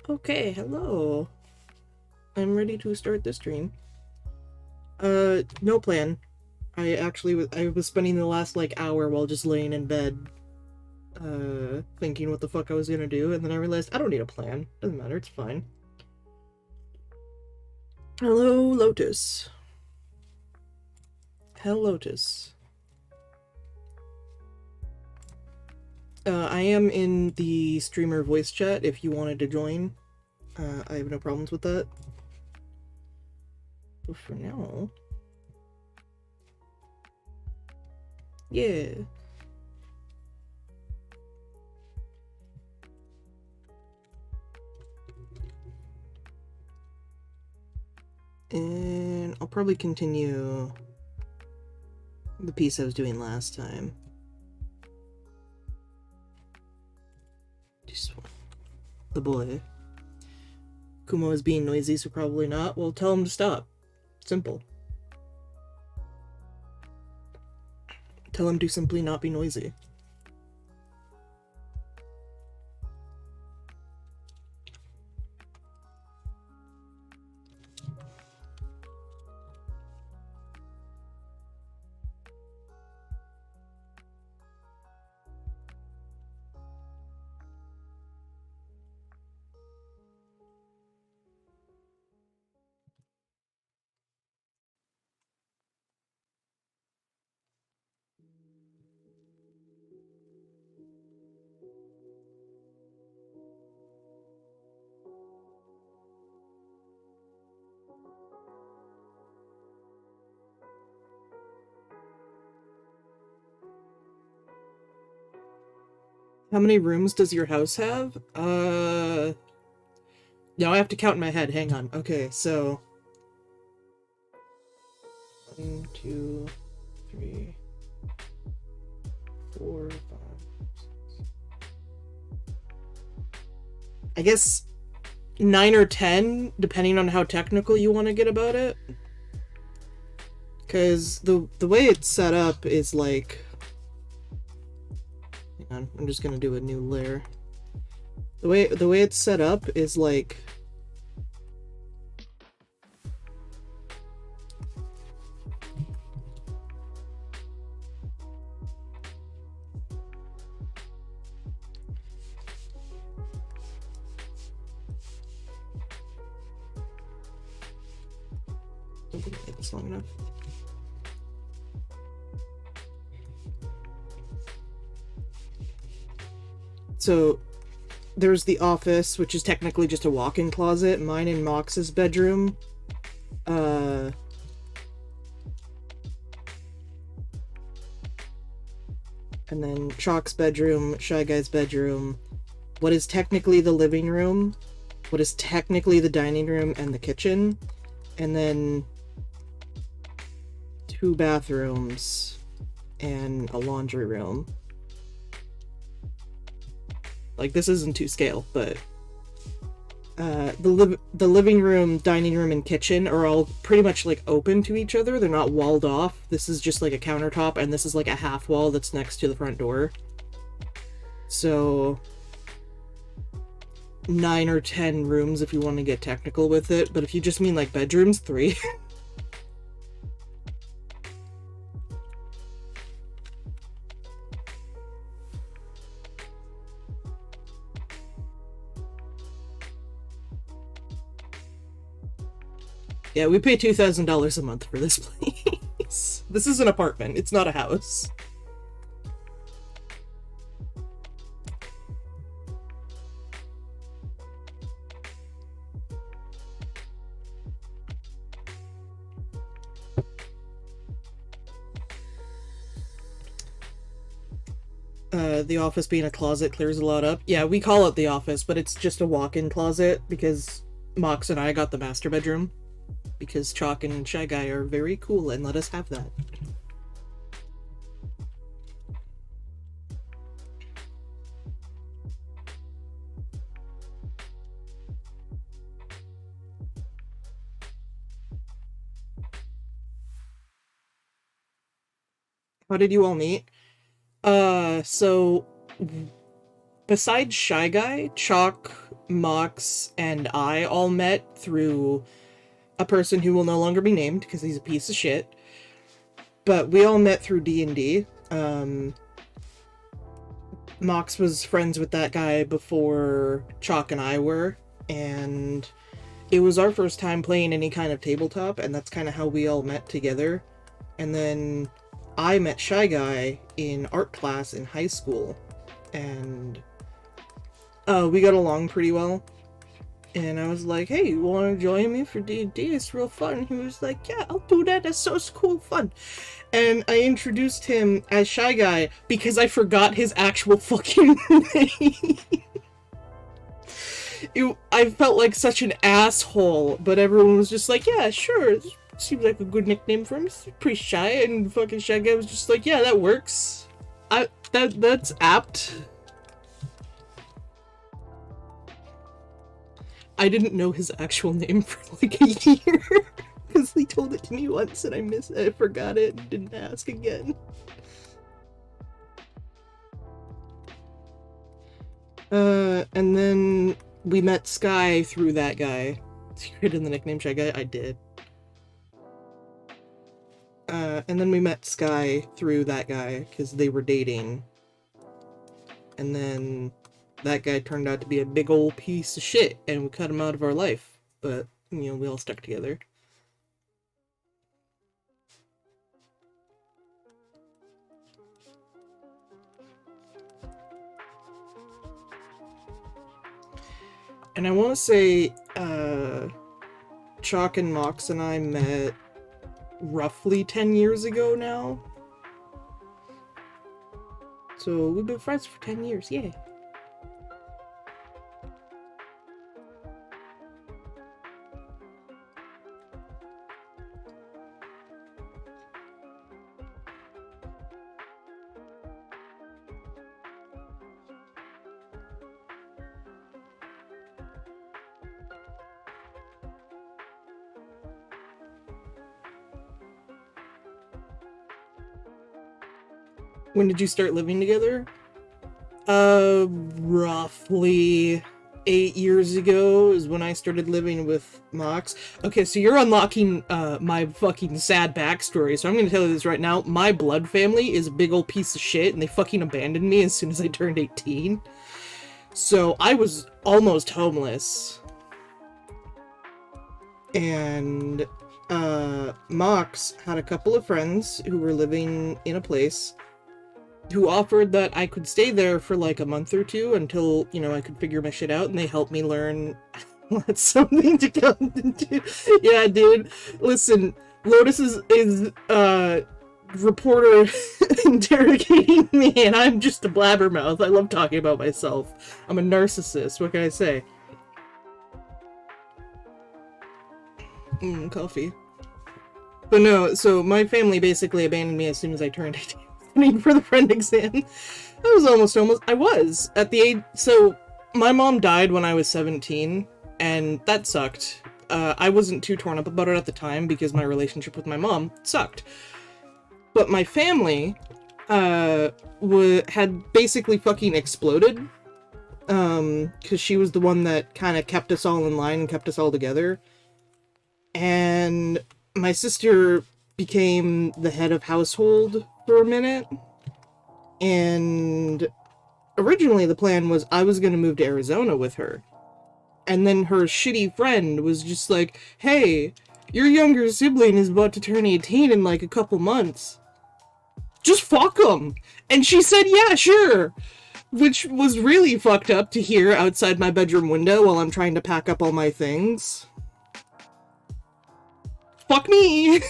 Okay, hello. I'm ready to start the stream. No plan. I was spending the last, like, hour while just laying in bed, thinking what the fuck I was gonna do, and then I realized I don't need a plan. Doesn't matter, it's fine. Hello, Lotus. Hello, Lotus. I am in the streamer voice chat if you wanted to join. I have no problems with that. But for now... Yeah. And I'll probably continue the piece I was doing last time. Just the boy. Kumo is being noisy, so probably not. Well, tell him to stop. Simple. Tell him to simply not be noisy. How many rooms does your house have? No, I have to count in my head. Hang on. Okay, so 1, 2, 3, 4, 5, 6. I guess 9 or 10, depending on how technical you want to get about it. Because the way it's set up is like... Hang on, I'm just gonna do a new layer. The way it's set up is like... I didn't make this long enough. So there's the office, which is technically just a walk-in closet. Mine and Mox's bedroom. And then Chalk's bedroom, Shy Guy's bedroom. What is technically the living room. What is technically the dining room and the kitchen. And then 2 bathrooms and a laundry room. Like, this isn't to scale, but the living room, dining room, and kitchen are all pretty much like open to each other. They're not walled off. This is just like a countertop, and this is like a half wall that's next to the front door. So 9 or 10 rooms if you want to get technical with it, but if you just mean like bedrooms, 3. Yeah, we pay $2,000 a month for this place. This is an apartment, it's not a house. The office being a closet clears a lot up. Yeah, we call it the office, but it's just a walk-in closet because Mox and I got the master bedroom. Because Chalk and Shy Guy are very cool and let us have that. How did you all meet? So besides Shy Guy, Chalk Mox and I all met through a person who will no longer be named because he's a piece of shit. But we all met through D&D. Mox was friends with that guy before Chalk and I were, and it was our first time playing any kind of tabletop, and that's kind of how we all met together. And then I met Shy Guy in art class in high school, and we got along pretty well. And I was like, hey, you want to join me for D&D? It's real fun. He was like, yeah, I'll do that. That's so cool fun. And I introduced him as Shy Guy because I forgot his actual fucking name. I felt like such an asshole, but everyone was just like, yeah, sure. Seems like a good nickname for him. He's pretty shy, and fucking Shy Guy was just like, yeah, that works. That's apt. I didn't know his actual name for like a year because he told it to me once and I forgot it and didn't ask again. And then we met Sky through that guy. Did you create the nickname Shy Guy? I did. And then we met Sky through that guy because they were dating. And then that guy turned out to be a big old piece of shit, and we cut him out of our life. But, you know, we all stuck together. And I want to say, Chalk and Mox and I met roughly 10 years ago now. So we've been friends for 10 years, yeah. When did you start living together? Roughly 8 years ago is when I started living with Mox. Okay, so you're unlocking my fucking sad backstory, so I'm gonna tell you this right now. My blood family is a big old piece of shit, and they fucking abandoned me as soon as I turned 18. So I was almost homeless. And Mox had a couple of friends who were living in a place who offered that I could stay there for like a month or two until, you know, I could figure my shit out, and they helped me learn what's something to come into. Yeah, dude. Listen, Lotus is reporter interrogating me, and I'm just a blabbermouth. I love talking about myself. I'm a narcissist. What can I say? Coffee. But no, so my family basically abandoned me as soon as I turned 18. For the friend exam. I was almost I was at the age, so my mom died when I was 17, and that sucked. I wasn't too torn up about it at the time because my relationship with my mom sucked. But my family had basically fucking exploded, because she was the one that kind of kept us all in line and kept us all together. And my sister became the head of household for a minute, and originally the plan was I was going to move to Arizona with her, and then her shitty friend was just like, hey, your younger sibling is about to turn 18 in like a couple months, just fuck him. And she said, yeah, sure, which was really fucked up to hear outside my bedroom window while I'm trying to pack up all my things. Fuck me.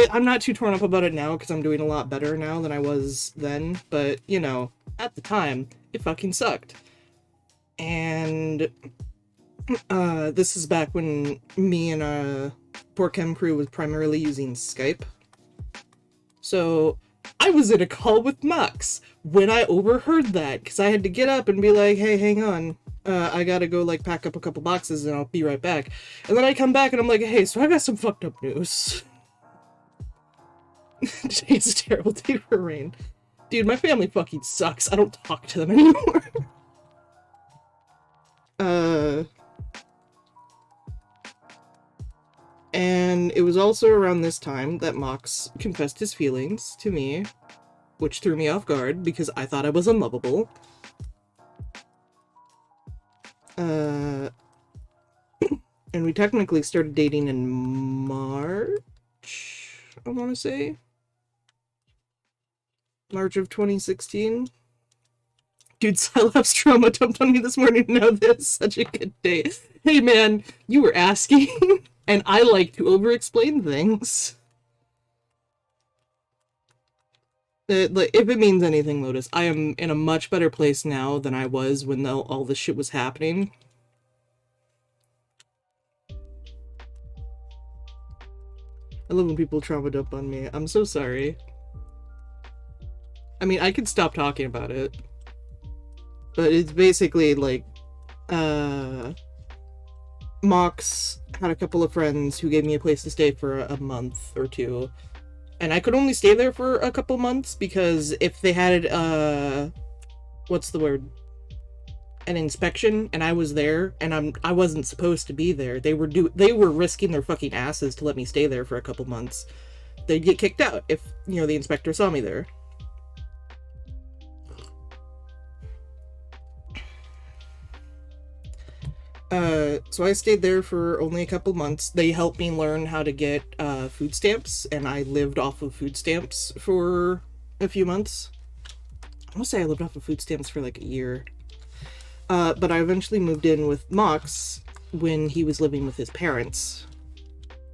I'm not too torn up about it now because I'm doing a lot better now than I was then, but, you know, at the time, it fucking sucked. And, this is back when me and, Poor Chem Crew was primarily using Skype. So, I was in a call with Mox when I overheard that, because I had to get up and be like, hey, hang on. I gotta go, like, pack up a couple boxes and I'll be right back. And then I come back and I'm like, hey, so I got some fucked up news. Today's a terrible day for rain. Dude, my family fucking sucks. I don't talk to them anymore. And it was also around this time that Mox confessed his feelings to me, which threw me off guard because I thought I was unlovable. And we technically started dating in March, I want to say. March of 2016. Dude, Silap's trauma dumped on me this morning. Now this such a good day. Hey man, you were asking, and I like to over-explain things. Like, if it means anything, Lotus, I am in a much better place now than I was when all this shit was happening. I love when people trauma dump on me. I'm so sorry. I mean, I could stop talking about it. But it's basically like, Mox had a couple of friends who gave me a place to stay for a month or two. And I could only stay there for a couple months because if they had, what's the word? An inspection, and I was there, and I wasn't supposed to be there. They were risking their fucking asses to let me stay there for a couple months. They'd get kicked out if, you know, the inspector saw me there. So I stayed there for only a couple months. They helped me learn how to get food stamps, and I lived off of food stamps for a few months. I want to say I lived off of food stamps for like a year. But I eventually moved in with Mox when he was living with his parents.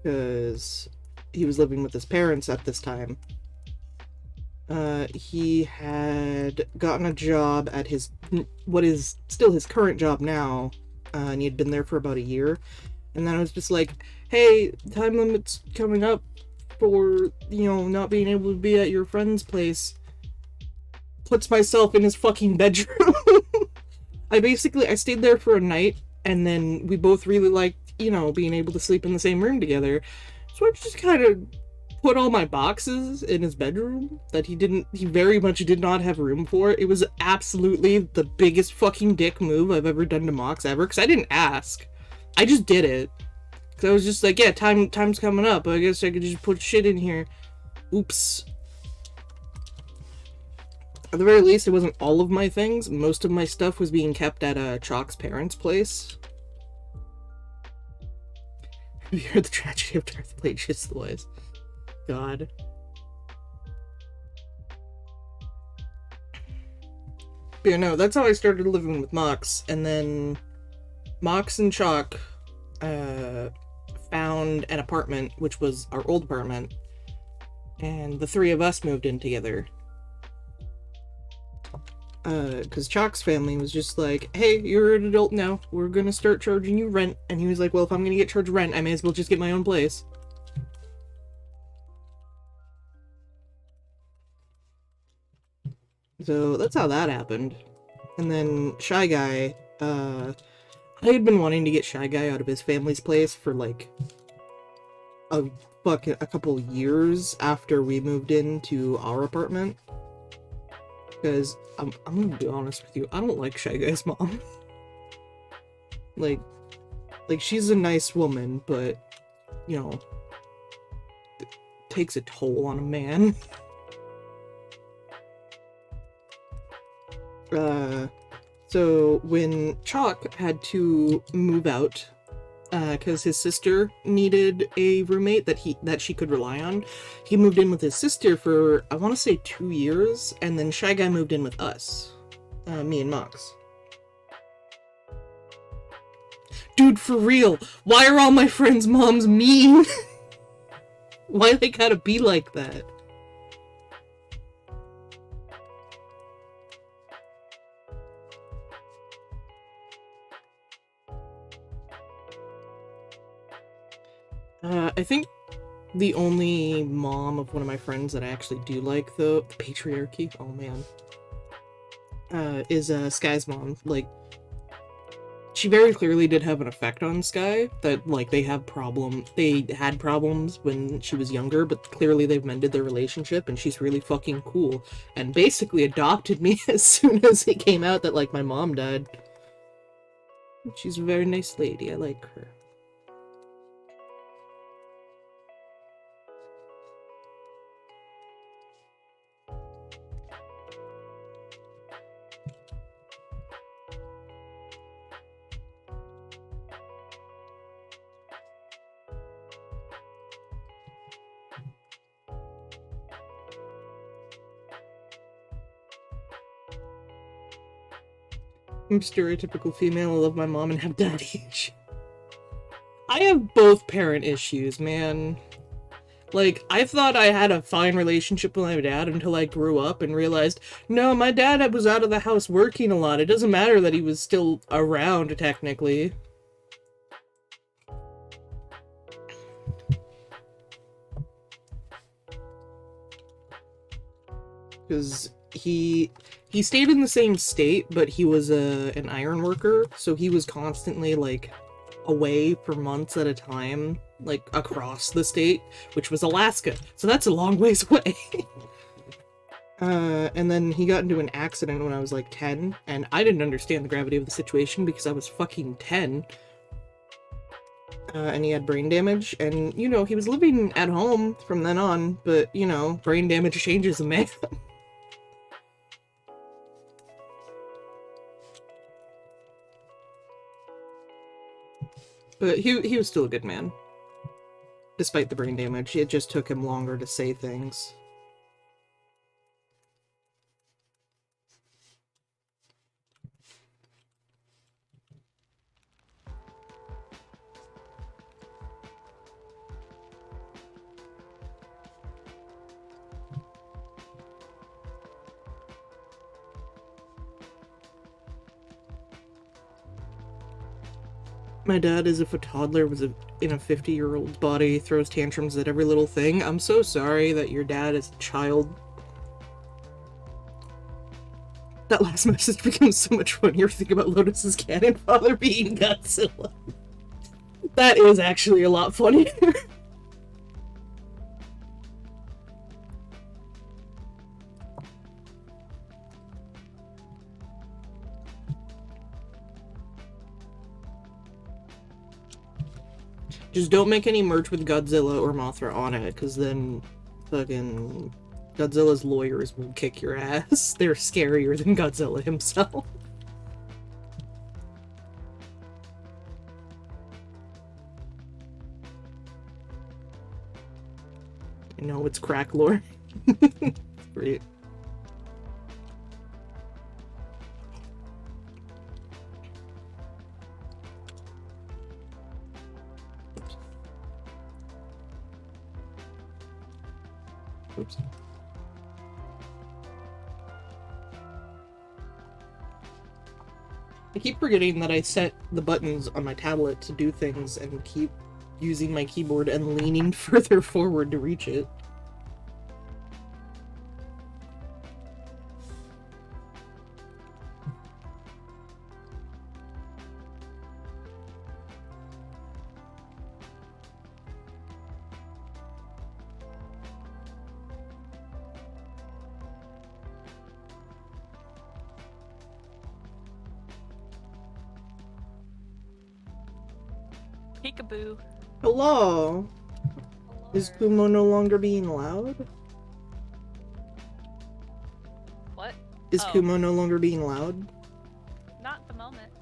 Because he was living with his parents at this time. He had gotten a job at what is still his current job now. And he had been there for about a year. And then I was just like, hey, time limit's coming up for, you know, not being able to be at your friend's place. Puts myself in his fucking bedroom. I stayed there for a night, and then we both really liked, you know, being able to sleep in the same room together. So I just kind of put all my boxes in his bedroom that he very much did not have room for. It was absolutely the biggest fucking dick move I've ever done to Mox ever, because I didn't ask. I just did it. Because I was just like, yeah, time's coming up. I guess I could just put shit in here. Oops. At the very least, it wasn't all of my things. Most of my stuff was being kept at Chalk's parents' place. Have you heard the tragedy of Darth Plagueis the Wise? God. But yeah, no, that's how I started living with Mox. And then Mox and Chalk found an apartment, which was our old apartment. And the three of us moved in together. Because Chalk's family was just like, hey, you're an adult now. We're gonna start charging you rent. And he was like, well, if I'm gonna get charged rent, I may as well just get my own place. So that's how that happened. And then Shy Guy, I had been wanting to get Shy Guy out of his family's place for like a couple years after we moved into our apartment. Because I'm gonna be honest with you, I don't like Shy Guy's mom. like she's a nice woman, but you know, it takes a toll on a man. So when Chalk had to move out, because his sister needed a roommate that she could rely on, he moved in with his sister for, I want to say 2 years, and then Shy Guy moved in with us, me and Mox. Dude, for real, why are all my friends' moms mean? Why they gotta be like that? I think the only mom of one of my friends that I actually do like, though, the patriarchy, oh man, is Sky's mom. Like, she very clearly did have an effect on Sky, that, like, they had problems when she was younger, but clearly they've mended their relationship, and she's really fucking cool, and basically adopted me as soon as it came out that, like, my mom died. She's a very nice lady, I like her. I'm stereotypical female, I love my mom and have daddy issues. I have both parent issues, man. Like, I thought I had a fine relationship with my dad until I grew up and realized, no, my dad was out of the house working a lot. It doesn't matter that he was still around, technically. Because he stayed in the same state, but he was an iron worker, so he was constantly, like, away for months at a time, like, across the state, which was Alaska, so that's a long ways away. And then he got into an accident when I was, like, 10, and I didn't understand the gravity of the situation because I was fucking 10. And he had brain damage, and, you know, he was living at home from then on, but, you know, brain damage changes a man. But he was still a good man. Despite the brain damage, it just took him longer to say things. My dad, as if a toddler was in a 50-year-old's body, throws tantrums at every little thing. I'm so sorry that your dad is a child. That last message becomes so much funnier. Think about Lotus's canon father being Godzilla. That is actually a lot funnier. Just don't make any merch with Godzilla or Mothra on it, because then fucking Godzilla's lawyers will kick your ass. They're scarier than Godzilla himself. I know, it's crack lore. Great. Oops. I keep forgetting that I set the buttons on my tablet to do things and keep using my keyboard and leaning further forward to reach it. Peekaboo. Hello! Is Kumo no longer being loud? What? Is Kumo no longer being loud? Not at the moment.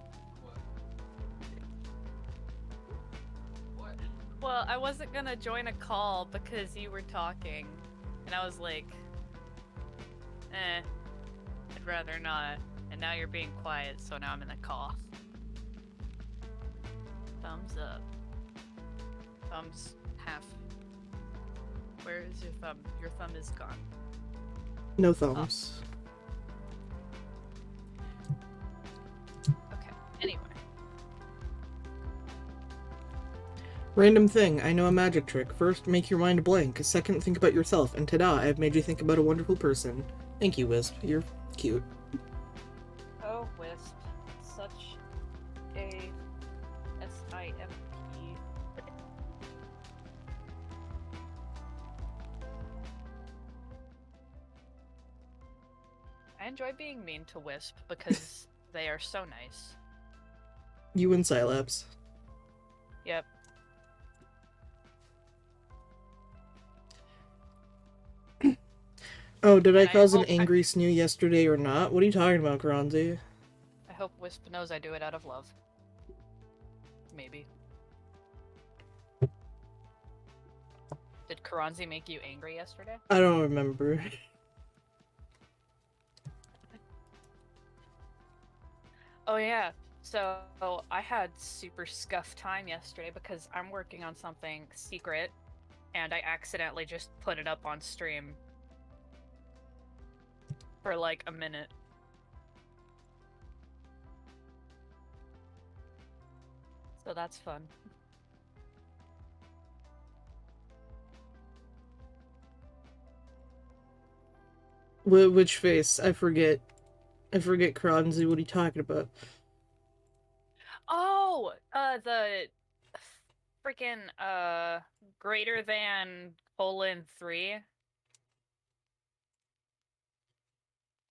What? Well, I wasn't gonna join a call because you were talking, and I was like, I'd rather not. And now you're being quiet, so now I'm in a call. Thumbs up. Thumbs half. Where is your thumb? Your thumb is gone. No thumbs. Oh. Okay, anyway. Random thing, I know a magic trick. First, make your mind blank. Second, think about yourself. And ta-da, I've made you think about a wonderful person. Thank you, Wisp. You're cute. Oh, Wisp. Such a enjoy being mean to Wisp because they are so nice. You and Cylaps. Yep. Oh, did I And cause an angry snoo yesterday or not? What are you talking about, Karanzi? I hope Wisp knows I do it out of love. Maybe. Did Karanzi make you angry yesterday? I don't remember. Oh yeah. So I had super scuffed time yesterday because I'm working on something secret and I accidentally just put it up on stream for like a minute. So that's fun. Which face? I forget. I forget, Karanzi. What are you talking about? Oh, the freaking greater than :3.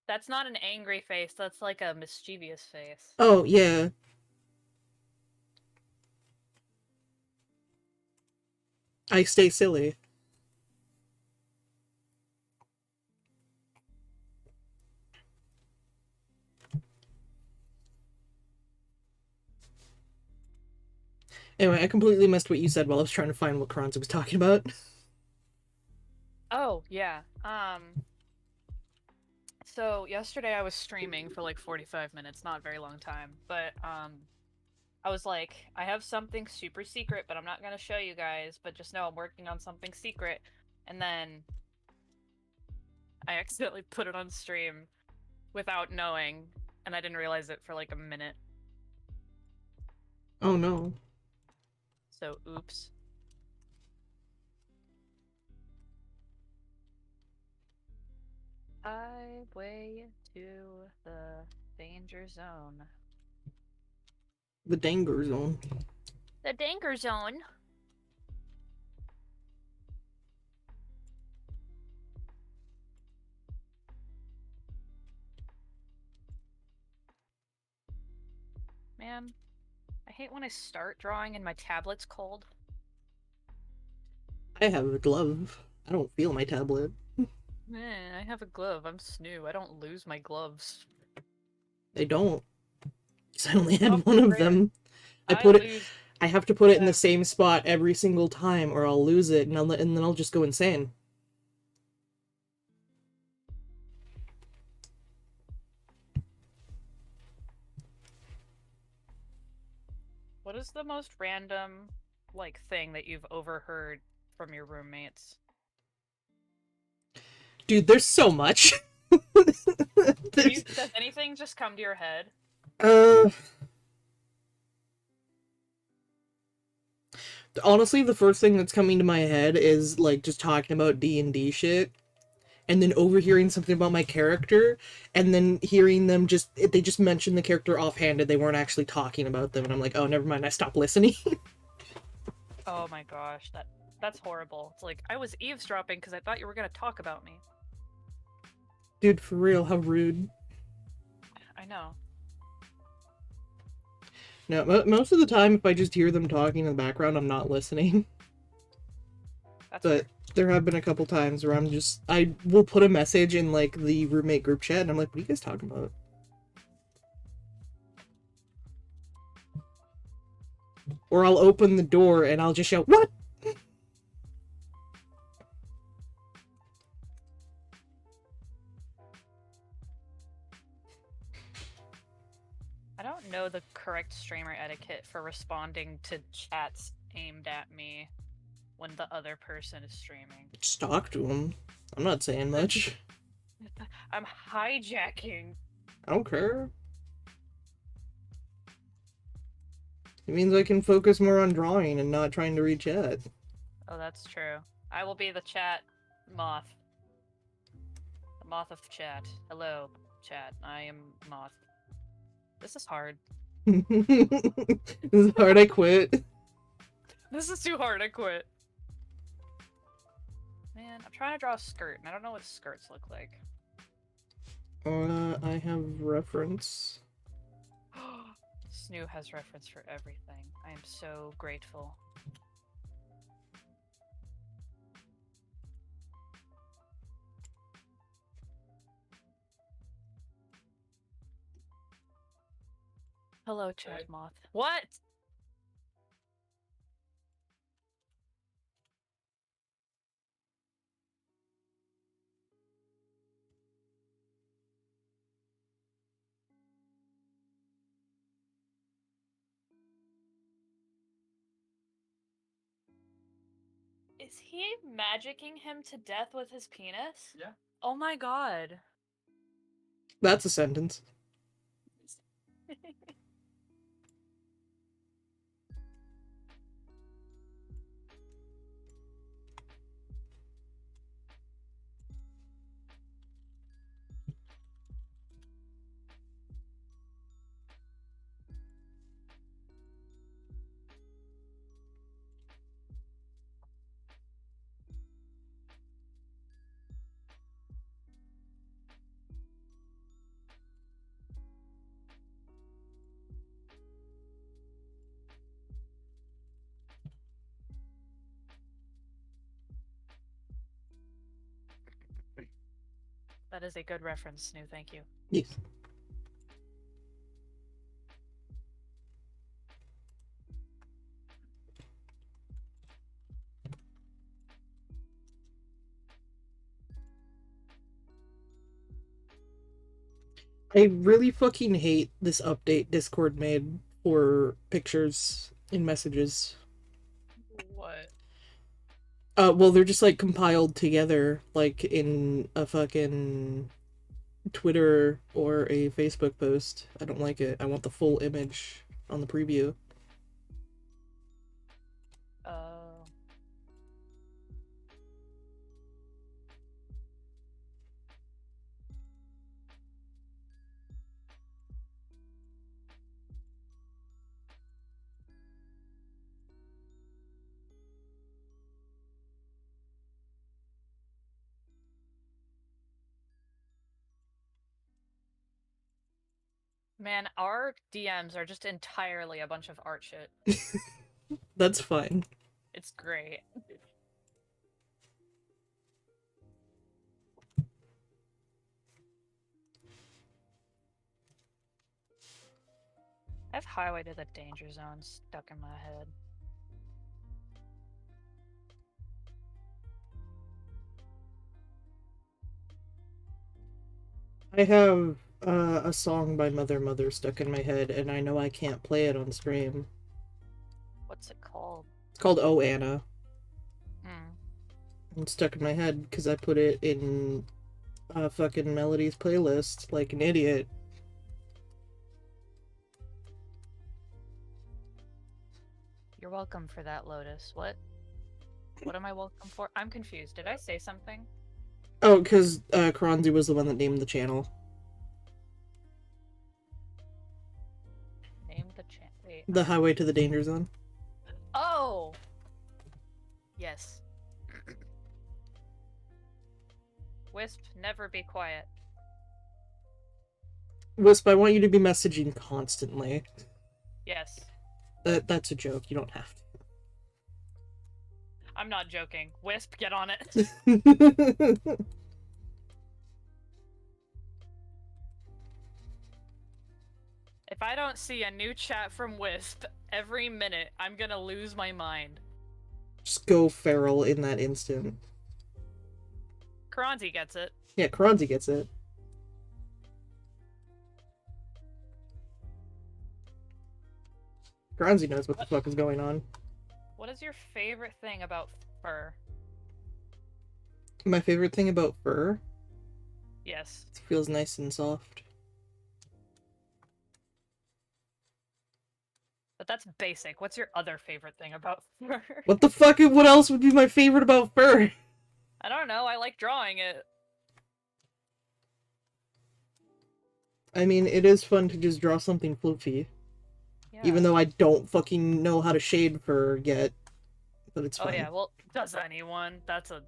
That's not an angry face, that's like a mischievous face. Oh, yeah. I stay silly. Anyway, I completely missed what you said while I was trying to find what Karanzi was talking about. Oh, yeah. So yesterday I was streaming for like 45 minutes, not a very long time, but I was like, I have something super secret, but I'm not gonna show you guys, but just know I'm working on something secret. And then I accidentally put it on stream without knowing, and I didn't realize it for like a minute. Oh no. So, oops. Highway to the danger zone. The danger zone. The danger zone? Man, I hate when I start drawing and my tablet's cold. I have a glove. I don't feel my tablet. I have a glove. I'm Snoo. I don't lose my gloves. I don't. Because I only had Oh, one of rare. them. I have to put it in the same spot every single time or I'll lose it and then I'll just go insane. What is the most random, like, thing that you've overheard from your roommates? Dude, there's so much. Does anything just come to your head? Honestly, the first thing that's coming to my head is like just talking about D&D shit and then overhearing something about my character and then hearing them they just mentioned the character offhanded, they weren't actually talking about them, and I'm like, oh, never mind, I stopped listening. Oh my gosh, that's horrible. It's like, I was eavesdropping because I thought you were gonna talk about me. Dude, for real, how rude. I know. No, most of the time, if I just hear them talking in the background, I'm not listening. That's But there have been a couple times where I will put a message in, like, the roommate group chat, and I'm like, what are you guys talking about? Or I'll open the door, and I'll just shout, what? I don't know the correct streamer etiquette for responding to chats aimed at me when the other person is streaming. Just talk to him. I'm not saying much. I'm hijacking. I don't care. It means I can focus more on drawing and not trying to read chat. Oh, that's true. I will be the chat moth. The moth of chat. Hello, chat. I am moth. This is hard. This is hard, I quit. This is too hard, I quit. Man, I'm trying to draw a skirt, and I don't know what skirts look like. I have reference. Snoo has reference for everything. I am so grateful. Hello, Chat Moth. What? Is he magicking him to death with his penis? Yeah. Oh my god. That's a sentence. That is a good reference, Snoo. Thank you. Yes. I really fucking hate this update Discord made for pictures in messages. What? Well, they're just like compiled together, like in a fucking Twitter or a Facebook post. I don't like it. I want the full image on the preview. Oh. Man, our DMs are just entirely a bunch of art shit. That's fine. It's great. I have Highway to the Danger Zone stuck in my head. I have a song by Mother Mother stuck in my head, and I know I can't play it on stream. What's it called? It's called Oh Anna. Hmm. It's stuck in my head because I put it in a fucking Melodies playlist like an idiot. You're welcome for that, Lotus. What? What am I welcome for? I'm confused. Did I say something? Oh, because Kronzi was the one that named the channel. Name the channel. Wait. The Highway to the Danger Zone. Oh! Yes. Wisp, never be quiet. Wisp, I want you to be messaging constantly. Yes. That's a joke. You don't have I'm not joking. Wisp, get on it. to. If I don't see a new chat from Wisp every minute, I'm gonna lose my mind. Just go feral in that instant. Karanzi gets it. Yeah, Kronzi gets it. Kronzi knows what the fuck is going on. What is your favorite thing about fur? My favorite thing about fur? Yes. It feels nice and soft. But that's basic. What's your other favorite thing about fur? What the fuck? What else would be my favorite about fur? I don't know. I like drawing it. I mean, it is fun to just draw something floofy. Yeah. Even though I don't fucking know how to shade fur yet. But it's fun. Oh yeah, well, does anyone? That's a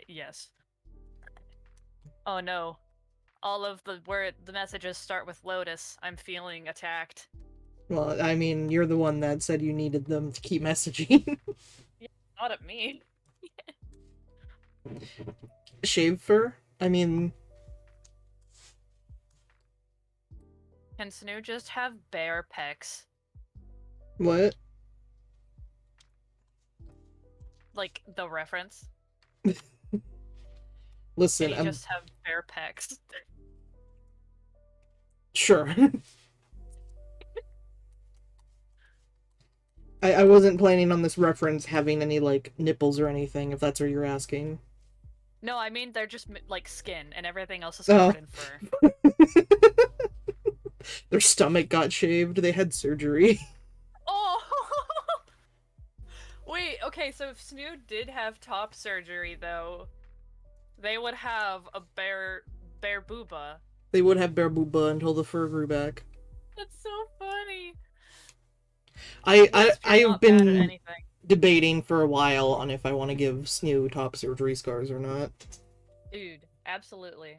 yes. Oh no. All of the messages start with Lotus. I'm feeling attacked. Well, I mean, you're the one that said you needed them to keep messaging. Yeah, not at me. Shave fur? I mean, Can Snoo just have bare pecs? what? Like, the reference? Can Listen, he just have bare pecs? sure. I wasn't planning on this reference having any, like, nipples or anything, if that's what you're asking. No, I mean they're just, like, skin, and everything else is Oh. covered in fur. Their stomach got shaved, they had surgery. Oh! Wait, okay, so if Snoo did have top surgery, though, they would have a bare booba. They would have bare booba until the fur grew back. That's so funny. I've been debating for a while on if I want to give Snoo top surgery scars or not. Dude, absolutely.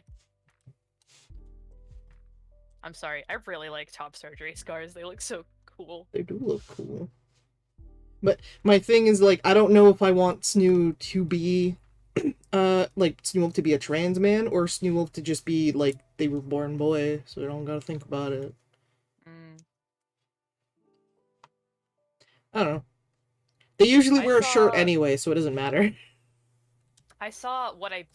I'm sorry, I really like top surgery scars. They look so cool. They do look cool. But my thing is, like, I don't know if I want Snoo to be, like, Snoowolf to be a trans man, or Snoowolf to just be, like, they were born boy, so I don't gotta think about it. I don't know. They usually wear a shirt anyway, so it doesn't matter. I saw what I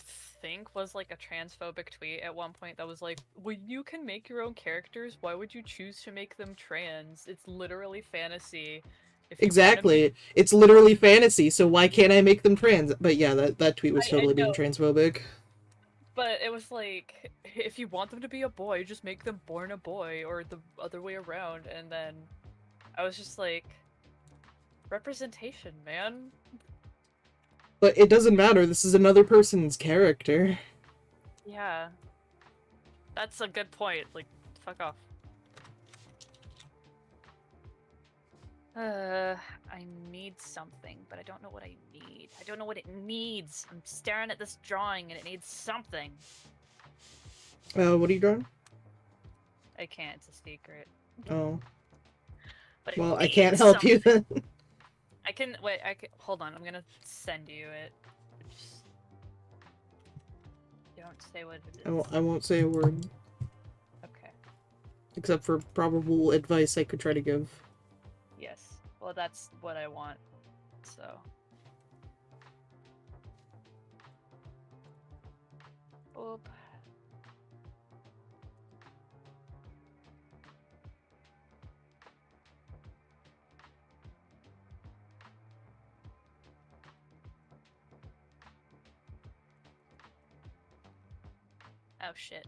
think was like a transphobic tweet at one point that was like, well, you can make your own characters, why would you choose to make them trans? It's literally fantasy. If exactly. It's literally fantasy, so why can't I make them trans? But yeah, that tweet was totally being transphobic. But it was like, if you want them to be a boy, just make them born a boy, or the other way around, and then I was just like, representation, man. But it doesn't matter, this is another person's character. Yeah. That's a good point, like, fuck off. I need something, but I don't know what I need. I don't know what it needs. I'm staring at this drawing and it needs something. What are you drawing? I can't, it's a secret. Oh. But well, I can't help you then. I can, wait, hold on, I'm gonna send you it. Just don't say what it is. I won't say a word. Okay. Except for probable advice I could try to give. Yes. Well, that's what I want, so. Oop. Oh shit.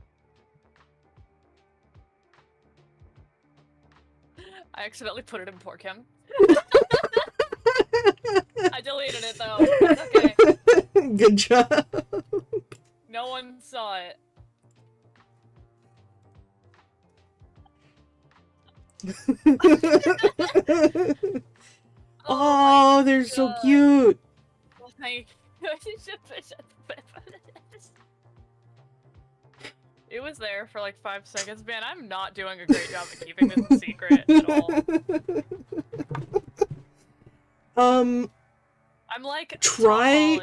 I accidentally put it in poor Kim. I deleted it though. It's okay. Good job. No one saw it. oh they're God. So cute. Oh my It was there for like 5 seconds. Man, I'm not doing a great job at keeping this a secret at all. I'm like, try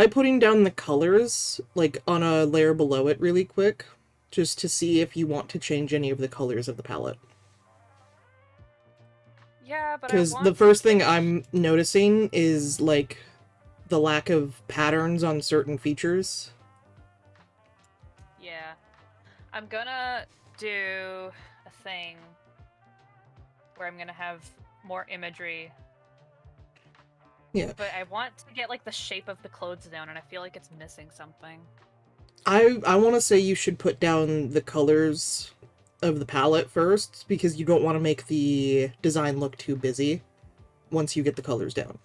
putting down the colors, like, on a layer below it really quick, just to see if you want to change any of the colors of the palette. Yeah, but because the first thing I'm noticing is, like, the lack of patterns on certain features. Yeah. I'm gonna do a thing where I'm gonna have more imagery. Yeah. But I want to get, like, the shape of the clothes down, and I feel like it's missing something. I want to say you should put down the colors of the palette first, because you don't want to make the design look too busy once you get the colors down.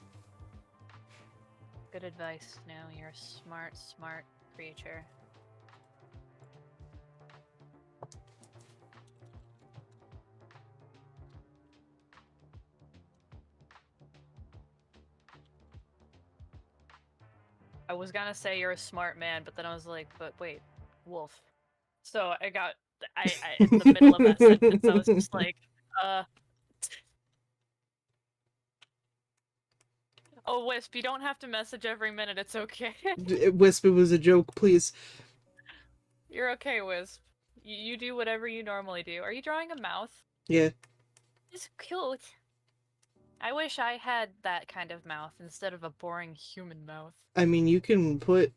Good advice. No, you're a smart, smart creature. I was gonna say you're a smart man, but then I was like, but wait, wolf. So I in the middle of that sentence, I was just like, uh, oh, Wisp, you don't have to message every minute, it's okay. Wisp, it was a joke, please. You're okay, Wisp. You do whatever you normally do. Are you drawing a mouth? Yeah. It's cute. I wish I had that kind of mouth instead of a boring human mouth. I mean, you can put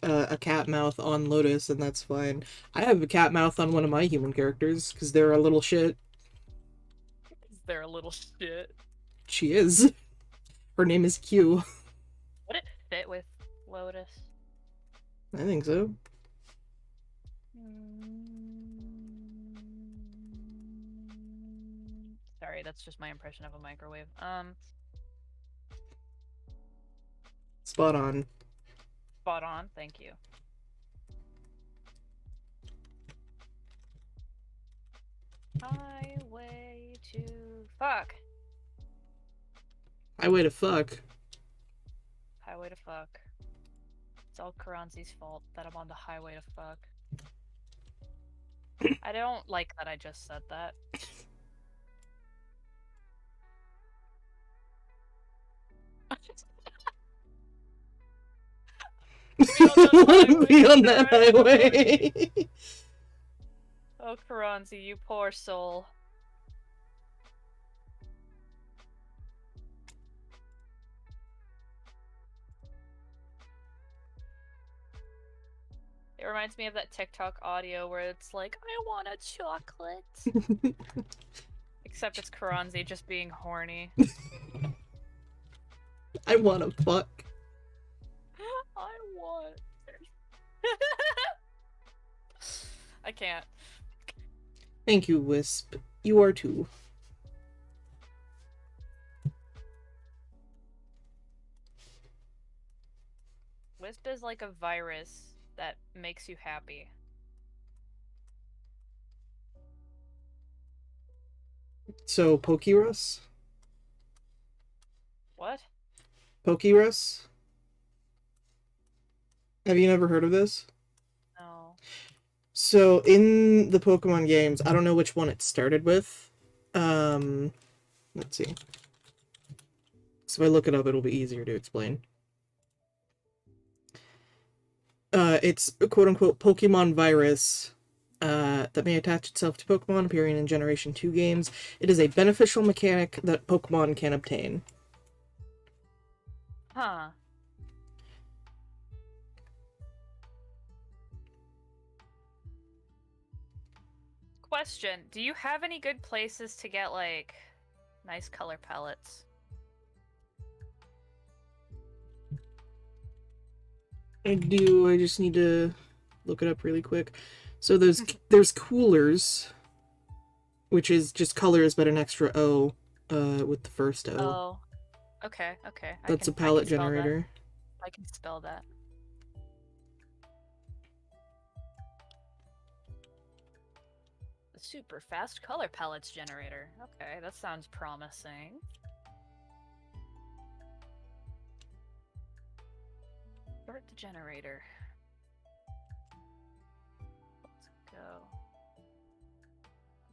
a cat mouth on Lotus, and that's fine. I have a cat mouth on one of my human characters, because they're a little shit. They're a little shit. She is. Her name is Q. Would it fit with Lotus? I think so. Sorry, that's just my impression of a microwave. Spot on. Spot on, thank you. Highway to fuck. Highway to fuck. Highway to fuck. It's all Karanzi's fault that I'm on the highway to fuck. I don't like that I just said that. Be on that highway. Oh, Karanzi, you poor soul. It reminds me of that TikTok audio where it's like, I want a chocolate. Except it's Karanzi just being horny. I want to fuck. I want. I can't. Thank you, Wisp. You are too. Wisp is like a virus that makes you happy. So, Pokérus? What? Pokérus? Have you never heard of this? No. So, in the Pokemon games, I don't know which one it started with. Let's see. So if I look it up, it'll be easier to explain. It's a quote-unquote Pokemon virus that may attach itself to Pokemon appearing in Generation 2 games. It is a beneficial mechanic that Pokemon can obtain. Huh. Question, do you have any good places to get, like, nice color palettes? I do, I just need to look it up really quick. So there's coolers, which is just colors but an extra O with the first O. Oh. Okay. That's a palette generator. I can spell that. The super fast color palettes generator. Okay, that sounds promising. Start the generator. Let's go.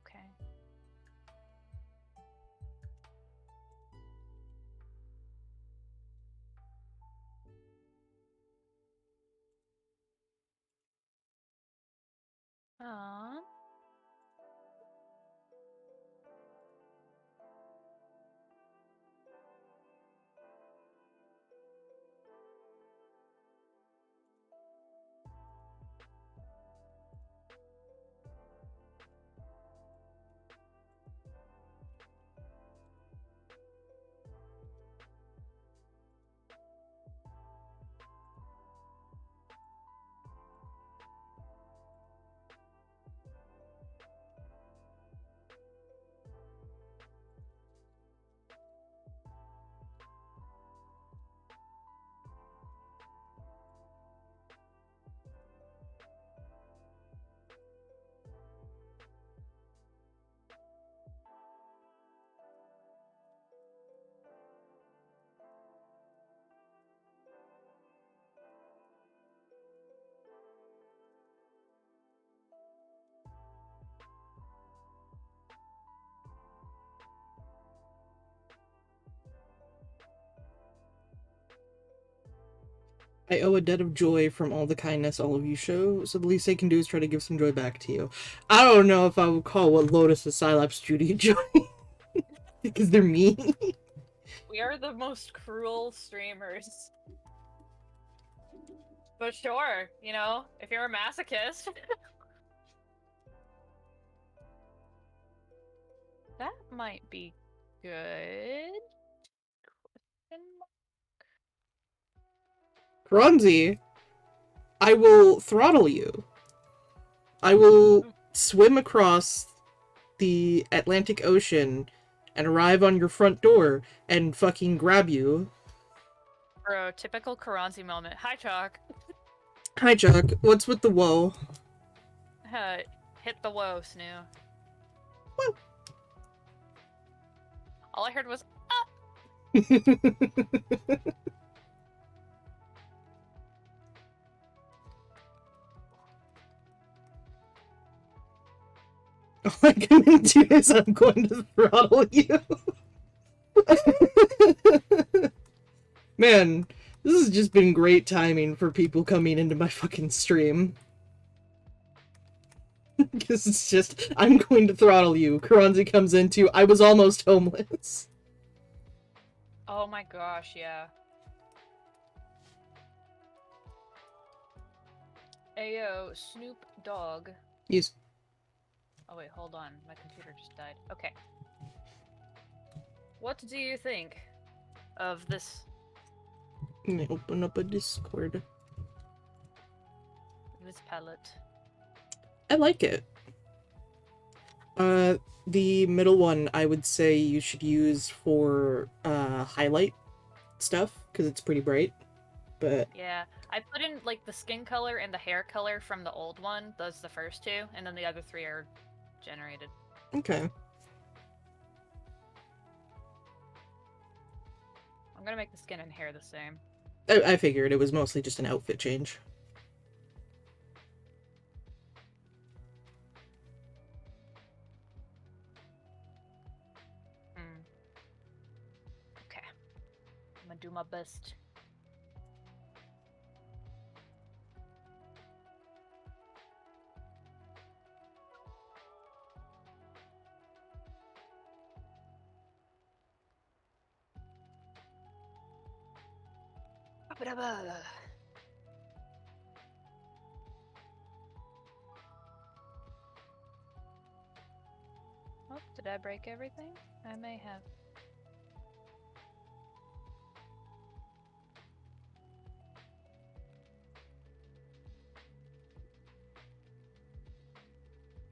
Okay. Aww. I owe a debt of joy from all the kindness all of you show, so the least I can do is try to give some joy back to you. I don't know if I would call what Lotus and Cylops Judy joy. Because they're mean. We are the most cruel streamers. But sure, you know, if you're a masochist. That might be good. Bronzy, I will throttle you. I will swim across the Atlantic Ocean and arrive on your front door and fucking grab you. Bro, typical Karanzi moment. Hi, Chalk. Hi, Chuck. What's with the woe? Hit the woe, Snoo. Woo. All I heard was, All I can do is I'm going to throttle you. Man, this has just been great timing for people coming into my fucking stream. Because it's just, I'm going to throttle you. Karanzi comes into, I was almost homeless. oh my gosh, yeah. Ayo, Snoop Dogg. Yes. Oh wait, hold on. My computer just died. Okay. What do you think of this Let me open up a Discord. palette? I like it. The middle one I would say you should use for highlight stuff because it's pretty bright. But Yeah, I put in like the skin color and the hair color from the old one. Those the first two, and then the other three are generated. okay. I'm gonna make the skin and hair the same. I figured it was mostly just an outfit change. Okay. I'm gonna do my best. Oh, did I break everything? I may have.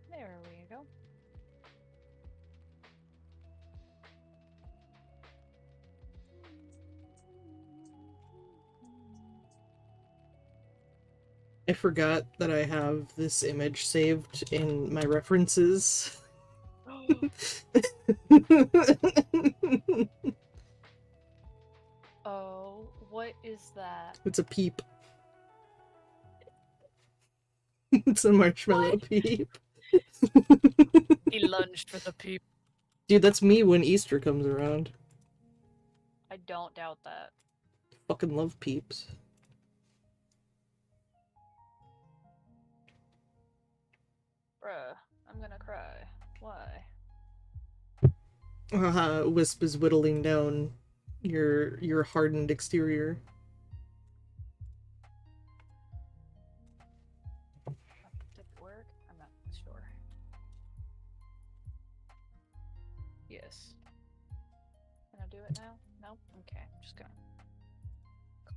There we go. I forgot that I have this image saved in my references. Oh, what is that? It's a peep. It's a marshmallow What? peep. He lunged for the peep. Dude, that's me when Easter comes around. I don't doubt that. Fucking love peeps. Bruh, I'm gonna cry. Why? Wisp is whittling down your hardened exterior. Did it work? I'm not sure. Yes. Can I do it now? Nope. Okay, I'm just gonna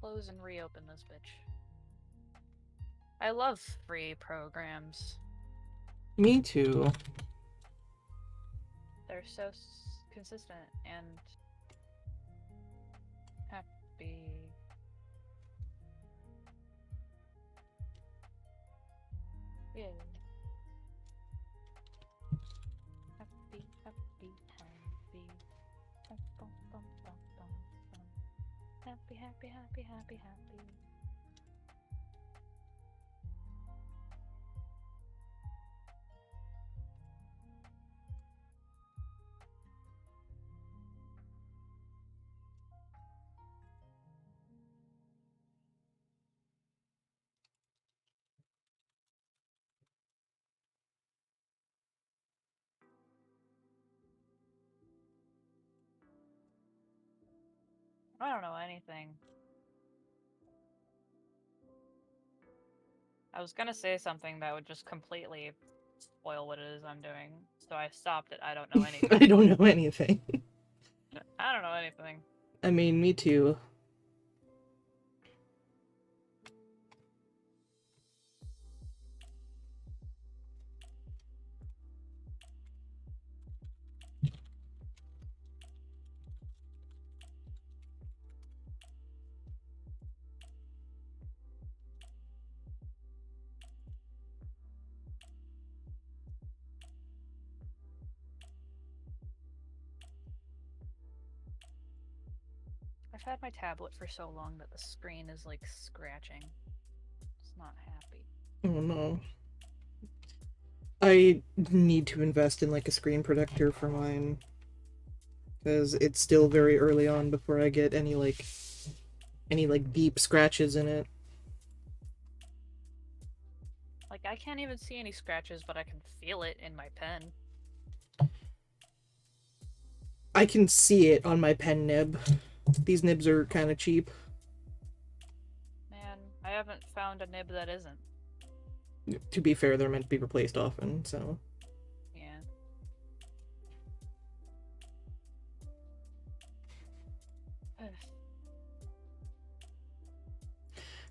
close and reopen this bitch. I love free programs. Me too. They're so consistent and happy. Yeah. Happy, happy, happy. Bum, bum, bum, bum, bum, bum. Happy, happy, happy, happy, happy. I don't know anything. I was gonna say something that would just completely spoil what it is I'm doing, so I stopped at I don't know I anything. don't know anything. I don't know anything. I mean, me too. I've had my tablet for so long that the screen is like scratching. It's not happy. Oh no. I need to invest in like a screen protector for mine because it's still very early on before I get any deep scratches in it. Like, I can't even see any scratches, but I can feel it in my pen. I can see it on my pen nib. These nibs are kind of cheap. Man, I haven't found a nib that isn't. To be fair, they're meant to be replaced often, so. Yeah.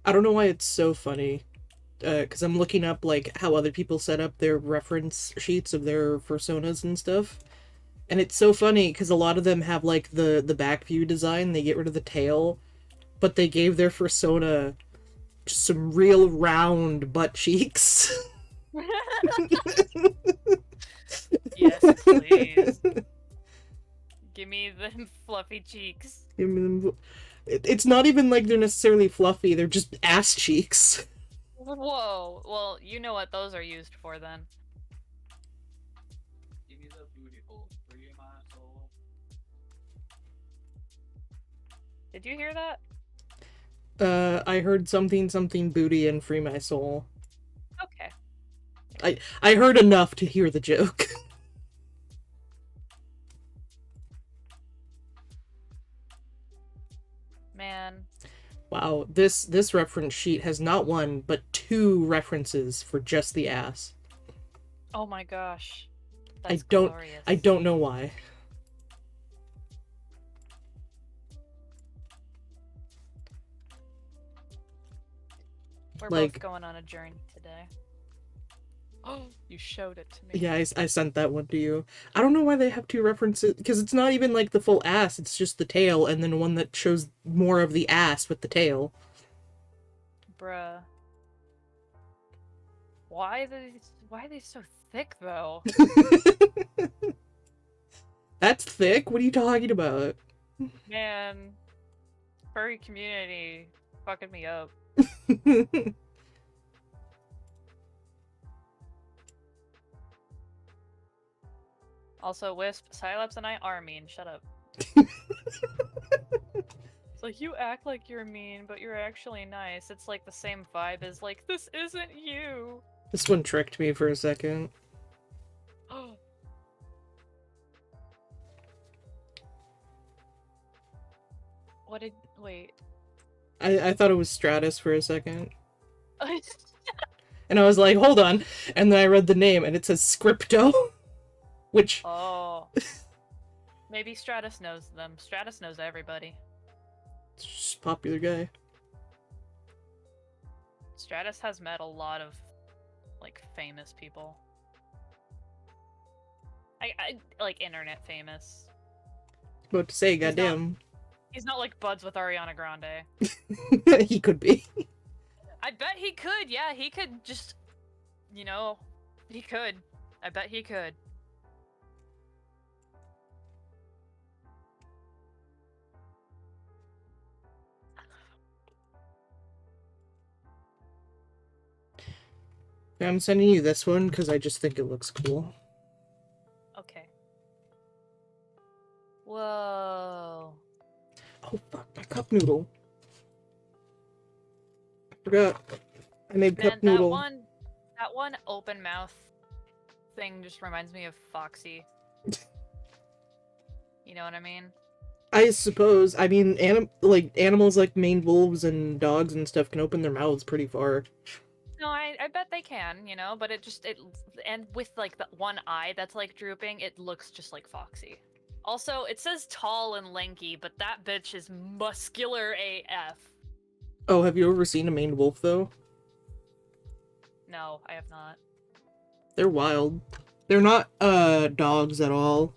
I don't know why it's so funny. Because I'm looking up like how other people set up their reference sheets of their personas and stuff. And it's so funny because a lot of them have like the back view design. They get rid of the tail, but they gave their persona just some real round butt cheeks. Yes, please. Give me them fluffy cheeks. It's not even like they're necessarily fluffy. They're just ass cheeks. Whoa. Well, you know what those are used for then. Give me the beautiful free my soul. Did you hear that? I heard something booty and free my soul. Okay. I heard enough to hear the joke. Man. Wow, this reference sheet has not one but two references for just the ass. Oh my gosh. That's I glorious. don't know why. We're like- both going on a journey today. Oh, you showed it to me. Yeah, I sent that one to you. I don't know why they have two references, because it's not even like the full ass, it's just the tail, and then one that shows more of the ass with the tail. Bruh. Why are they so thick though? That's thick? What are you talking about? Man, furry community fucking me up. Also, Wisp, Cylops and I are mean. Shut up. It's like, you act like you're mean, but you're actually nice. It's like the same vibe as like, this isn't you. This one tricked me for a second. Wait. I thought it was Stratus for a second. And I was like, hold on. And then I read the name and it says Scripto. Which... Oh. Maybe Stratus knows them. Stratus knows everybody. Just a popular guy. Stratus has met a lot of, like, famous people. I like, internet famous. About to say, goddamn. He's not like buds with Ariana Grande. He could be. I bet he could, yeah, he could just, you know, he could. I bet he could. I'm sending you this one because I just think it looks cool. Okay. Whoa. Oh fuck, my cup noodle. I forgot. I made Man, cup noodle. that one open mouth thing just reminds me of Foxy. You know what I mean? I suppose. I mean, animals like maned wolves and dogs and stuff can open their mouths pretty far. No, I bet they can, you know, but and with like the one eye that's like drooping, it looks just like Foxy. Also, it says tall and lanky, but that bitch is muscular AF. Oh, have you ever seen a maned wolf, though? No, I have not. They're wild. They're not, dogs at all.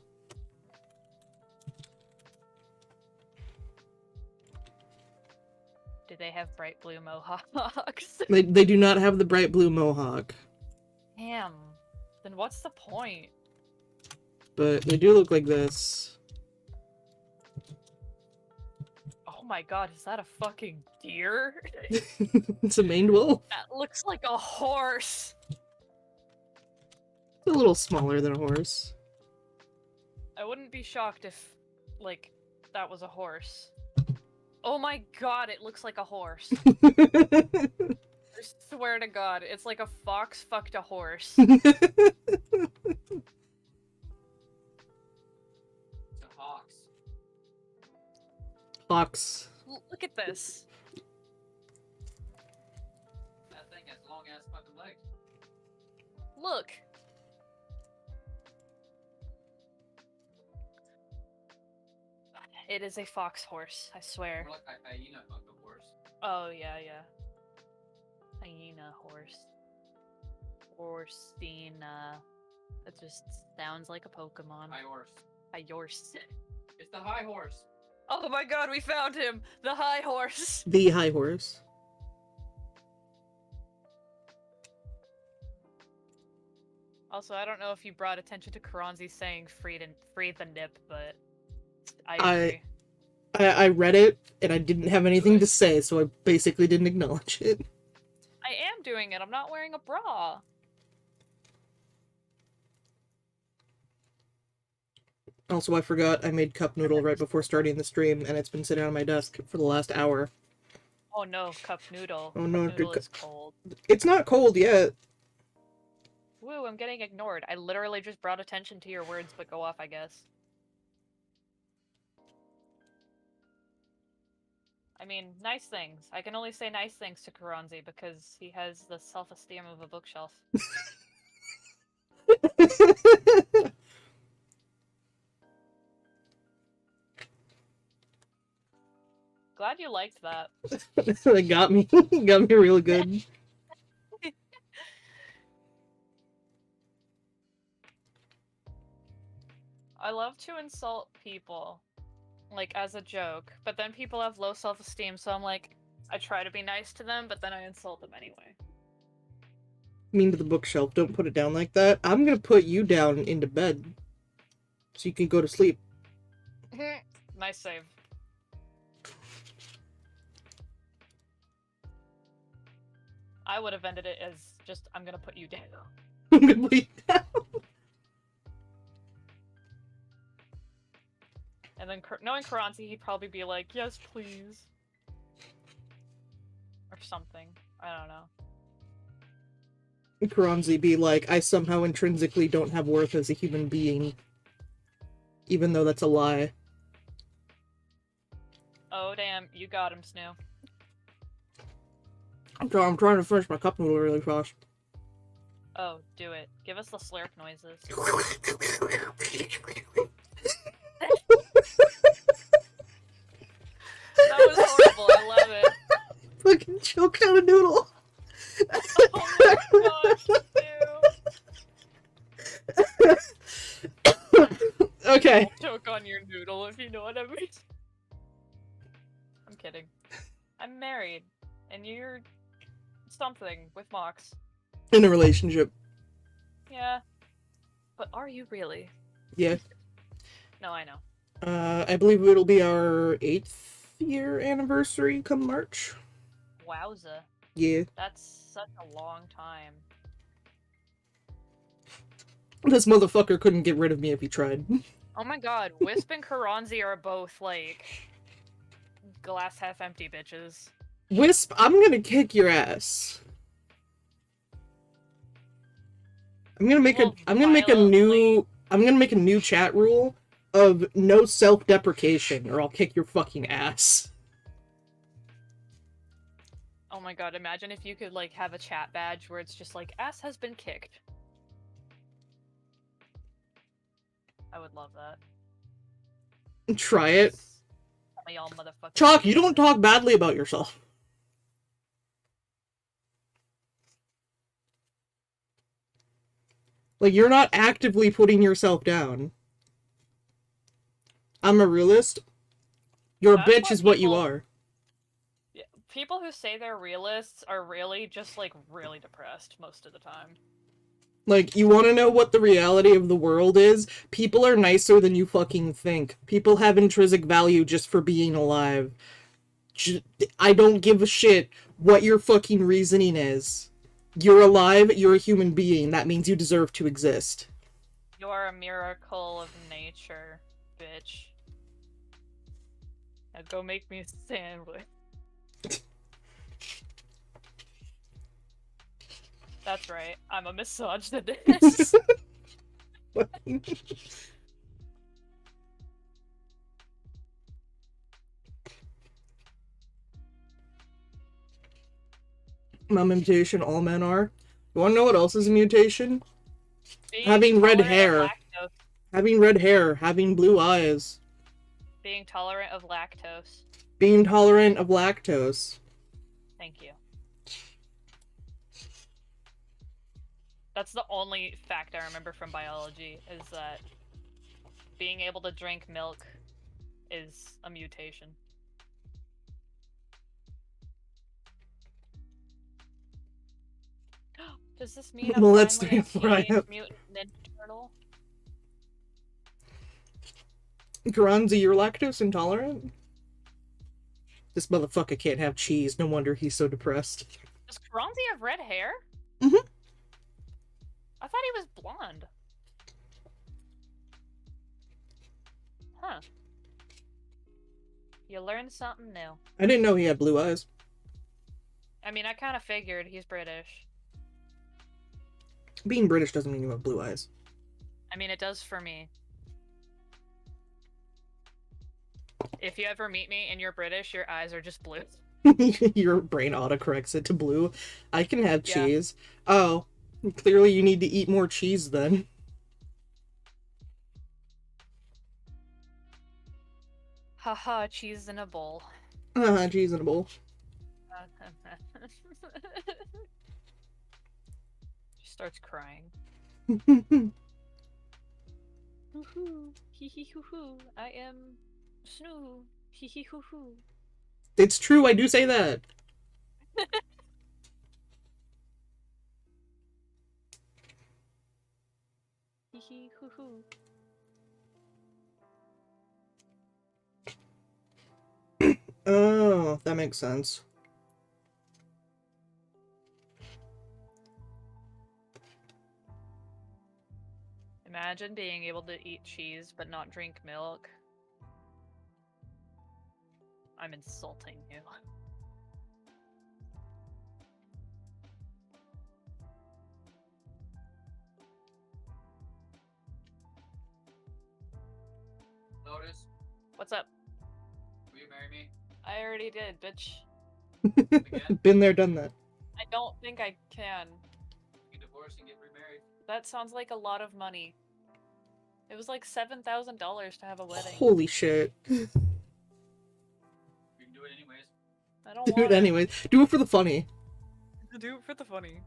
Do they have bright blue mohawks? They do not have the bright blue mohawk. Damn. Then what's the point? But they do look like this. Oh my god, is that a fucking deer? It's a maned wolf. That looks like a horse! It's a little smaller than a horse. I wouldn't be shocked if, like, that was a horse. Oh my god, it looks like a horse. I swear to god, it's like a fox fucked a horse. It's a hawks. Fox. Look at this. That thing has long ass fucking legs. Look. It is a fox horse, I swear. More like a hyena fucking horse. Oh, yeah, yeah. Hyena horse. Horsina. It just sounds like a Pokemon. High horse. A horse. It's the high horse. Oh my god, we found him! The high horse! The high horse. Also, I don't know if you brought attention to Karanzi saying free the nip, but I I- agree. I read it, and I didn't have anything to say, so I basically didn't acknowledge it. I am doing it, I'm not wearing a bra. Also, I forgot I made cup noodle right before starting the stream, and it's been sitting on my desk for the last hour. Oh no, cup noodle. Oh Cup no, noodle good is cold. It's not cold yet. Woo, I'm getting ignored. I literally just brought attention to your words, but go off, I guess. I mean, nice things. I can only say nice things to Karanzi because he has the self-esteem of a bookshelf. Glad you liked that. That got me. Got me real good. I love to insult people, like, as a joke, but then people have low self-esteem, so I'm like, I try to be nice to them, but then I insult them anyway. Mean to the bookshelf. Don't put it down like that. I'm gonna put you down into bed so you can go to sleep. Nice save. I would have ended it as just, I'm gonna put you down. I'm gonna put you down. And then, knowing Karanzi, he'd probably be like, yes, please. Or something. I don't know. Karanzi be like, I somehow intrinsically don't have worth as a human being. Even though that's a lie. Oh, damn, you got him, Snoo. I'm trying to finish my cup noodle really fast. Oh, do it. Give us the slurp noises. That was horrible, I love it. Fucking choked out a noodle. Oh my gosh, dude. Okay. Don't choke on your noodle, if you know what I mean. I'm kidding. I'm married, and you're something with Mox. In a relationship. Yeah. But are you really? Yeah. No, I know. I believe it'll be our 8th year anniversary come March. Wowza. Yeah. That's such a long time. This motherfucker couldn't get rid of me if he tried. Oh my god, Wisp and Karanzi are both, like, glass half empty bitches. Wisp, I'm gonna kick your ass. I'm gonna make a new chat rule of no self-deprecation, or I'll kick your fucking ass. Oh my god, imagine if you could, like, have a chat badge where it's just like, ass has been kicked. I would love that. Try it. Just tell me y'all motherfuckers. Chalk, you don't talk badly about yourself. Like, you're not actively putting yourself down. I'm a realist. You're a That's bitch what is what you people- are. Yeah, people who say they're realists are really just, like, really depressed most of the time. Like, you want to know what the reality of the world is? People are nicer than you fucking think. People have intrinsic value just for being alive. I don't give a shit what your fucking reasoning is. You're alive, you're a human being. That means you deserve to exist. You are a miracle of nature, bitch. Now go make me a sandwich. That's right, I'm a misogynist. My mutation, all men are. You wanna know what else is a mutation? Being Having red tolerant of hair. lactose. Having red hair, having blue eyes, Being tolerant of lactose. being tolerant of lactose. Thank you. That's the only fact I remember from biology, is that being able to drink milk is a mutation. Does this mean I'm Well, let's finally a see if I Teenage have- Mutant Ninja Turtle? Garanzi, you're lactose intolerant? This motherfucker can't have cheese. No wonder he's so depressed. Does Kronzi have red hair? Mhm. I thought he was blonde. Huh. You learn something new. I didn't know he had blue eyes. I mean, I kind of figured he's British. Being British doesn't mean you have blue eyes. I mean, it does for me. If you ever meet me and you're British, your eyes are just blue. Your brain autocorrects it to blue. I can have Yeah. cheese. Oh, clearly you need to eat more cheese then. Haha, cheese in a bowl. Cheese in a bowl. She starts crying. Hoo-hoo, hee-hee hoo-hoo, I am Snoo, hee-hee hoo-hoo. It's true, I do say that. Hee-hee hoo-hoo. Oh, that makes sense. Imagine being able to eat cheese but not drink milk. I'm insulting you. Lotus, What's up? will you marry me? I already did, bitch. Again? Been there, done that. I don't think I can. Get divorced and get remarried. That sounds like a lot of money. It was like $7,000 to have a wedding. Holy shit. We can do it anyways. I don't Do want it anyway. Do it for the funny. to do it for the funny.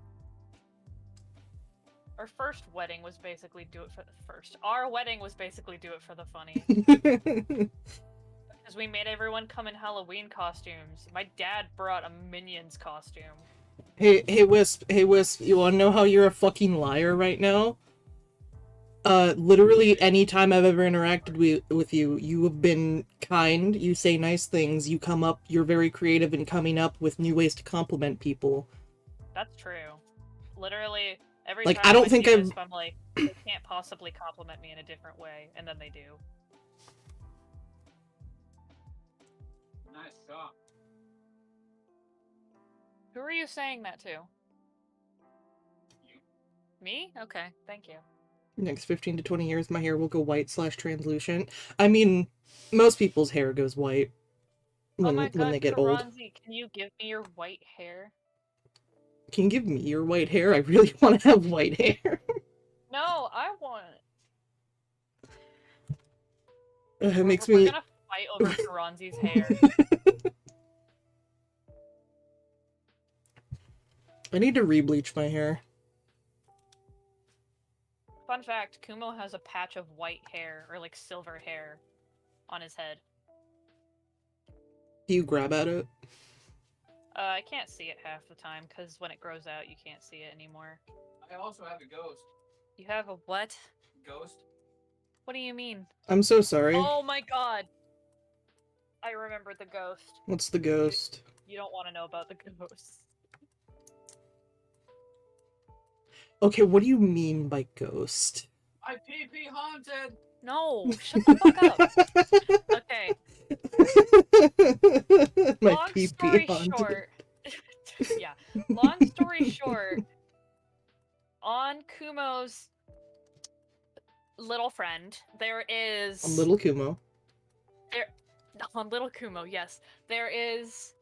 Our first wedding was basically do it for the first. Our wedding was basically do it for the funny. Because we made everyone come in Halloween costumes. My dad brought a Minions costume. Hey Wisp, you wanna know how you're a fucking liar right now? Literally any time I've ever interacted with you, you have been kind, you say nice things, you're very creative in coming up with new ways to compliment people. That's true. Literally, every Like, time I don't think see I've- Wisp, I'm like, they can't possibly compliment me in a different way, and then they do. Nice job. Who are you saying that to? You. Me? Okay, thank you. Next 15 to 20 years, my hair will go white/translucent. I mean, most people's hair goes white Oh my when god, they get old. Karanzi, can you give me your white hair? Can you give me your white hair? I really want to have white hair. No, I want it. It makes We're me... gonna fight over Karanzi's hair. I need to re-bleach my hair. Fun fact, Kumo has a patch of white hair, or like silver hair, on his head. Do you grab at it? I can't see it half the time, because when it grows out, you can't see it anymore. I also have a ghost. You have a what? Ghost? What do you mean? I'm so sorry. Oh my god! I remember the ghost. What's the ghost? You don't want to know about the ghost. Okay, what do you mean by ghost? I PP haunted! No, shut the fuck up. Okay. My Long pee-pee story haunted. short. Yeah. Long story short, on Kumo's little friend, there is A little Kumo. on little Kumo, yes. There is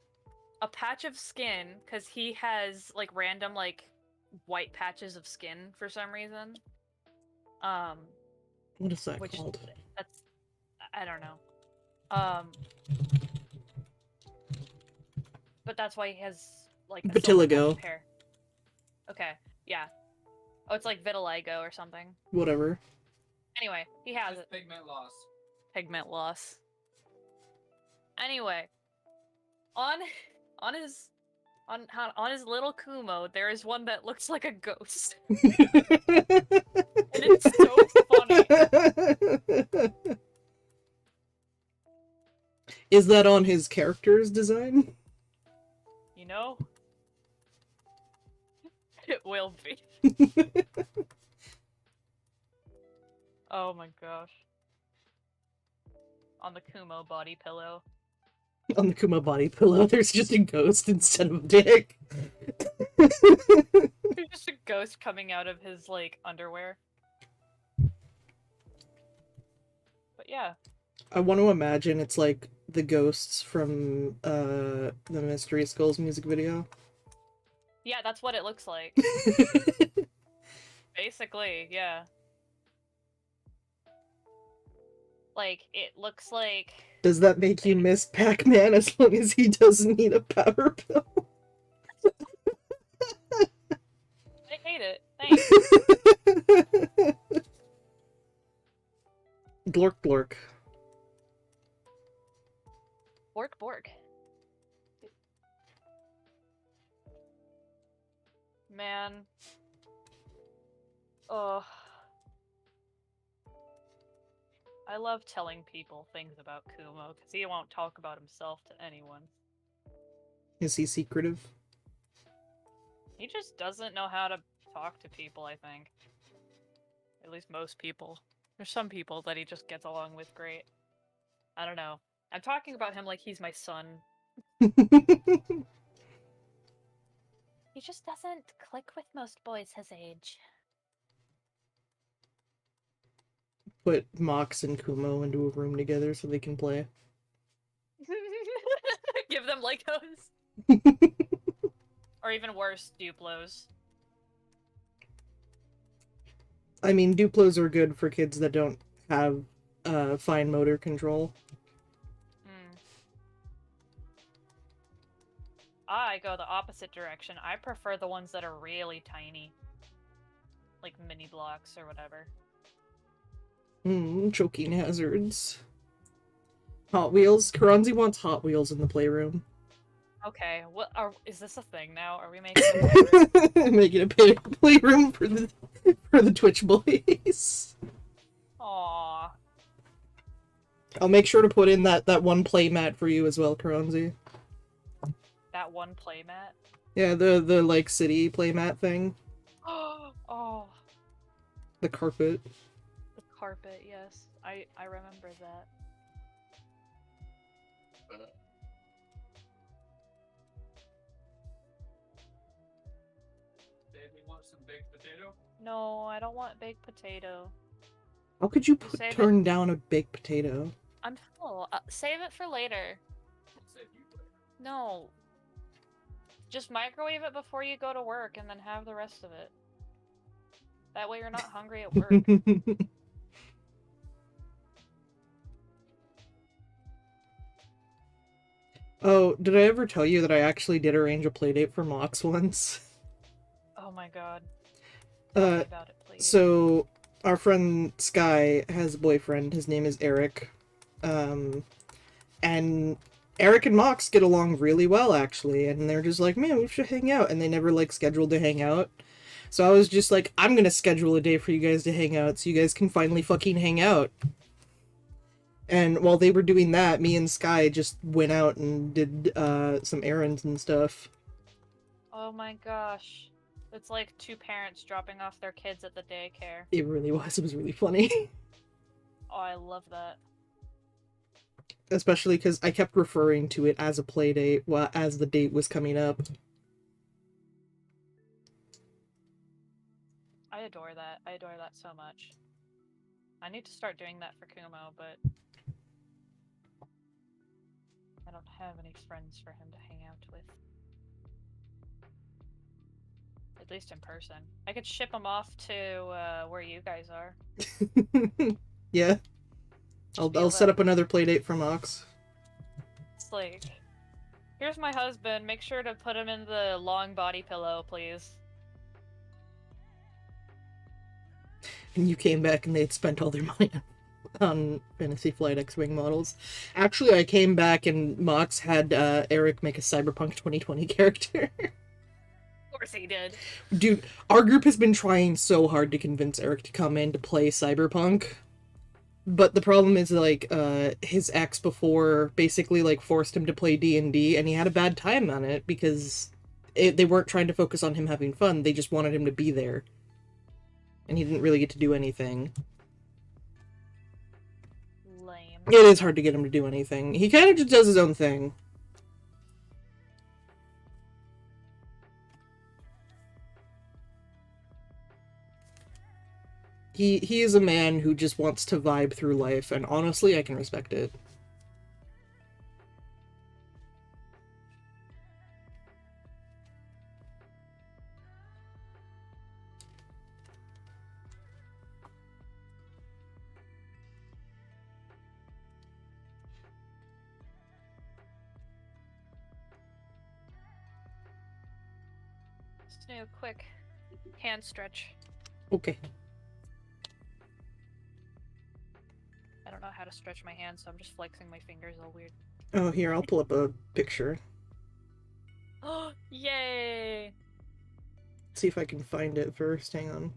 a patch of skin, because he has like random like white patches of skin for some reason. What is that Which called? that's I don't know. But that's why he has like a silver patch Vitiligo. of hair. Okay, yeah. Oh, it's like vitiligo or something. Whatever. Anyway, he has Just it. pigment loss. Pigment loss. Anyway, on his little Kumo, there is one that looks like a ghost. And it's so funny. Is that on his character's design? You know? It will be. Oh my gosh. On the Kumo body pillow. On the Kuma body pillow, there's just a ghost instead of a dick. There's just a ghost coming out of his, like, underwear. But yeah. I want to imagine it's like the ghosts from the Mystery Skulls music video. Yeah, that's what it looks like. Basically, yeah. Like, it looks like... Does that make you miss Pac-Man as long as he doesn't need a power pill? I hate it. Thanks. Blork blork. Bork bork. Man. Ugh. I love telling people things about Kumo, because he won't talk about himself to anyone. Is he secretive? He just doesn't know how to talk to people, I think. At least most people. There's some people that he just gets along with great. I don't know. I'm talking about him like he's my son. He just doesn't click with most boys his age. Put Mox and Kumo into a room together so they can play. Give them Legos. Or even worse, Duplos. I mean, Duplos are good for kids that don't have fine motor control. I go the opposite direction. I prefer the ones that are really tiny. Like mini blocks or whatever. Choking hazards. Hot Wheels. Karanzi wants Hot Wheels in the playroom. Okay, what is this a thing now? Are we making a Making a playroom for the Twitch boys. Aww. I'll make sure to put in that one play mat for you as well, Karanzi. That one playmat? Yeah, the like city playmat thing. Oh. The carpet. The carpet, yes. I remember that. want some baked potato? No, I don't want baked potato. How could you Save it. turn down a baked potato? I'm full. Save it for later. I'll save you later. No. Just microwave it before you go to work and then have the rest of it. That way you're not hungry at work. Oh, did I ever tell you that I actually did arrange a playdate for Mox once? Oh my god. Tell me about it, please. So our friend Sky has a boyfriend. His name is Eric. And Eric and Mox get along really well, actually. And they're just like, man, we should hang out. And they never, like, scheduled to hang out. So I was just like, I'm gonna schedule a day for you guys to hang out so you guys can finally fucking hang out. And while they were doing that, me and Sky just went out and did some errands and stuff. Oh my gosh. It's like two parents dropping off their kids at the daycare. It really was. It was really funny. Oh, I love that. Especially because I kept referring to it as a play date as the date was coming up. I adore that. I adore that so much. I need to start doing that for Kumo, but I don't have any friends for him to hang out with. At least in person. I could ship him off to where you guys are. Yeah. I'll set up another play date for Mox. It's like, here's my husband. Make sure to put him in the long body pillow, please. And you came back and they had spent all their money on Fantasy Flight X-Wing models. Actually, I came back and Mox had Eric make a Cyberpunk 2020 character. Of course he did. Dude, our group has been trying so hard to convince Eric to come in to play Cyberpunk. But the problem is, like, his ex before basically, like, forced him to play D&D, and he had a bad time on it because they weren't trying to focus on him having fun, they just wanted him to be there. And he didn't really get to do anything. Lame. It is hard to get him to do anything. He kind of just does his own thing. He is a man who just wants to vibe through life, and honestly, I can respect it. Just do a quick hand stretch. Okay. I don't know how to stretch my hands, so I'm just flexing my fingers all weird. Oh, here, I'll pull up a picture. Oh, yay! See if I can find it first. Hang on.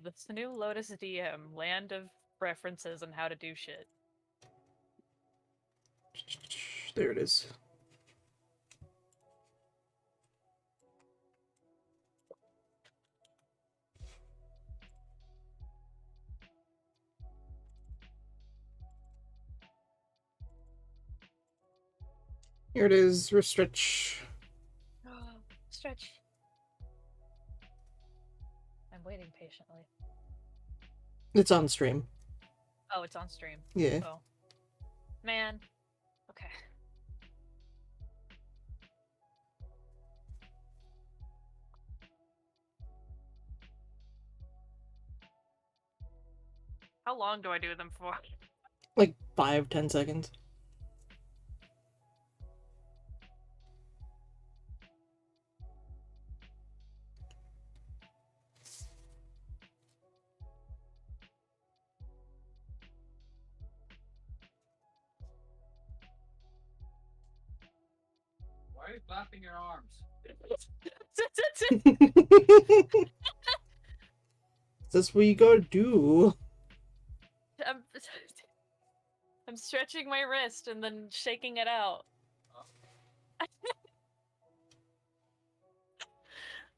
The new Lotus DM, land of references and how to do shit. There it is. Here it is. Stretch. Stretch. I'm waiting patiently. It's on stream. Oh, it's on stream. Yeah. Oh. Man. Okay. How long do I do them for? Like 5-10 seconds. Why are you flapping your arms? That's what you gotta do. I'm stretching my wrist and then shaking it out.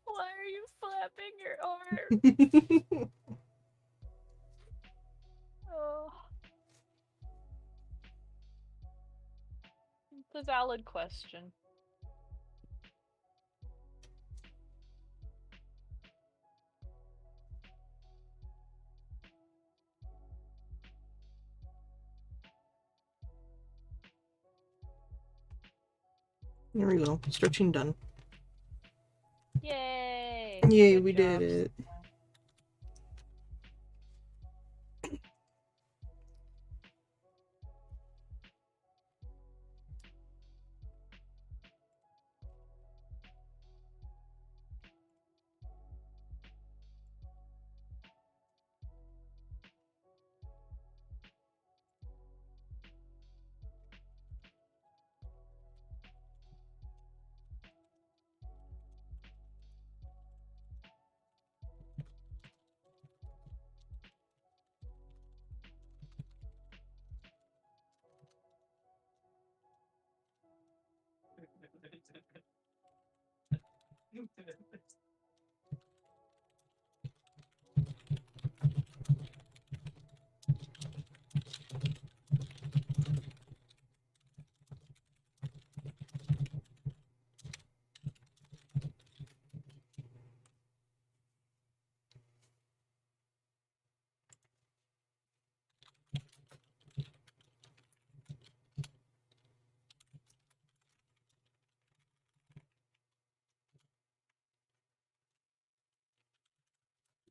Why are you flapping your arm? Oh. It's a valid question. There we go. Stretching done. Yay! Yay, Good we job. did it.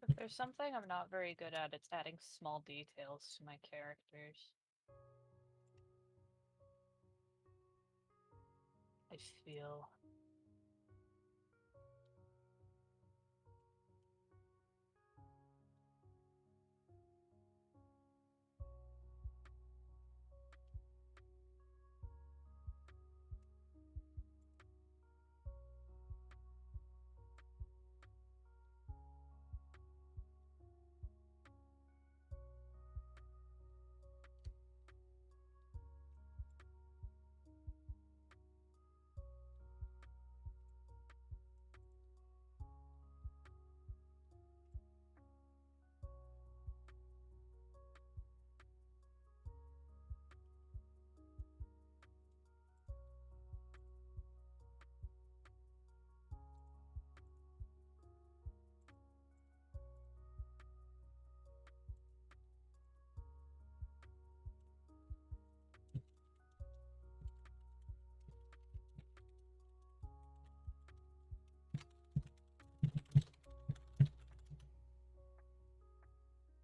If there's something I'm not very good at, it's adding small details to my characters. I feel.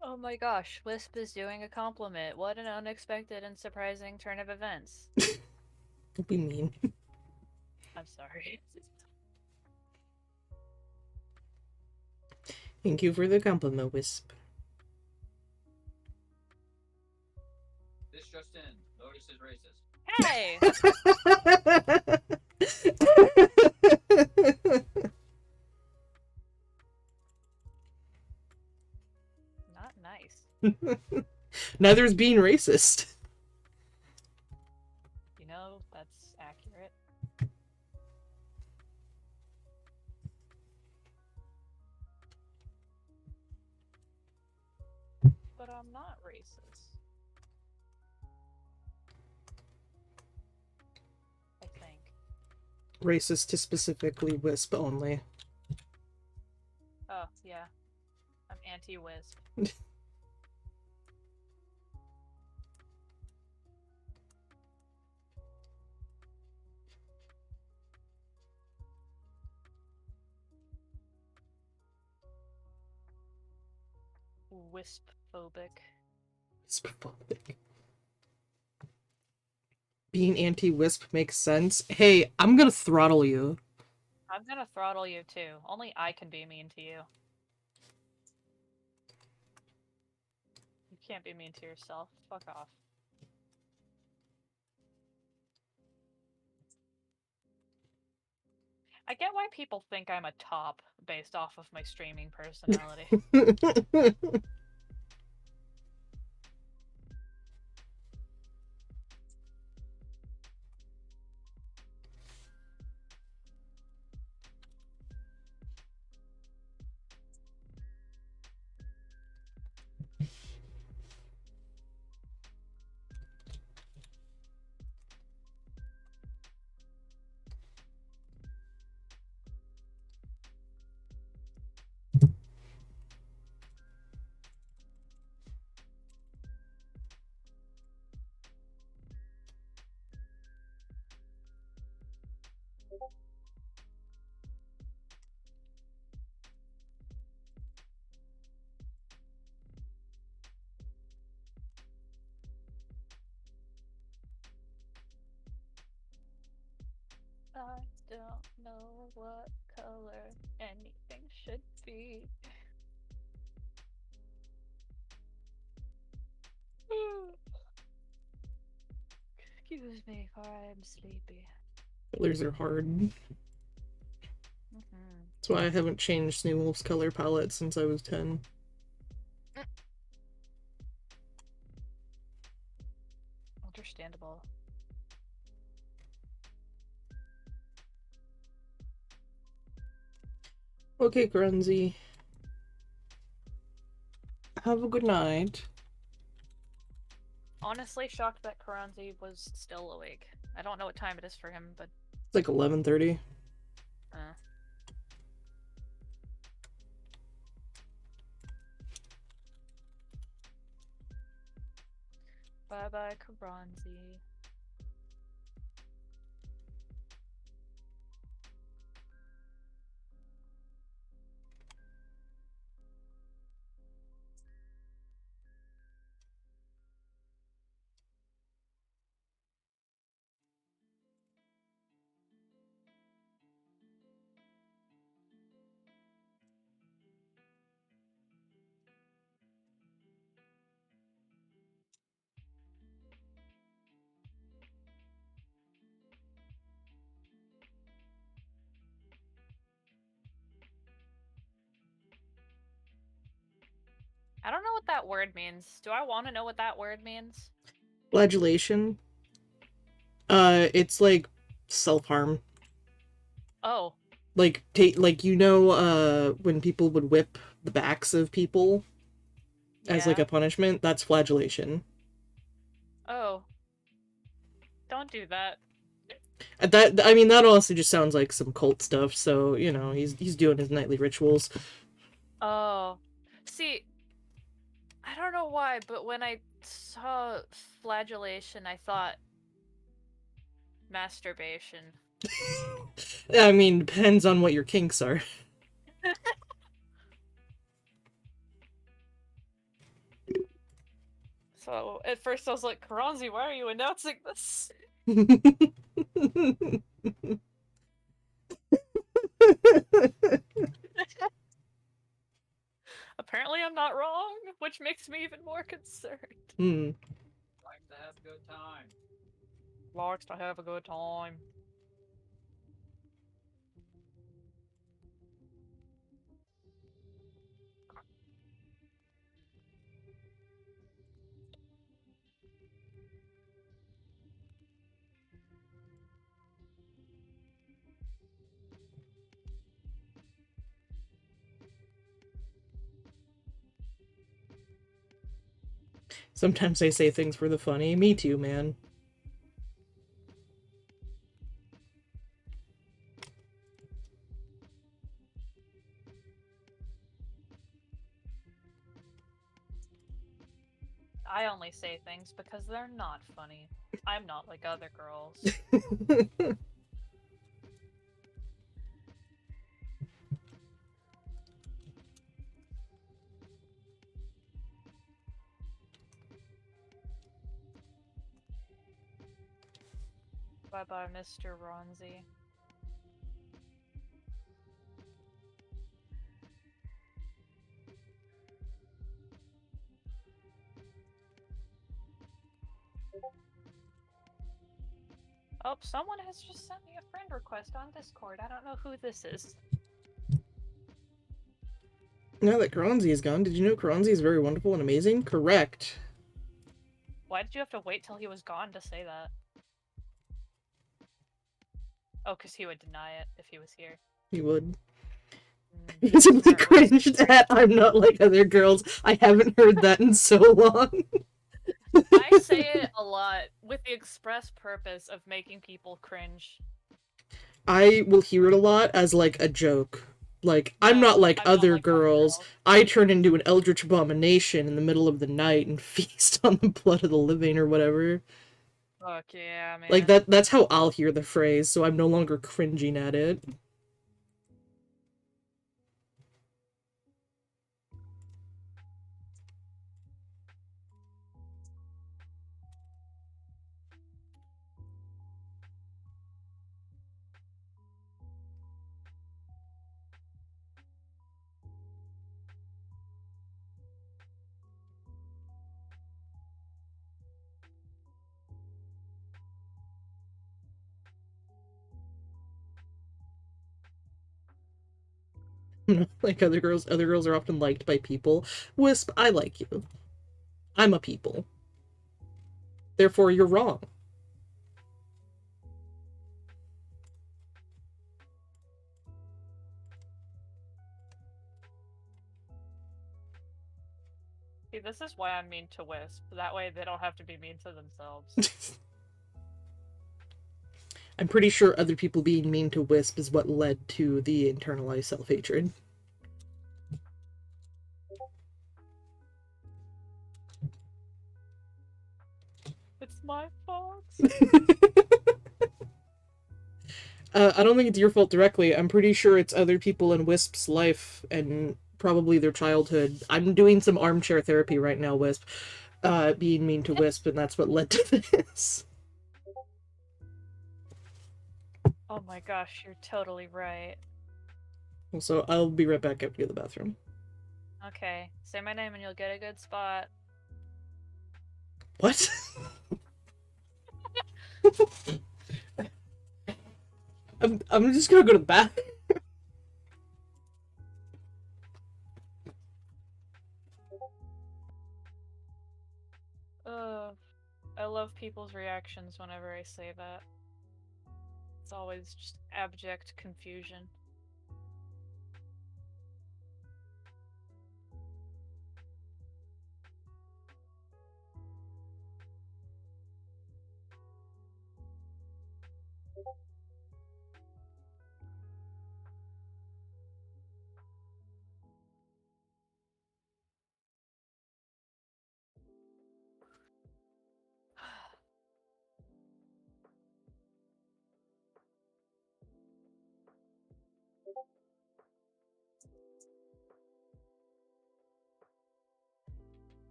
Oh my gosh, Wisp is doing a compliment. What an unexpected and surprising turn of events. Don't be mean. I'm sorry. Thank you for the compliment, Wisp. This just in. Lotus is racist. Hey! Not nice. Neither is being racist. You know, that's accurate. But I'm not racist. I think. Racist to specifically Wisp only. Oh, yeah. I'm anti-Wisp. Wisp-phobic. Wisp-phobic. Being anti-Wisp makes sense. Hey, I'm gonna throttle you. I'm gonna throttle you too. Only I can be mean to you. You can't be mean to yourself. Fuck off. I get why people think I'm a top based off of my streaming personality. don't know what color anything should be. Excuse me, for I'm sleepy. Colors are hard. Mm-hmm. That's why I haven't changed Snee Wolf's color palette since I was 10. Understandable. Okay, Grunzy. Have a good night. Honestly, shocked that Karanzi was still awake. I don't know what time it is for him, but It's like 11:30. uh. Bye bye, Karanzi. I don't know what that word means. Do I want to know what that word means? Flagellation. It's like self-harm. Oh. Like, when people would whip the backs of people as, like, Yeah. a punishment? That's flagellation. Oh. Don't do that. That honestly just sounds like some cult stuff, so, he's doing his nightly rituals. Oh. See, I don't know why, but when I saw flagellation, I thought masturbation. Depends on what your kinks are. So, at first I was like, Karanzi, why are you announcing this? Apparently I'm not wrong, which makes me even more concerned. Like to have a good time. Likes to have a good time. Sometimes I say things for the funny. Me too, man. I only say things because they're not funny. I'm not like other girls. Bye bye, Mr. Ronzi. Oh, someone has just sent me a friend request on Discord. I don't know who this is. Now that Karanzi is gone, did you know Karanzi is very wonderful and amazing? Correct. Why did you have to wait till he was gone to say that? Oh, because he would deny it if he was here. He would. He simply cringed at I'm not like other girls. I haven't heard that in so long. I say it a lot with the express purpose of making people cringe. I will hear it a lot as, like, a joke. Like, I'm not like other girls. I turn into an eldritch abomination in the middle of the night and feast on the blood of the living or whatever. Fuck yeah, man. Like, that's how I'll hear the phrase, so I'm no longer cringing at it. Like other girls are often liked by people. Wisp, I like you. I'm a people. Therefore, you're wrong. See, this is why I'm mean to Wisp. That way they don't have to be mean to themselves. I'm pretty sure other people being mean to Wisp is what led to the internalized self-hatred. It's my fault. I don't think it's your fault directly. I'm pretty sure it's other people in Wisp's life and probably their childhood. I'm doing some armchair therapy right now, Wisp. Being mean to Wisp, and that's what led to this. Oh my gosh, you're totally right. Also, I'll be right back after the bathroom. Okay, say my name and you'll get a good spot. What? I'm just gonna go to the bathroom. I love people's reactions whenever I say that. It's always just abject confusion.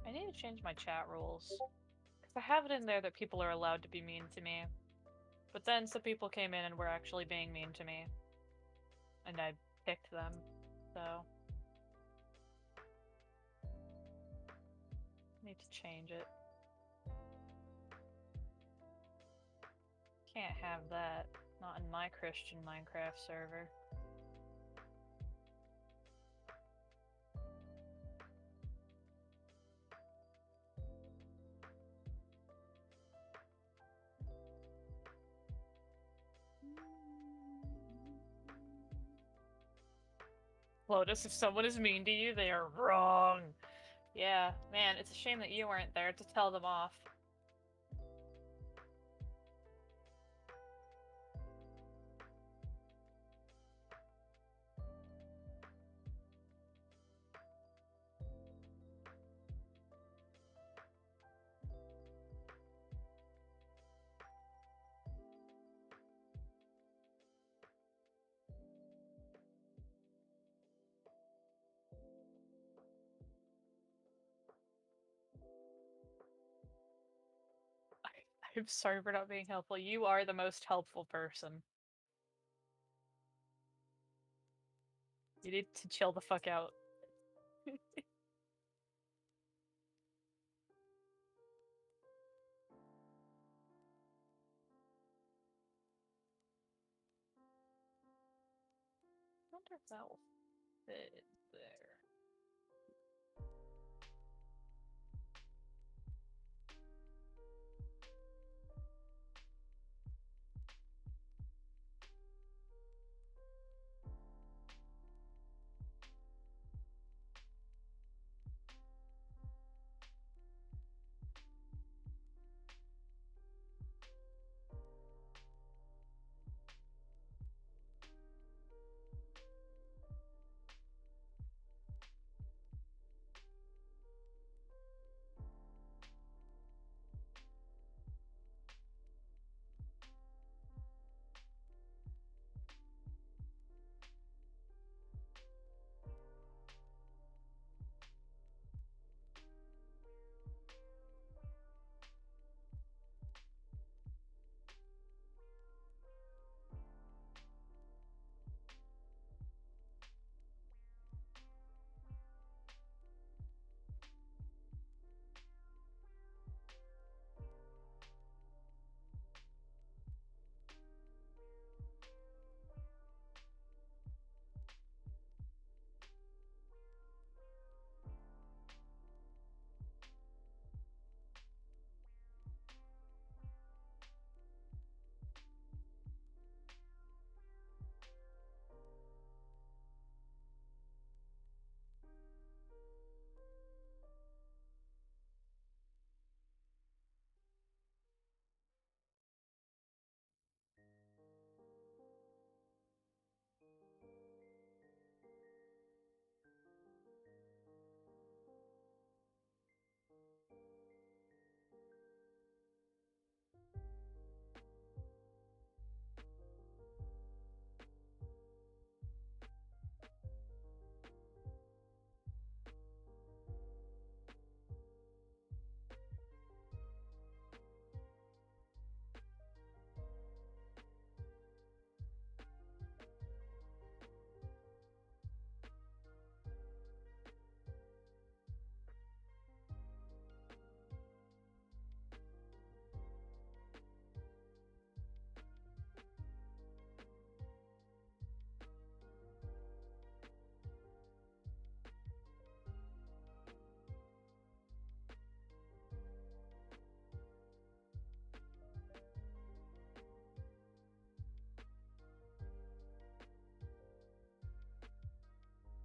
I need to change my chat rules. Because I have it in there that people are allowed to be mean to me. But then some people came in and were actually being mean to me. And I picked them, so... need to change it. Can't have that. Not in my Christian Minecraft server. Lotus, if someone is mean to you, they are wrong. Yeah, man, it's a shame that you weren't there to tell them off. I'm sorry for not being helpful. You are the most helpful person. You need to chill the fuck out. I wonder if that will fit there.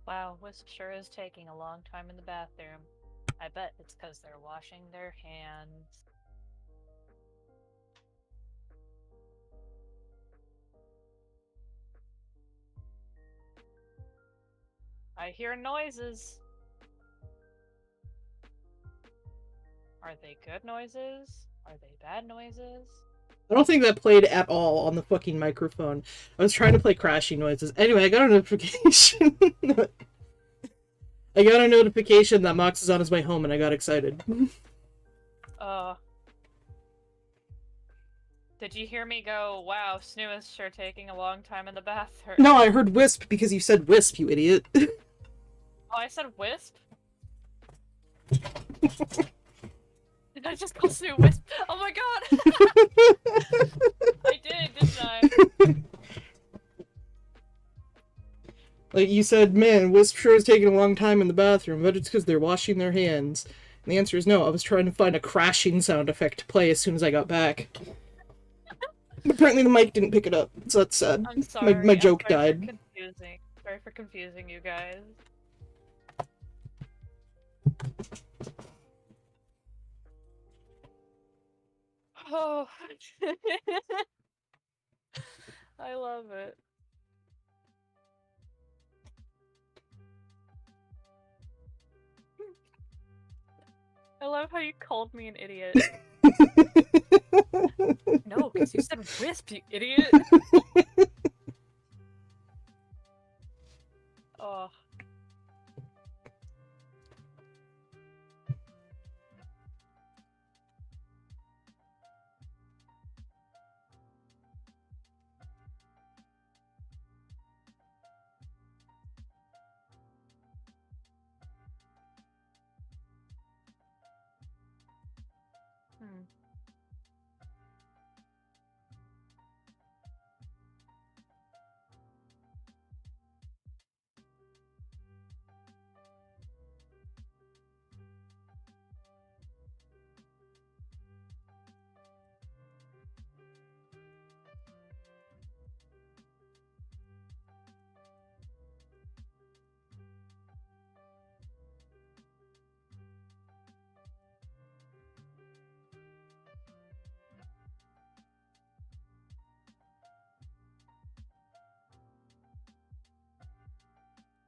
Wow, Wisp sure is taking a long time in the bathroom. I bet it's because they're washing their hands. I hear noises. Are they good noises? Are they bad noises? I don't think that played at all on the fucking microphone. I was trying to play crashing noises. Anyway, I got a notification. I got a notification that Mox is on his way home, and I got excited. Did you hear me go, wow, Snoo is sure taking a long time in the bathroom? No, I heard Wisp because you said Wisp, you idiot. Oh, I said Wisp? Did I just call Snoo Wisp? Oh my god! I did, didn't I? Like, you said, man, Wisp sure is taking a long time in the bathroom, but it's because they're washing their hands. And the answer is no. I was trying to find a crashing sound effect to play as soon as I got back. But apparently the mic didn't pick it up, so that's sad. I'm sorry. My joke I'm sorry died. For confusing. Sorry for confusing you guys. Oh. I love it. I love how you called me an idiot. No, because you said Wisp, you idiot! Oh. Hmm.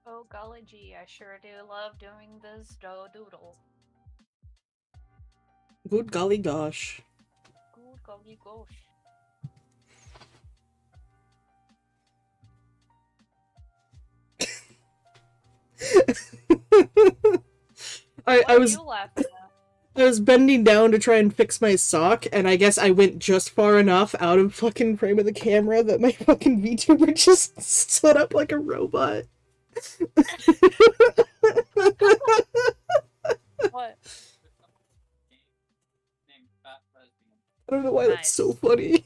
Oh golly gee, I sure do love doing this doodle. Good golly gosh. Good golly gosh. What I are was you laughing at? I was bending down to try and fix my sock, and I guess I went just far enough out of fucking frame of the camera that my fucking VTuber just stood up like a robot. What? Named Fat Lesbian. I don't know why that's so funny.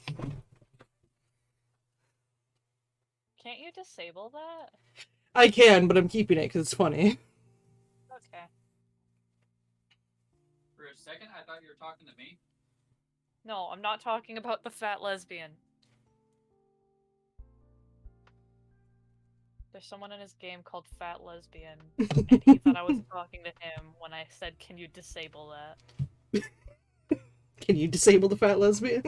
Can't you disable that? I can, but I'm keeping it because it's funny. Okay. For a second, I thought you were talking to me. No, I'm not talking about the fat lesbian. There's someone in his game called Fat Lesbian, and he thought I was talking to him when I said, can you disable that? Can you disable the fat lesbian?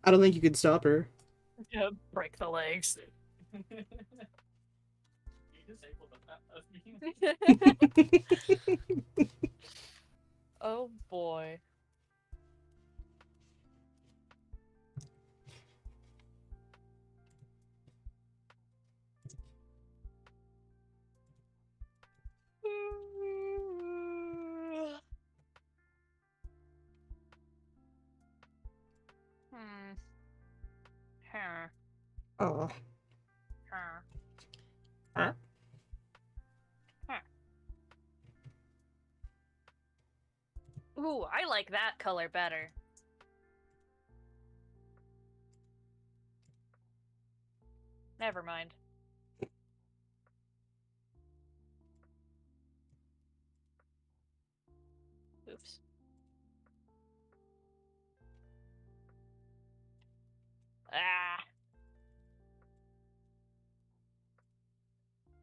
I don't think you can stop her. Yeah, break the legs. You disabled the Fat Lesbian. Oh boy. Huh. Oh. Huh. Huh? Huh. Ooh, I like that color better. Never mind. Oops. Ah.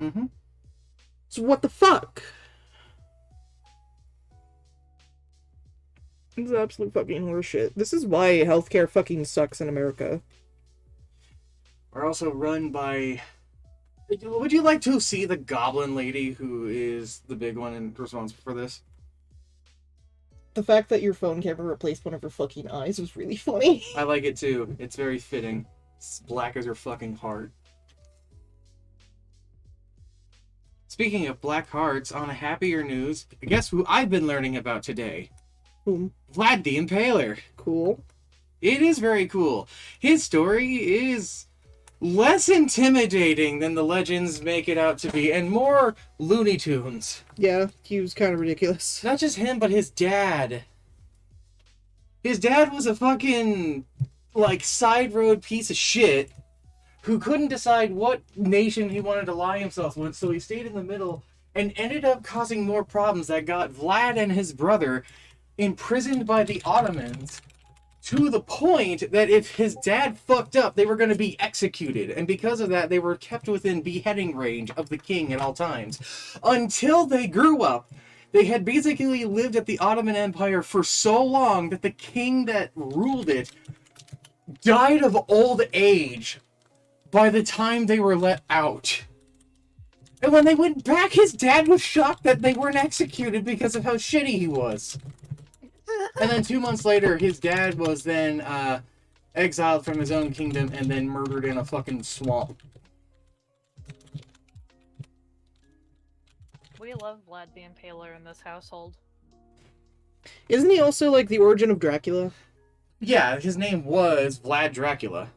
Mm-hmm. So what the fuck? This is absolute fucking horseshit. This is why healthcare fucking sucks in America. Are also run by... Would you like to see the goblin lady who is the big one and responsible for this? The fact that your phone camera replaced one of her fucking eyes was really funny. I like it too. It's very fitting. It's black as her fucking heart. Speaking of black hearts, on a happier news, guess who I've been learning about today? Boom. Vlad the Impaler. Cool. It is very cool. His story is less intimidating than the legends make it out to be, and more Looney Tunes. Yeah, he was kind of ridiculous. Not just him, but his dad. His dad was a fucking, like, side road piece of shit who couldn't decide what nation he wanted to ally himself with, so he stayed in the middle and ended up causing more problems that got Vlad and his brother imprisoned by the Ottomans, to the point that if his dad fucked up, they were going to be executed. And because of that, they were kept within beheading range of the king at all times. Until they grew up, they had basically lived at the Ottoman Empire for so long that the king that ruled it died of old age by the time they were let out. And when they went back, his dad was shocked that they weren't executed because of how shitty he was. And then 2 months later, his dad was then exiled from his own kingdom and then murdered in a fucking swamp. We love Vlad the Impaler in this household. Isn't he also like the origin of Dracula? Yeah, his name was Vlad Dracula.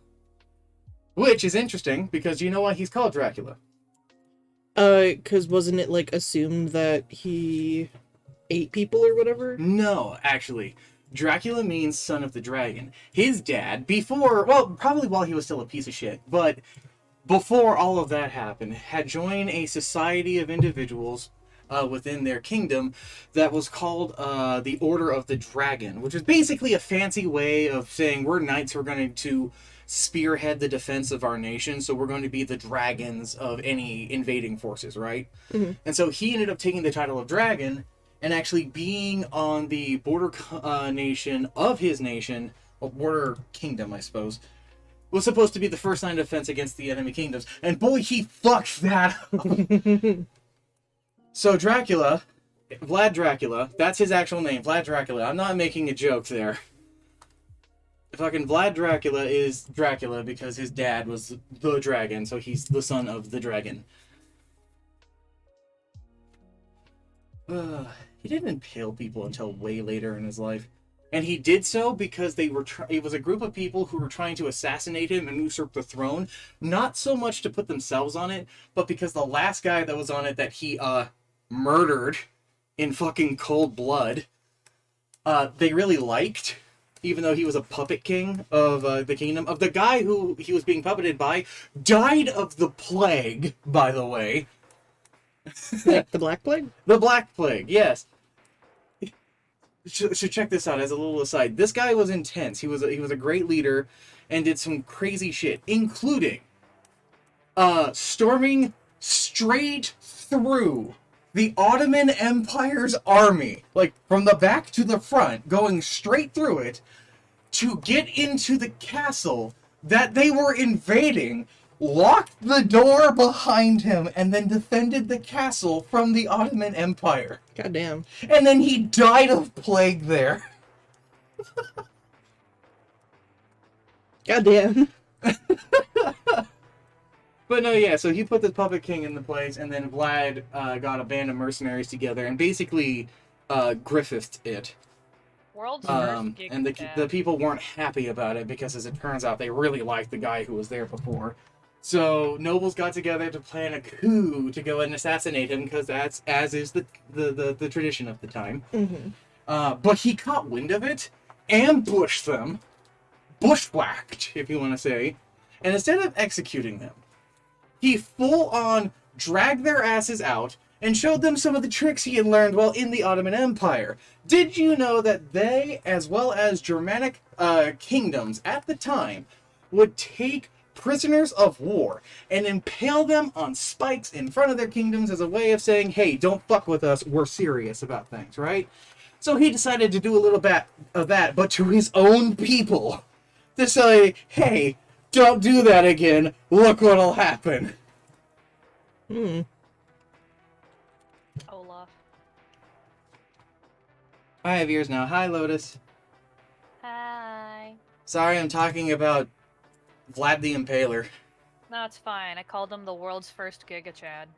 Which is interesting, because you know why he's called Dracula? Cause wasn't it like assumed that he ate people or whatever? No, actually. Dracula means son of the dragon. His dad, before, well, probably while he was still a piece of shit, but before all of that happened, had joined a society of individuals within their kingdom that was called the Order of the Dragon, which is basically a fancy way of saying we're knights who are going to spearhead the defense of our nation, so we're going to be the dragons of any invading forces, right? Mm-hmm. And so he ended up taking the title of dragon and actually being on the border nation of his nation, or border kingdom, I suppose, was supposed to be the first line of defense against the enemy kingdoms. And boy, he fucked that up. So Dracula, Vlad Dracula, that's his actual name, Vlad Dracula. I'm not making a joke there. Fucking Vlad Dracula is Dracula because his dad was the dragon, so he's the son of the dragon. He didn't impale people until way later in his life. And he did so because they were it was a group of people who were trying to assassinate him and usurp the throne. Not so much to put themselves on it, but because the last guy that was on it that he murdered in fucking cold blood, they really liked, even though he was a puppet king of the kingdom. Of the guy who he was being puppeted by, died of the plague, by the way. Like the Black Plague? The Black Plague, yes. So check this out as a little aside. This guy was intense. He was a great leader and did some crazy shit, including storming straight through the Ottoman Empire's army, like from the back to the front, going straight through it to get into the castle that they were invading, locked the door behind him, and then defended the castle from the Ottoman Empire. Goddamn. And then he died of plague there. Goddamn. But no, yeah, so he put the puppet king in the place, and then Vlad got a band of mercenaries together and basically Griffithed it. World's first gig And the dad. people weren't happy about it because, as it turns out, they really liked the guy who was there before. So nobles got together to plan a coup to go and assassinate him, because that's as is the tradition of the time. Mm-hmm. But he caught wind of it, ambushed them, bushwhacked, if you want to say, and instead of executing them, he full-on dragged their asses out and showed them some of the tricks he had learned while in the Ottoman Empire. Did you know that they, as well as Germanic kingdoms at the time, would take prisoners of war and impale them on spikes in front of their kingdoms as a way of saying, hey, don't fuck with us, we're serious about things, right? So he decided to do a little bit of that, but to his own people. To say, hey, don't do that again, look what'll happen. Olaf. I have ears now. Hi, Lotus. Hi. Sorry, I'm talking about Vlad the Impaler. No, it's fine. I called him the world's first Giga Chad.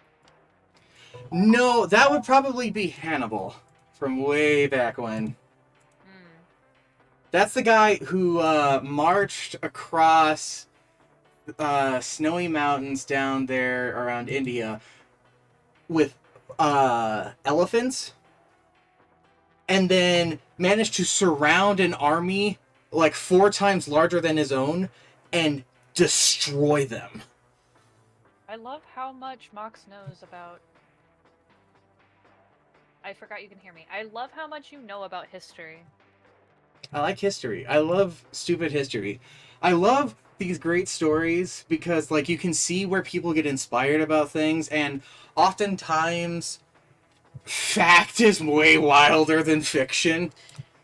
No, that would probably be Hannibal from way back when. That's the guy who marched across snowy mountains down there around India with elephants, and then managed to surround an army like 4 times larger than his own and destroy them. I love how much Mox knows about... I forgot you can hear me. I love how much you know about history. I like history. I love stupid history. I love these great stories because, like, you can see where people get inspired about things, and oftentimes fact is way wilder than fiction.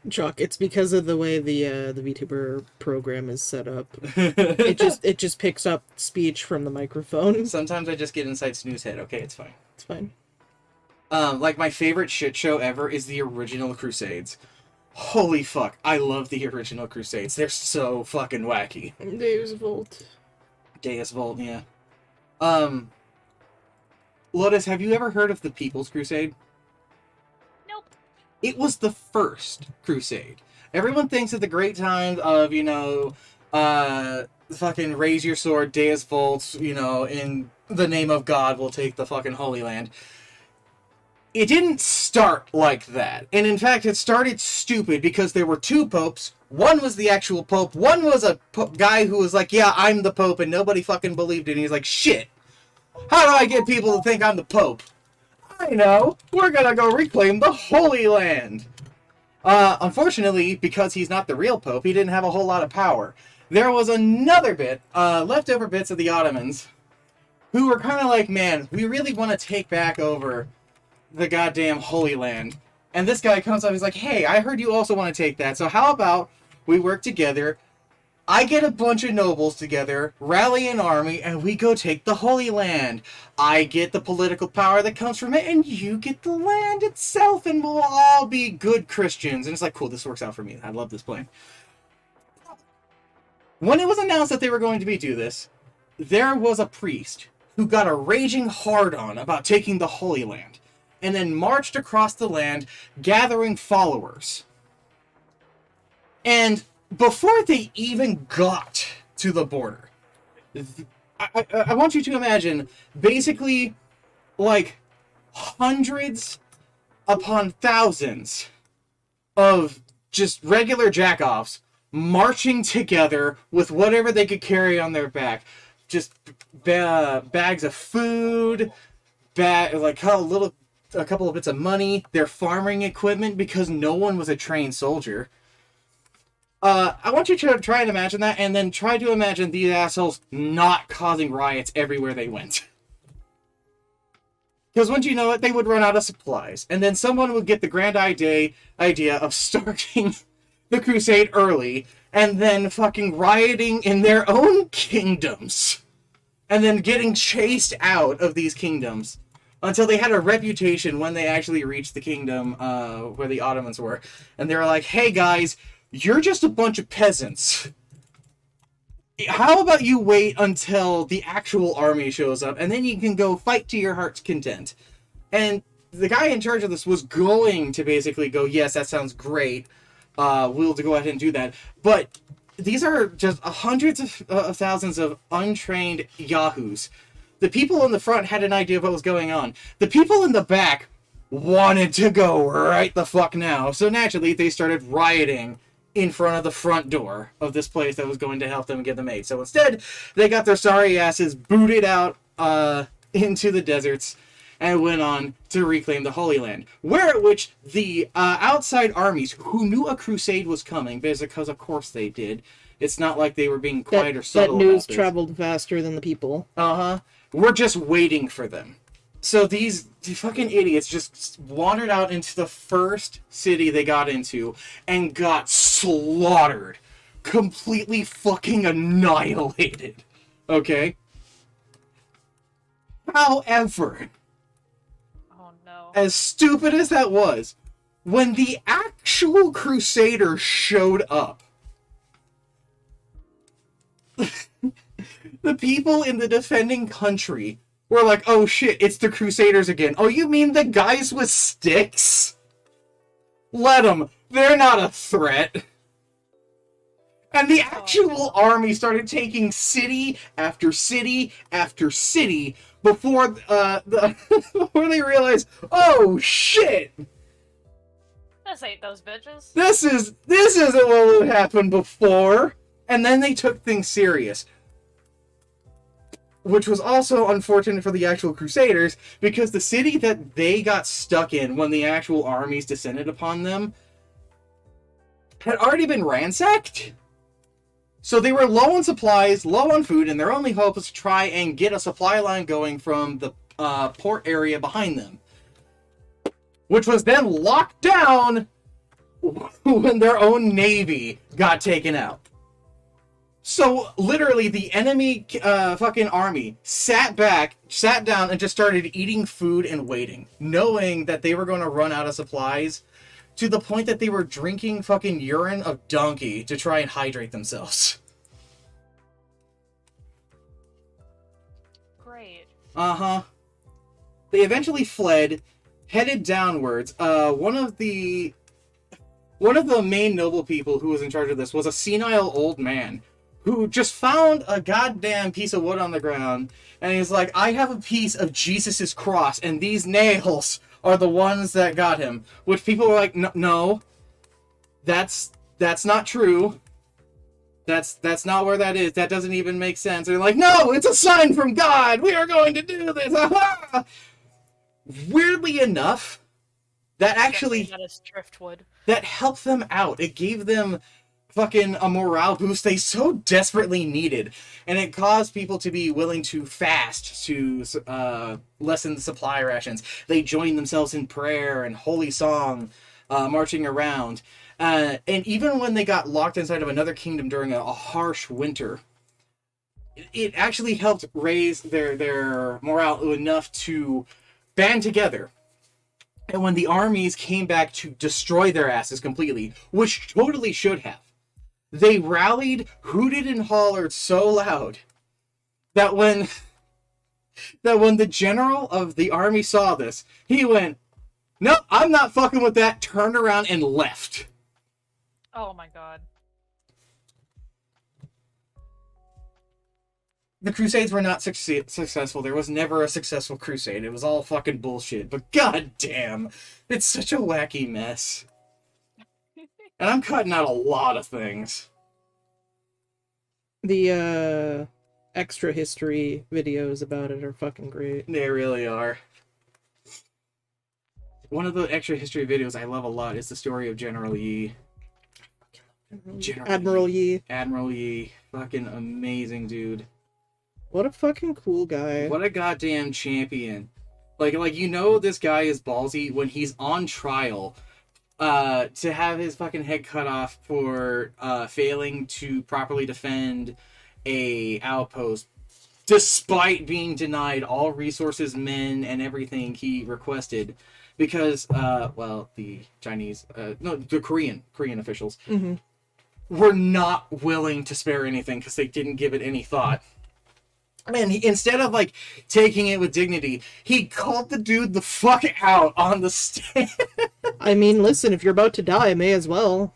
Chuck, it's because of the way the VTuber program is set up. It just picks up speech from the microphone. Sometimes I just get inside Snooze head. Okay, it's fine. It's fine. Like, my favorite shit show ever is the original Crusades. Holy fuck, I love the original Crusades. They're so fucking wacky. Deus Volt. Deus Volt, yeah. Lotus, have you ever heard of the People's Crusade? Nope. It was the first crusade. Everyone thinks of the great times of, fucking raise your sword, Deus Volt, in the name of God, we'll take the fucking Holy Land. It didn't start like that. And in fact, it started stupid because there were 2 popes. One was the actual pope. One was a guy who was like, yeah, I'm the pope, and nobody fucking believed it. And he's like, shit, how do I get people to think I'm the pope? I know, we're gonna go reclaim the Holy Land. Unfortunately, because he's not the real pope, he didn't have a whole lot of power. There was another bit, leftover bits of the Ottomans, who were kind of like, man, we really want to take back over the goddamn Holy Land. And this guy comes up, he's like, hey, I heard you also want to take that, so how about we work together, I get a bunch of nobles together, rally an army, and we go take the Holy Land. I get the political power that comes from it, and you get the land itself, and we'll all be good Christians. And it's like, cool, this works out for me. I love this plan. When it was announced that they were going to do this, there was a priest who got a raging hard-on about taking the Holy Land, and then marched across the land, gathering followers. And before they even got to the border, I want you to imagine, basically, like, hundreds upon thousands of just regular jack-offs marching together with whatever they could carry on their back. Just bags of food, a couple of bits of money, their farming equipment, because no one was a trained soldier. I want you to try and imagine that, and then try to imagine these assholes not causing riots everywhere they went. Because once you know it, they would run out of supplies, and then someone would get the grand idea of starting the crusade early, and then fucking rioting in their own kingdoms, and then getting chased out of these kingdoms, until they had a reputation when they actually reached the kingdom where the Ottomans were, and they were like, hey guys, you're just a bunch of peasants. How about you wait until the actual army shows up, and then you can go fight to your heart's content. And the guy in charge of this was going to basically go, yes, that sounds great. We'll go ahead and do that. But these are just hundreds of thousands of untrained yahoos. The people in the front had an idea of what was going on. The people in the back wanted to go right the fuck now. So naturally, they started rioting in front of the front door of this place that was going to help them get them aid. So instead, they got their sorry asses booted out into the deserts and went on to reclaim the Holy Land. Where at which the outside armies, who knew a crusade was coming, because of course they did, It's not like they were being That, quiet or that subtle news about this. traveled faster than the people. Uh-huh. We're just waiting for them. So these fucking idiots just wandered out into the first city they got into and got slaughtered. Completely fucking annihilated. Okay? However, Oh no. as stupid as that was, when the actual Crusaders showed up, the people in the defending country were like, oh shit, it's the Crusaders again. Oh, you mean the guys with sticks? Let them. They're not a threat. And the actual army started taking city after city after city before before they realized, oh shit, This ain't those bitches. this isn't what would happen before. And then they took things serious, which was also unfortunate for the actual Crusaders, because the city that they got stuck in when the actual armies descended upon them had already been ransacked. So they were low on supplies, low on food, and their only hope was to try and get a supply line going from the port area behind them, which was then locked down when their own navy got taken out. So literally the enemy fucking army sat down and just started eating food and waiting, knowing that they were going to run out of supplies, to the point that they were drinking fucking urine of donkey to try and hydrate themselves. Great. Uh-huh. They eventually fled, headed downwards. One of the main noble people who was in charge of this was a senile old man who just found a goddamn piece of wood on the ground, and he's like, I have a piece of Jesus's cross, and these nails are the ones that got him. Which people were like, no, that's not true. That's not where that is. That doesn't even make sense. They're like, no, it's a sign from God. We are going to do this. Aha! Weirdly enough, that actually That is driftwood. that helped them out. It gave them fucking a morale boost they so desperately needed, and it caused people to be willing to fast to lessen the supply rations. They joined themselves in prayer and holy song, marching around, and even when they got locked inside of another kingdom during a harsh winter, it actually helped raise their morale enough to band together. And when the armies came back to destroy their asses completely, which totally should have, they rallied, hooted, and hollered so loud that when the general of the army saw this, he went, nope, I'm not fucking with that, turned around and left. Oh my god. The Crusades were not successful. There was never a successful crusade. It was all fucking bullshit. But goddamn, it's such a wacky mess. And I'm cutting out a lot of things. The extra history videos about it are fucking great. They really are. One of the extra history videos I love a lot is the story of General Yi. Admiral Yi. Admiral Yi. Fucking amazing dude. What a fucking cool guy. What a goddamn champion. Like you know this guy is ballsy when he's on trial. To have his fucking head cut off for failing to properly defend a outpost, despite being denied all resources, men, and everything he requested, because the Chinese, the Korean officials were not willing to spare anything because they didn't give it any thought. And instead of taking it with dignity, he called the dude the fuck out on the stand. I mean, listen, if you're about to die, may as well.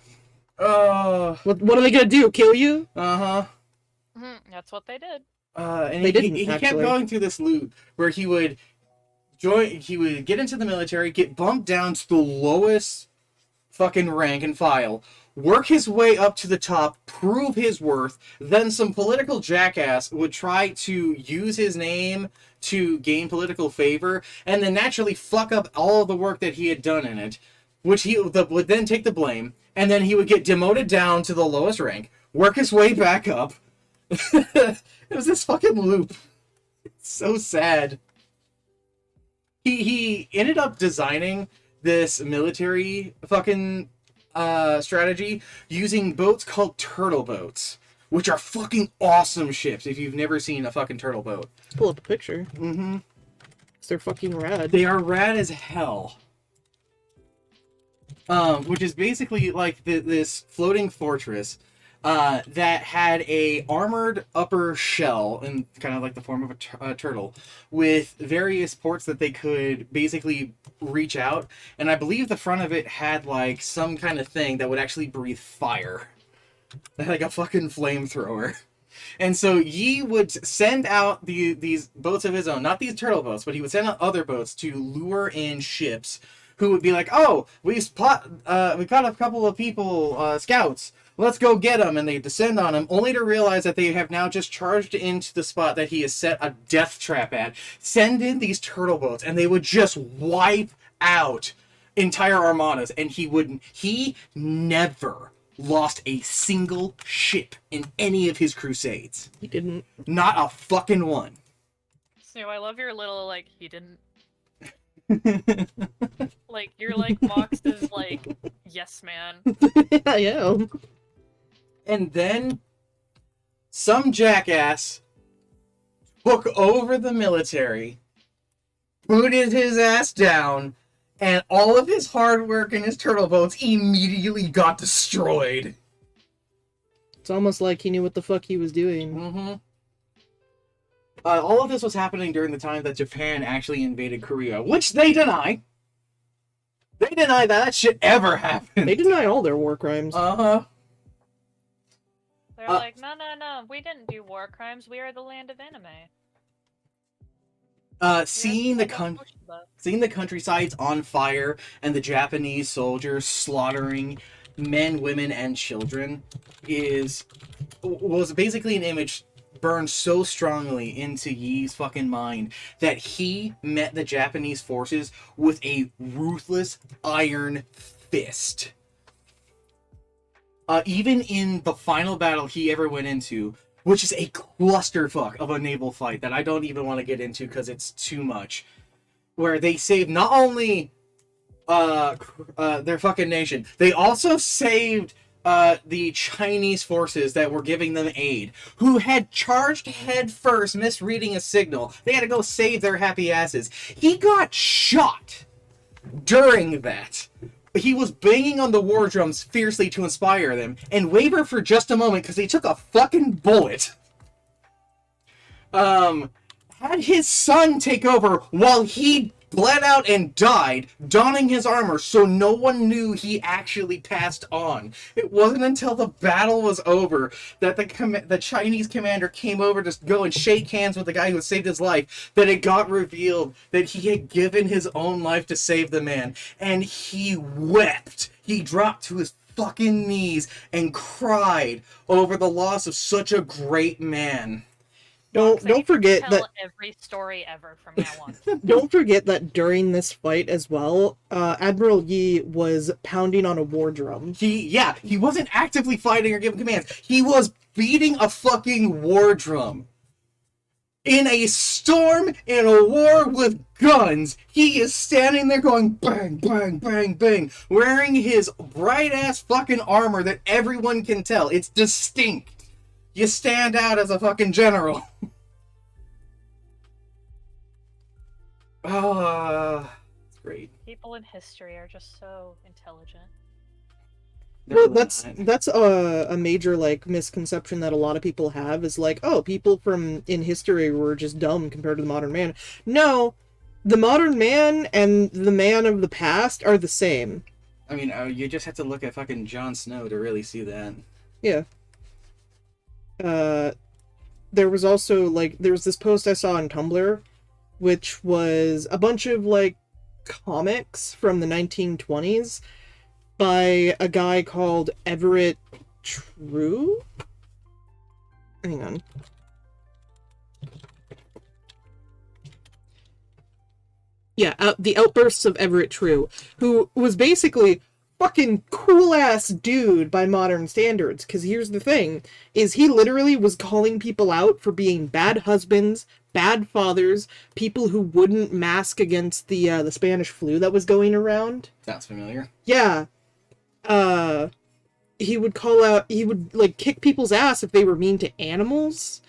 What are they gonna do? Kill you? That's what they did. And They he didn't, kept actually. going through this loop where he would get into the military, get bumped down to the lowest fucking rank and file, work his way up to the top, prove his worth, then some political jackass would try to use his name to gain political favor, and then naturally fuck up all of the work that he had done in it, which he would then take the blame, and then he would get demoted down to the lowest rank, work his way back up. It was this fucking loop. It's so sad. He ended up designing this military fucking strategy using boats called turtle boats, which are fucking awesome ships if you've never seen a fucking turtle boat. Let's pull up a picture. Mm-hmm. They're fucking rad. They are rad as hell. Which is basically like this floating fortress that had a armored upper shell in kind of like the form of a turtle with various ports that they could basically reach out. And I believe the front of it had like some kind of thing that would actually breathe fire. Like a fucking flamethrower. And so Yi would send out these boats of his own, not these turtle boats, but he would send out other boats to lure in ships who would be like, oh, we caught a couple of people, scouts. Let's go get them. And they descend on him, only to realize that they have now just charged into the spot that he has set a death trap at. Send in these turtle boats, and they would just wipe out entire armadas. And he never lost a single ship in any of his crusades. He didn't. Not a fucking one. So I love your little, like, he didn't. Like, you're like Mox's, like, yes man. Yeah. And then some jackass took over the military, booted his ass down, and all of his hard work and his turtle boats immediately got destroyed. It's almost like he knew what the fuck he was doing. Mm-hmm. All of this was happening during the time that Japan actually invaded Korea, which they deny. They deny that shit ever happened. They deny all their war crimes. Uh-huh. They're like, no, we didn't do war crimes. We are the land of anime. Seeing the countrysides on fire and the Japanese soldiers slaughtering men, women, and children was basically an image burned so strongly into Yi's fucking mind that he met the Japanese forces with a ruthless iron fist. Even in the final battle he ever went into, which is a clusterfuck of a naval fight that I don't even want to get into because it's too much, where they saved not only their fucking nation, they also saved the Chinese forces that were giving them aid, who had charged head first, misreading a signal. They had to go save their happy asses. He got shot during that. He was banging on the war drums fiercely to inspire them, and wavered for just a moment because he took a fucking bullet. Had his son take over while he bled out and died, donning his armor so no one knew he actually passed on. It wasn't until the battle was over that the Chinese commander came over to go and shake hands with the guy who had saved his life that it got revealed that he had given his own life to save the man. And he wept. He dropped to his fucking knees and cried over the loss of such a great man. Don't forget that every story ever from now on. Don't forget that during this fight as well, Admiral Yi was pounding on a war drum. He wasn't actively fighting or giving commands. He was beating a fucking war drum. In a storm, in a war with guns, he is standing there going bang, bang, bang, bang, wearing his bright-ass fucking armor that everyone can tell. It's distinct. You stand out as a fucking general. It's great. People in history are just so intelligent. Well, that's a major like misconception that a lot of people have is like, oh, people from in history were just dumb compared to the modern man. No, the modern man and the man of the past are the same. I mean, you just have to look at fucking Jon Snow to really see that. Yeah. There was also like there was this post I saw on Tumblr, which was a bunch of like comics from the 1920s by a guy called Everett True. Hang on. Yeah, The Outbursts of Everett True, who was basically fucking cool-ass dude by modern standards, because here's the thing, is he literally was calling people out for being bad husbands, bad fathers, people who wouldn't mask against the Spanish flu that was going around. Sounds familiar. Yeah. He would like kick people's ass if they were mean to animals,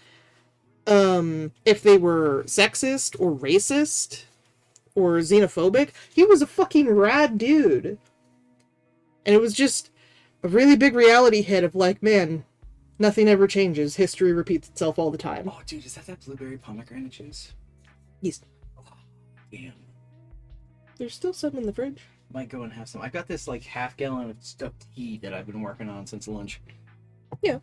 if they were sexist or racist or xenophobic. He was a fucking rad dude. And it was just a really big reality hit of like, man, nothing ever changes. History repeats itself all the time. Oh, dude, is that blueberry pomegranate juice? Yes. Oh, damn. There's still some in the fridge. Might go and have some. I got this like half-gallon of stuffed tea that I've been working on since lunch. Yeah.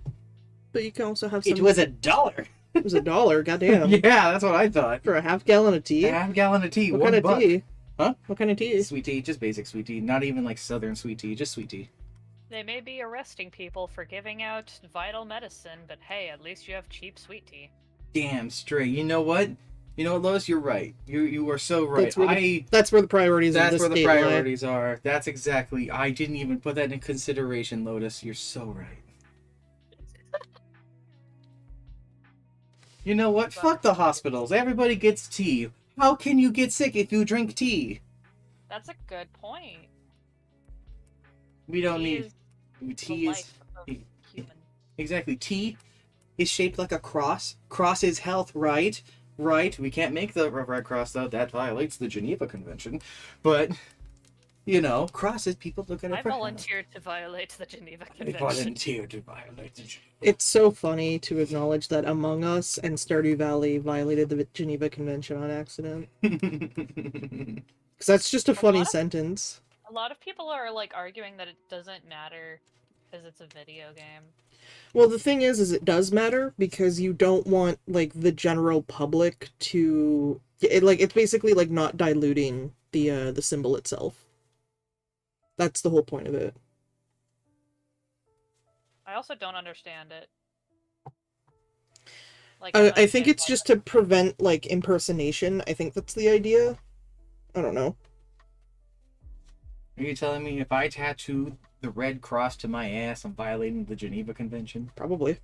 But you can also have some. It was $1. It was $1, goddamn. Yeah, that's what I thought. For a half-gallon of tea? A half-gallon of tea, What $1. kind of tea? Huh? What kind of tea? Sweet tea, just basic sweet tea. Not even like southern sweet tea, just sweet tea. They may be arresting people for giving out vital medicine, but hey, at least you have cheap sweet tea. Damn straight. You know what? You know what, Lois? You're right. You are so right. That's where the priorities That's of this where the state lie. priorities are. That's exactly. I didn't even put that in consideration, Lotus. You're so right. You know what? Fuck the hospitals. Everybody gets tea. How can you get sick if you drink tea? That's a good point. We don't Tea need is tea. the Is life of human. exactly tea is shaped like a cross. Cross is health, right? Right. We can't make the Red Cross though. That violates the Geneva Convention. But you know, crosses people look at it. I volunteered to violate the Geneva I Convention. volunteered to violate the Geneva. It's so funny to acknowledge that Among Us and Stardew Valley violated the Geneva Convention on accident. Because that's just a funny sentence. A lot of people are like arguing that it doesn't matter because it's a video game. Well, the thing is it does matter because you don't want like the general public to it's basically like not diluting the symbol itself. That's the whole point of it. I also don't understand it. Like, I think it's just to prevent like impersonation. I think that's the idea. I don't know. Are you telling me if I tattoo the Red Cross to my ass, I'm violating the Geneva Convention? Probably.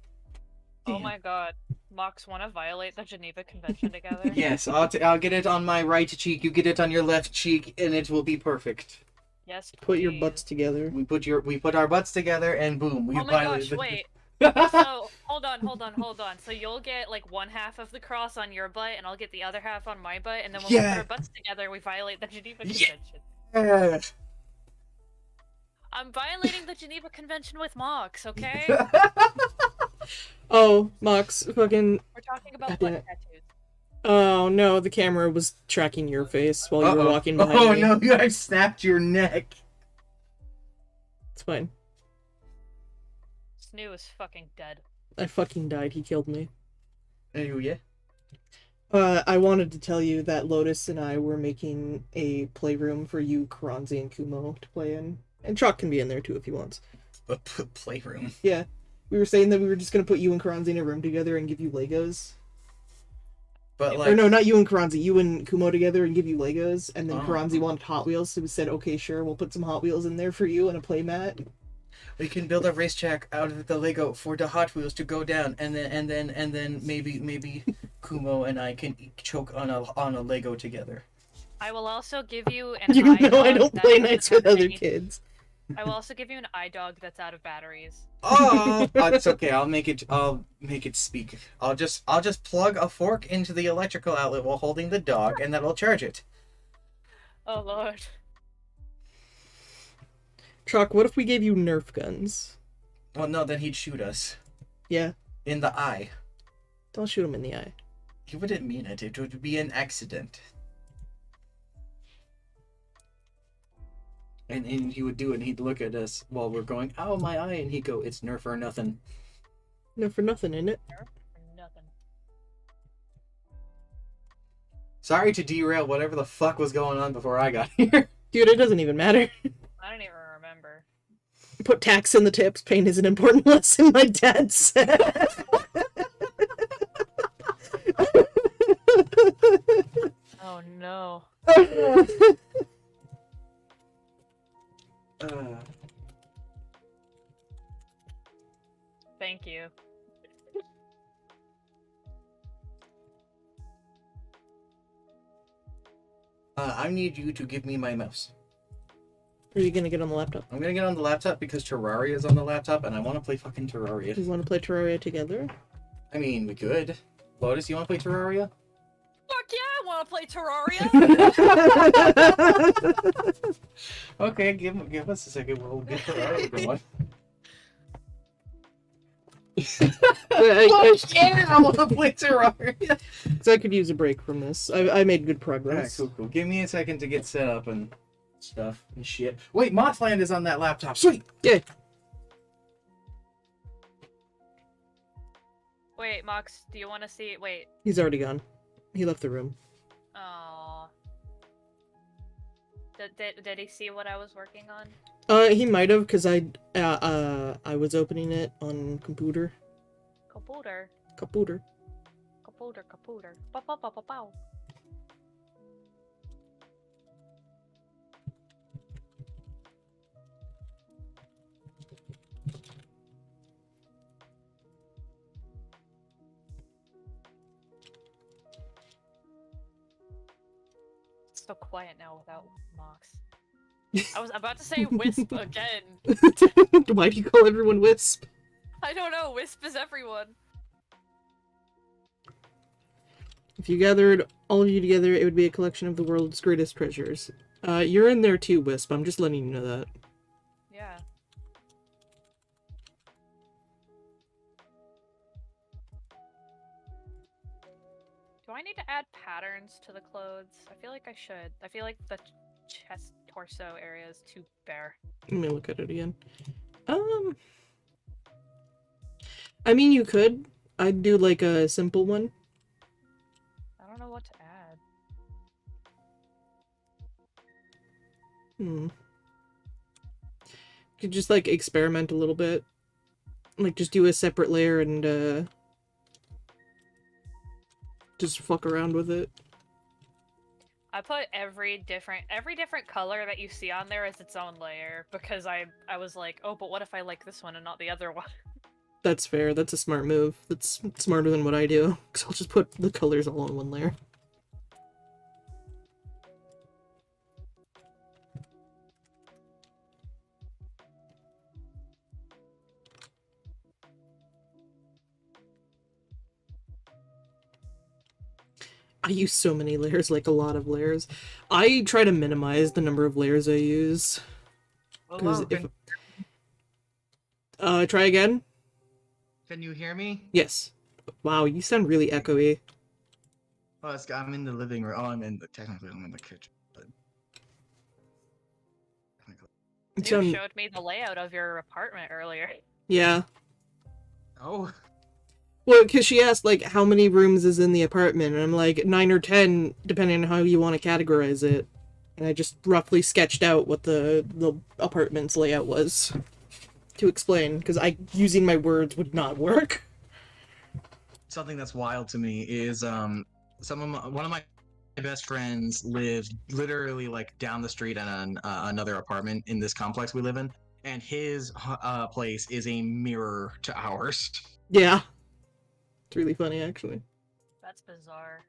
Oh Damn. my god. Mox want to violate the Geneva Convention together? Yes, I'll get it on my right cheek, you get it on your left cheek, and it will be perfect. Yes, please. Put your butts together. We put our butts together, and boom, we Oh my violated gosh, wait. the... So, hold on. So you'll get, like, one half of the cross on your butt, and I'll get the other half on my butt, and then when we Yeah. put our butts together, we violate the Geneva Convention. Yeah. I'm violating the Geneva Convention with Mox, okay? Oh, Mox, fucking... We're talking about God butt damn it. tattoos. Oh no, the camera was tracking your face while you were walking behind Oh me. no, I snapped your neck. It's fine. Snoo is fucking dead. I fucking died. He killed me. Oh yeah. I wanted to tell you that Lotus and I were making a playroom for you, Karanzi, and Kumo to play in. And Chalk can be in there too if he wants. A playroom. Yeah. We were saying that we were just gonna put you and Karanzi in a room together and give you Legos. But like, Or no, not you and Karanzi, you and Kumo together and give you Legos, and then Oh. Karanzi wanted Hot Wheels, so we said, okay, sure, we'll put some Hot Wheels in there for you and a playmat. we can build a racetrack out of the Lego for the Hot Wheels to go down, and then maybe Kumo and I can choke on a Lego together. I will also give you an You eye know I dog don't that play doesn't nice with have other any- kids. I will also give you an eye dog that's out of batteries. Oh, it's okay. I'll make it speak. I'll just plug a fork into the electrical outlet while holding the dog, and that'll charge it. Oh lord. Chalk, what if we gave you Nerf guns? Well, no, then he'd shoot us Yeah, in the eye. don't shoot him in the eye. He wouldn't mean it. It would be an accident. And he would do it, and he'd look at us while we're going, "Ow, my eye," and he'd go, "It's Nerf or nothing." No for nothing, in it. Or nothing. Sorry to derail whatever the fuck was going on before I got here. Dude, it doesn't even matter. I don't even remember. Put tax in the tips. Pain is an important lesson, my dad said. Oh no. Thank you. I need you to give me my mouse. Are you gonna get on the laptop? I'm gonna get on the laptop because Terraria is on the laptop, and I want to play fucking Do Terraria. you want to play Terraria together? I mean, we could. Lotus, you want to play Terraria? Fuck yeah, I want to play Terraria! Okay, give us a second. We'll get Terraria going. I want to play Terraria. So I could use a break from this. I made good Alright, progress. cool. Give me a second to get set up and stuff and shit. Wait, Mothland is on that laptop. Sweet. Yeah. Wait, Mox, do you want to see? Wait. He's already gone. He left the room. Oh. Did he see what I was working on? He might have, cause I was opening it on computer. Computer. Computer. Pow, pow, pow, pow, pow. It's so quiet now without Mox. I was about to say Wisp again. Why do you call everyone Wisp? I don't know. Wisp is everyone. If you gathered all of you together, it would be a collection of the world's greatest treasures. You're in there too, Wisp. I'm just letting you know that. Yeah. Do I need to add patterns to the clothes? I feel like I should. I feel like the chest, torso area is too bare. Let me look at it again. I mean, you could. I'd do like a simple one. I don't know what to add. You could just like experiment a little bit. Like just do a separate layer and just fuck around with it. I put every different color that you see on there as its own layer because I was like, oh, but what if I like this one and not the other one? That's fair. That's a smart move. That's smarter than what I do. Because I'll just put the colors all on one layer. I use so many layers, like a lot of layers. I try to minimize the number of layers I use. Because if... try again? Can you hear me? Yes. Wow, you sound really echoey. Oh, I'm in the living room. Oh, technically I'm in the kitchen. But... You showed me the layout of your apartment earlier. Yeah. Oh. Well, because she asked, like, how many rooms is in the apartment, and I'm like, 9 or 10, depending on how you want to categorize it. And I just roughly sketched out what the apartment's layout was to explain, because using my words would not work. Something that's wild to me is one of my best friends lived literally like down the street in another apartment in this complex we live in, and his place is a mirror to ours. Yeah. It's really funny, actually. That's bizarre.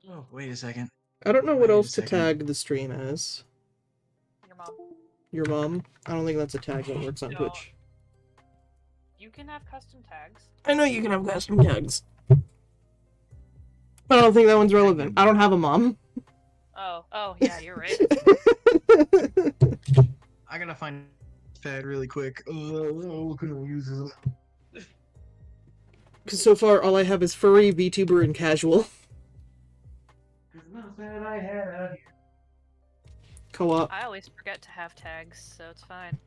Oh, wait a second. I don't know what Wait a else to second. tag the stream as. Your mom. Your mom? I don't think that's a tag that works on No. Twitch. You can have custom tags. I know you can have custom tags. But I don't think that one's relevant. I don't have a mom. Oh, yeah, you're right. I gotta find pad really quick. What can I use them? Because so far, all I have is furry, VTuber, and casual. Co-op. I always forget to have tags, so it's fine.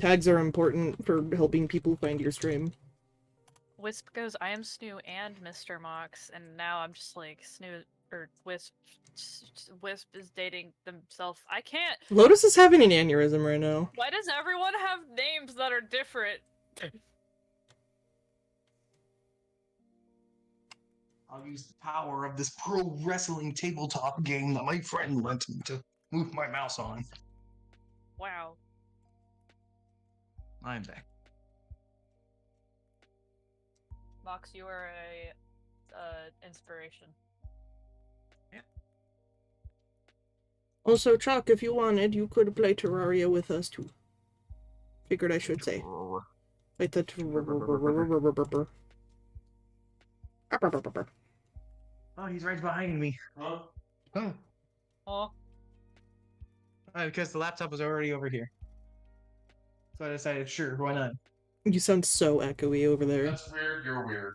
Tags are important for helping people find your stream. Wisp goes, I am Snoo and Mr. Mox, and now I'm just like, Snoo, or Wisp is dating themselves. I can't! Lotus is having an aneurysm right now. Why does everyone have names that are different? I'll use the power of this pro wrestling tabletop game that my friend lent me to move my mouse on. Wow. I'm back. Mox, you are a inspiration. Also, Chuck, if you wanted, you could play Terraria with us too. Figured I should say. Wait, the Oh, he's right behind me. Huh? Oh, Oh. because the laptop was already over here. So I decided, sure, why not? You sound so echoey over there. That's weird. You're weird.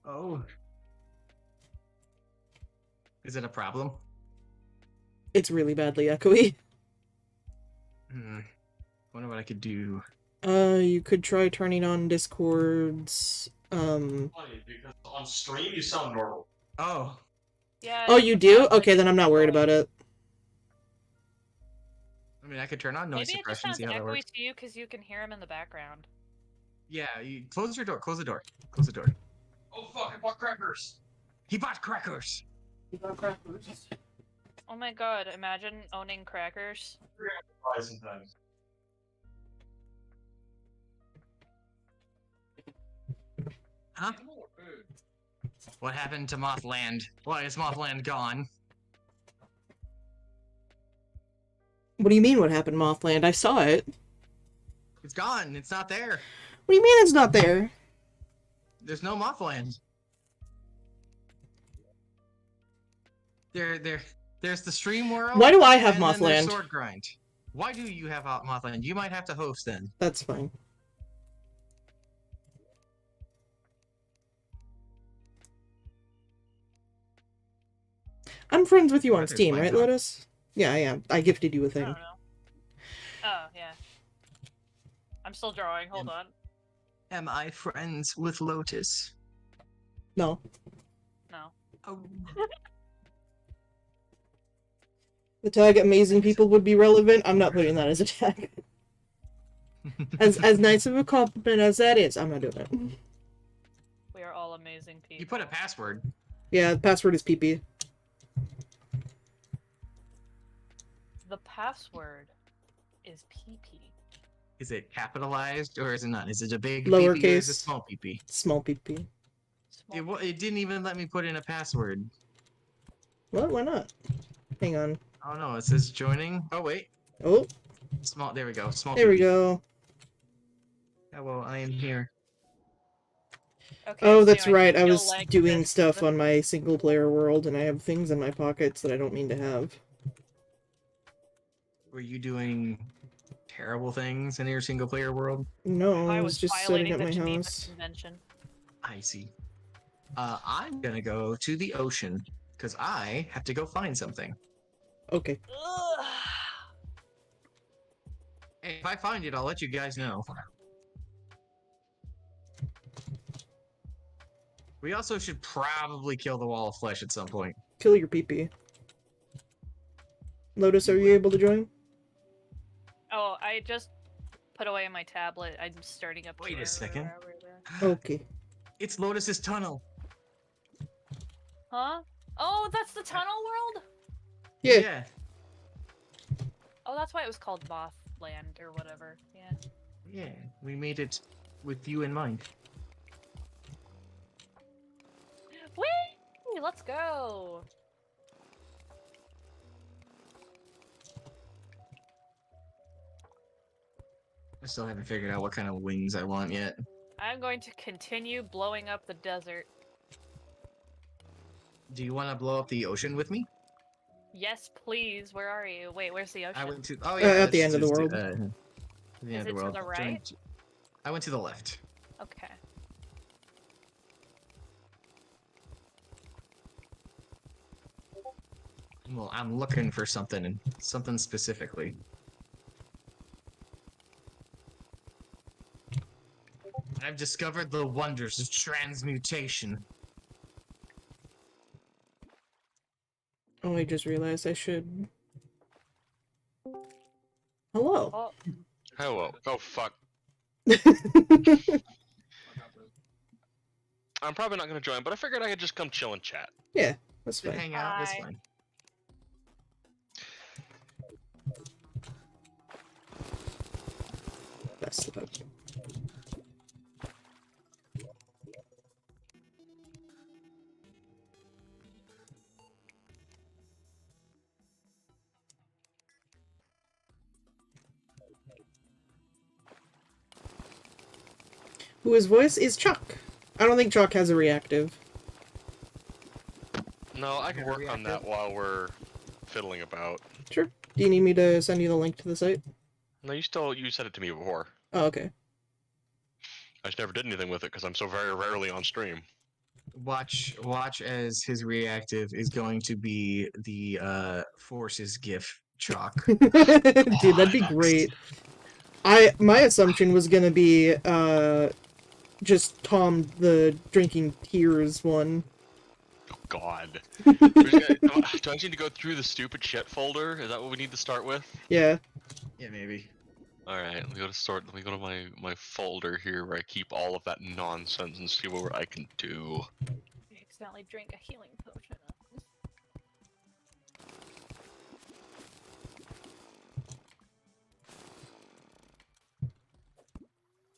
Oh. Is it a problem? It's really badly echoey. Wonder what I could do. You could try turning on Discord's, Funny, because on stream you sound normal. Oh. Yeah. Oh, it you doesn't do? sound like Okay, then I'm not worried about it. I mean, I could turn on noise Maybe it just suppression, sounds see how that echoey works. to you because you can hear him in the background. Yeah, you close your door. Close the door. Close the door. Oh fuck! I bought crackers. He bought crackers. Oh my god, imagine owning crackers. Try sometimes. Huh? Get more food. What happened to Mothland? Why is Mothland gone? What do you mean what happened, Mothland? I saw it. It's gone. It's not there. What do you mean it's not there? There's no Mothland. There's the stream world. Why do I have and then there's Mothland? Sword grind. Why do you have Mothland? You might have to host then. That's fine. I'm friends with you on Why there's Steam, right, Minecraft? Lotus? Yeah, I am. I gifted you a I thing. don't know. Oh, yeah. I'm still drawing, hold on. Am I friends with Lotus? No. No. Oh. The tag amazing people would be relevant. I'm not putting that as a tag. As nice of a compliment as that is, I'm not doing it. We are all amazing people. You put a password. Yeah, the password is PP. The password is PP. Is it capitalized or is it not? Is it a big PP or is it Lowercase. small PP? Small PP. Small It didn't even let me put in a password. What? Why not? Hang on. Oh no, it says joining. Oh wait, Oh, small. There we go. Small. there we PP. go. Hello, I am here. Okay, Oh, so that's I right. I feel was like doing this- stuff on my single player world, and I have things in my pockets that I don't mean to have. Were you doing terrible things in your single player world? No, I I was was just sitting violating at the my Geneva house. Convention. I see. I'm gonna go to the ocean because I have to go find something. Okay. Ugh. Hey, if I find it, I'll let you guys know. We also should probably kill the wall of flesh at some point. Kill your PP. Lotus, are you able to join? Oh, I just put away my tablet. I'm starting up. Wait a second. Okay. It's Lotus's tunnel. Huh? Oh, that's the tunnel world? Yeah. Oh, that's why it was called Mothland or whatever. Yeah. Yeah, we made it with you in mind. Whee! Let's go! I still haven't figured out what kind of wings I want yet. I'm going to continue blowing up the desert. Do you want to blow up the ocean with me? Yes, please. Where are you? Wait, where's the ocean? I went to. Oh yeah, at the it's end of the just, world. the Is end of it the to world. the right? I went to the left. Okay. Well, I'm looking for something, something specifically. I've discovered the wonders of transmutation. Oh, I just realized I should. Hello. Oh, Hello. Oh fuck. I'm probably not gonna join, but I figured I could just come chill and chat. Yeah, that's To fine. hang out, that's Hi. fine. slug. Whose voice is Chuck. I don't think Chuck has a reactive. No, I can Have a work on that reactive? while we're fiddling about. Sure. Do you need me to send you the link to the site? No, you said it to me before. Oh, okay. I just never did anything with it because I'm so very rarely on stream. Watch as his reactive is going to be the forces GIF chalk. Dude, that'd be great. My assumption was gonna be just Tom the drinking tears one. Oh God. Do I need to go through the stupid shit folder? Is that what we need to start with? Yeah. Yeah, maybe. All right, let me go to my folder here where I keep all of that nonsense and see what I can do. I accidentally drank a healing potion.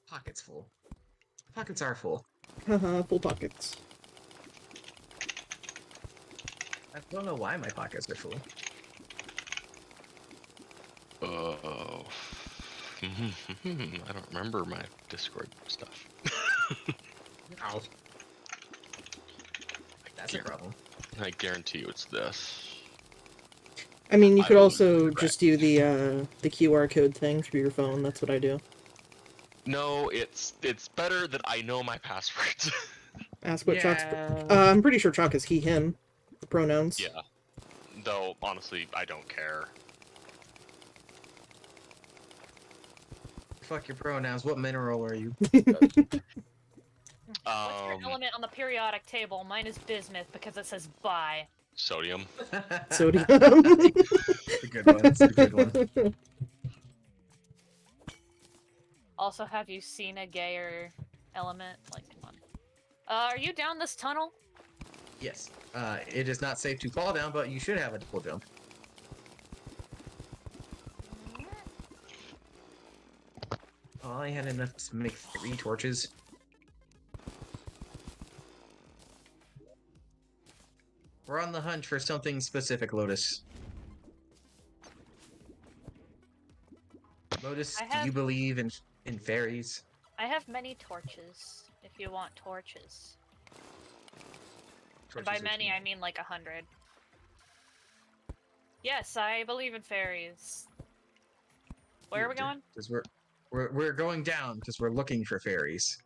Pockets full. Pockets are full. Haha, full pockets. I don't know why my pockets are full. Oh. I don't remember my Discord stuff. Ow. That's a problem. I guarantee you it's this. I mean, you I could will also correct. just do the QR code thing through your phone. That's what I do. No, it's better that I know my passwords. Ask what Chuck's. Yeah. I'm pretty sure Chuck is he, him. The pronouns. Yeah. Though, honestly, I don't care. Fuck your pronouns. What mineral are you? What's your element on the periodic table? Mine is bismuth because it says bi. Sodium. Sodium. It's a good one. It's a good one. Also, have you seen a gayer element? Like, come on. Are you down this tunnel? Yes. It is not safe to fall down, but you should have a double jump. Oh, I had enough to make 3 torches. We're on the hunt for something specific, Lotus. Lotus, I do have- you believe in fairies? I have many torches, if you want torches. And Torches by are many, cheap. I mean like 100. Yes, I believe in fairies. Where are we going? Because we're going down because we're looking for fairies.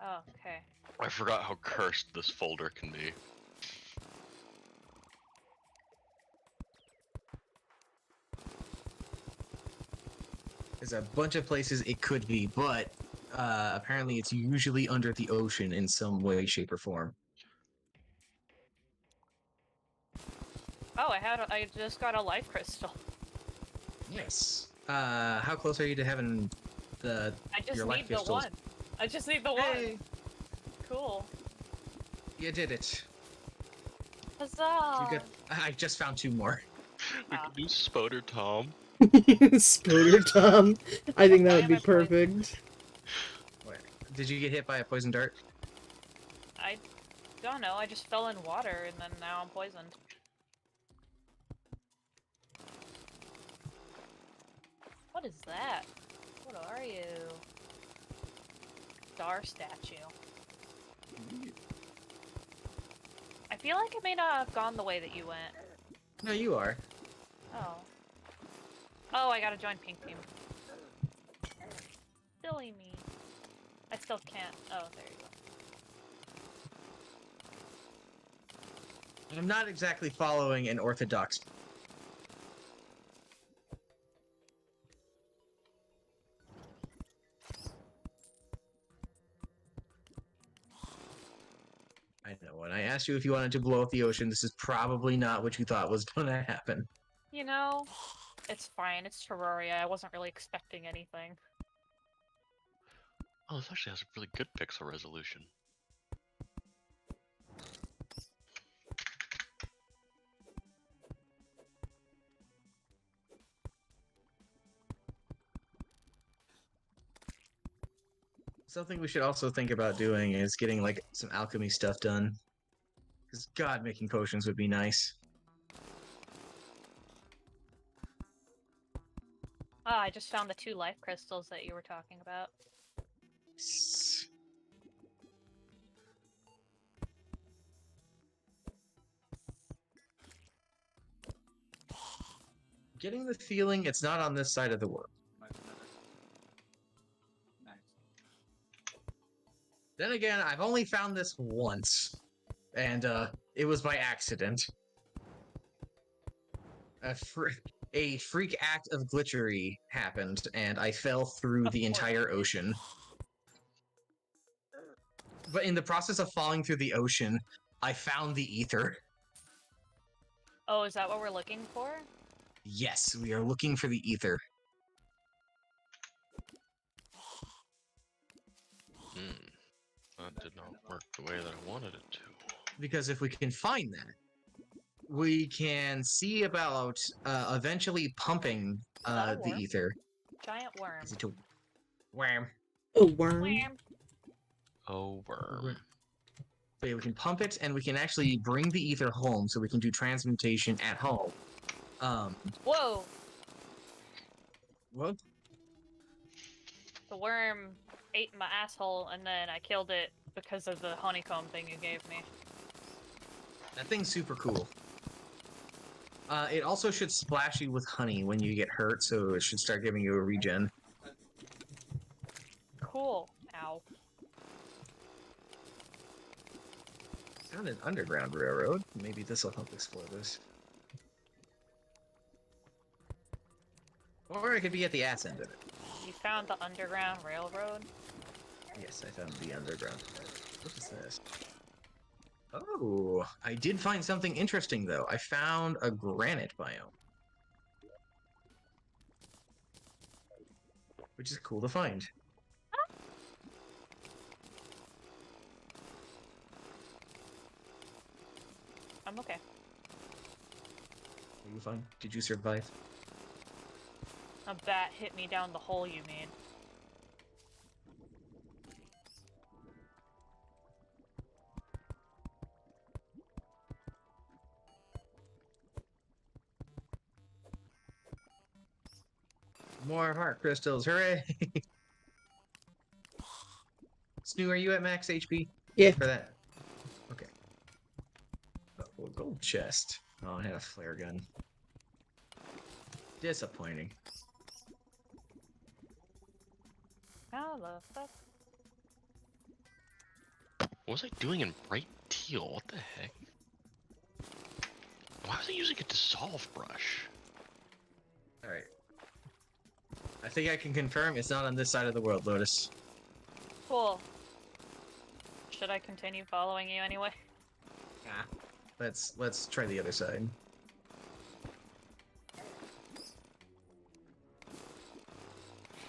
Oh, okay. I forgot how cursed this folder can be. There's a bunch of places it could be, but apparently it's usually under the ocean in some way, shape, or form. Oh, I just got a life crystal. Yes. How close are you to having I just your life need the crystals? one. I just need the Hey, one. Cool. you did it. Huzzah! You got. I just found 2 more. We Ah. can do Spoder Tom. Spoder Tom. I think that Why would am be I poisoned? perfect. Wait, did you get hit by a poison dart? I don't know, I just fell in water and then now I'm poisoned. What is that? What are you? Star statue. I feel like it may not have gone the way that you went. No, you are. Oh. Oh, I gotta join Pink Team. Silly me. I still can't. Oh, there you go. I'm not exactly following an orthodox. I know. When I asked you if you wanted to blow up the ocean, this is probably not what you thought was going to happen. You know, it's fine. It's Terraria. I wasn't really expecting anything. Oh, this actually has a really good pixel resolution. Something we should also think about doing is getting like some alchemy stuff done. Because God, making potions would be nice. Ah, I just found the 2 life crystals that you were talking about. Getting the feeling it's not on this side of the world. Might be better. Nice. Then again, I've only found this once, and it was by accident. A freak act of glitchery happened, and I fell through Of the course. entire ocean. But in the process of falling through the ocean, I found the ether. Oh, is that what we're looking for? Yes, we are looking for the ether. That did not work the way that I wanted it to. Because if we can find that, we can see about eventually pumping that a the worm? ether. Giant worm. Is it a worm? A worm. Worm. Oh, worm. But yeah, we can pump it, and we can actually bring the ether home, so we can do transmutation at home. Whoa! What? The worm ate my asshole, and then I killed it because of the honeycomb thing you gave me. That thing's super cool. It also should splash you with honey when you get hurt, so it should start giving you a regen. Cool. Ow. Found an underground railroad. Maybe this will help explore this. Or it could be at the ass end of it. You found the underground railroad? Yes, I found the underground. What is this? Oh, I did find something interesting though. I found a granite biome. Which is cool to find. I'm okay. Are you fine? Did you survive? A bat hit me down the hole you made. More heart crystals, hooray! Snoo, are you at max HP? Yeah. For that? Okay. Oh, a gold chest. Oh, I had a flare gun. Disappointing. How the fuck? What was I doing in bright teal? What the heck? Why was I using a dissolve brush? Alright. I think I can confirm it's not on this side of the world, Lotus. Cool. Should I continue following you anyway? Ah. Let's try the other side.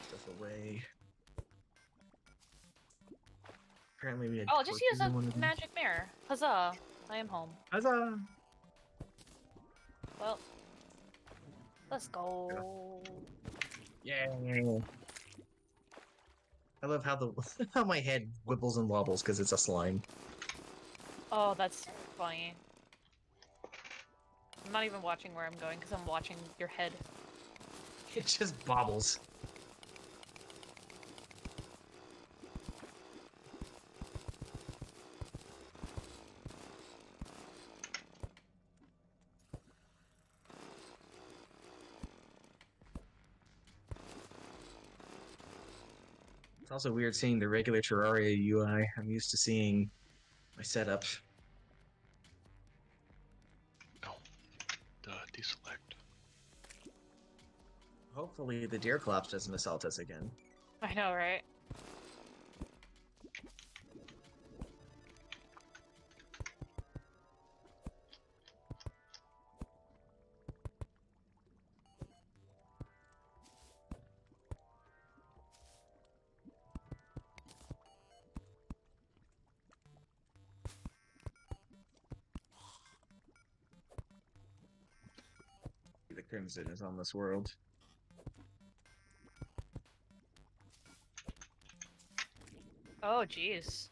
Stuff away. Apparently we had. Oh, just use torches in one of a them. magic mirror. Huzzah! I am home. Huzzah! Well, let's go. Yeah. I love how the how my head wibbles and wobbles because it's a slime. Oh, that's funny. I'm not even watching where I'm going because I'm watching your head. It just bobbles. It's also weird seeing the regular Terraria UI. I'm used to seeing my setup. Oh, deselect. Hopefully the Deerclops doesn't assault us again. I know, right? The Crimson is on this world. Oh, jeez.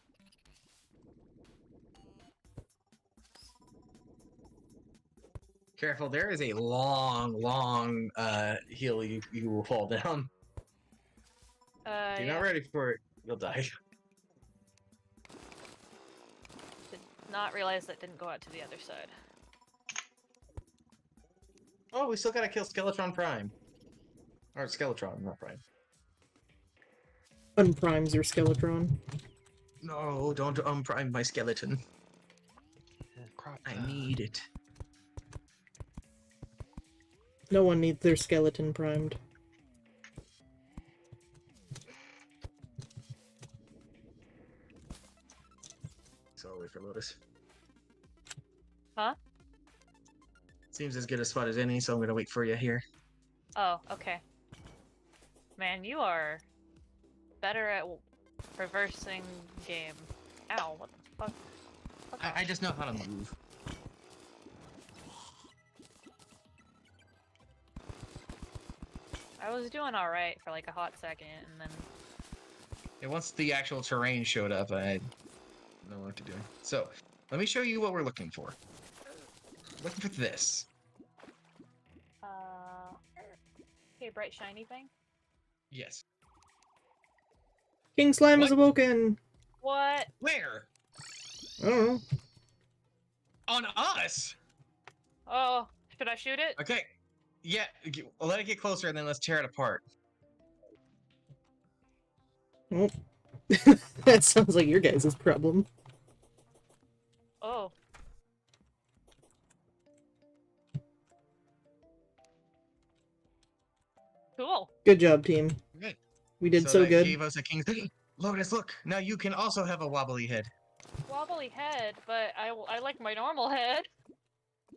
Careful, there is a long hill you will fall down. If you're Yeah. not ready for it, you'll die. Did not realize that didn't go out to the other side. Oh, we still gotta kill Skeletron Prime. Or Skeletron, not Prime. Unprimes your Skeletron. No, don't unprime my skeleton. Crap. I need it. No one needs their skeleton primed. So I'll wait for Lotus. Huh? Seems as good a spot as any, so I'm gonna wait for you here. Oh, okay. Man, you are better at reversing game. Ow, what the fuck? Fuck I just know how to move. I was doing alright for like a hot second, and then... And once the actual terrain showed up, I didn't know what to do. So, let me show you what we're looking for. Looking for this. Okay, bright shiny thing? Yes. King Slime is What? awoken! What? Where? I don't know. On us! Oh, should I shoot it? Okay. Yeah, I'll let it get closer and then let's tear it apart. Oh. That sounds like your guys' problem. Oh. Cool. Good job, team. Good. We did so that good. gave us a king's... Lotus, look! Now you can also have a wobbly head. Wobbly head, but I like my normal head.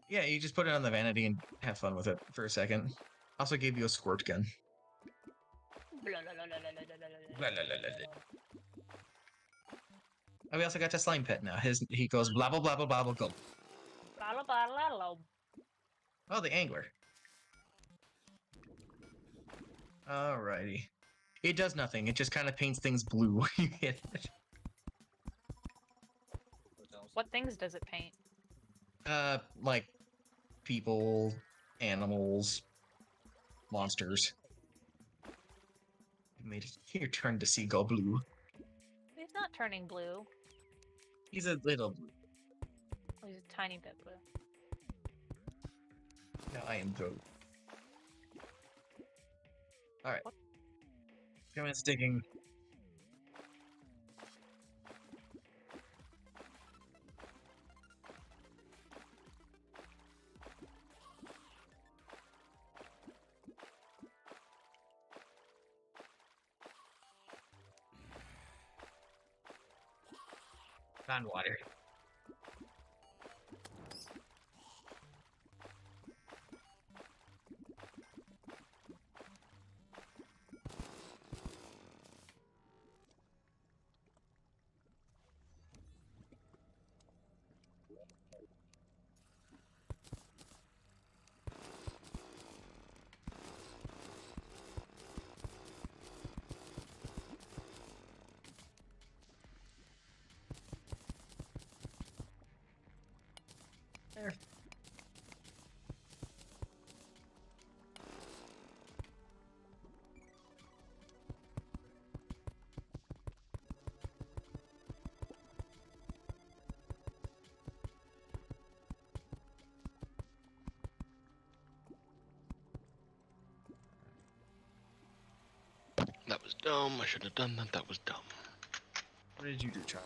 Yeah, you just put it on the vanity and have fun with it for a second. Also gave you a squirt gun. Oh, we also got a slime pet now. He goes blah blah blah blah blah blah go. Oh, the angler. Alrighty. It does nothing. It just kind of paints things blue when you hit it. What things does it paint? Like people, animals, monsters. You made it your turn to see go blue. He's not turning blue. He's a little blue. Oh, he's a tiny bit blue. Now I am blue. Alright. Commence digging. Found water. There. That was dumb. I shouldn't have done that. That was dumb. What did you do, Chuck?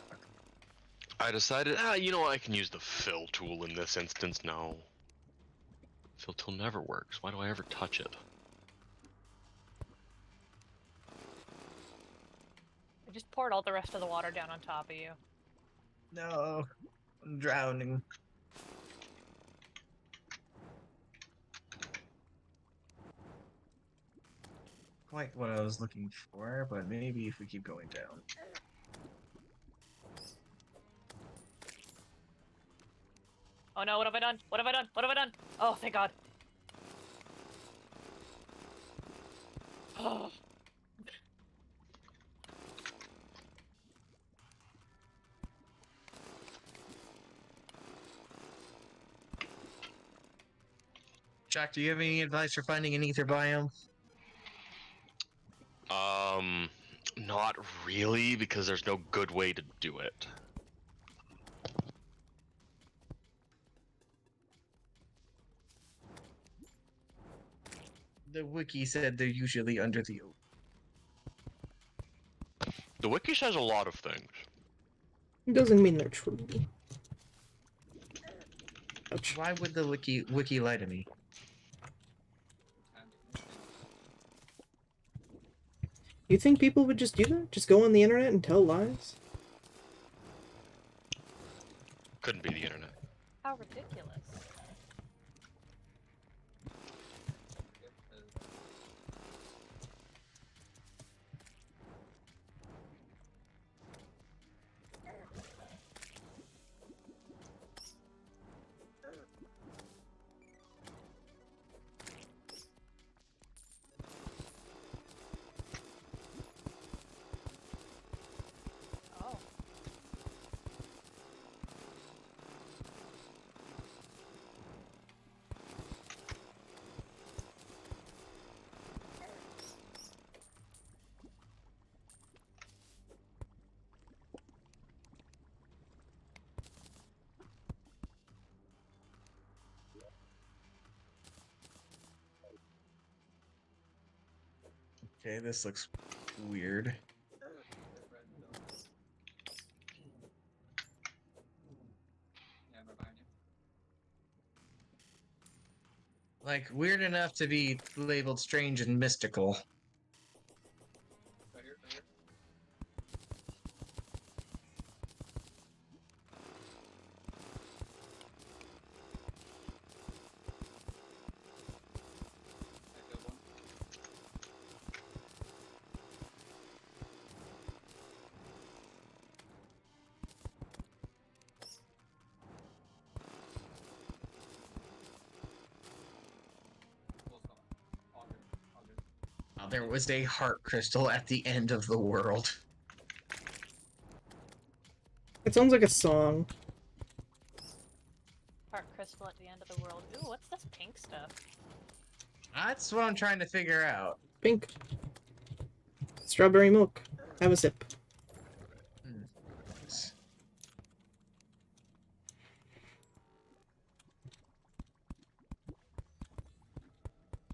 I decided, you know what? I can use the fill tool in this instance. No. Fill tool never works. Why do I ever touch it? I just poured all the rest of the water down on top of you. No, I'm drowning. Quite what I was looking for, but maybe if we keep going down. Oh no, what have I done? What have I done? What have I done? Oh, thank God. Oh. Jack, do you have any advice for finding an ether biome? Not really, because there's no good way to do it. The wiki said they're usually under the ocean. The wiki says a lot of things. It doesn't mean they're true. Ouch. Why would the wiki lie to me? You think people would just do that? Just go on the internet and tell lies? Couldn't be the internet. How ridiculous. Oh. Okay, this looks weird. Yeah, I'm right behind you. Like, weird enough to be labeled strange and mystical. Right here, right here. I killed one. Close combat. All good. All good. There was a heart crystal at the end of the world. It sounds like a song. Heart crystal at the end of the world. Ooh, what's this pink stuff? That's what I'm trying to figure out. Pink. Strawberry milk. Have a sip.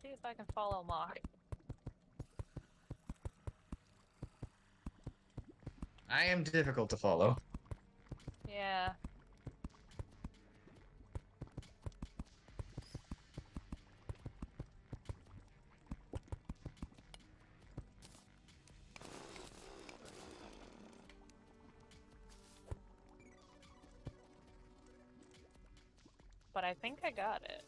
See if I can follow Mock. I am difficult to follow. Yeah. But I think I got it.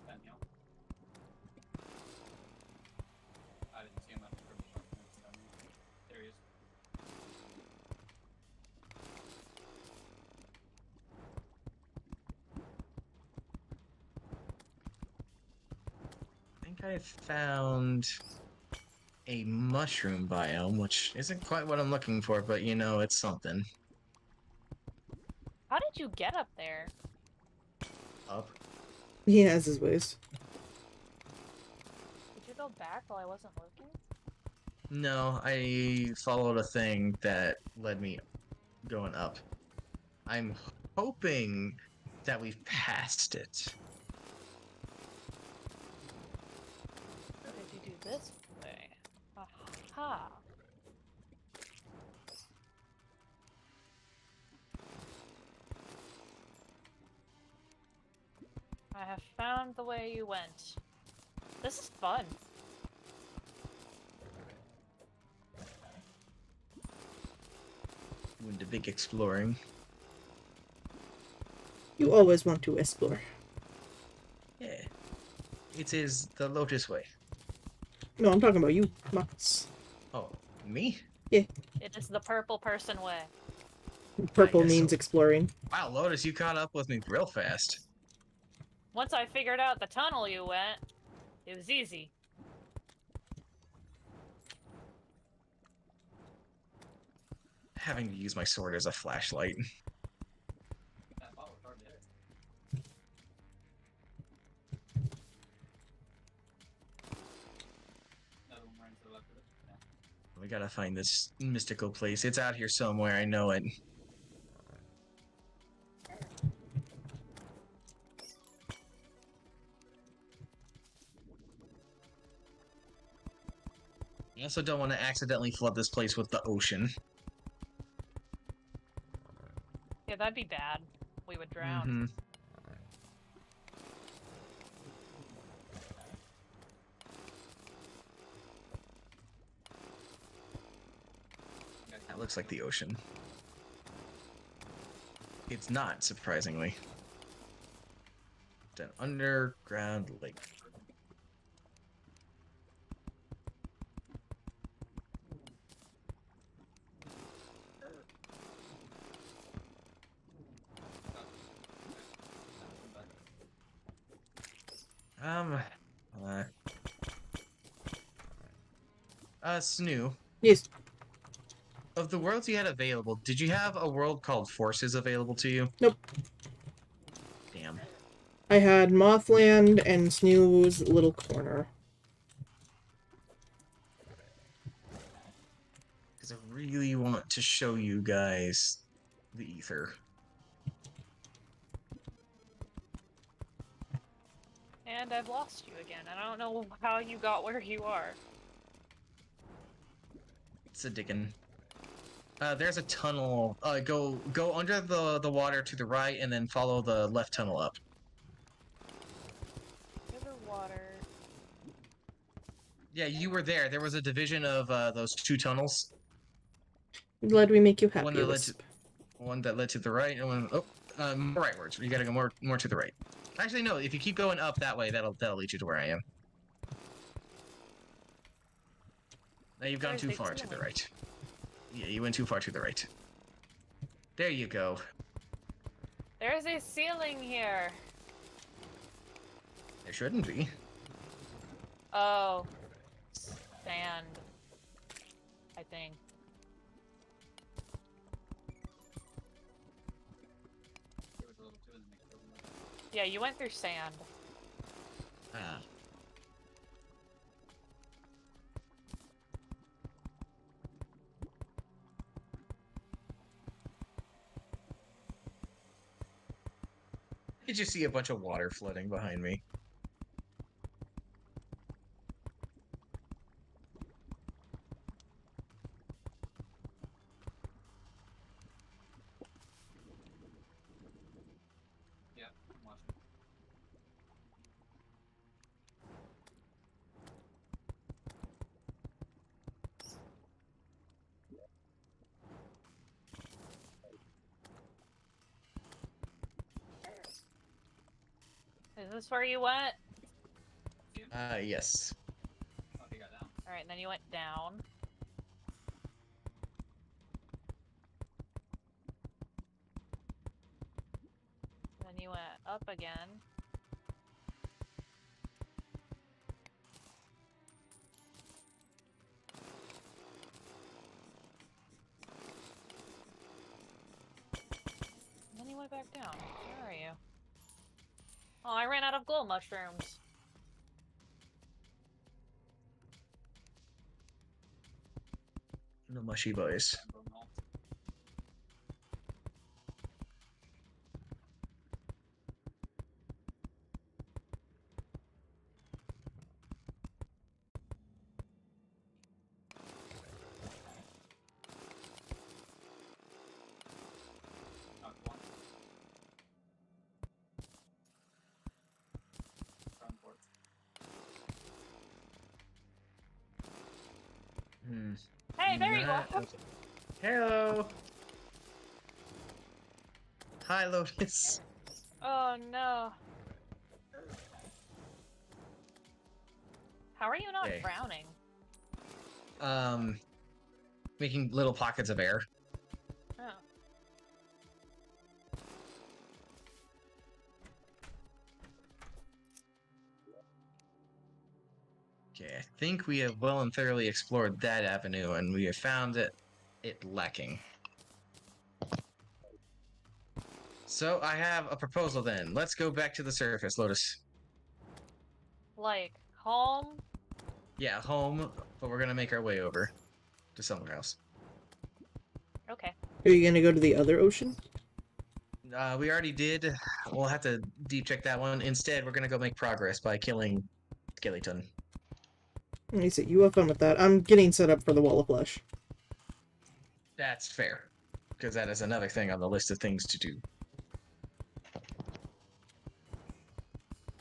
Daniel. I didn't see him at the purple shop. There he is. I think I found a mushroom biome, which isn't quite what I'm looking for, but you know, it's something. How did you get up there? Up. He has his ways. Did you go back while I wasn't looking? No, I followed a thing that led me going up. I'm hoping that we've passed it. Or did you do this way? Aha. I have found the way you went. This is fun. Doing the big exploring. You always want to explore. Yeah. It is the Lotus Way. No, I'm talking about you, Max. Oh, me? It is the purple person way. Purple guess means so. exploring. Wow, Lotus, you caught up with me real fast. Once I figured out the tunnel you went, it was easy. having to use my sword as a flashlight. That bottle was hard to hit. Another one right to the left of it. Yeah. We gotta find this mystical place. It's out here somewhere, I know it. I also don't want to accidentally flood this place with the ocean. Yeah, that'd be bad. We would drown. Mm-hmm. That looks like the ocean. It's not, surprisingly. It's an underground lake. Snoo, Yes. of the worlds you had available, did you have a world called Forces available to you? Nope. Damn. I had Mothland and Snoo's Little Corner. Because I really want to show you guys the ether. And I've lost you again. And I don't know how you got where you are. It's a diggin'. There's a tunnel. Go under the water to the right, and then follow the left tunnel up. River water. Yeah, you were there. There was a division of those two tunnels. I'm glad we make you happy, One that led Wisp. One that led to the right, and one more rightwards. You gotta go more to the right. Actually, no. If you keep going up that way, that'll lead you to where I am. Now you've gone Where's too the far to the ceiling? right. Yeah, you went too far to the right. There you go. There's a ceiling here. There shouldn't be. Oh. Sand. I think. There was a little too in the mix. Yeah, you went through sand. Ah. Did you see a bunch of water flooding behind me? Yeah, I'm watching. Is this where you went? Yes. Oh, he got down. Alright, and then you went down. Then you went up again. And then you went back down. Where are you? Oh, I ran out of glow mushrooms. No mushy boys. Bone malt. Oh, one. Front port. Hmm. Hey, there you Nah, go. okay. Hello. Hi, Lotus. Oh no. How are you not Okay. drowning? Making little pockets of air. Oh. Okay, I think we have well and thoroughly explored that avenue, and we have found it lacking. So I have a proposal then. Let's go back to the surface, Lotus. Like, home? Yeah, home, but we're gonna make our way over to somewhere else. Okay. Are you gonna go to the other ocean? We already did. We'll have to deep check that one. Instead, we're gonna go make progress by killing Skeleton. I see. You have fun with that. I'm getting set up for the wall of flesh. That's fair, because that is another thing on the list of things to do.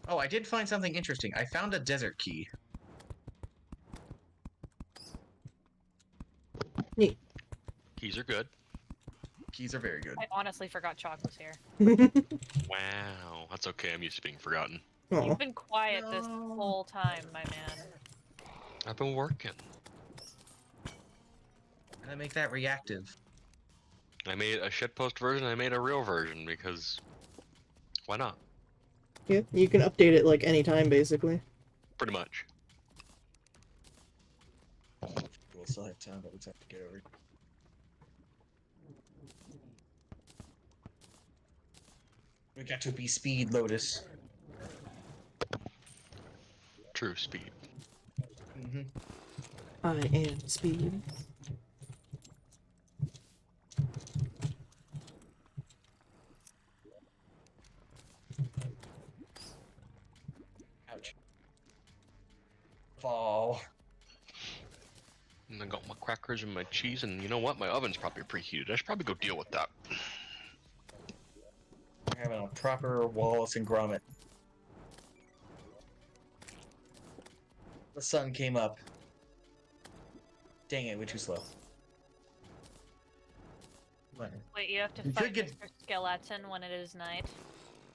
Oh, I did find something interesting. I found a desert key. Neat. Keys are good. Keys are very good. I honestly forgot Chalk was here. Wow, that's okay. I'm used to being forgotten. Aw. You've been quiet this No. whole time, my man. I've been working. And I make that reactive. I made a shitpost version. I made a real version because why not? Yeah, you can update it like anytime, basically. Pretty much. We'll still have time, but we'll have to get over. We got to be speed, Lotus. True speed. Mm-hmm. I am speed. Ouch. Fall. And I got my crackers and my cheese, and you know what? My oven's probably preheated. I should probably go deal with that. We're having a proper Wallace and Gromit. The sun came up. Dang it, we're too slow. What? Wait, you have to You fight could get- Mr. Skeleton when it is night?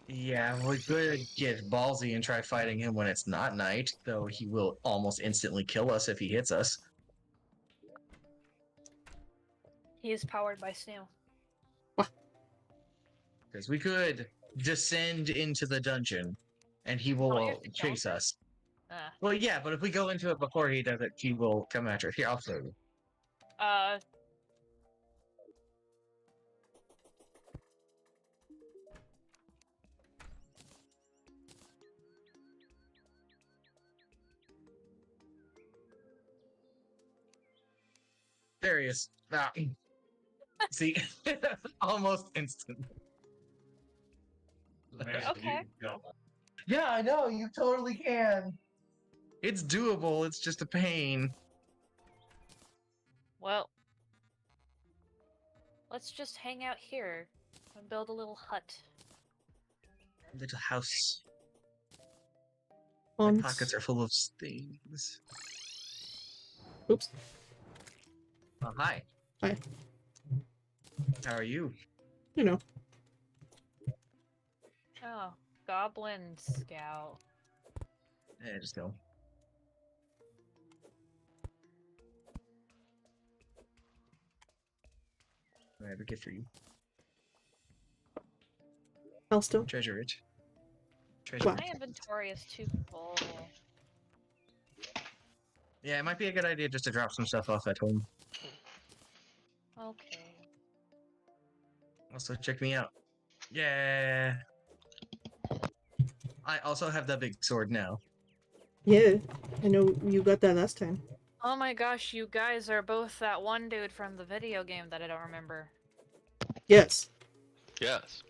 Yeah, we could get ballsy and try fighting him when it's not night, though he will almost instantly kill us if he hits us. He is powered by Snoo. Because we could descend into the dungeon, and he will Oh, you have to chase counter? us. Ah. Well, yeah, but if we go into it before he does it, he will come after us. Here, I'll show you. There he is. Ah. See? Almost instant. Okay. Yeah, I know, you totally can. It's doable, it's just a pain. Well, let's just hang out here and build a little hut. Little house. My Once. pockets are full of things. Oops. Oh, hi. Hi. How are you? You know. Oh, Goblin Scout. Yeah, just go. I have a gift for you. I'll still. Treasure it. Treasure Wow. My it. inventory is too full. Yeah, it might be a good idea just to drop some stuff off at home. Okay. Also, check me out. Yeah. I also have the big sword now. Yeah, I know you got that last time. Oh my gosh, you guys are both that one dude from the video game that I don't remember. Yes. Yes.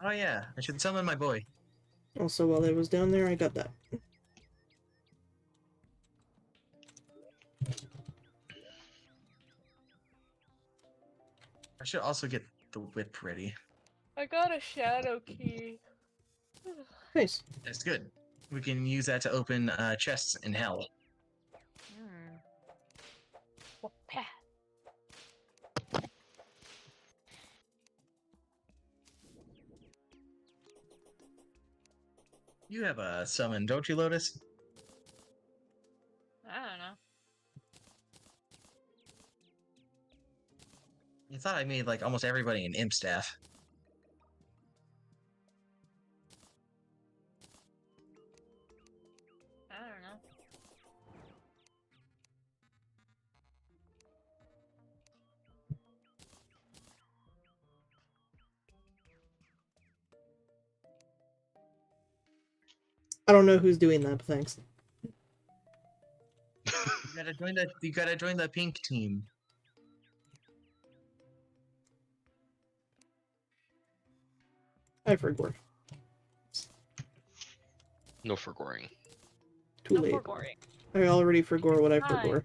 Oh yeah, I should summon my boy. Also, while I was down there, I got that. I should also get the whip ready. I got a shadow key. Nice. That's good. We can use that to open chests in hell. Whoopah. You have a summon, don't you, Lotus? I don't know. You thought I made like almost everybody an imp staff. I don't know. I don't know who's doing that, but thanks. You gotta join the pink team. I forgot. No forgoing. Too No late. forgoing. I already forgot what I Hi. forgot.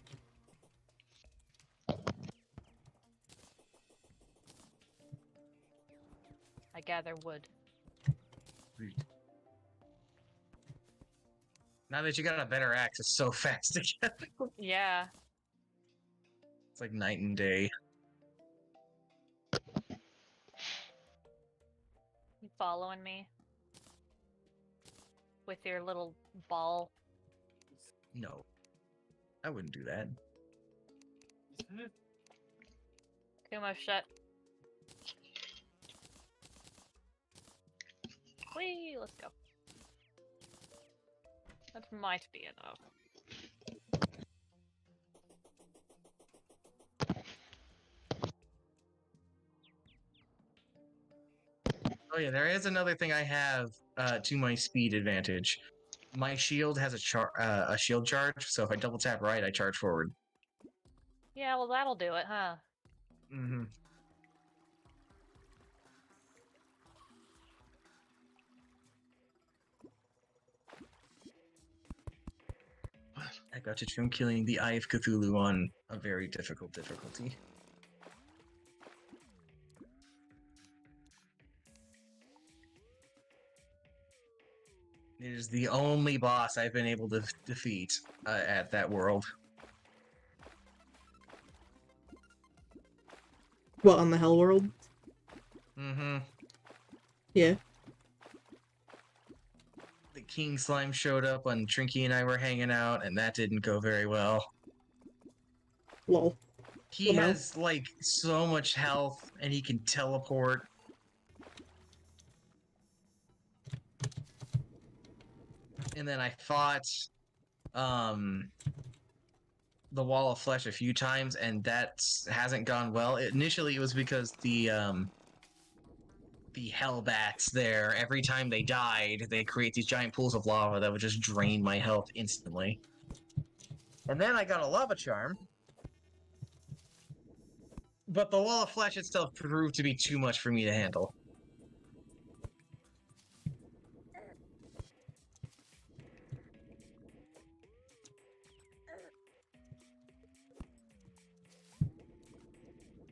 I gather wood. Now that you got a better axe, it's so fast to get. Yeah. It's like night and day. You following me? With your little ball. No, I wouldn't do that. Kumo, shut. Whee! Let's go. That might be enough. Oh yeah, there is another thing I have to my speed advantage. My shield has a shield charge, so if I double tap right, I charge forward. Yeah, well that'll do it, huh? Mm-hmm. I got it from killing the Eye of Cthulhu on a very difficult difficulty. It is the only boss I've been able to defeat at that world. What, on the Hell World? Mm-hmm. Yeah. The King Slime showed up when Trinky and I were hanging out, and that didn't go very well. Lol. He Oh, no. has, like, so much health, and he can teleport. And then I fought, the Wall of Flesh a few times, and that hasn't gone well. Initially, it was because the Hellbats there, every time they died, they create these giant pools of lava that would just drain my health instantly. And then I got a lava charm. But the Wall of Flesh itself proved to be too much for me to handle.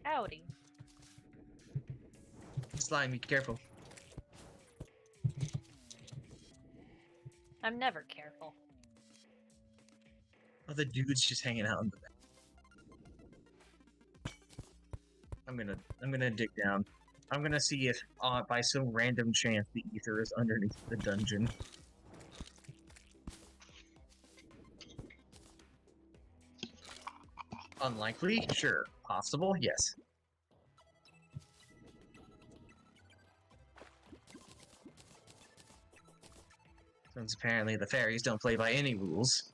Howdy. Slime, be careful. I'm never careful. Oh, the dude's just hanging out in the back. I'm gonna dig down. I'm gonna see if, by some random chance, the ether is underneath the dungeon. Unlikely? Sure. Possible? Yes. Since apparently the fairies don't play by any rules.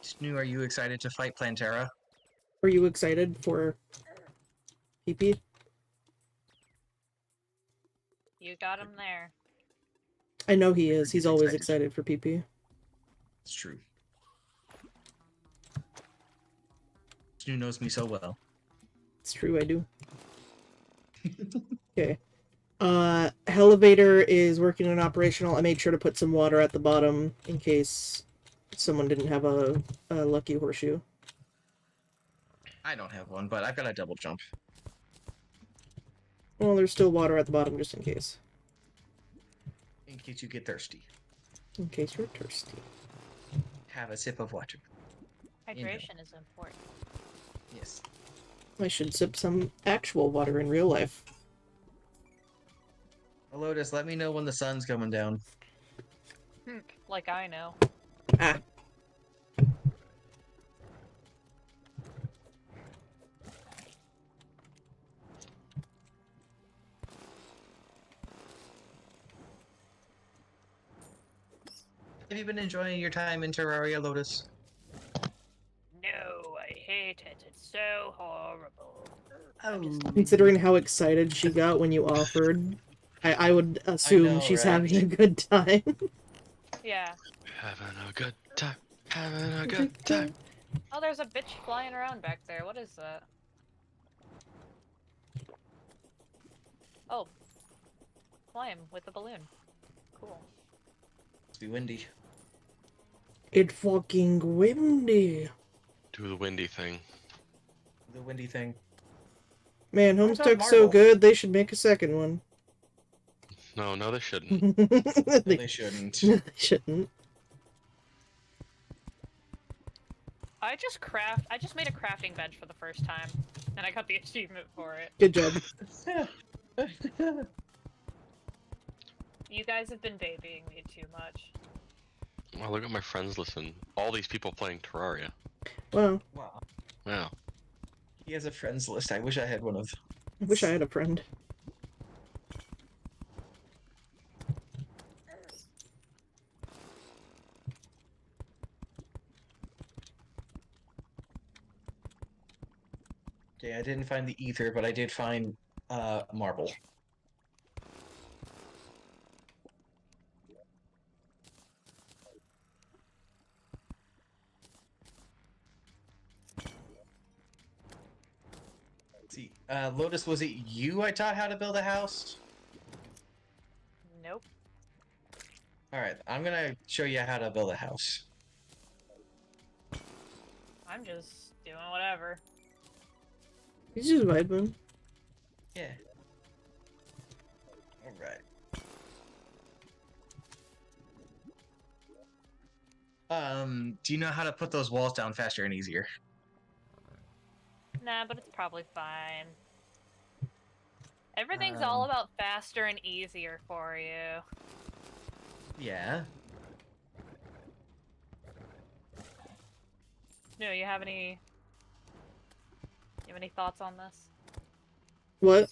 Snoo, are you excited to fight Plantera? Are you excited for PP? You got him there. I know he is. He's always Excited. excited for PP. It's true. Snoo knows me so well. It's true, I do. Okay. Elevator is working and operational. I made sure to put some water at the bottom in case someone didn't have a lucky horseshoe. I don't have one, but I've got a double jump. Well, there's still water at the bottom just in case. In case you get thirsty. In case you're thirsty. Have a sip of water. Hydration is important. Yes. I should sip some actual water in real life. Lotus, let me know when the sun's coming down. Like I know. Ah. Have you been enjoying your time in Terraria, Lotus? hate it. It's so horrible. Considering how excited she got when you offered, I would assume know, she's right? having a good time. Yeah. Having a good time. Having a good time. Oh, there's a bitch flying around back there. What is that? Oh. Flame with a balloon. Cool. Must be windy. It's fucking windy. Do the windy thing. The windy thing. Man, What about Homestuck's so Marvel? good, they should make a second one. No, no, they shouldn't. No, they they shouldn't. shouldn't. I just made a crafting bench for the first time, and I got the achievement for it. Good job. You guys have been babying me too much. Wow, look at my friends listen. All these people playing Terraria. Wow, Wow. Wow. He has a friends list. I wish I had one of them. I wish I had a friend. Okay, I didn't find the ether, but I did find marble. Let's see, Lotus, was it you I taught how to build a house? Nope. Alright, I'm gonna show you how to build a house. I'm just doing whatever. He's just vibing. Yeah. Alright. Do you know how to put those walls down faster and easier? Nah, but it's probably fine. Everything's all about faster and easier for you. Yeah. No, you have any thoughts on this? What?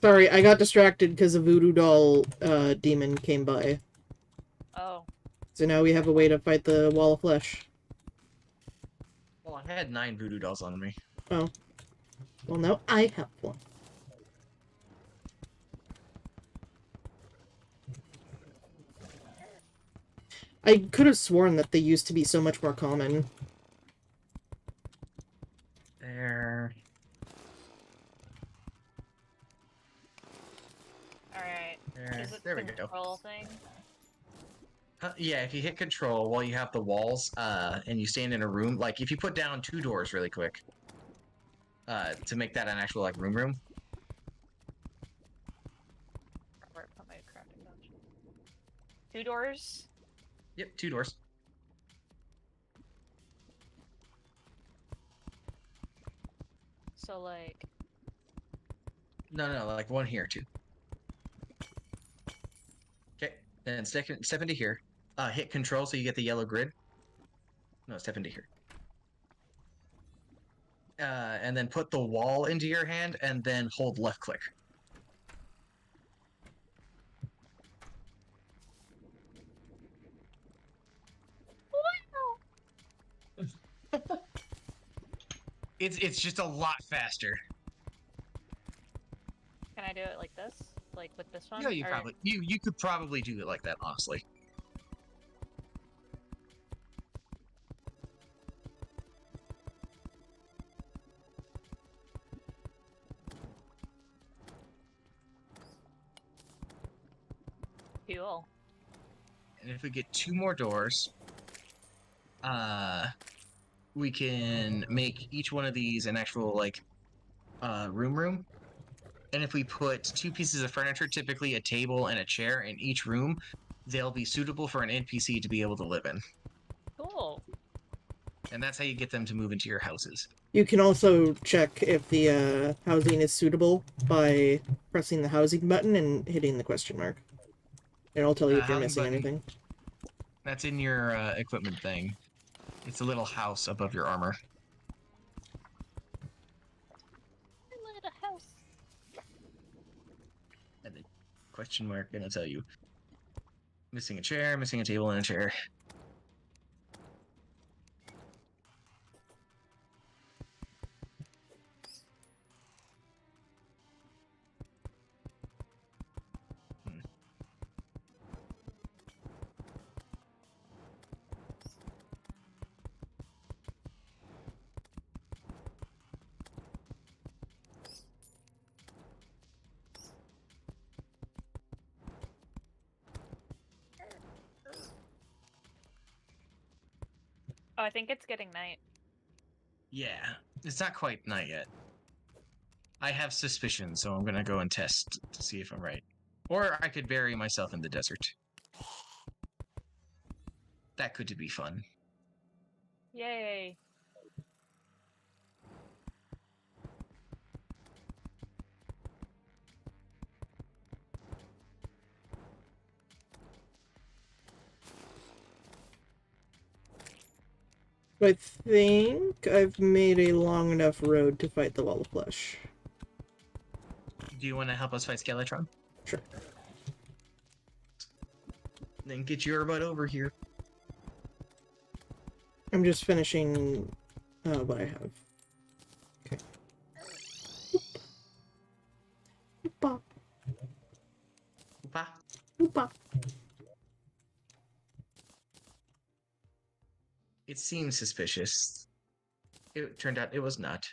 Sorry, I got distracted because a voodoo doll demon came by. Oh. So now we have a way to fight the wall of flesh. Well, I had 9 voodoo dolls on me. Oh. Well, now I have one. I could have sworn that they used to be so much more common. There. Alright. Is it There the we go. control thing? Yeah, if you hit control while you have the walls, and you stand in a room, like if you put down 2 doors really quick, to make that an actual like room. Where I put my crafting bench. 2 doors? Yep, 2 doors. So like No, like one here too. Okay, then step into here. Hit control so you get the yellow grid. No, step into here. And then put the wall into your hand, and then hold left click. It's just a lot faster. Can I do it like this? Like with this one? Yeah, you Or- probably you could probably do it like that, honestly. Cool. And if we get 2 more doors, we can make each one of these an actual like room. And if we put 2 pieces of furniture, typically a table and a chair, in each room, they'll be suitable for an NPC to be able to live in. Cool. And that's how you get them to move into your houses. You can also check if the housing is suitable by pressing the housing button and hitting the question mark. It'll tell you if you're Housing missing button. anything. That's in your equipment thing. It's a little house above your armor. I lit a house. And the question mark gonna tell you missing a chair, missing a table, and a chair. I think it's getting night. Yeah, it's not quite night yet. I have suspicions, so I'm gonna go and test to see if I'm right. Or I could bury myself in the desert. That could be fun. Yay. I think I've made a long enough road to fight the wall of flesh. Do you want to help us fight Skeletron? Sure. Then get your butt over here. I'm just finishing what I have. Okay. Oopa. Oopa. Oopa. It seems suspicious. It turned out it was not.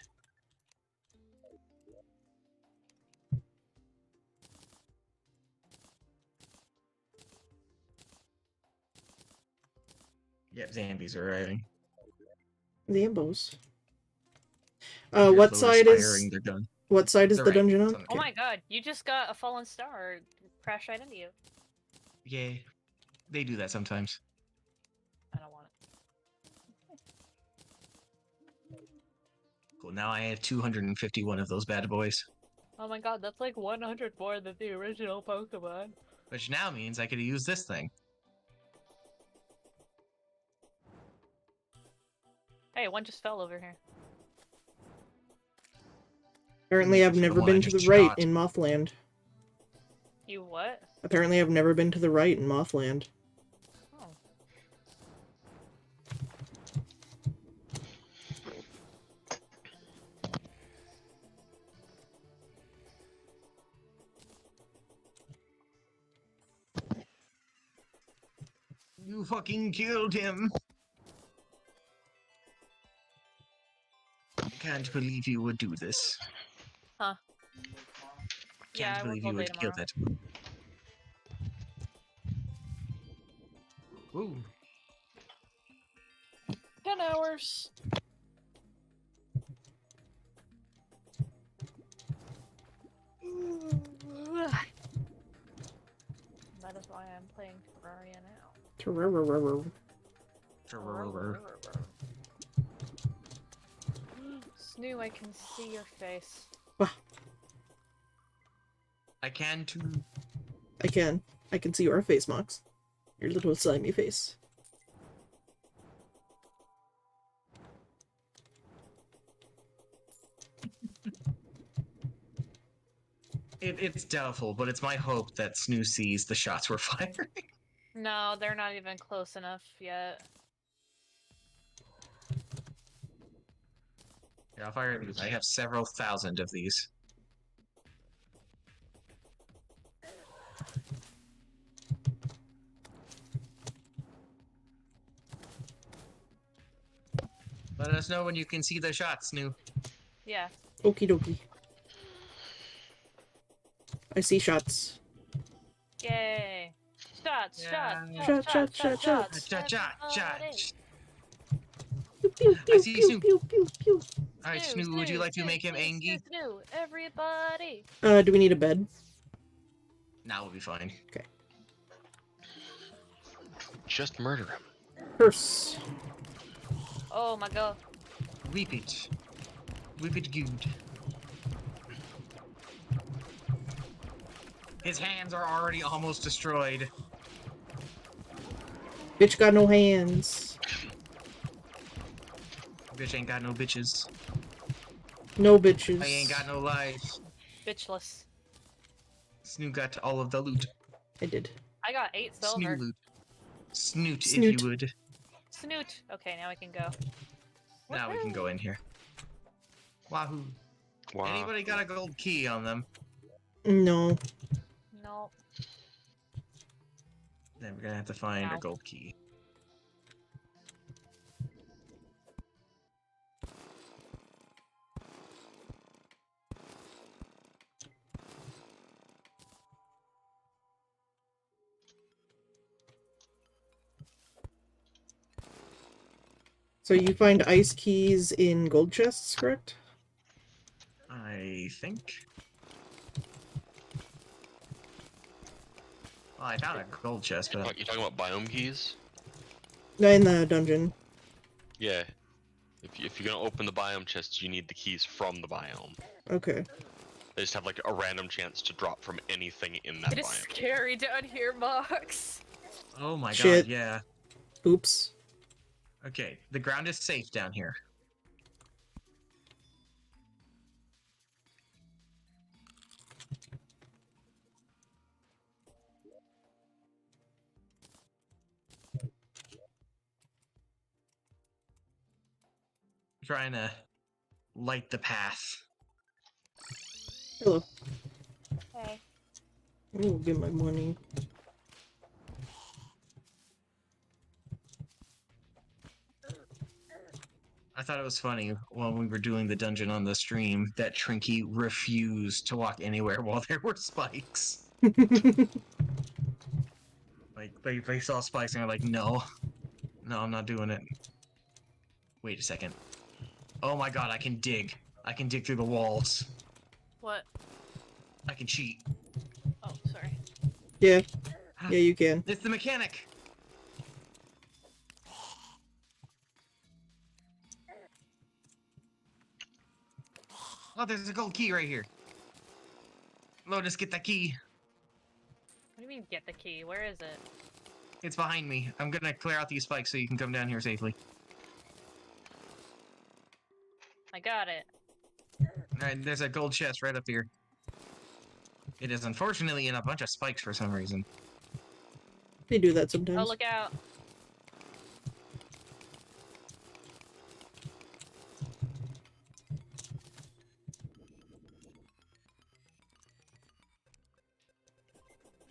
Yep, zombies are arriving. The Ambos. Your What load side firing is their gun. what side is They're the right. dungeon It's on? on- Oh my god, you just got a fallen star crash right into you. Yay. They do that sometimes. I don't want it. Cool. Now I have 251 of those bad boys. Oh my god, that's like 100 more than the original Pokemon. Which now means I could use this thing. Hey, one just fell over here. Apparently, I've For the never one I been to the just right shot. in Mothland. You what? Apparently, I've never been to the right in Mothland. Oh. You fucking killed him. I can't believe you would do this. Huh. Yeah, Can't I work believe all you day would kill tomorrow. that. Ooh. 10 hours. That is why I'm playing Terraria now. Terrorororo. Snoo, I can see your face. I can too. I can. I can see your face, Mox. Your little slimy face. It's doubtful, but it's my hope that Snoo sees the shots we're firing. No, they're not even close enough yet. Yeah, I'll fire these. I have several thousand of these. Let us know when you can see the shots, Snoo. Yeah. Okie dokie. I see shots. Yay. Shots, Yeah. shots, Shot, shots, shot, shots, shot, shots, Shot, shot, shot. everybody. Pew, pew, I pew, see pew, Snoop. pew, pew, pew. Alright, Snoo, Snoo, would you like to snoo, make him snoo, angry? snoo, everybody. Do we need a bed? Now we'll be fine. Just murder him. Curse. Oh my god. Whip it. Whip it good. His hands are already almost destroyed. Bitch got no hands. Bitch ain't got no bitches. No bitches. I ain't got no life. Bitchless. Snoo got all of the loot. I did. I got 8 silver. Snoo loot. Snoot, if Snoot. you would. Snoot. Okay, now we can go. Now we can go in here. Wahoo. Wow. Anybody got a gold key on them? No. No. Then we're gonna have to find Ow. a gold key. So you find ice keys in gold chests, correct? I think. Well, I found a gold chest, but You talking about biome keys? In the dungeon. Yeah. If you're gonna open the biome chests, you need the keys from the biome. Okay. They just have like a random chance to drop from anything in that It is biome. scary down here, Mox. oh my Shit. god, yeah. Oops. Okay, the ground is safe down here. Trying to light the path. Hello. Hey. Ooh, get my money. I thought it was funny when we were doing the dungeon on the stream that Trinky refused to walk anywhere while there were spikes. Like they saw spikes and they're like, no, I'm not doing it. Wait a second. Oh my god, I can dig. I can dig through the walls. What? I can cheat. Oh, sorry. Yeah. Yeah, you can. It's the mechanic. Oh, there's a gold key right here. Lotus, get that key. What do you mean get the key? Where is it? It's behind me. I'm gonna clear out these spikes so you can come down here safely. I got it. Alright, there's a gold chest right up here. It is unfortunately in a bunch of spikes for some reason. They do that sometimes. Oh, look out.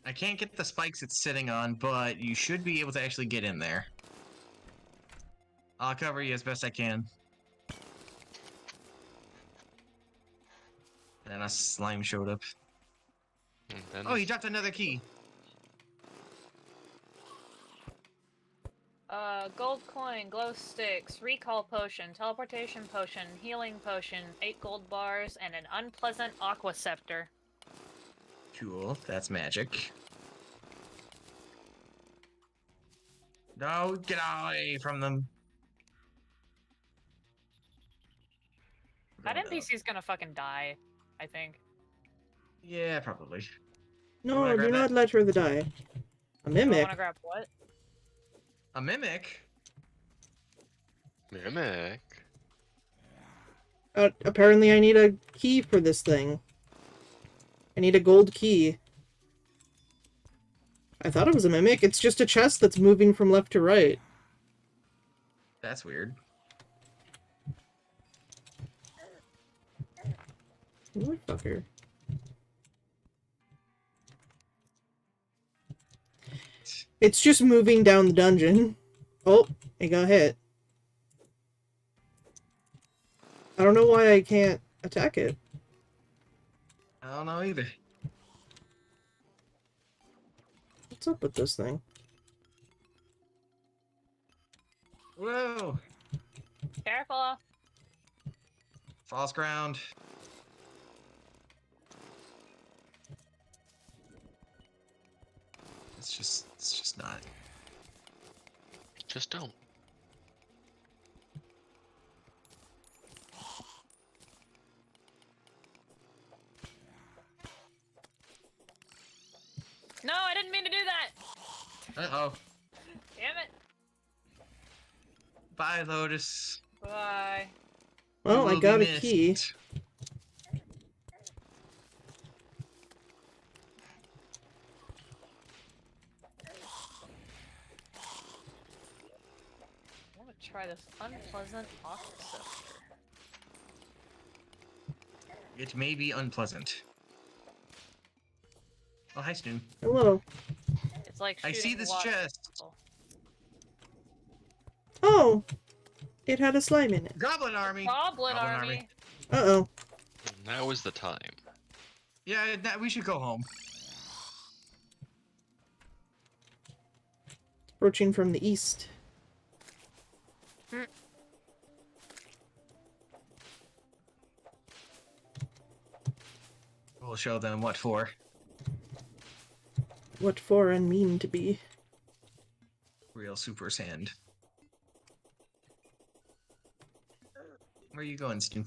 I can't get the spikes it's sitting on, but you should be able to actually get in there. I'll cover you as best I can. And a slime showed up. Oh, you dropped another key. Gold coin, glow sticks, recall potion, teleportation potion, healing potion, 8 gold bars, and an unpleasant aqua scepter. Cool, that's magic. No, get away from them. That Going up. NPC's gonna fucking die, I think. Yeah, probably. No, wanna do grab not that? let her die. A Do I mimic? wanna grab what? A mimic? Mimic. Apparently I need a key for this thing. I need a gold key. I thought it was a mimic. It's just a chest that's moving from left to right. That's weird. Motherfucker. It's just moving down the dungeon. Oh, it got hit. I don't know why I can't attack it. I don't know either. What's up with this thing? Whoa! Careful! False ground. It's just not. Just don't. No, I didn't mean to do that! Uh-oh. Damn it! Bye, Lotus. Bye. Well, You I will got be a key. missed. I want to try this unpleasant aqua scepter. It may be unpleasant. Oh, hi, Snoon. Hello. It's like I see shooting this water. chest. Oh! It had a slime in it. Goblin army. Goblin Goblin army. army. Uh-oh. Now is the time. Yeah, we should go home. Approaching from the east. We'll show them what for. What for and mean to be. Real super sand. Where are you going, Stu?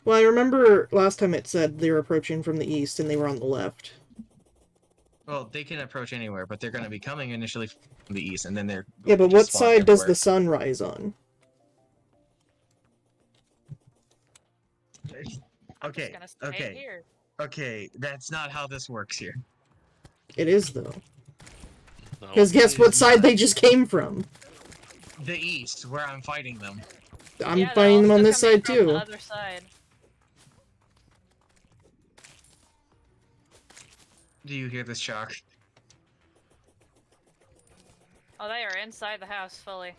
Well, I remember last time it said they were approaching from the east and they were on the left. Well, they can approach anywhere, but they're going to be coming initially from the east, and then they're Yeah, but going to what spawn side does everywhere. the sun rise on? I'm just Okay, gonna stay okay, here. okay. That's not how this works here. It is, though. No. Because guess what side they just came from? The east, where I'm fighting them. I'm Yeah, they're fighting them on also this coming side, from too. The other side. Do you hear this, Shock? Oh, they are inside the house fully.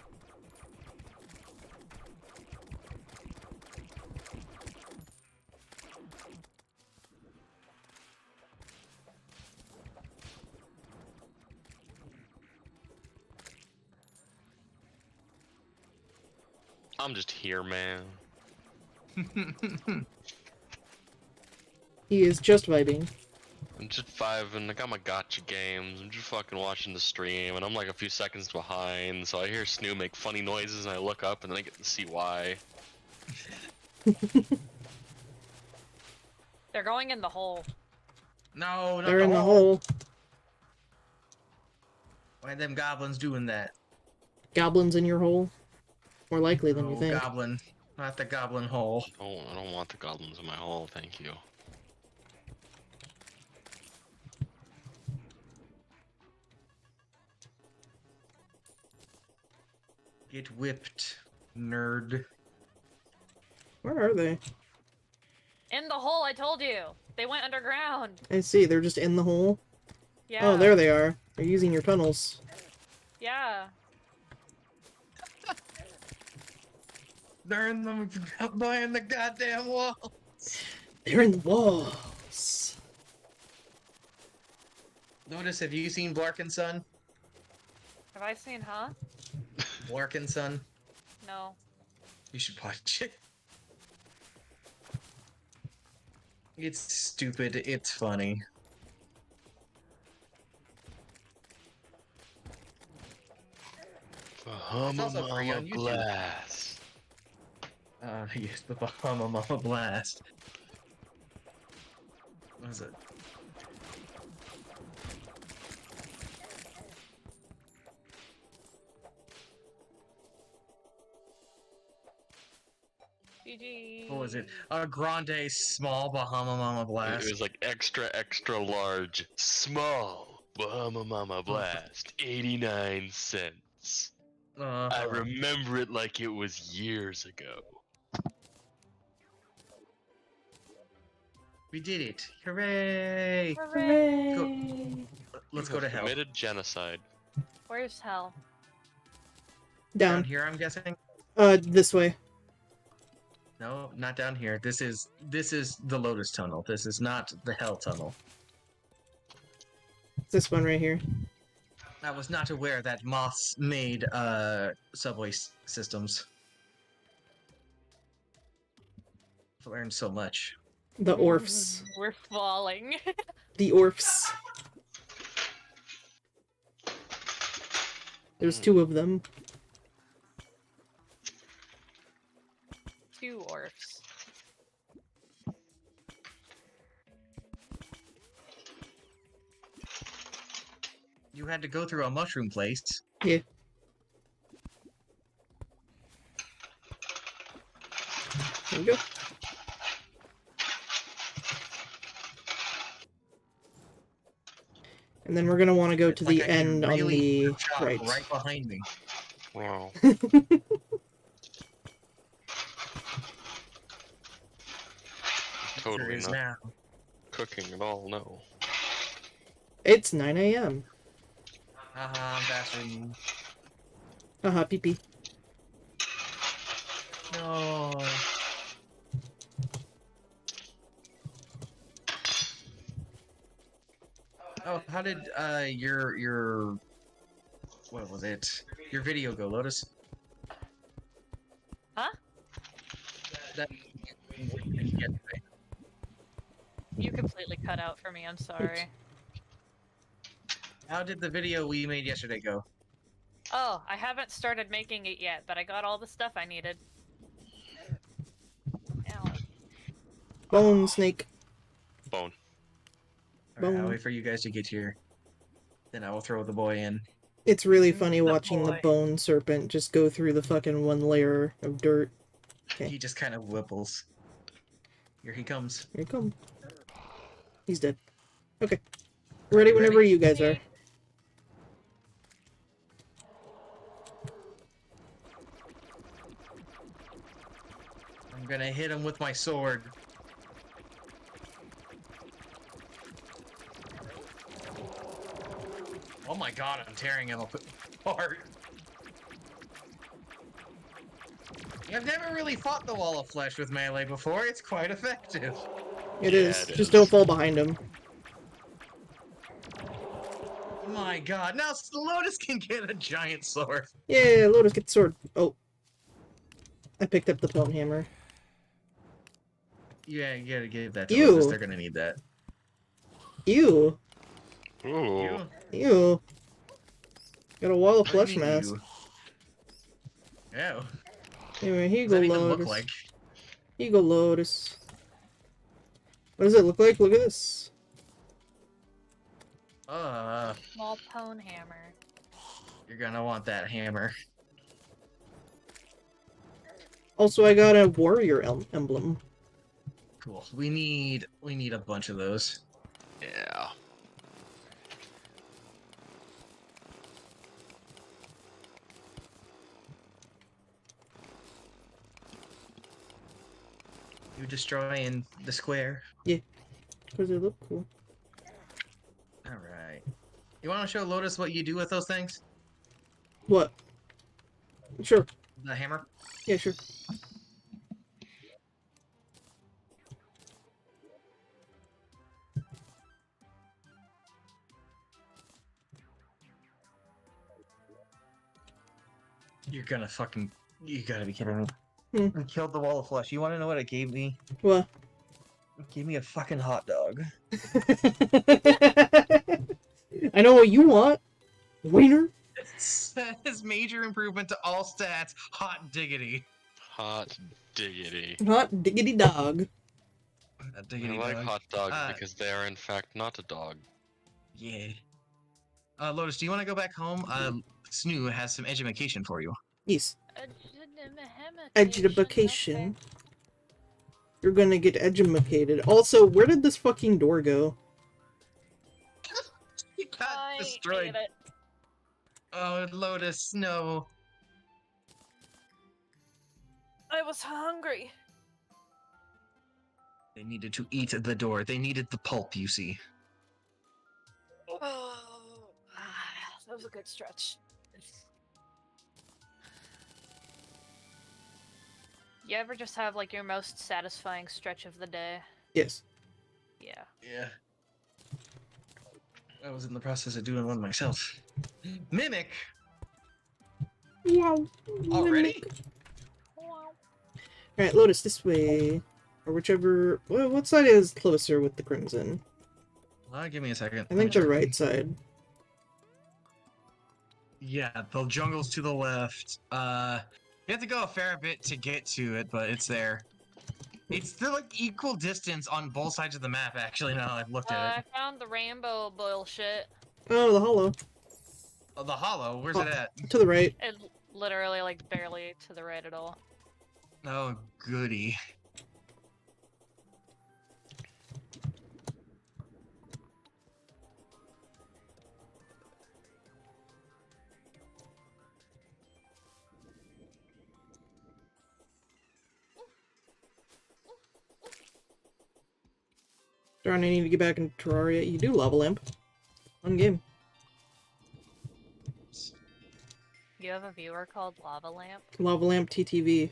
I'm just here, man. He is just vibing. I'm just vibing. I got my gotcha games. I'm just fucking watching the stream, and I'm like a few seconds behind. So I hear Snoo make funny noises, and I look up, and then I get to see why. They're going in the hole. No, not They're the in the hole. hole. Why them goblins doing that? Goblins in your hole? More likely than you Oh, think. goblin. Not the goblin hole. Oh, I don't want the goblins in my hole. Thank you. Get whipped, nerd. Where are they? In the hole, I told you! They went underground! I see, they're just in the hole. Yeah. Oh, there they are. They're using your tunnels. Yeah. They're in behind the goddamn wall. They're in the walls. Notice, have you seen Blarkinson? Have I seen, huh? Blarkinson? No. You should watch it. It's stupid, it's funny. also free on YouTube. Blast. Yes, the Bahama Mama Blast. What is it? GG. What was it? A Grande Small Bahama Mama It Blast. was like extra, extra large, small Bahama Mama Blast, 89 cents. I remember it like it was years ago. We did it! Hooray! Hooray! Let's go to hell. Committed genocide. Where's hell? Down Down. here, I'm guessing. This way. No, not down here. This is the Lotus Tunnel. This is not the Hell Tunnel. This one right here. I was not aware that moths made subway systems. I've learned so much. The orphs. We're falling. The orphs. There's two of them. 2 orphs. You had to go through a mushroom place. Yeah. There we go. And then we're gonna want to go to Like the I can end really on the shot right. right behind me. Wow. There Totally is not now. cooking at all, no. It's 9 a.m. Haha, I'm faster than you. Haha, pee pee. No. Oh, how did your what was it? Your video go, Lotus? Huh? That You completely cut out for me. I'm sorry. How did the video we made yesterday go? Oh, I haven't started making it yet, but I got all the stuff I needed. Ow. Bone snake. Bone. Alright, I'll Bone. wait for you guys to get here. Then I will throw the boy in. It's really funny The watching the boy. bone serpent just go through the fucking one layer of dirt. Okay. He just kind of whipples. Here he comes. Here you come. He's dead. Okay. Ready whenever you guys are. I'm gonna hit him with my sword. Oh my god, I'm tearing him apart. I've never really fought the wall of flesh with melee before. It's quite effective. It Yeah, is. it Just is. don't fall behind him. My god, now Lotus can get a giant sword. Yeah, Lotus, get the sword. Oh. I picked up the bone hammer. Yeah, you gotta give that to Ew. Lotus. They're gonna need that. Ew. Ooh. You? Ew. Got a wall of What do you flesh mean, mass. you? Ew. Anyway, here you What go, does that even Lotus. look like? Here you go, Lotus. What does it look like? Look at this. Small pone hammer. You're gonna want that hammer. Also, I got a warrior emblem. Cool. We need a bunch of those. Yeah. You destroying the square. Because they look cool. Alright. You wanna show Lotus what you do with those things? What? Sure. The hammer? Yeah, sure. You're gonna fucking... You gotta be kidding me. Hmm. I killed the wall of flesh. You wanna know what it gave me? What? It gave me a fucking hot dog. I know what you want. Wiener? It says major improvement to all stats. Hot diggity. Hot diggity. Hot diggity dog. A diggity I like dog. hot dogs Uh, because they are in fact not a dog. Yeah. Lotus, do you want to go back home? Snoo has some education for you. Yes. Education. Education. You're gonna get edumacated. Also, where did this fucking door go? You got I destroyed. ate it. Oh, Lotus, no. I was hungry. They needed to eat the door. They needed the pulp, you see. Oh, that was a good stretch. You ever just have like your most satisfying stretch of the day? Yes. Yeah. Yeah. I was in the process of doing one myself. Mimic! Wow. Already? Alright, Lotus, this way. Or whichever... Well, what side is closer with the crimson? Give me a second. I think the right side. Yeah, the jungle's to the left. You have to go a fair bit to get to it, but it's there. It's still like equal distance on both sides of the map, actually, now I've looked at I it. found the rainbow bullshit. Oh, the hollow. Oh, the hollow, where's Oh. it at? To the right. It literally like barely to the right at all. Oh, goody. Darn, I need to get back in Terraria. You do lava lamp. Fun game. You have a viewer called Lava Lamp, Lava lamp TTV.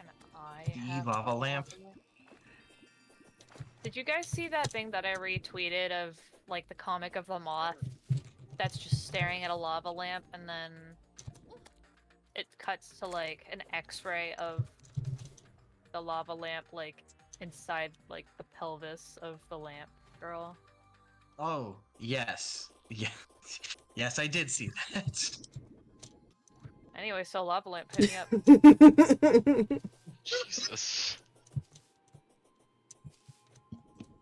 and I The have Lava a Lamp? Did you guys see that thing that I retweeted of like the comic of the moth that's just staring at a lava lamp, and then it cuts to like an X-ray of the lava lamp like inside, like, the pelvis of the lamp girl. Oh, yes. Yeah. Yes, I did see that. Anyway, so lava lamp hit me up. Jesus.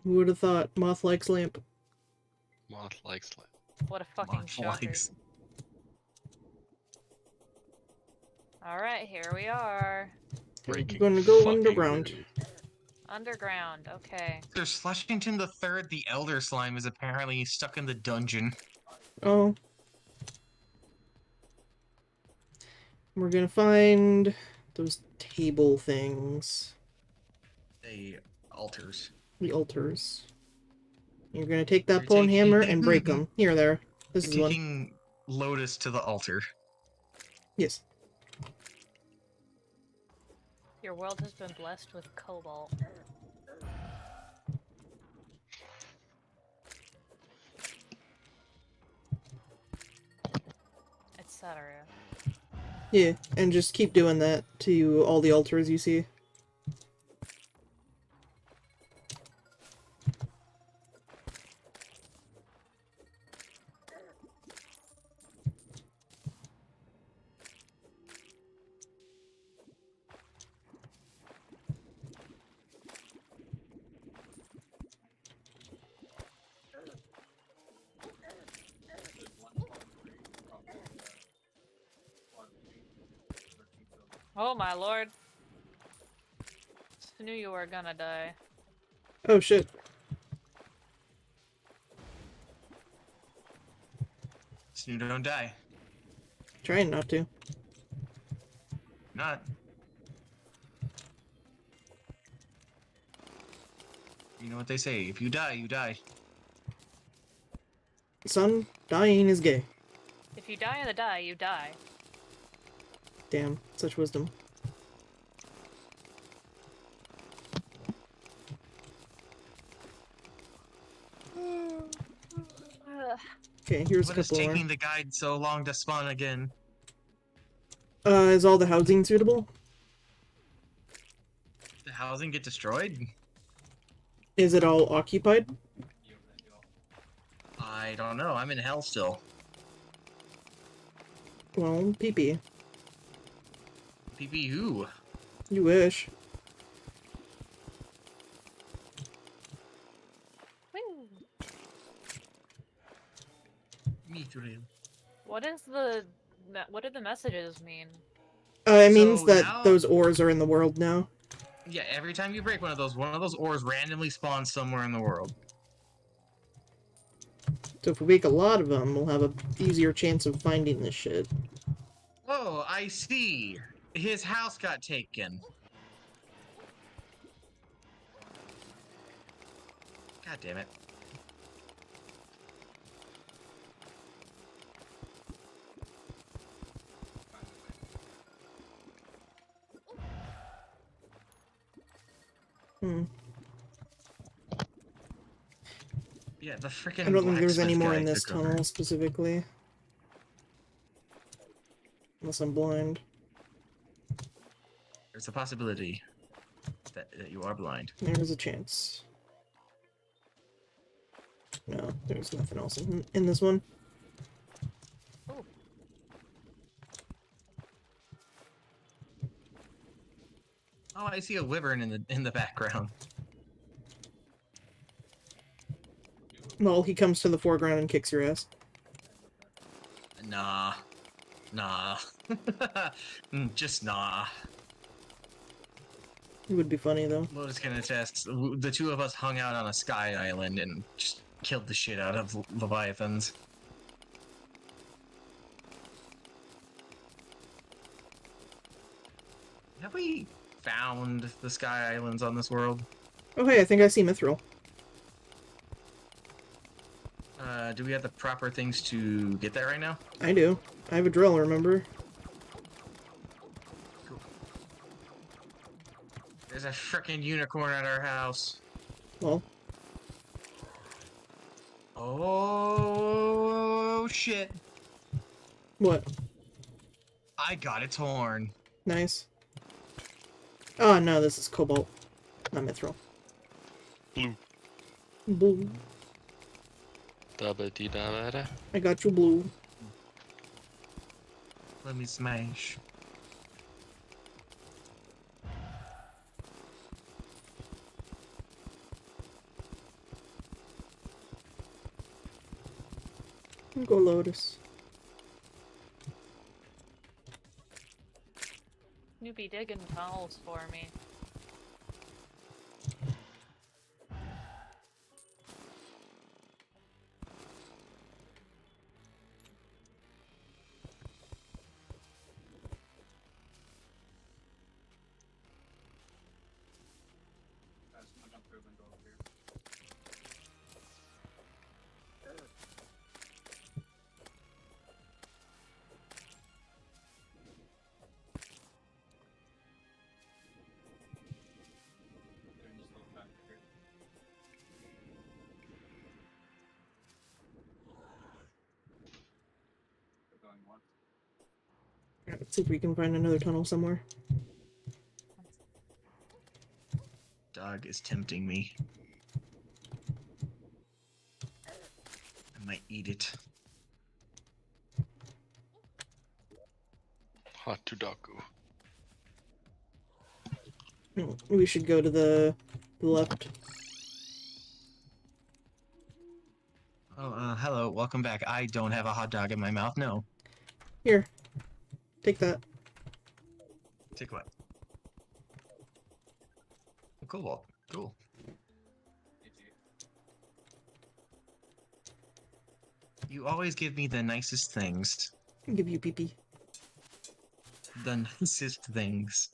Who would have thought? Moth likes lamp. Moth likes lamp. What a fucking Moth shocker. likes- Alright, here we are. Breaking Gonna go fucking underground. news. Underground, okay. There's Slushington the Third, the Elder Slime, is apparently stuck in the dungeon. Oh. We're gonna find those table things. The altars. The altars. You're gonna take that You're bone taking- hammer and break them. Here, there. This is one. Taking Lotus to the altar. Yes. Your world has been blessed with cobalt. Etc. Yeah, and just keep doing that to all the altars you see. Oh my lord. Just knew you were gonna die. Oh shit. Snoo don't die. Trying not to. Not. You know what they say, if you die, you die. Son, dying is gay. If you die in the die, you die. Damn, such wisdom. Okay, here's a What is couple more. taking the guide so long to spawn again? Is all the housing suitable? The housing get destroyed? Is it all occupied? I don't know, I'm in hell still. Well, pee-pee. PP who? You wish. Woo. Me too. What do the messages mean? It means So that now- those ores are in the world now. Yeah, every time you break one of those ores randomly spawns somewhere in the world. So if we make a lot of them, we'll have a easier chance of finding this shit. Oh, I see. His house got taken. God damn it. Hmm. Yeah, the freaking. I don't think there's any blacksmith more guy in this took over. tunnel specifically. Unless I'm blind. There's a possibility that you are blind. There's a chance. No, there's nothing else in this one. Oh, I see a wyvern in the background. Well, he comes to the foreground and kicks your ass. Nah. Nah. Just nah. It would be funny, though. Lotus can attest. The two of us hung out on a sky island and just killed the shit out of leviathans. Have we found the sky islands on this world? Oh, hey, I think I see Mithril. Do we have the proper things to get that right now? I do. I have a drill, remember? Cool. There's a frickin' unicorn at our house. Well, Oh shit. what? I got its horn. Nice. Oh, no, this is Cobalt, not Mithril. Blue. Blue. Da-ba-dee-da-ba-da. I got you, blue. Let me smash. Go Lotus. You be digging tunnels for me. Guys, I'm gonna jump through and go over here. Doing this little back here. We're going one. Let's see if we can find another tunnel somewhere. Dog is tempting me. I might eat it. Hatudaku. We should go to the left. Oh, hello. Welcome back. I don't have a hot dog in my mouth. No. Here. Take that. Take what? Cobalt. Cool. You always give me the nicest things. I'll give you pee-pee. The nicest things.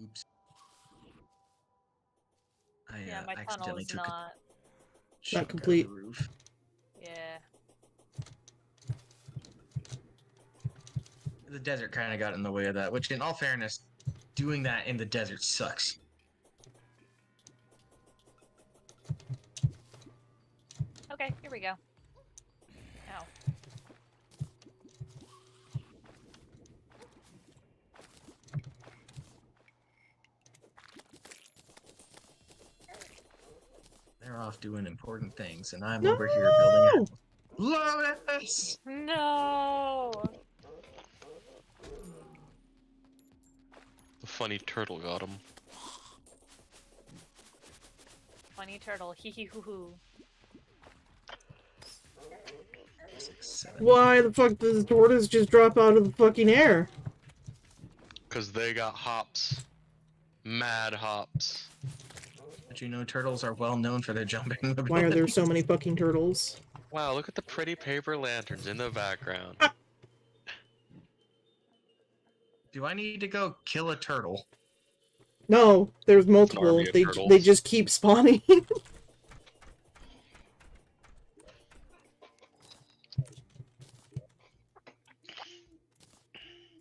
Oops. Yeah, my accidentally tunnel's took a not. chunk out of complete. the roof. Yeah. The desert kind of got in the way of that, which, in all fairness, doing that in the desert sucks. Okay, here we go. Ow. They're off doing important things, and I'm over here building a Lotus! No! The funny turtle got him. Funny turtle, hee hee hoo hoo. 6, 7. Why the fuck does tortoise just drop out of the fucking air? Cause they got hops. Mad hops. But you know, turtles are well known for their jumping ability. Why are there so many fucking turtles? Wow, look at the pretty paper lanterns in the background. Do I need to go kill a turtle? No, there's multiple. army of They turtles. just keep spawning. What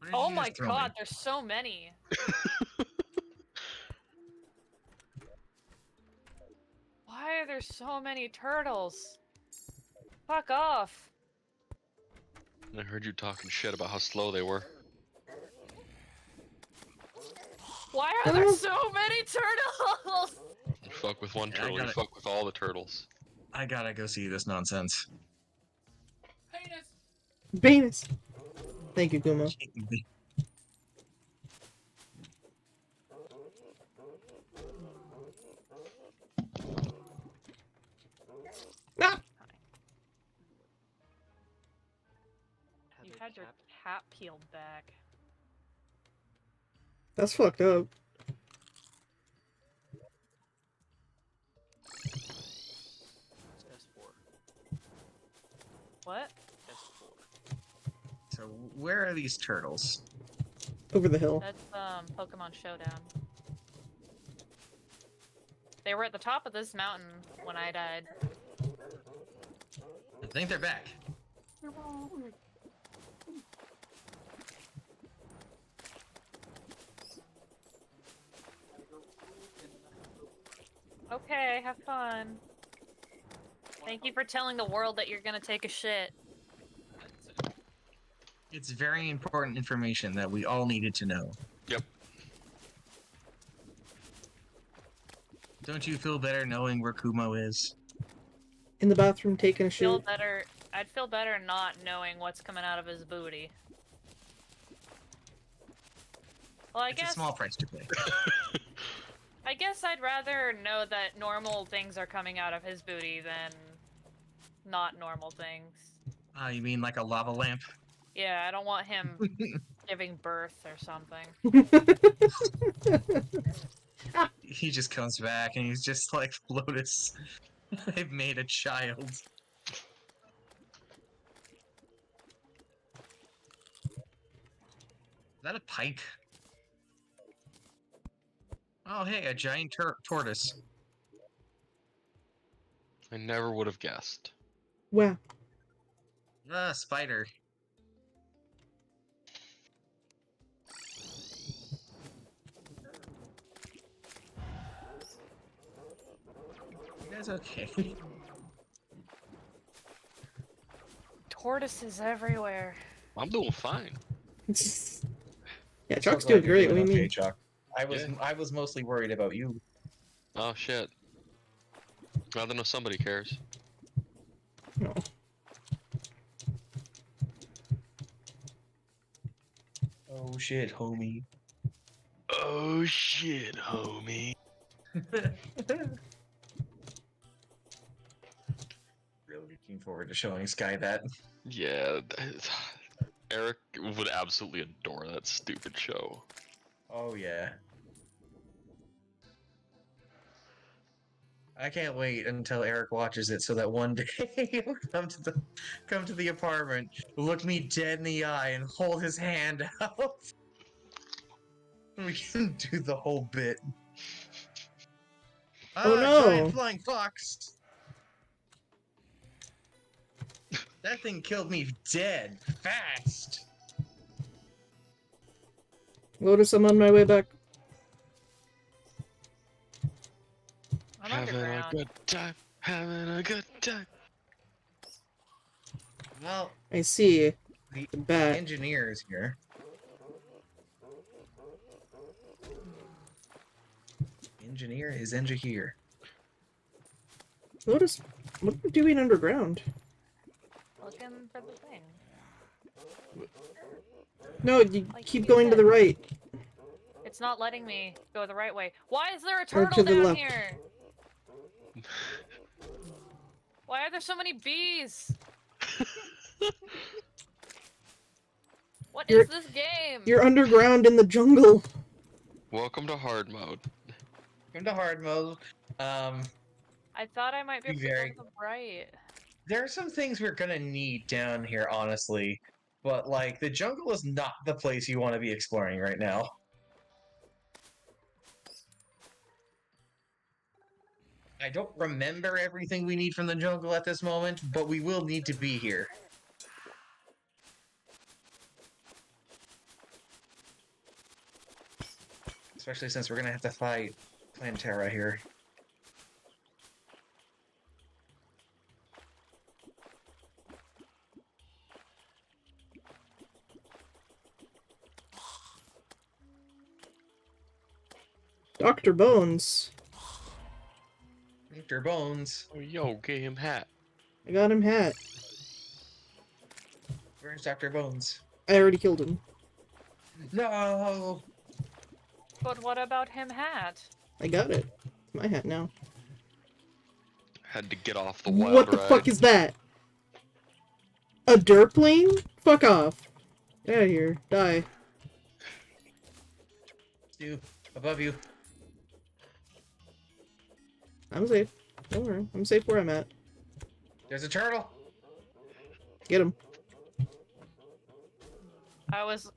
did Oh you my just throw me? god, there's so many. Why are there so many turtles? Fuck off. I heard you talking shit about how slow they were. Why are there so many turtles? You fuck with one Yeah, I turtle, you got it. fuck with all the turtles. I gotta go see this nonsense. Penis! Venus. Thank you, Kuma. Ah! You had your cap peeled back. That's fucked up. What? So, where are these turtles? Over the hill. That's Pokemon Showdown. They were at the top of this mountain when I died. I think they're back. Okay, have fun. Thank you for telling the world that you're gonna take a shit. It's very important information that we all needed to know. Yep. Don't you feel better knowing where Kumo is? In the bathroom taking a Feel shit. better. I'd feel better not knowing what's coming out of his booty. Well, I It's a guess small price to pay. I guess I'd rather know that normal things are coming out of his booty than not normal things. You mean like a lava lamp? Yeah, I don't want him giving birth or something. He just comes back and he's just like, Lotus, I've made a child. Is that a pike? Oh, hey, a giant tortoise. I never would have guessed. Wow. Spider. You guys okay? Tortoises everywhere. I'm doing fine. Yeah, Chuck's doing great. What do you mean? Chuck? I Yeah. was mostly worried about you. Oh shit. I don't know. Somebody cares. No. Oh shit, homie. Oh shit, homie. Really looking forward to showing Sky that. Yeah. Eric would absolutely adore that stupid show. Oh yeah. I can't wait until Eric watches it so that one day he'll come to the apartment, look me dead in the eye, and hold his hand out. We can do the whole bit. Oh, no. Giant flying fox! That thing killed me dead fast. Lotus, I'm on my way back. I'm Having underground. a good time. Having a good time. Well, I see. the The bat. engineer is here. Engineer is here. Lotus, what are you doing underground? Looking for the thing. No, you Like keep you going to said. the right. It's not letting me go the right way. Why is there a Or turtle to the down left. here? Why are there so many bees? What is this game? You're underground in the jungle. Welcome to hard mode. Come to hard mode. I thought I might be able to go to the right. There are some things we're gonna need down here, honestly. But, like, the jungle is not the place you want to be exploring right now. I don't remember everything we need from the jungle at this moment, but we will need to be here. Especially since we're gonna have to fight Plantera here. Dr. Bones. Dr. Bones. Oh, yo, get him hat. I got him hat. Where's Dr. Bones? I already killed him. No! But what about him hat? I got it. It's my hat now. Had to get off the wild What the ride. fuck is that? A dirt plane? Fuck off. Get out of here. Die. Stu, above you. I'm safe. Don't worry. I'm safe where I'm at. There's a turtle! Get him. I was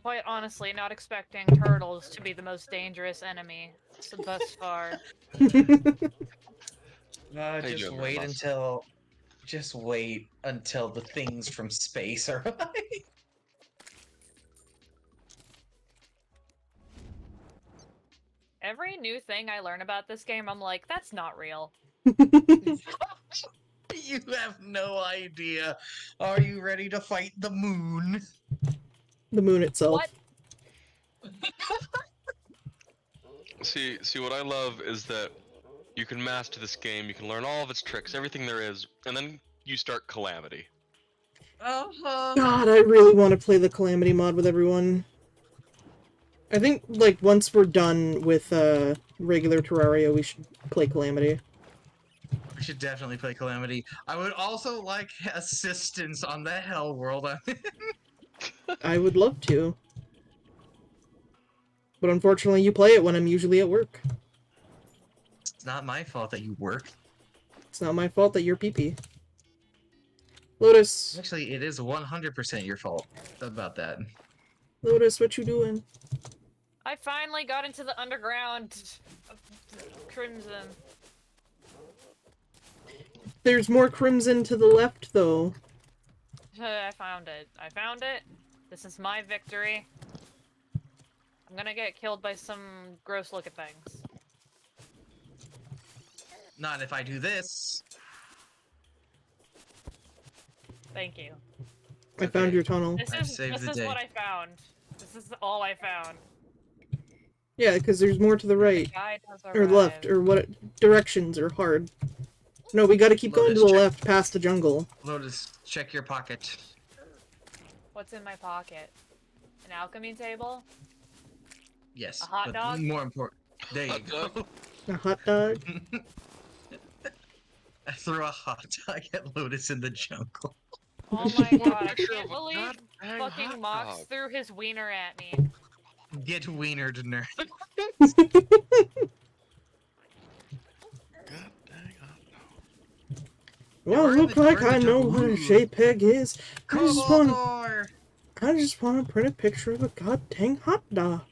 quite honestly not expecting turtles to be the most dangerous enemy thus far. Hey, Just Joker, wait boss. until... Just wait until the things from space arrive. Every new thing I learn about this game, I'm like, that's not real. You have no idea. Are you ready to fight the moon? The moon itself. What? See, what I love is that you can master this game, you can learn all of its tricks, everything there is, and then you start Calamity. God, I really want to play the Calamity mod with everyone. I think, like, once we're done with, regular Terraria, we should play Calamity. We should definitely play Calamity. I would also like assistance on the hell world. I would love to. But unfortunately, you play it when I'm usually at work. It's not my fault that you work. It's not my fault that you're pee-pee. Lotus! Actually, it is 100% your fault about that. Lotus, what you doing? I finally got into the underground of Crimson. There's more crimson to the left, though. I found it. I found it. This is my victory. I'm gonna get killed by some gross-looking things. Not if I do this. Thank you. I found your tunnel. This I've is saved the day. what I found. This is all I found. Yeah, because there's more to the right. Guide has Or left, arrived. or what directions are hard. No, we gotta keep going to the Lotus, check. left, past the jungle. Lotus, check your pocket. What's in my pocket? An alchemy table? Yes. A hot but dog? More important. There you Hot go. dog? A hot dog? I threw a hot dog at Lotus in the jungle. Oh my god, I Picture can't of a believe goddamn fucking hot Mox dog. threw his wiener at me. Get wienered, nerd. God dang it. Well, we're in look the- like we're in I the know jungle. what a Ooh. JPEG is. Koboldor! I just want to print a picture of a goddamn hot dog.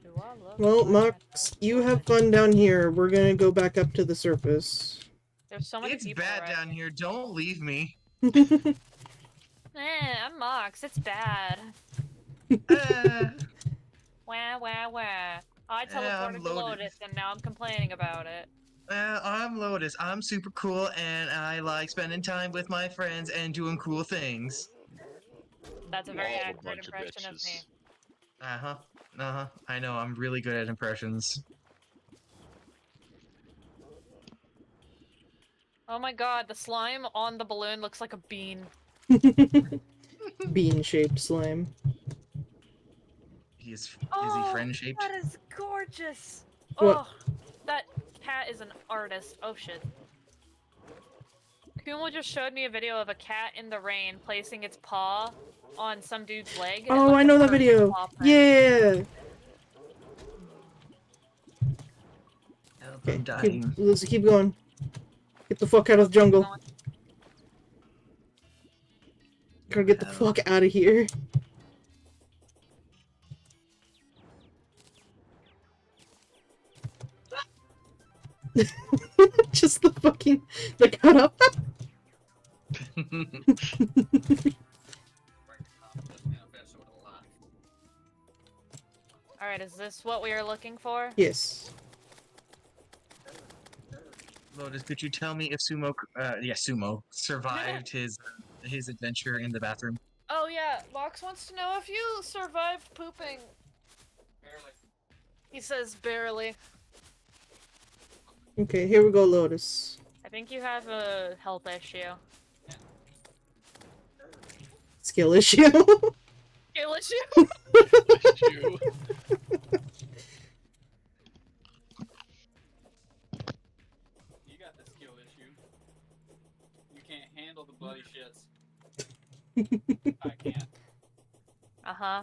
Do I love Well, my Mox, you have fun down here. We're gonna go back up to the surface. There's so many It's people bad already. down here. Don't leave me. I'm Mox, it's bad. Wah wah wah. I I'm teleported to loaded. Lotus and now I'm complaining about it. I'm Lotus. I'm super cool, and I like spending time with my friends and doing cool things. That's a very All a accurate bunch of impression of me. Uh-huh. I know, I'm really good at impressions. Oh my god, the slime on the balloon looks like a bean. Bean-shaped slime. Is he Oh, friend-shaped? that is gorgeous! What? Oh, that cat is an artist. Oh shit. Kumo just showed me a video of a cat in the rain placing its paw on some dude's leg. And it Oh, looked I like know a that perfect video. paw print. Yeah. Help, Okay, I'm dying. let's keep going. Get the fuck out of the jungle. Gotta get the fuck out of here. Just the fucking the cut up. Alright, is this what we are looking for? Yes. Lotus, could you tell me if Sumo survived his adventure in the bathroom? Oh yeah, Mox wants to know if you survived pooping. Barely. He says barely. Okay, here we go, Lotus. I think you have a health issue. Skill issue. Skill issue? You. You got the skill issue. You can't handle the bloody shits. I can't. Uh-huh.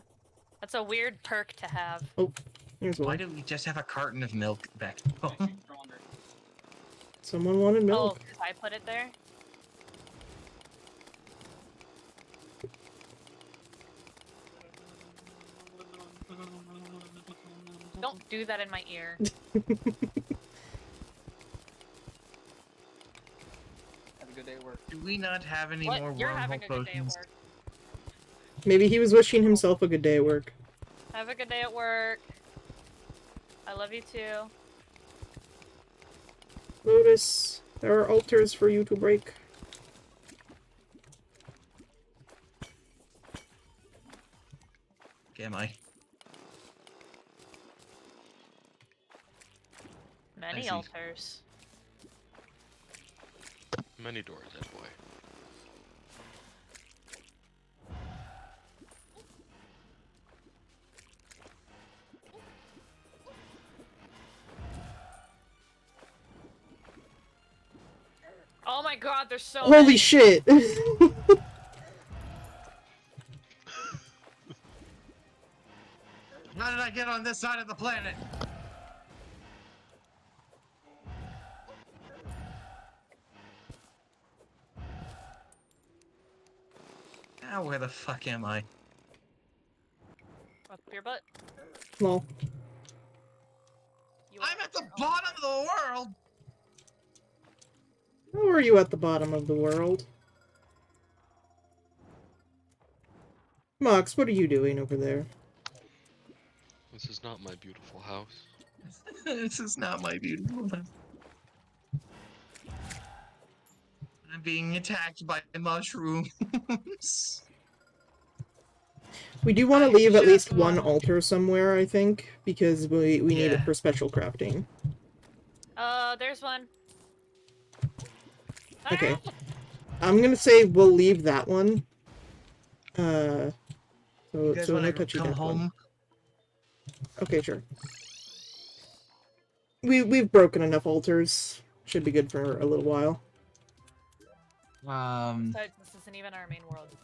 That's a weird perk to have. Here's Why one. don't we just have a carton of milk back Makes home? you stronger. Someone wanted Oh, milk. 'cause I put it there? Don't do that in my ear. Have a good day at work. Do we not have any What? more You're having wormhole a good day at potions? work. Maybe he was wishing himself a good day at work. Have a good day at work. I love you too. Lotus, there are altars for you to break. Am I? Many see. altars. Many doors, that boy. Oh my god, there's so Holy many. shit! How did I get on this side of the planet? Now where the fuck am I? Up your butt. Well, You I'm are at the your own- bottom of the world! how are you at the bottom of the world? Mox, what are you doing over there? This is not my beautiful house. This is not my beautiful house. I'm being attacked by mushrooms. We do want to I leave at just least one want- altar somewhere, I think, because we need it Yeah. for special crafting. There's one. Okay. Ah! I'm gonna say we'll leave that one. So, You guys so no want to touchy come death home? one. Okay, sure. We've broken enough altars. Should be good for a little while. Besides, this isn't even our main world.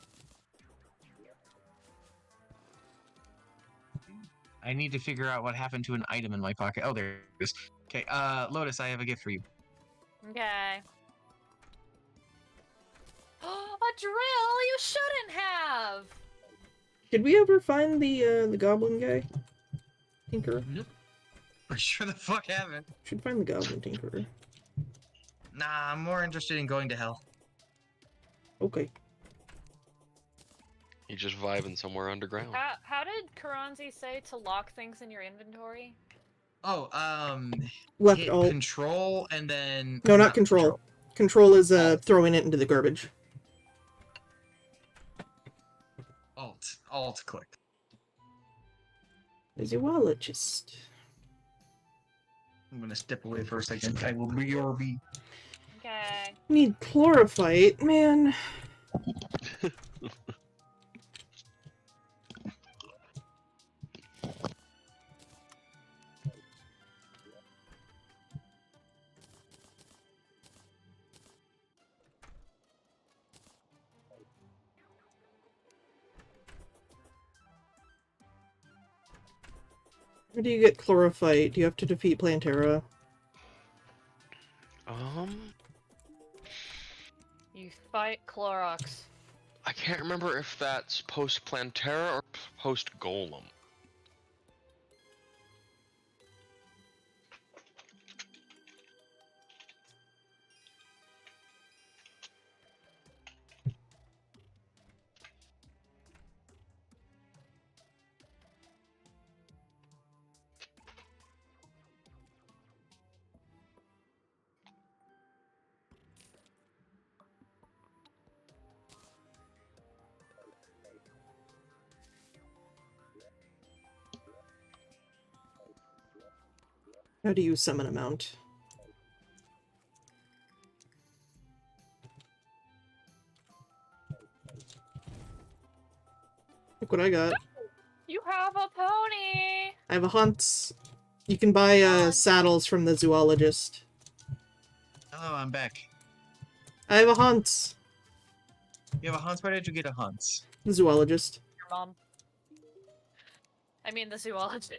I need to figure out what happened to an item in my pocket. Oh, there it is. Okay, Lotus, I have a gift for you. Okay. A drill you shouldn't have! Did we ever find the goblin guy? Tinkerer? Nope. I sure the fuck haven't. Should find the goblin tinkerer. Nah, I'm more interested in going to hell. Okay. He's just vibing somewhere underground. How did Karanzi say to lock things in your inventory? Oh, Left hit alt. control and then... No, not control. Control is Alt. throwing it into the garbage. Alt click. The zoologist. I'm gonna step away for a second. I will BRB. Okay. Need chlorophyte, man. How do you get chlorophyte? Do you have to defeat Plantera? You fight Clorox. I can't remember if that's post Plantera or post Golem. How do you summon a mount? Look what I got. You have a pony! I have a hunt. You can buy Hunt. saddles from the zoologist. Hello, I'm back. I have a hunt. You have a hunt? Where did you get a hunt? The zoologist. Your mom. I mean the zoologist.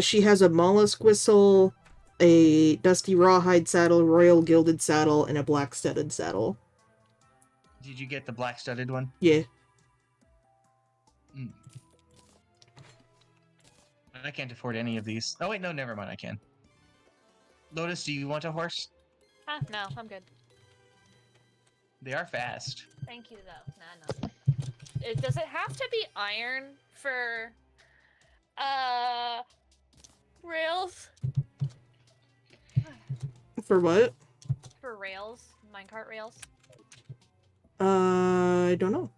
She has a mollusk whistle, a dusty rawhide saddle, royal gilded saddle, and a black studded saddle. Did you get the black studded one? Yeah. I can't afford any of these. Oh wait, no, never mind, I can. Lotus, do you want a horse? No, I'm good. They are fast. Thank you, though. Nah, no. Does it have to be iron for... Rails. For what? For rails. Minecart rails. I don't know.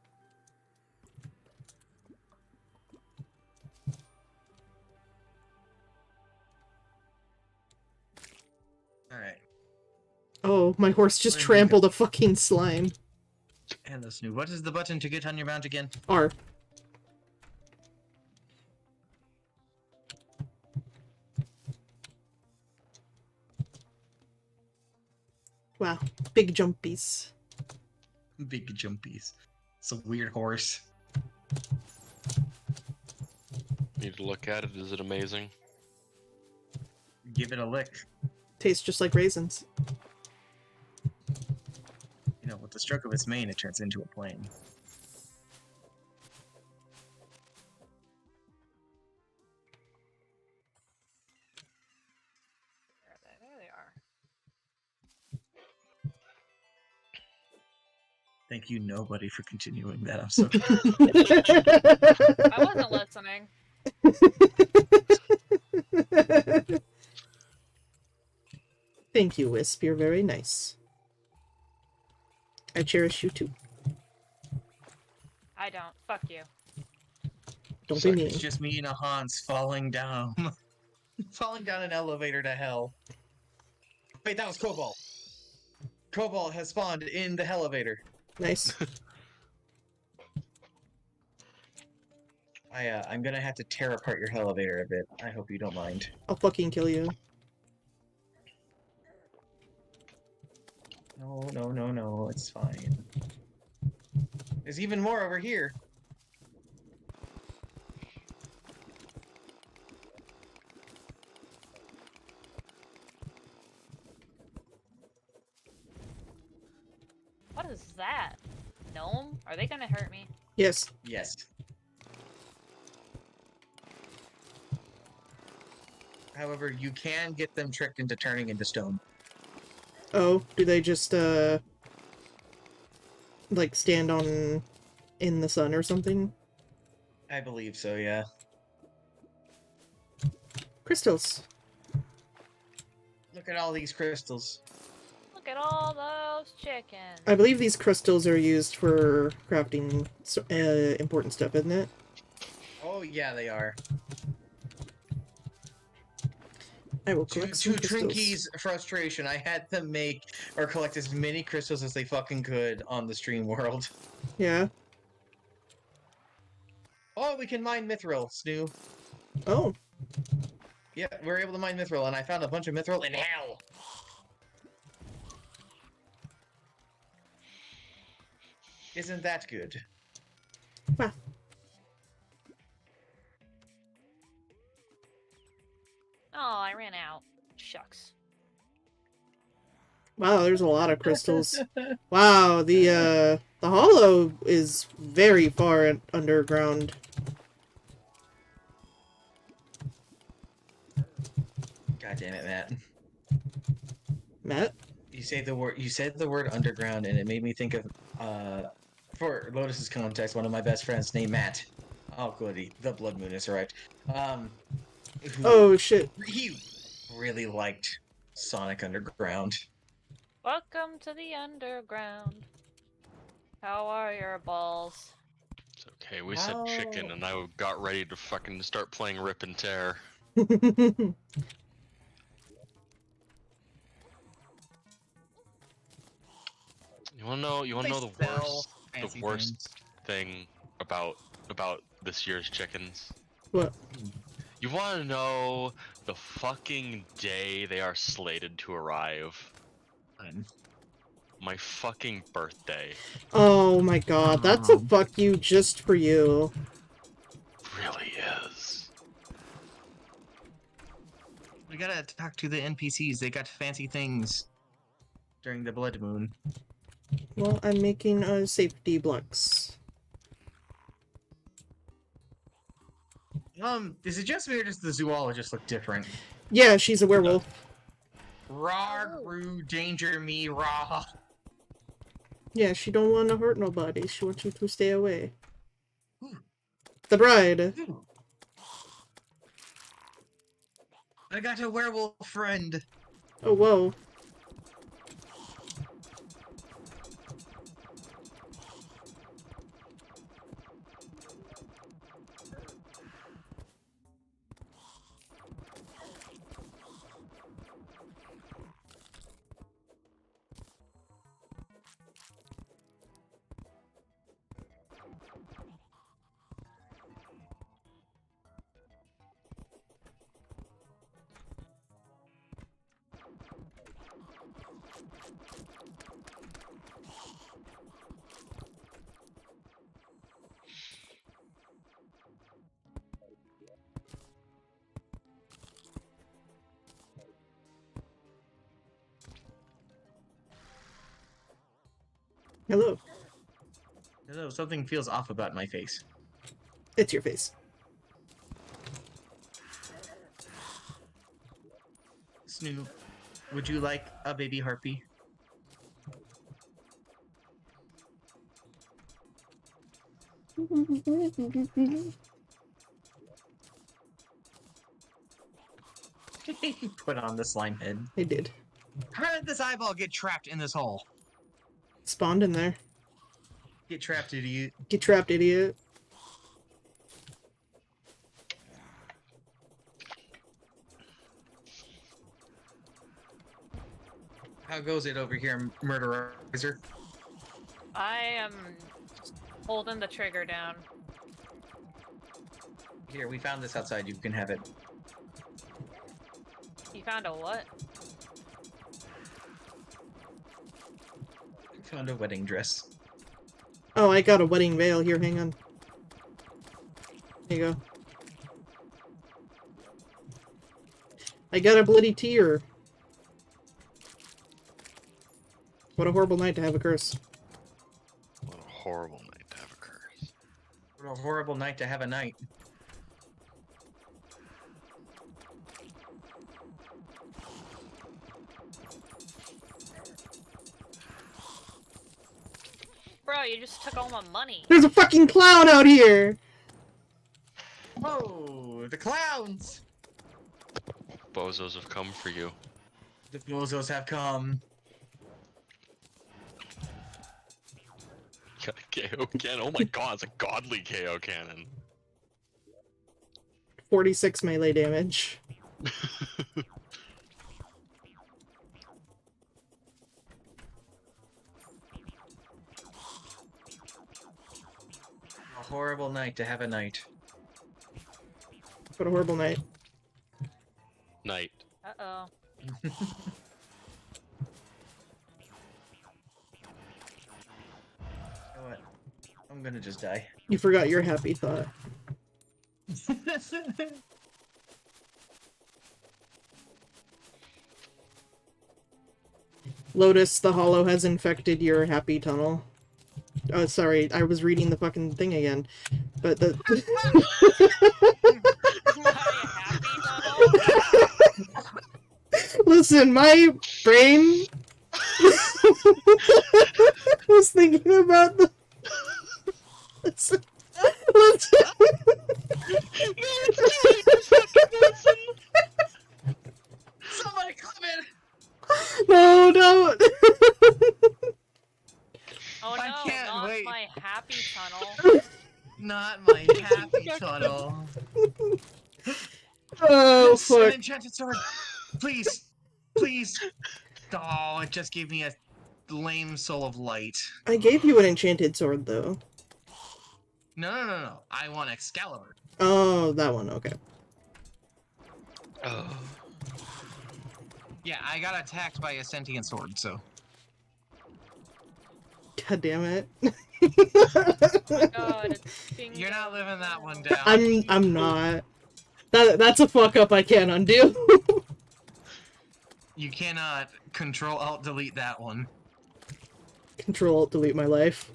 Alright. Oh, my horse just Where did you trampled a fucking slime. Hello, Snoo. What is the button to get on your mount again? R. Wow, big jumpies. Big jumpies. It's a weird horse. Need to look at it. Is it amazing? Give it a lick. Tastes just like raisins. You know, with the stroke of its mane, it turns into a plane. There they are. Thank you, nobody, for continuing that. I'm so I wasn't listening. Thank you, Wisp. You're very nice. I cherish you too. I don't. Fuck you. Don't Suck. be mean. It's just me and a Hans falling down. Falling down an elevator to hell. Wait, that was Cobalt. Cobalt has spawned in the elevator. Nice. I'm gonna have to tear apart your elevator a bit. I hope you don't mind. I'll fucking kill you. No, no, no, no, it's fine. There's even more over here. What is that? Gnome? Are they gonna hurt me? Yes. Yes. However, you can get them tricked into turning into stone. Oh, do they just, like, stand on... in the sun or something? I believe so, yeah. Crystals. Look at all these crystals. Look at all those chickens. I believe these crystals are used for crafting important stuff, isn't it? Oh, yeah, they are. I will To collect some crystals. Trinky's frustration, I had them make or collect as many crystals as they fucking could on the stream world. Yeah. Oh, we can mine mithril, Snoo. Oh. Yeah, we're able to mine mithril, and I found a bunch of mithril in hell. Isn't that good? Wow. Oh, I ran out. Shucks. Wow, there's a lot of crystals. Wow, the hollow is very far underground. God damn it, Matt. Matt? You said the word underground, and it made me think of for Lotus's context, one of my best friends named Matt. Oh goody, the blood moon is right. Oh shit. He really liked Sonic Underground. Welcome to the underground. How are your balls? It's okay. We said chicken, and I got ready to fucking start playing Rip and Tear. You wanna know? You wanna know the worst thing about this year's chickens? What? You wanna know the fucking day they are slated to arrive? My fucking birthday. Oh my god, that's a fuck you just for you. Really is. We gotta talk to the NPCs. They got fancy things during the blood moon. Well, I'm making safety blocks. Is it just me or does the zoologist look different? Yeah, she's a werewolf. Raw, roo, danger me, raw. Yeah, she don't want to hurt nobody. She wants you to stay away. The bride. I got a werewolf friend. Oh, whoa. Hello. Hello, something feels off about my face. It's your face. Snoop, would you like a baby harpy? Put on the slime head. I did. How did this eyeball get trapped in this hole? Spawned in there. Get trapped, idiot. Get trapped, idiot. How goes it over here, murderizer? I am holding the trigger down. Here, we found this outside. You can have it. You found a what? We found a wedding dress. Oh, I got a wedding veil. Here, hang on. There you go. I got a bloody tear. What a horrible night to have a curse. What a horrible night to have a curse. What a horrible night to have a night. Bro, you just took all my money. There's a fucking clown out here! Whoa, the clowns! Bozos have come for you. The bozos have come. Got a KO cannon. Oh my god, it's a godly KO cannon. 46 melee damage. A horrible night to have a night. What a horrible night. Night. Uh-oh. You know what? I'm gonna just die. You forgot your happy thought. Lotus, the hollow has infected your happy tunnel. Oh, sorry, I was reading the fucking thing again. But the... My happy tunnel? Listen, my brain was thinking about the... Listen. Somebody come in! No, don't! Oh I no, can't not wait. my happy tunnel. Not my happy tunnel. Oh, Yes, an fuck. enchanted sword. Please. Please. Oh, it just gave me a lame soul of light. I gave you an enchanted sword, though. No. I want Excalibur. Oh, that one, okay. Oh. Yeah, I got attacked by a sentient sword, so. God damn it. Oh god, it's bingo. You're not living that one down. I'm not. That's a fuck up I can't undo. You cannot Control-Alt-Delete that one. Control-Alt-Delete my life.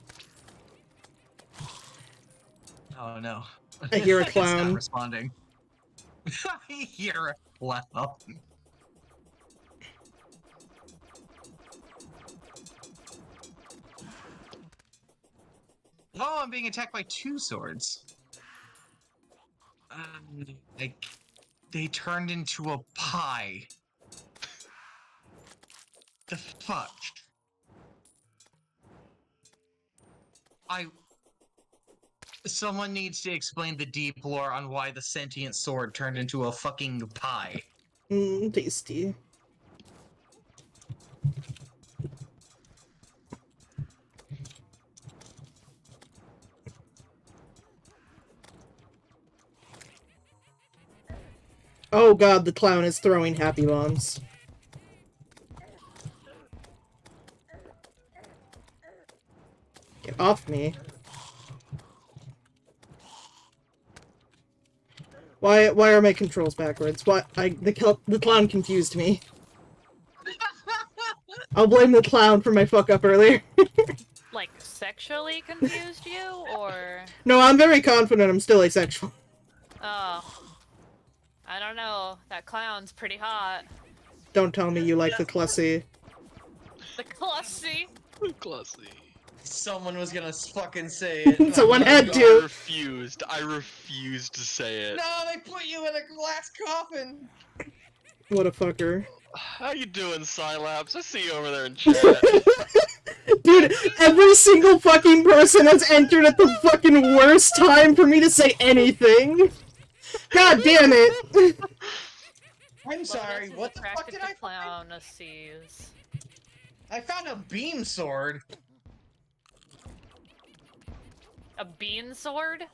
Oh no. I hear a It's not clown. responding. I hear a clown. Oh, I'm being attacked by two swords. I They turned into a pie. The fuck? Someone needs to explain the deep lore on why the sentient sword turned into a fucking pie. Tasty. Oh god, the clown is throwing happy bombs. Get off me. Why are my controls backwards? The clown confused me. I'll blame the clown for my fuck up earlier. Like, sexually confused you, or? No, I'm very confident I'm still asexual. Oh. I don't know. That clown's pretty hot. Don't tell me you like the Clussy. The Clussy! Classy. Someone was gonna fucking say it. Someone had I to. refused. I refused to say it. No, they put you in a glass coffin. What a fucker. How you doing, Silapse? I see you over there in chat. Dude, every single fucking person has entered at the fucking worst time for me to say anything. God damn it. I'm sorry. What the fuck did I clown sees? I found a beam sword. A bean sword?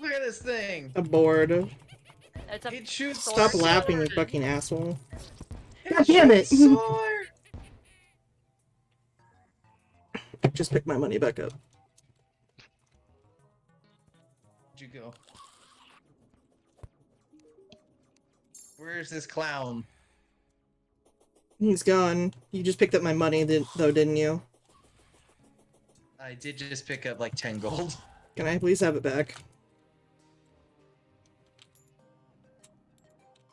Look at this thing. I'm bored. It's a It shoots. Stop sword. laughing, you fucking asshole. God damn it. Sword. Just pick my money back up. Where'd you go? Where's this clown? He's gone. You just picked up my money, though, didn't you? I did just pick up like 10 gold. Can I please have it back?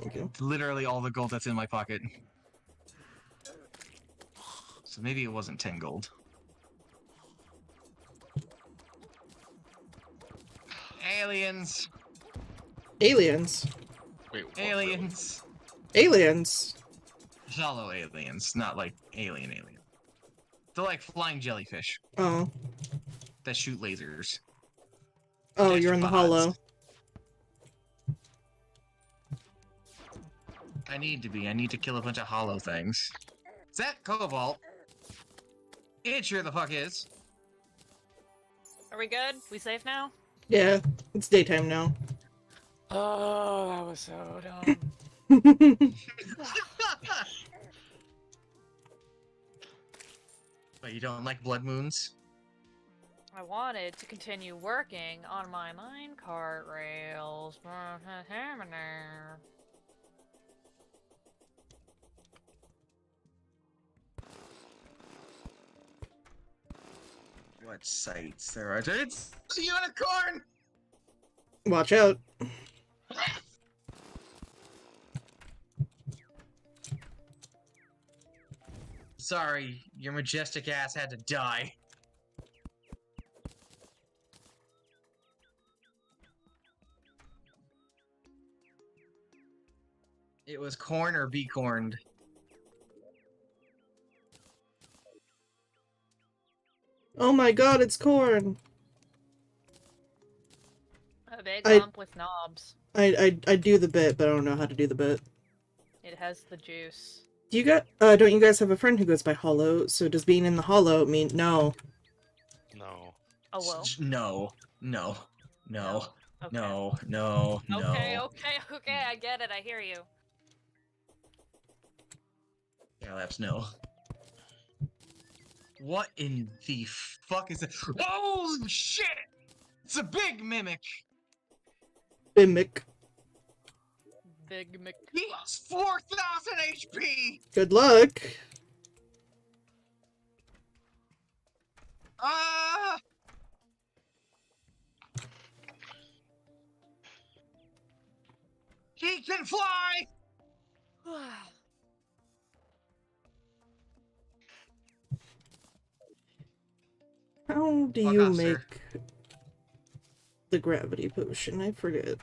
Thank you. Literally all the gold that's in my pocket. So maybe it wasn't 10 gold. Aliens! Aliens. Wait, what? Aliens! Aliens. Hollow aliens, not like alien. They're like flying jellyfish Oh. that shoot lasers. Oh, you're in the hollow. I need to be. I need to kill a bunch of hollow things. Is that Cobalt? It sure the fuck is. Are we good? We safe now? Yeah, it's daytime now. Oh, that was so dumb. But you don't like blood moons? I wanted to continue working on my minecart rails. What sights there are? It's a unicorn! Watch out. Sorry, your majestic ass had to die. It was corn or be corned. Oh my god, it's corn. A big I- lump with knobs. I do the bit, but I don't know how to do the bit. It has the juice. Do you got don't you guys have a friend who goes by Hollow? So does being in the Hollow mean no? No. Oh well. No. No. No. Okay. No. No. No. Okay, I get it, I hear you. Yeah, that's no. What in the fuck is that? Oh shit! It's a big mimic! Mimic. Big Mc... He has 4,000 HP! Good luck. Ah! He can fly! How do Fuck you off, sir. make the gravity potion? I forget.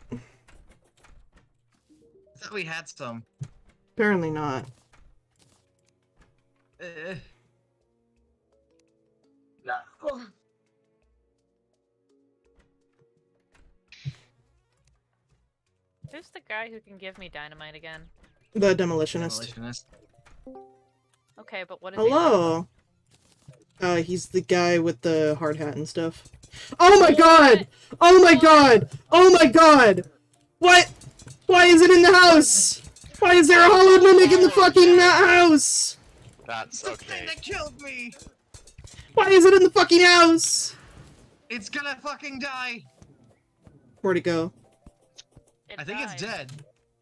thought we had some. Apparently not. No. Who's the guy who can give me dynamite again? The demolitionist. Demolitionist. Okay, but what is he like? Hello. He's the guy with the hard hat and stuff. Oh my god! Oh my god! Oh my god! What? Why is it in the house? Why is there a hollow mimic in the fucking house? That's The thing okay. that killed me! Why is it in the fucking house? It's gonna fucking die! Where'd it go? It I think it's died. dead.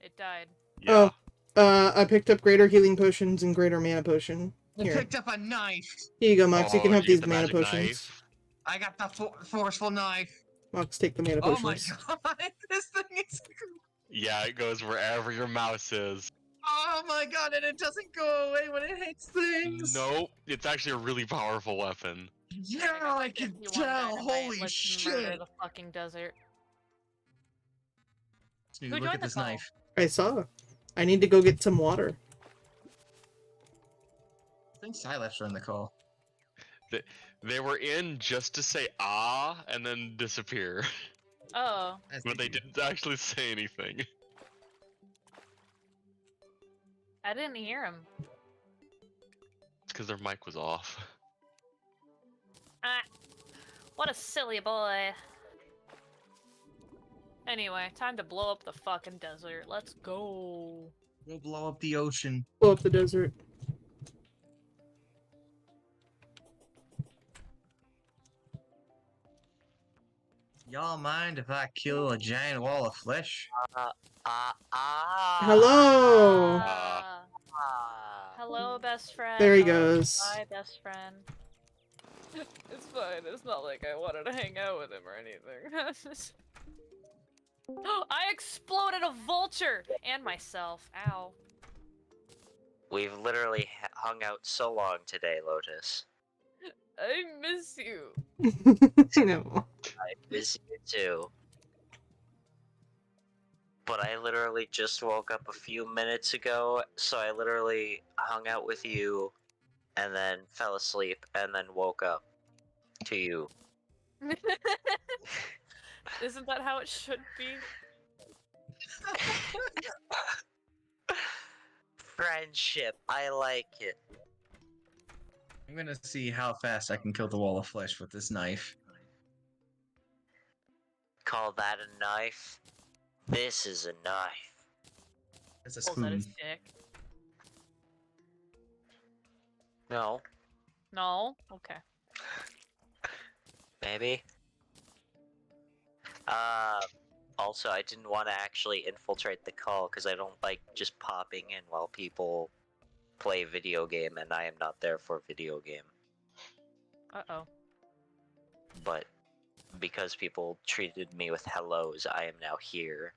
It died. Yeah. I picked up greater healing potions and greater mana potion. I Here. picked up a knife. Here you go, Mox. You can have get these the mana magic potions. knife. I got the forceful knife. Mox, take the mana Oh my potions. god, this thing is... Yeah, it goes wherever your mouse is. Oh my god, and it doesn't go away when it hits things! Nope, it's actually a really powerful weapon. Yeah, I can 51 tell! dynamite, Holy let's murder shit! the fucking desert. Dude, Who look joined at the this call? knife. I saw. I need to go get some water. I think Sileps are in the call. They were in just to say ah and then disappear, Oh, but they didn't actually say anything. I didn't hear him. It's because their mic was off. Ah, what a silly boy. Anyway, time to blow up the fucking desert. Let's go. We'll blow up the ocean. Blow up the desert. Y'all mind if I kill a giant wall of flesh? Hello! Hello, best friend. There he Oh, goes. Hi, best friend. It's fine. It's not like I wanted to hang out with him or anything. I exploded a vulture! And myself. Ow. We've literally hung out so long today, Lotus. I miss you. No. I miss you too. But I literally just woke up a few minutes ago, so I literally hung out with you, and then fell asleep, and then woke up to you. Isn't that how it should be? Friendship, I like it. I'm gonna see how fast I can kill the wall of flesh with this knife. Call that a knife? This is a knife. It's a Pulls out spoon. his dick. No, No? Okay. maybe. Also, I didn't want to actually infiltrate the call because I don't like just popping in while people play video game, and I am not there for video game. Uh-oh. But because people treated me with hellos, I am now here.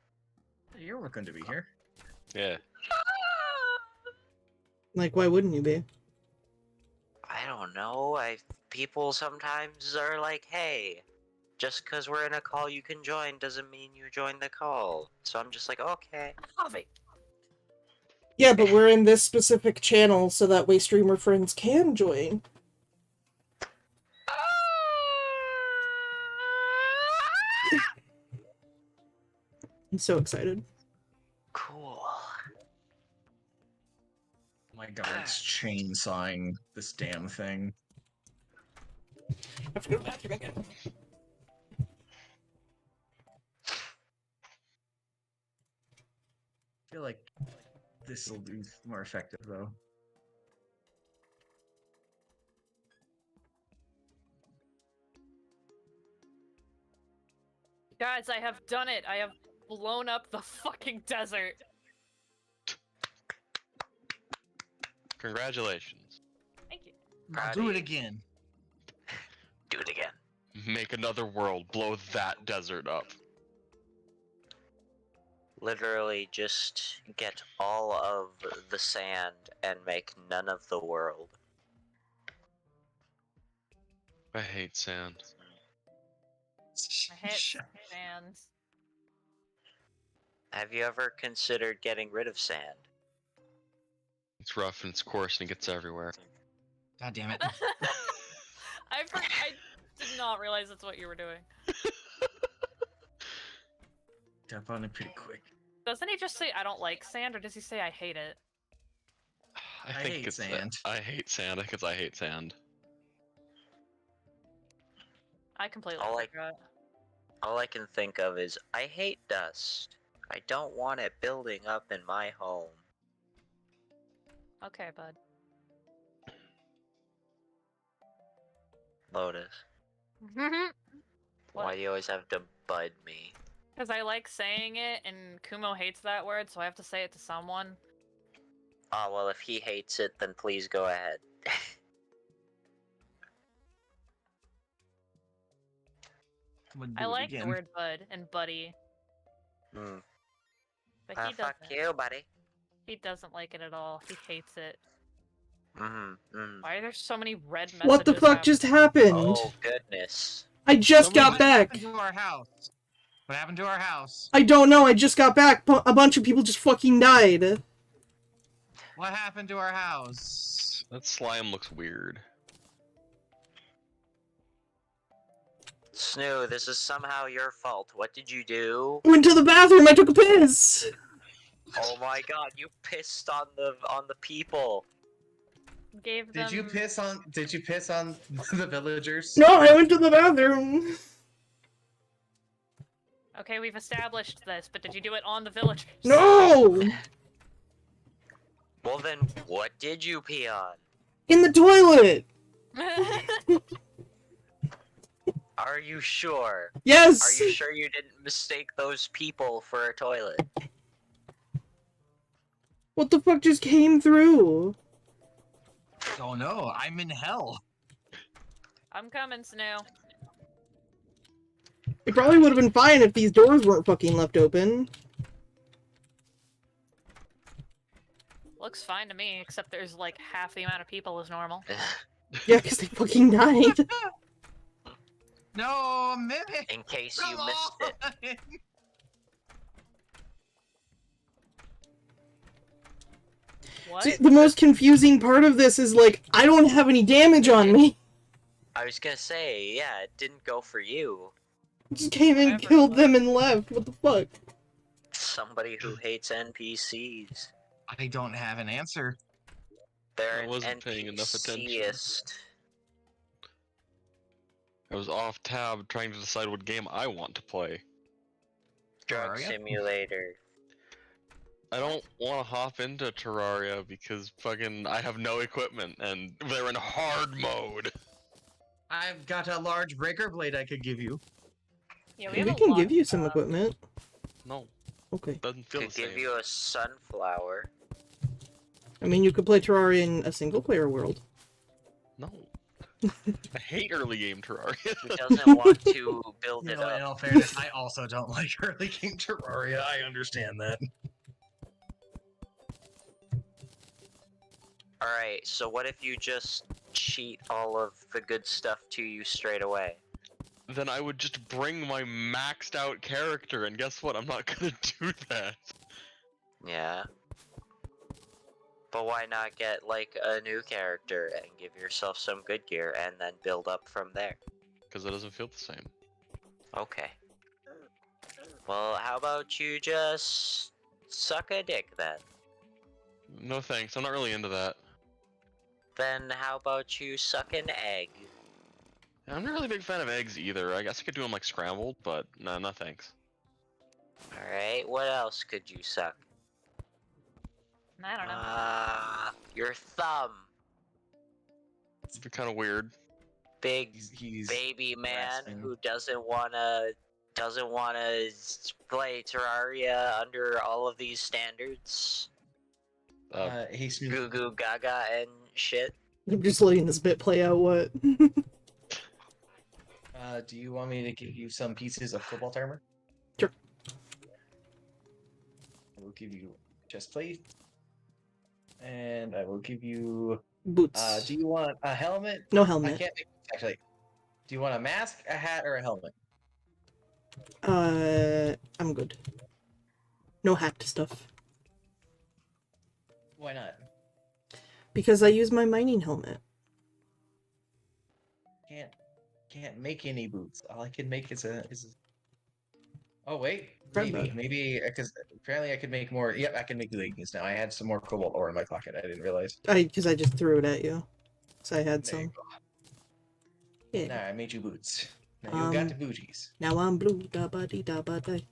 You're welcome to be here. Yeah. Like, why wouldn't you be? I don't know. People sometimes are like, "Hey, just because we're in a call you can join doesn't mean you join the call." So I'm just like, okay. Harvey! Yeah, but we're in this specific channel so that way streamer friends can join. I'm so excited. Cool. Oh my god, it's chainsawing this damn thing. I have to go to the bathroom again. I feel like this will be more effective though. Guys, I have done it! I have blown up the fucking desert! Congratulations. Thank you. Now do it again. Do it again. Make another world. Blow that desert up. Literally just get all of the sand and make none of the world. I hate sand. I hit sands. Have you ever considered getting rid of sand? It's rough and it's coarse and it gets everywhere. God damn it. I did not realize that's what you were doing. Jump on it pretty quick. Doesn't he just say I don't like sand, or does he say I hate it? I I think hate it's sand. I hate sand because I hate sand. I completely All I- forgot. All I can think of is, I hate dust. I don't want it building up in my home. Okay, bud. Lotus, What? why do you always have to bud me? Because I like saying it, and Kumo hates that word, so I have to say it to someone. Oh, well, if he hates it, then please go ahead. I like the word bud and buddy, Hmm. but he Fuck doesn't. you, buddy. He doesn't like it at all. He hates it. Mm-hmm. Why are there so many red messages? What the fuck just happened? Oh, goodness. I just got What back. happened to our house? What happened to our house? I don't know, I just got back. A bunch of people just fucking died. What happened to our house? That slime looks weird. Snoo, this is somehow your fault. What did you do? Went to the bathroom, I took a piss. Oh my god, you pissed on the people. Gave them... Did you piss on the villagers? No, I went to the bathroom. Okay, we've established this, but did you do it on the villagers? No! Well then, what did you pee on? In the toilet. Are you sure? Yes. Are you sure you didn't mistake those people for a toilet? What the fuck just came through? Oh no, I'm in hell. I'm coming, Snoo. It probably would have been fine if these doors weren't fucking left open. Looks fine to me, except there's like half the amount of people as normal. Yeah, because they fucking died. No, Mimic! In case you missed it. What? See, the most confusing part of this is, like, I don't have any damage on me. I was gonna say, yeah, it didn't go for you. Just came in, Whatever, killed what? them, and left. What the fuck? Somebody who hates NPCs. I don't have an answer. They're I an wasn't paying enough attention. NPCist. I was off tab trying to decide what game I want to play. Drug Terraria? simulator. I don't want to hop into Terraria because fucking I have no equipment and they're in hard mode. I've got a large breaker blade I could give you. Yeah, We have a can lot give you of some stuff. equipment. No, Okay. doesn't feel Could the same. give you a sunflower. I mean, you could play Terraria in a single-player world. No. I hate early game Terraria. Who doesn't want to build You it know, in up? all fairness, I also don't like early game Terraria. I understand that. Alright, so what if you just cheat all of the good stuff to you straight away? Then I would just bring my maxed out character, and guess what? I'm not gonna do that. Yeah. But why not get, like, a new character and give yourself some good gear and then build up from there? Because it doesn't feel the same. Okay. Well, how about you just suck a dick then? No thanks, I'm not really into that. Then how about you suck an egg? I'm not really a big fan of eggs either. I guess I could do them like scrambled, but no thanks. Alright, what else could you suck? I don't know. Your thumb. It'd be kind of weird. Big He's baby man grasping. who doesn't wanna play Terraria under all of these standards. he's Goo goo gaga and shit. I'm just letting this bit play out, what? Do you want me to give you some pieces of football armor? Sure. I will give you chest plate. And I will give you Boots. do you want a helmet? No I helmet. can't actually. Do you want a mask, a hat, or a helmet? I'm good. No hacked stuff. Why not? Because I use my mining helmet. Can't make any boots. All I can make is a. Oh wait, Friend maybe mode. because apparently I could make more. Yep, I can make leggings now. I had some more cobalt ore in my pocket. I didn't realize. Because I just threw it at you. So I had There you some. go. Yeah. Now I made you boots. Now you got the booties. Now I'm blue. Da ba dee da ba day.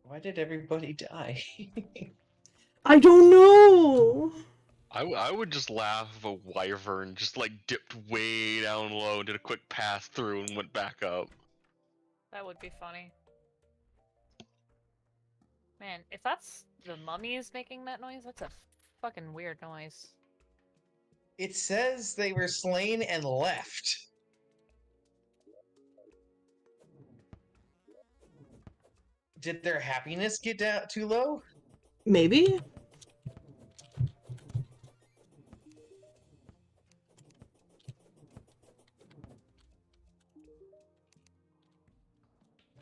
Why did everybody die? I don't know. I would just laugh if a wyvern just like dipped way down low and did a quick pass through and went back up. That would be funny. Man, if that's the mummies making that noise, that's a fucking weird noise. It says they were slain and left. Did their happiness get down too low? Maybe?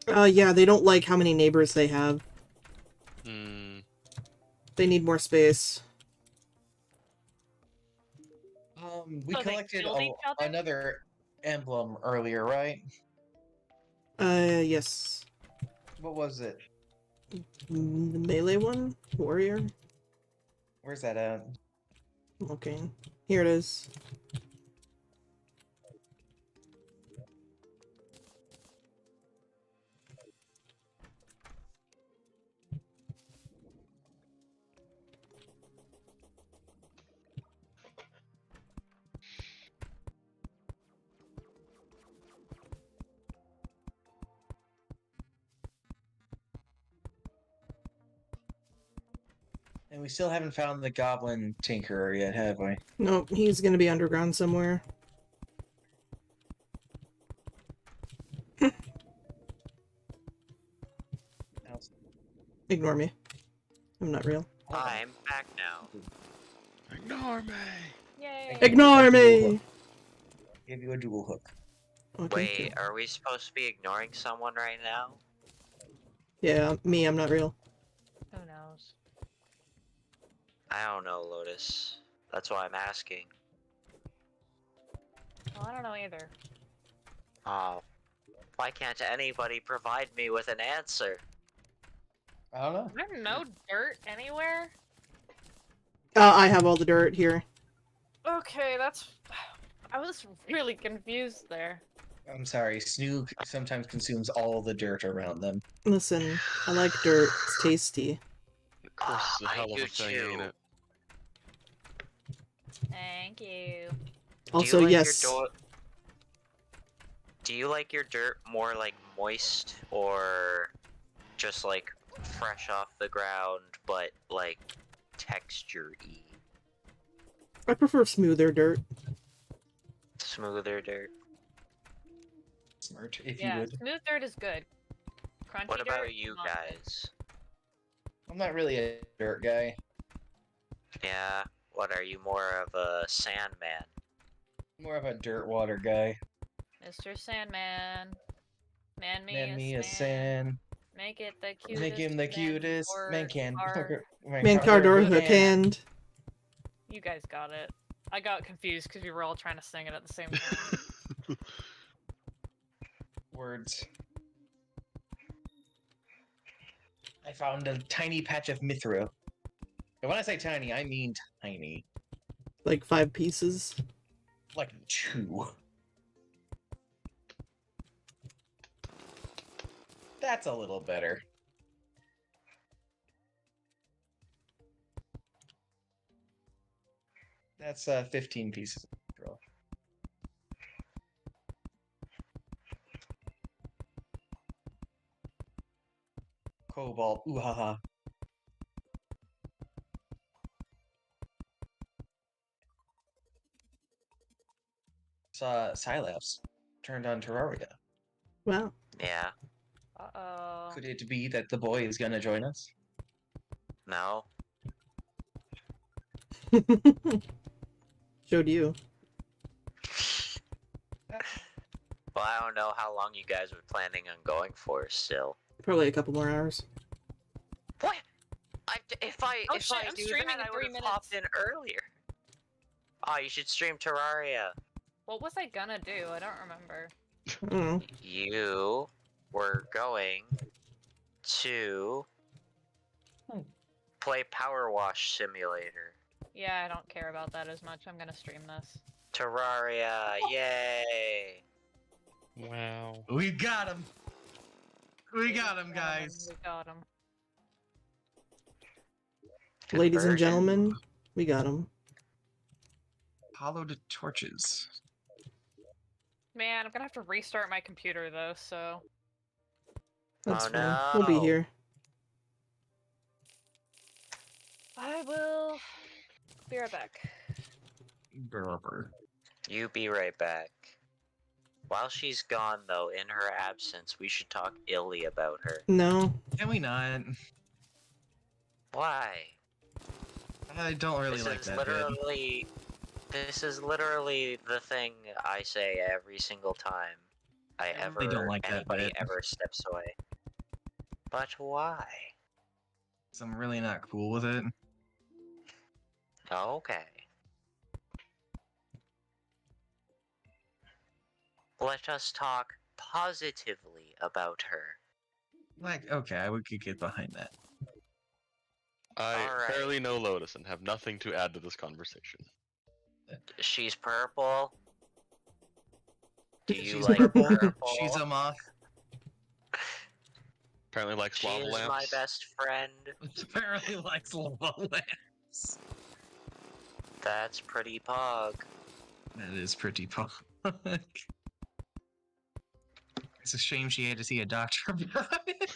Yeah, they don't like how many neighbors they have. They need more space. We So they collected killed each other? another emblem earlier, right? Yes. What was it? The melee one? Warrior? Where's that at? Okay. Here it is. And we still haven't found the goblin tinkerer yet, have we? Nope, he's gonna be underground somewhere. Ignore me. I'm not real. I'm back now. Ignore me. Yay! Ignore me! Give you a dual hook. Oh, thank Wait, you. are we supposed to be ignoring someone right now? Yeah, me, I'm not real. Who knows? I don't know, Lotus. That's why I'm asking. Well, I don't know either. Oh, why can't anybody provide me with an answer? I don't know. Is there no dirt anywhere? I have all the dirt here. Okay, that's... I was really confused there. I'm sorry, Snoog sometimes consumes all the dirt around them. Listen, I like dirt. It's tasty. Of course, it's a I hell of do a thing, ain't too. it? Thank you. Also, do you like yes. Do you like your dirt more like moist or just like fresh off the ground but like texture-y? I prefer smoother dirt. Smoother dirt? Smart, if you Yeah, would. smooth dirt is good. Crunchy What dirt, about you not good. guys? I'm not really a dirt guy. Yeah, what are you, more of a sandman? More of a dirt water guy. Mr. Sandman. Man Me a a sand. sand. Make it the cutest. Make him the cutest. Man can. Man card or hook hand. You guys got it. I got confused because we were all trying to sing it at the same time. Words. I found a tiny patch of mithril. And when I say tiny, I mean tiny. Like 5 pieces. Like 2. That's a little better. That's 15 pieces of mithril. Cobalt, ooh ha ha. Silapse turned on Terraria. Wow. Yeah, Uh-oh. Could it be that the boy is gonna join us? no? Showed you. Well, I don't know how long you guys were planning on going for still. Probably a couple more hours. What? If I Oh shit, I'm do streaming that, in I would 3 have popped in minutes. earlier. Oh, you should stream Terraria. What was I gonna do? I don't remember. I don't know. You were going to play Power Wash Simulator. Yeah, I don't care about that as much. I'm gonna stream this. Terraria, yay! Wow. We got him. We got him, We guys. got him. Ladies and Conversion. gentlemen, we got him. Hollowed torches. Man, I'm gonna have to restart my computer though, so... That's Oh, fine. We'll be no. here. I will... be right back. Berber. You be right back. While she's gone, though, in her absence, we should talk illy about her. No. Can we not? Why? I don't really This like is that bit. literally... This is literally the thing I say every single time really don't like that anybody bit. ever steps away. But why? So I'm really not cool with it. Okay. Let us talk positively about her. Like, okay, we could get behind that. I Alright. barely know Lotus and have nothing to add to this conversation. She's purple. Do you She's like purple. purple? She's a moth. Apparently likes She lava is lamps. my best friend. Apparently likes lava lamps. That's pretty pog. That is pretty punk. It's a shame she had to see a doctor about it.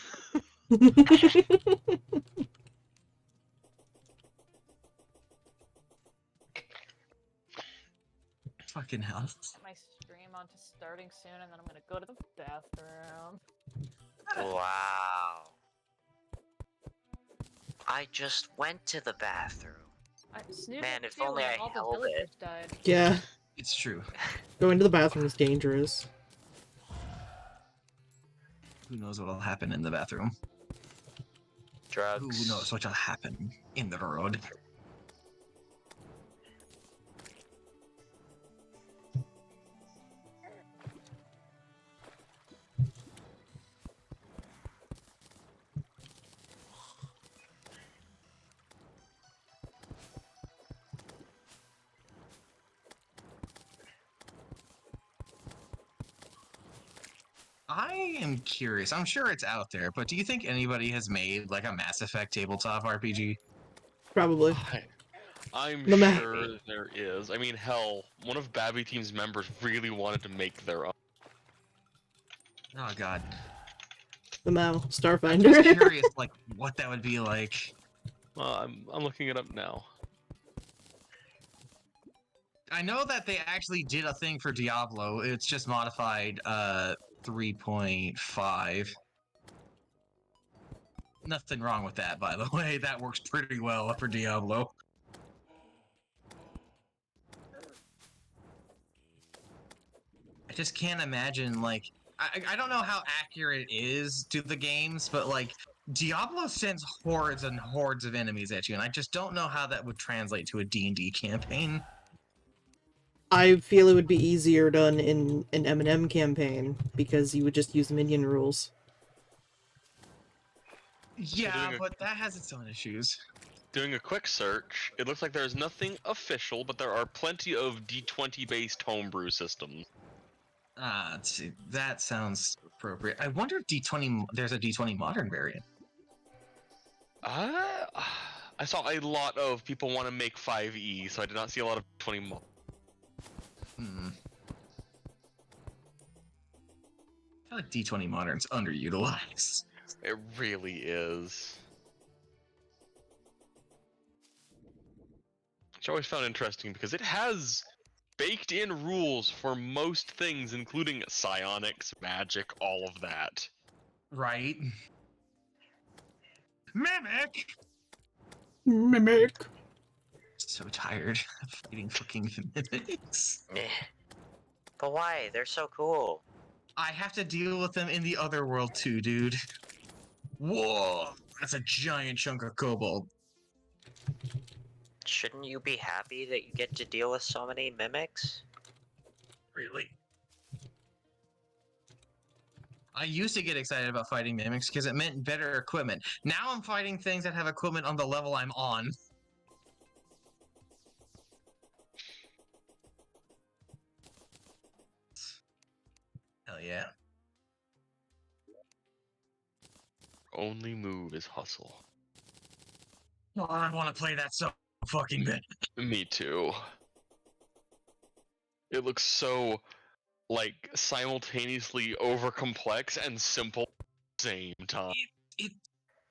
Fucking hell. Put my stream onto starting soon, and then I'm gonna go to the bathroom. Wow. I just went to the bathroom. I snoozed Man, if too, only and I all the held it. villagers died. Yeah. It's true. Going to the bathroom is dangerous. Who knows what'll happen in the bathroom? Drugs. Who knows what'll happen in the road? I am curious. I'm sure it's out there, but do you think anybody has made like a Mass Effect tabletop RPG? Probably. I'm The ma- sure there is. I mean, hell, one of Babby Team's members really wanted to make their own. Oh god. The Mao. I'm just Starfinder. curious like what that would be like. I'm looking it up now. I know that they actually did a thing for Diablo. It's just modified 3.5. Nothing wrong with that, by the way. That works pretty well for Diablo. I just can't imagine, like... I don't know how accurate it is to the games, but, like, Diablo sends hordes and hordes of enemies at you, and I just don't know how that would translate to a D&D campaign. I feel it would be easier done in an M&M campaign because you would just use minion rules. Yeah, doing a- but that has its own issues. Doing a quick search, it looks like there's nothing official, but there are plenty of D20-based homebrew systems. Let's see. That sounds appropriate. I wonder if D20... There's a D20 modern variant. I saw a lot of people want to make 5e, so I did not see a lot of 20 mo- Hmm. I feel like D20 Modern's underutilized. It really is. Which I always found interesting because it has baked-in rules for most things, including psionics, magic, all of that. Right? Mimic! Mimic. So tired of fighting fucking mimics. Meh. But why? They're so cool. I have to deal with them in the other world too, dude. Whoa, that's a giant chunk of kobold. Shouldn't you be happy that you get to deal with so many mimics? Really? I used to get excited about fighting mimics because it meant better equipment. Now I'm fighting things that have equipment on the level I'm on. Hell yeah. Only move is hustle. Oh, I want to play that so fucking bad. Me too. It looks so, like, simultaneously over complex and simple at the same time.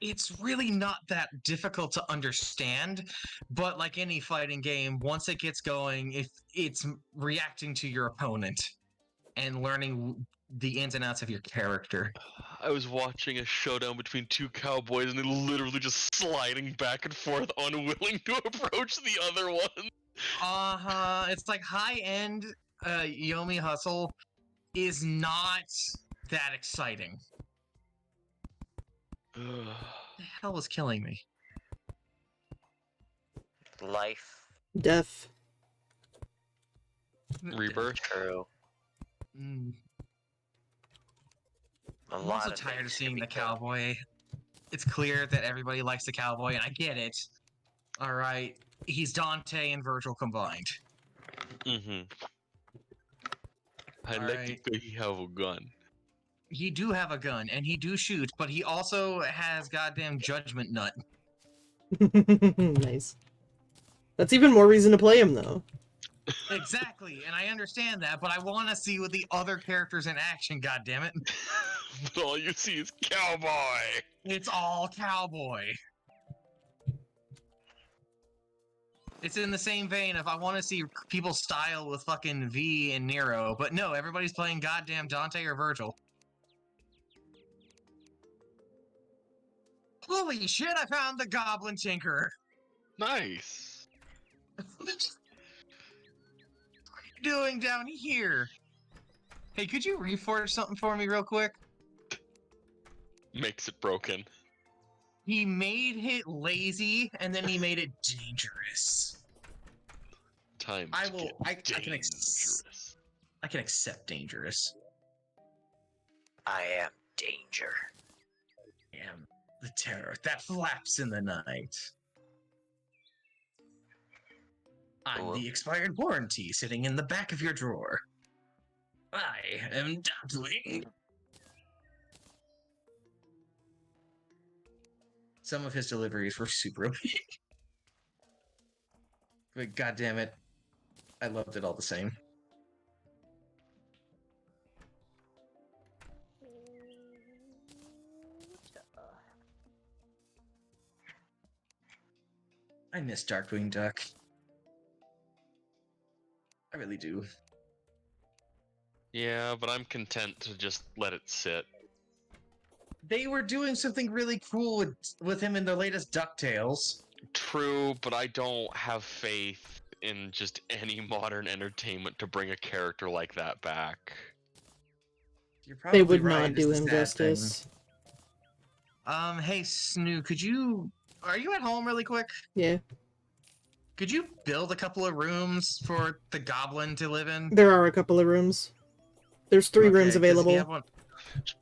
It's really not that difficult to understand, but like any fighting game, once it gets going, if it's reacting to your opponent and learning the ins and outs of your character. I was watching a showdown between two cowboys and they're literally just sliding back and forth, unwilling to approach the other one. It's like high-end Yomi Hustle is not that exciting. The hell was killing me? Life. Death. Rebirth. True. Mm. A I'm lot also of tired of things seeing can the be killed. cowboy. It's clear that everybody likes the cowboy, and I get it. Alright, he's Dante and Virgil combined. Mm-hmm. I like Alright. it 'cause he have a gun. He do have a gun, and he do shoot, but he also has goddamn judgment nut. Nice. That's even more reason to play him, though. Exactly, and I understand that, but I want to see what the other characters in action, goddammit. But all you see is cowboy. It's all cowboy. It's in the same vein of I want to see people style with fucking V and Nero, but no, everybody's playing goddamn Dante or Virgil. Holy shit, I found the Goblin Tinkerer! Nice. What are you doing down here? Hey, could you reforge something for me real quick? Makes it broken. He made it lazy, and then he made it dangerous. Times I will. get I can dangerous. I can accept dangerous. I am danger. I am the terror that flaps in the night. I'm Cool. the expired warranty sitting in the back of your drawer. I am Darkwing. Some of his deliveries were super weak. But goddamn it, I loved it all the same. I miss Darkwing Duck. I really do. Yeah, but I'm content to just let it sit. They were doing something really cool with him in the latest DuckTales. True, but I don't have faith in just any modern entertainment to bring a character like that back. You're probably They would right, not do it's the him sad thing. justice. Hey Snoo, are you at home really quick? Yeah. Could you build a couple of rooms for the goblin to live in? There are a couple of rooms. There's 3 Okay, rooms 'cause he available. had one-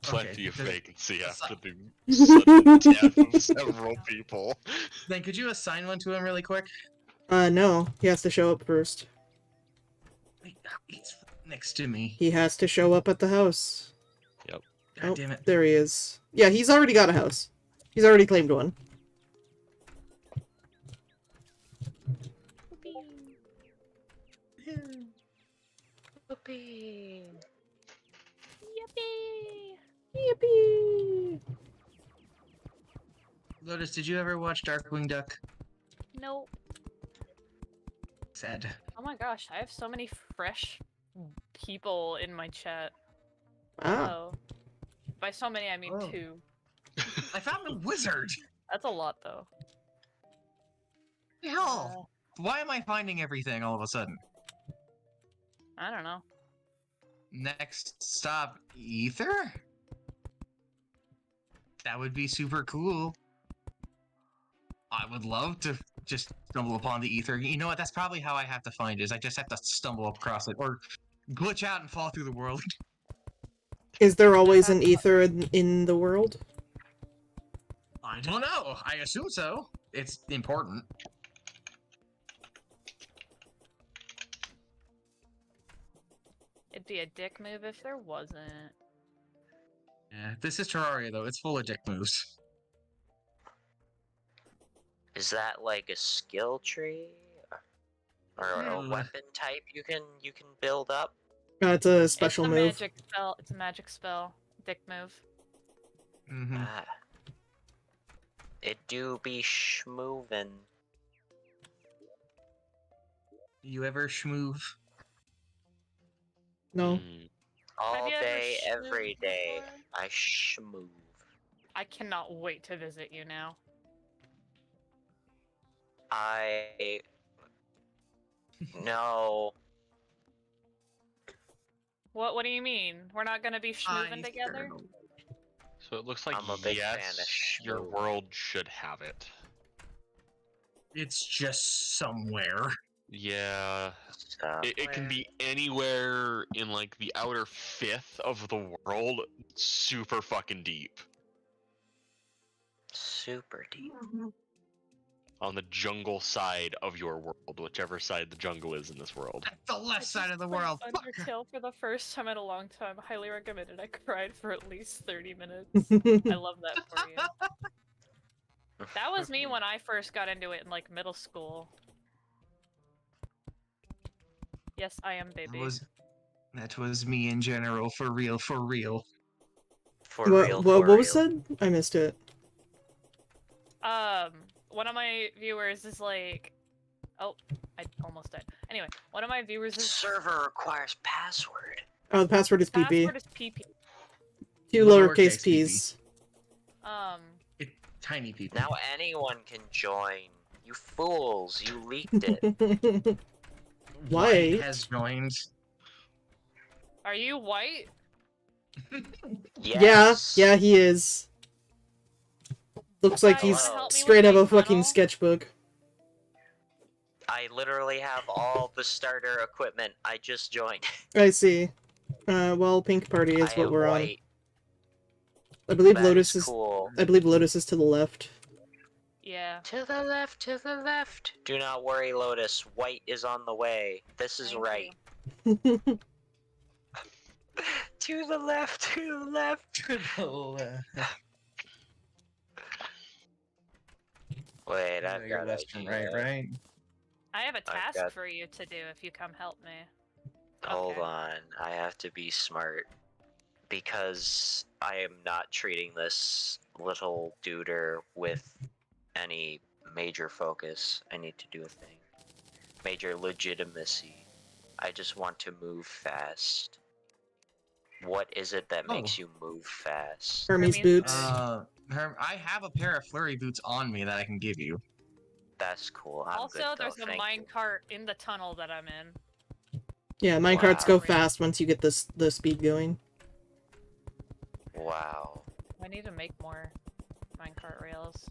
Plenty of does- vacancy assi- after the sudden death of several people. Then could you assign one to him really quick? No. He has to show up first. Wait, he's next to me. He has to show up at the house. Yep. God Oh, damn it. there he is. Yeah, he's already got a house. He's already claimed one. Whoopee. Yippee! Yippee! Lotus, did you ever watch Darkwing Duck? Nope. Sad. Oh my gosh, I have so many fresh people in my chat. Ah. Oh. By so many, I mean Oh. 2. I found a wizard! That's a lot, though. Hell! Why am I finding everything all of a sudden? I don't know. Next stop, Ether? That would be super cool. I would love to just stumble upon the Ether. You know what? That's probably how I have to find it. Is I just have to stumble across it or glitch out and fall through the world. Is there always an ether in the world? I don't know. I assume so. It's important. It'd be a dick move if there wasn't. Yeah, this is Terraria though. It's full of dick moves. Is that like a skill tree or a Hmm. weapon type you can build up? It's a special it's a move. Magic spell. It's a magic spell. Dick move. Mm-hmm. Ah. It do be schmoovin'. You ever schmoove? No. Mm. All you ever day, every schmooved day, before? I schmoove. I cannot wait to visit you now. No. What do you mean? We're not gonna be schmooving together? So it looks like I'm a big fan of yes, your schmoo. world should have it. It's just somewhere. Yeah. It can be anywhere in like the outer fifth of the world, super fucking deep. Super deep. On the jungle side of your world, whichever side the jungle is in this world. The left side of the played world. Undertale for the first time in a long time. Highly recommended. I cried for at least 30 minutes. I love that for you. That was me when I first got into it in like middle school. Yes, I am baby. That was me in general, for real, for real. For real, for what was real. said? I missed it. One of my viewers is like, oh, I almost died. Anyway, one of my viewers is Server requires password. Oh, the password is PP. password is PP. Two lowercase p's. Tiny people. Now anyone can join. You fools, you leaked it. White has joined. Are you white? Yes. Yeah, he is. Looks like Guys, he's wanna help me straight with out of a my fucking tunnel? sketchbook. I literally have all the starter equipment. I just joined. I see. Well, pink party is I what am we're white. on. I believe That Lotus is cool. I believe Lotus is to the left. Yeah. To the left, to the left. Do not worry, Lotus. White is on the way. This is Thank right. you. To the left, to the left. Wait, I've You're got left and idea. right. I have a task got- for you to do if you come help me. Hold Okay. on. I have to be smart. Because I am not treating this little duder with any major focus. I need to do a thing. Major legitimacy. I just want to move fast. What is it that makes you move fast? Hermes Hermes boots. I have a pair of flurry boots on me that I can give you. That's cool. I'm Also, good, though. there's a Thank you. minecart in the tunnel that I'm in. Yeah, minecarts go Wow. fast once you get the speed going. Wow. I need to make more minecart rails.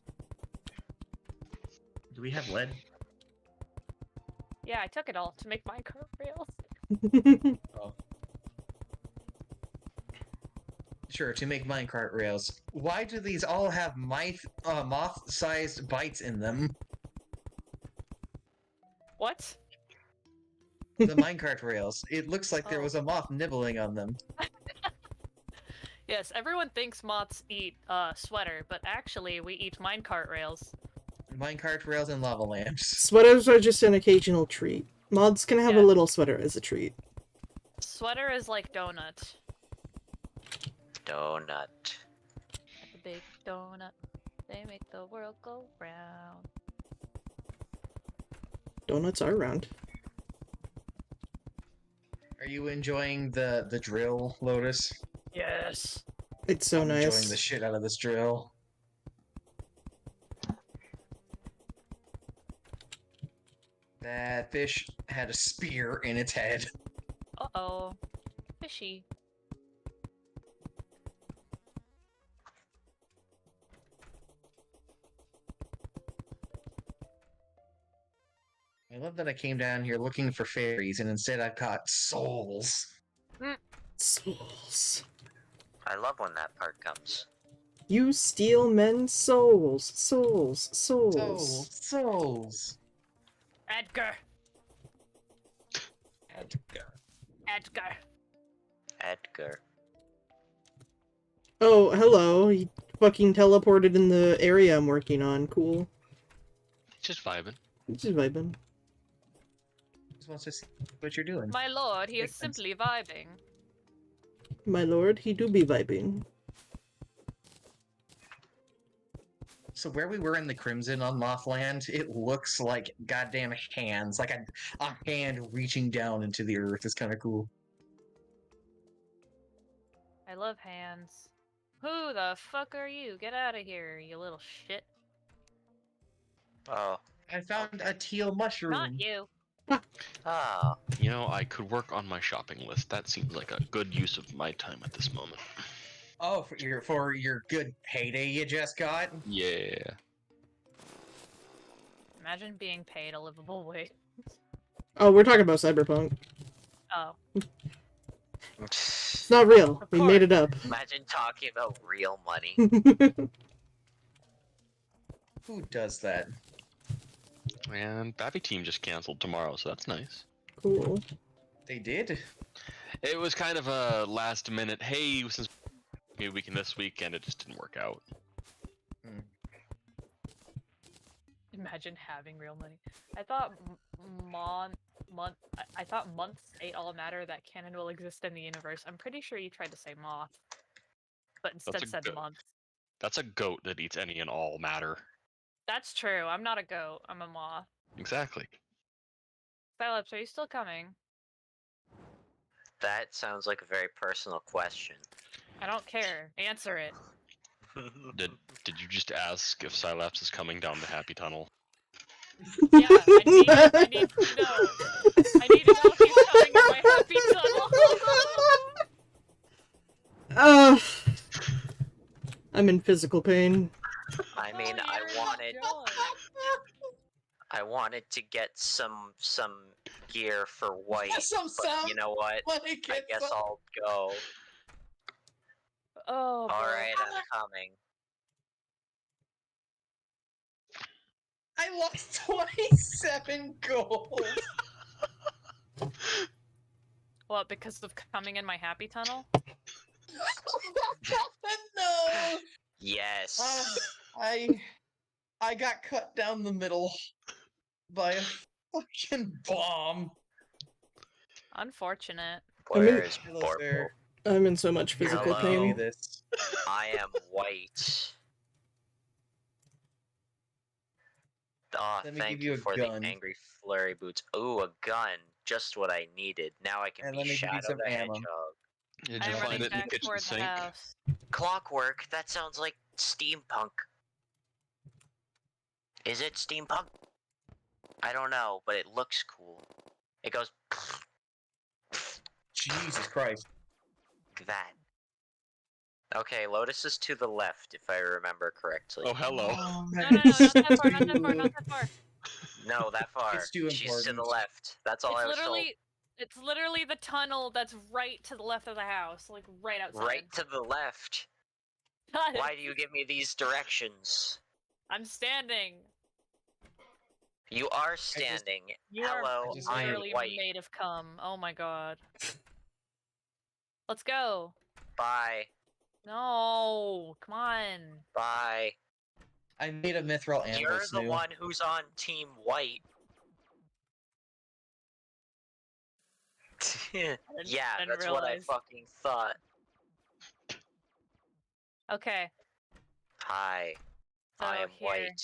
Do we have lead? Yeah, I took it all to make minecart rails. Sure, to make minecart rails. Why do these all have moth-sized bites in them? What? The minecart rails. It looks like there Oh. was a moth nibbling on them. Yes, everyone thinks moths eat sweater, but actually we eat minecart rails. Minecart rails and lava lamps. Sweaters are just an occasional treat. Mods can have Yeah. a little sweater as a treat. Sweater is like donut. Donut. Like a big donut. They make the world go round. Donuts are round. Are you enjoying the drill, Lotus? Yes. It's so I'm nice. enjoying the shit out of this drill. That fish had a spear in its head. Uh-oh. Fishy. I love that I came down here looking for fairies, and instead I've got souls. Souls. I love when that part comes. You steal men's souls. Souls. Souls. Souls. Edgar. Edgar. Edgar. Edgar. Oh, hello. He fucking teleported in the area I'm working on. Cool. Just vibing. Just vibing. Just wants to see what you're doing. My lord, he is Makes sense. simply vibing. My lord, he do be vibing. So where we were in the Crimson on Mothland, it looks like goddamn hands, like a hand reaching down into the earth. It's kind of cool. I love hands. Who the fuck are you? Get out of here, you little shit. Oh. I found Okay. a teal mushroom. Not you. Ah. You know, I could work on my shopping list. That seems like a good use of my time at this moment. Oh, for your good payday you just got. Yeah. Imagine being paid a livable wage. Oh, we're talking about Cyberpunk. Oh. It's not real. Of We made it up. Imagine talking about real money. Who does that? And Babby Team just canceled tomorrow, so that's nice. Cool. They did? It was kind of a last minute, hey, since maybe we can this weekend, it just didn't work out. Imagine having real money. I thought I thought months ain't all matter that canon will exist in the universe. I'm pretty sure you tried to say moth, but instead a said good- month. That's a goat that eats any and all matter. That's true. I'm not a goat. I'm a moth. Exactly. Phillips, are you still coming? That sounds like a very personal question. I don't care. Answer it. Did you just ask if Sylaps is coming down the happy tunnel? Yeah, I need to know. I need to know if he's coming in my happy tunnel. I'm in physical pain. I mean, Oh, you're God. I wanted to get some gear for white, Some. you know what? Let me I get guess some. I'll go. Oh, boy. Alright, I'm coming. I lost 27 gold. What, because of coming in my happy tunnel? No. Yes. I got cut down the middle by a fucking bomb. Unfortunate. Where is Hello, Borpo? sir. I'm in so much physical Hello. Give me pain. this. I am white. Oh, Let me thank give you you a for gun. the angry flurry boots. Ooh, a gun. Just what I needed. Now I can And be let me give you Shadow some the ammo. Hedgehog. Did I'm you running find it in the back kitchen toward the sink? house. Clockwork? That sounds like steampunk. Is it steampunk? I don't know, but it looks cool. It goes Jesus Christ. like that. Okay, Lotus is to the left, if I remember correctly. Oh, hello. No, not that far, not that far, not that far. No, that far. It's too She's to the important. left. That's all I was told. It's literally the tunnel that's right to the left of the house, like right outside. Right to the left. Why do you give me these directions? I'm standing. You are standing. You Hello, are I am literally white. made of cum. Oh my god. Let's go. Bye. No, come on. Bye. I made a mithril anvil, You're the Snoo. one who's on Team White. Yeah, didn't that's what I realize. fucking thought. Okay. Hi, So I am here. white.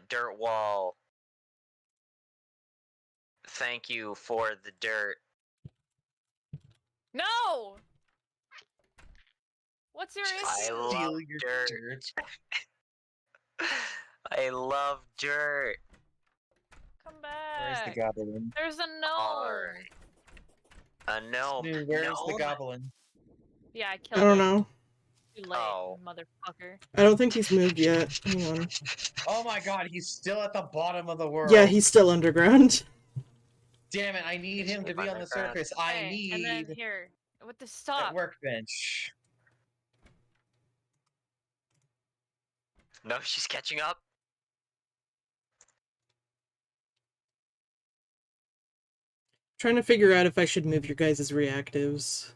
Dirt wall. Thank you for the dirt. No! What's your I issue? love Steal your dirt. I love dirt. Come Where's the back. goblin? There's a no. Alright. No. Dude, where's the no. goblin? Yeah, I I killed don't him. know. Too late, Oh. motherfucker. I don't think he's moved yet. Hang on. Oh my god, he's still at the bottom of the world. Yeah, he's still underground. Damn it, I need him to be on the Underground. surface. I Hey, and then need here, with the that stop. workbench. No, she's catching up. Trying to figure out if I should move your guys' reactives.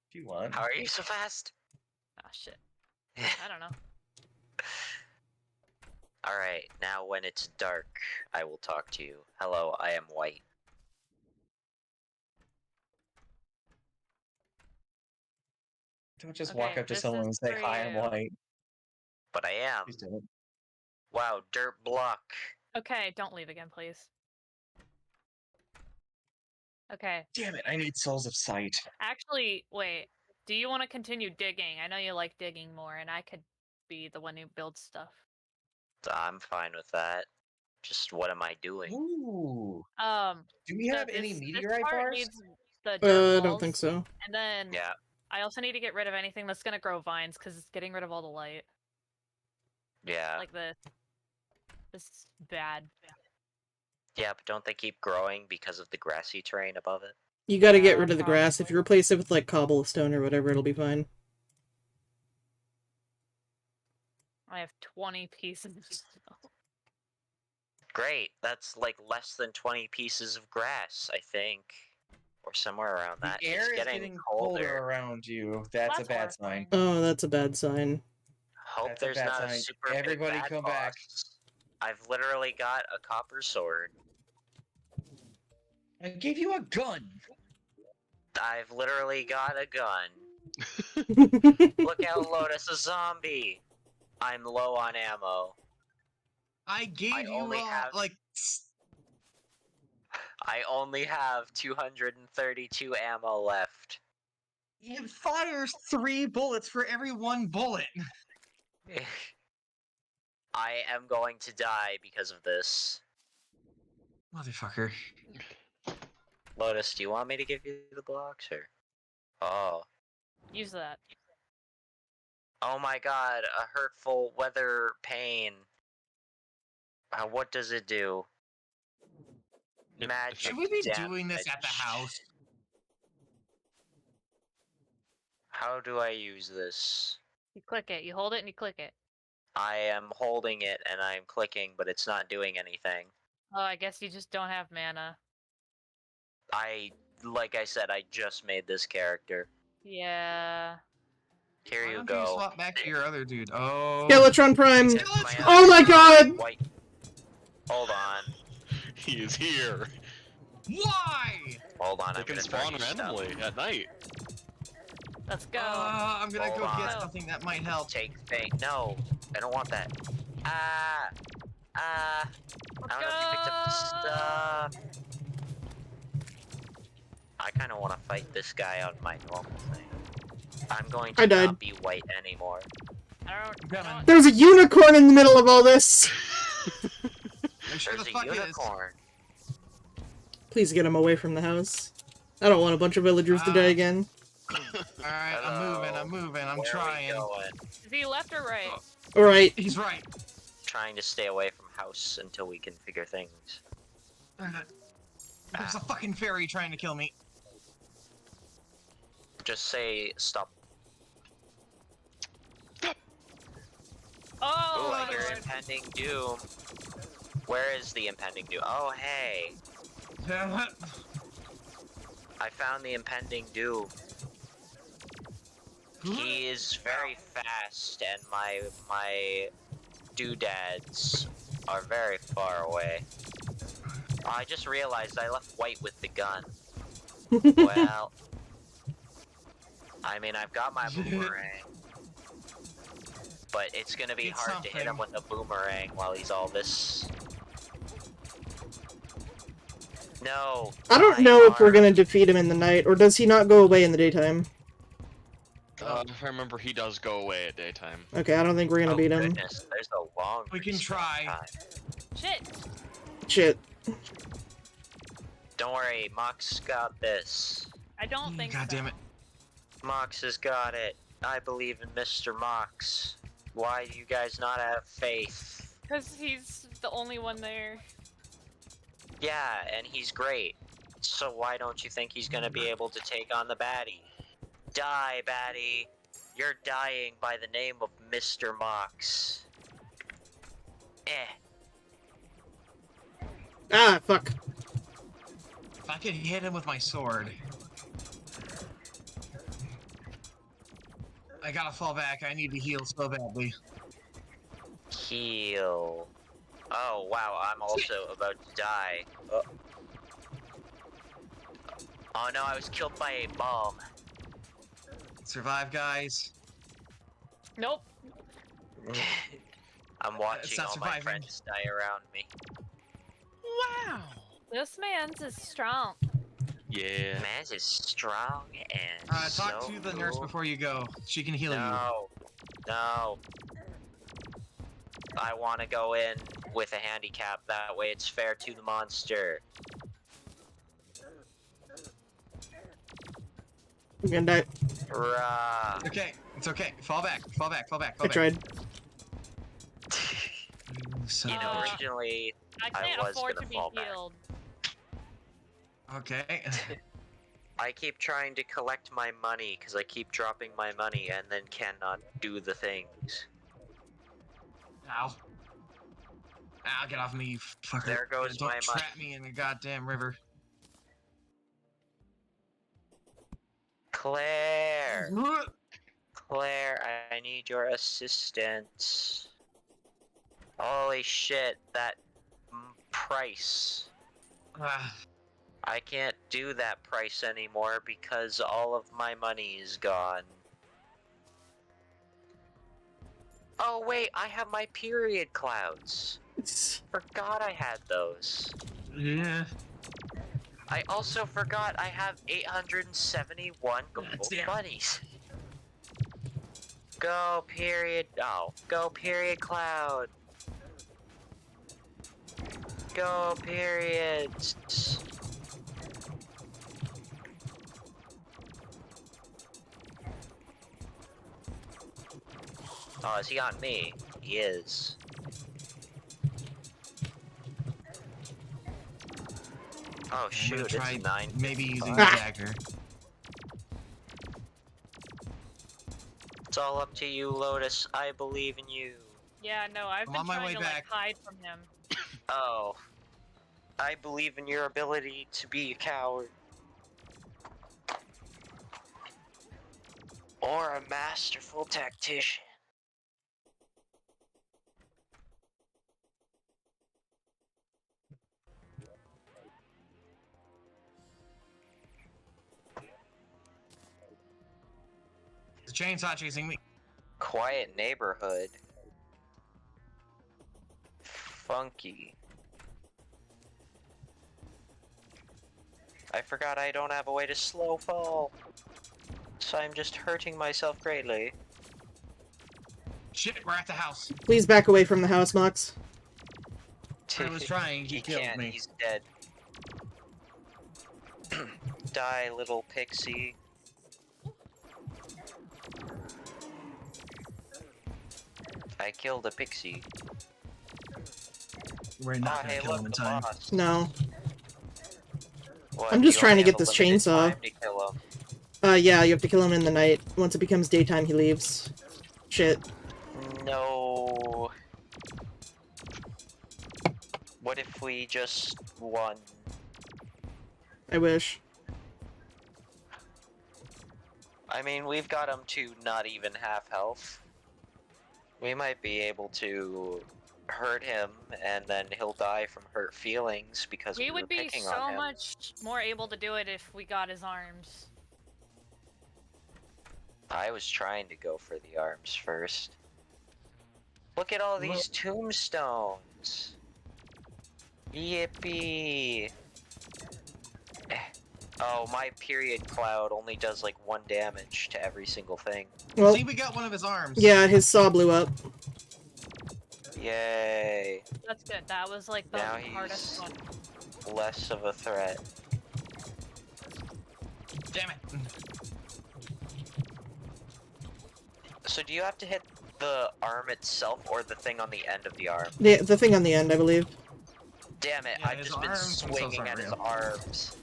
If you want. How are you so fast? Oh shit. I don't know. Alright, now when it's dark, I will talk to you. Hello, I am white. Don't just Okay, walk up to this someone and is say, for hi, I'm you. white. But I am. Please don't. Wow, dirt block. Okay, don't leave again, please. Okay. Damn it, I need souls of sight. Actually, wait. Do you want to continue digging? I know you like digging more, and I could be the one who builds stuff. I'm fine with that. Just what am I doing? Ooh. Do we so have any this meteorite part bars? needs the dirt I don't think walls, so. and then Yeah. I also need to get rid of anything that's gonna grow vines, because it's getting rid of all the light. Yeah. Like this. This is bad. Yeah, but don't they keep growing because of the grassy terrain above it? You gotta get Yeah, rid of the grass. If probably. you replace it with, like, cobblestone or whatever, it'll be fine. I have 20 pieces of stone. Great. That's like less than 20 pieces of grass, I think. Or somewhere around The that. air It's is getting colder around you. That's a bad sign. horrifying. Oh, that's a bad sign. Hope That's a there's bad not a sign. super Everybody big bad come boss. back. I've literally got a copper sword. I gave you a gun. I've literally got a gun. Look out, Lotus, a zombie! I'm low on ammo. I gave I you only have- like I only have 232 ammo left. it fires 3 bullets for every 1 bullet. I am going to die because of this. Motherfucker. Lotus, do you want me to give you the blocks, or? Oh. Use that. Oh my god, a hurtful weather pain. What does it do? Magic Should we be damage. doing this at the house? How do I use this? You click it. You hold it and you click it. I am holding it and I'm clicking, but it's not doing anything. Oh, I guess you just don't have mana. Like I said, I just made this character. Yeah. Here Why you don't go. you swap back to your other dude? Oh. Skeletron Prime! Tip my Oh my other god! White. Hold on. He is here. Why? Hold on, They I'm can gonna spawn throw you stuff. randomly at night. Let's go. I'm gonna Hold go on. get something that might help. Take thing. No, I don't want that. I don't know if you picked up the stuff. I kind of want to fight this guy on my normal thing. I'm going I to died. not be white anymore. I don't. There's a unicorn in the middle of all this! I'm sure There's the a fuck unicorn. Please get him away from the house. I don't want a bunch of villagers to die again. Alright, I'm moving, I'm Where trying. Are we going? Is he left or right? Alright. He's right. Trying to stay away from house until we can figure things. There's a fucking fairy trying to kill me. Just say stop. Oh, Ooh, I hear Lord. impending doom. Where is the impending doom? Oh, hey. I found the impending doom. He is very fast, and my doodads are very far away. I just realized I left white with the gun. Well, I mean, I've got my boomerang, but it's gonna be Get hard to hit him with a boomerang while he's all this. No. I don't know if we're gonna defeat him in the night, or does he not go away in the daytime? If I remember, he does go away at daytime. Okay, I don't think we're gonna beat him. Goodness, there's a long. We can respawn try. time. Shit. Shit. Don't worry, Mox got this. I don't think God so. damn it. Mox has got it. I believe in Mr. Mox. Why do you guys not have faith? Because he's the only one there. Yeah, and he's great. So why don't you think he's gonna be able to take on the baddie? Die, baddie. You're dying by the name of Mr. Mox. Ah, fuck. If I could hit him with my sword. I gotta fall back. I need to heal so badly. Heal. Oh, wow, I'm also about to die. Oh no, I was killed by a bomb. Survive, guys. Nope. I'm watching not all my surviving. friends die around me. Wow. This man's is strong. Yeah. Man is strong and Talk so to the nurse cool. before you go. She can heal you. No. I want to go in with a handicap. That way it's fair to the monster. I'm gonna die. Rah. Okay, it's okay. Fall back. Fall back. Fall back. Fall I back. tried. So You know, originally I I can't was afford gonna to be fall back. healed. Okay. I keep trying to collect my money because I keep dropping my money and then cannot do the things. Ow. Ow, get off me, you fucker. There goes Don't my trap money. me in the goddamn river. Claire! Claire, I need your assistance. Holy shit, that price. Ah, I can't do that price anymore because all of my money is gone. Oh wait, I have my period clouds. Forgot I had those. yeah. I also forgot I have 871 gold Damn. bunnies. Go period. Oh, go period cloud. Go periods. Oh, is he on me? He is. Oh I'm shoot, gonna it's try 9. maybe using Ah. the dagger. It's all up to you, Lotus. I believe in you. Yeah, no, I've I'm been on my trying way to back. like hide from him. Oh. I believe in your ability to be a coward. Or a masterful tactician. The chainsaw chasing me. Quiet neighborhood. Funky. I forgot I don't have a way to slow fall. So I'm just hurting myself greatly. Shit, we're at the house. Please back away from the house, Mox. I was trying, he killed can't, me. he's dead. Die, little pixie. I killed a pixie. We're not Oh, gonna hey, kill look, him in the time. boss. No. What, I'm just you trying only to get have a this limited chainsaw. time to kill him. Yeah, you have to kill him in the night. Once it becomes daytime, he leaves. Shit. No. What if we just won? I wish. I mean, we've got him to not even half health. We might be able to hurt him, and then he'll die from hurt feelings because we We were would be picking so on him. much more able to do it if we got his arms. I was trying to go for the arms first. Look at all these tombstones. Yippee. Oh, my period cloud only does like 1 damage to every single thing. Well, See, we got one of his arms. yeah, his saw blew up. Yay. That's good. That was like the Now hardest he's one. less of a threat. Damn it. So do you have to hit the arm itself or the thing on the end of the arm? The thing on the end, I believe. Damn it, Yeah, I've his just been arms themselves swinging aren't at his real. arms.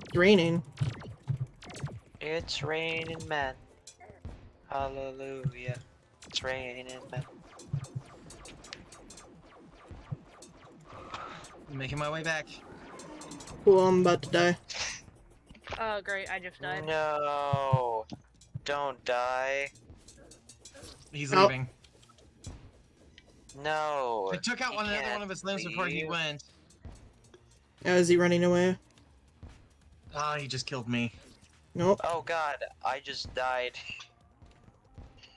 It's raining. It's raining men. Hallelujah. It's raining men. I'm making my way back. Cool, I'm about to die. Oh, great, I just died. No. Don't die. He's Oh. leaving. No. I took out he another one can't of his limbs before he leave. went. Oh, is he running away? Ah, he just killed me. Nope. Oh god, I just died.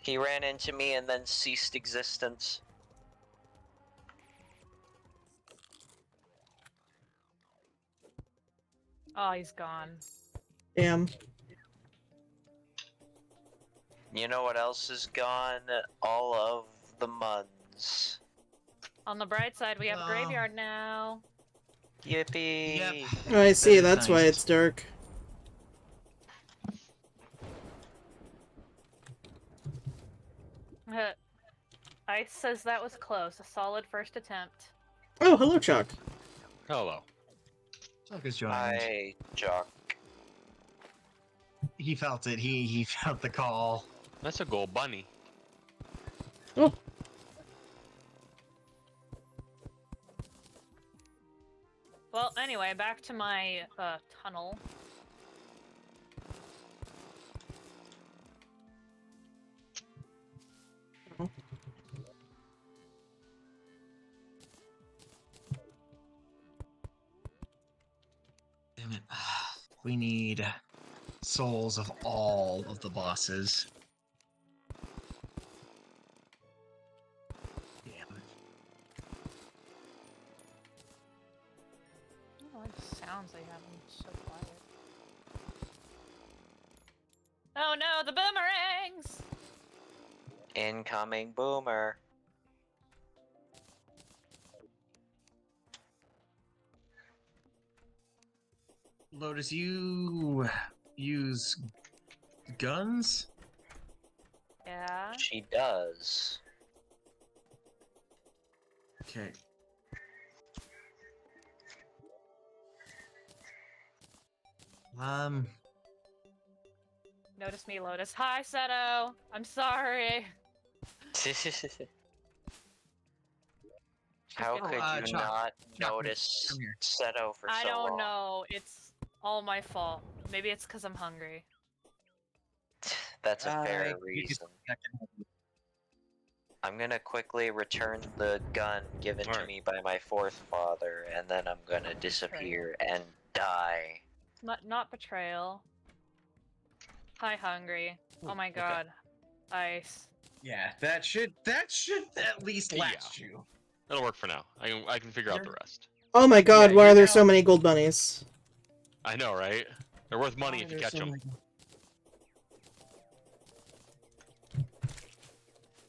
He ran into me and then ceased existence. Oh, he's gone. Damn. You know what else is gone? All of the muns. On the bright side, we have a Oh. graveyard now. Yippee! Yep. Oh, I see, is that's why nice. it's dark. Ice says that was close. A solid first attempt. Oh, hello, Chuck. Hello. Chuck is joining. Hi, Jock. He felt it. He felt the call. That's a gold bunny. Oh, Well, anyway, back to my tunnel. Damn it. We need souls of all of the bosses. Damn. Oh, what sounds they have. I'm so quiet. Oh no, the boomerangs! Incoming boomer. Lotus, you use guns? Yeah. She does. Okay. Notice me, Lotus. Hi, Seto. I'm sorry. How Oh, could you Chuck, not Chuck, notice come here. Seto for I so don't long? know. It's all my fault. Maybe it's because I'm hungry. That's a fair you just- reason. I'm gonna quickly return the gun given to Alright. me by my fourth father, and then I'm gonna disappear and die. Not betrayal. Hi, hungry. Oh my okay. god. Ice. Yeah, that should at least Yeah. last you. That'll work for now. I can figure out the rest. oh my god, Yeah, why you're are there now- so many gold bunnies? I know, right? They're worth money if you catch them.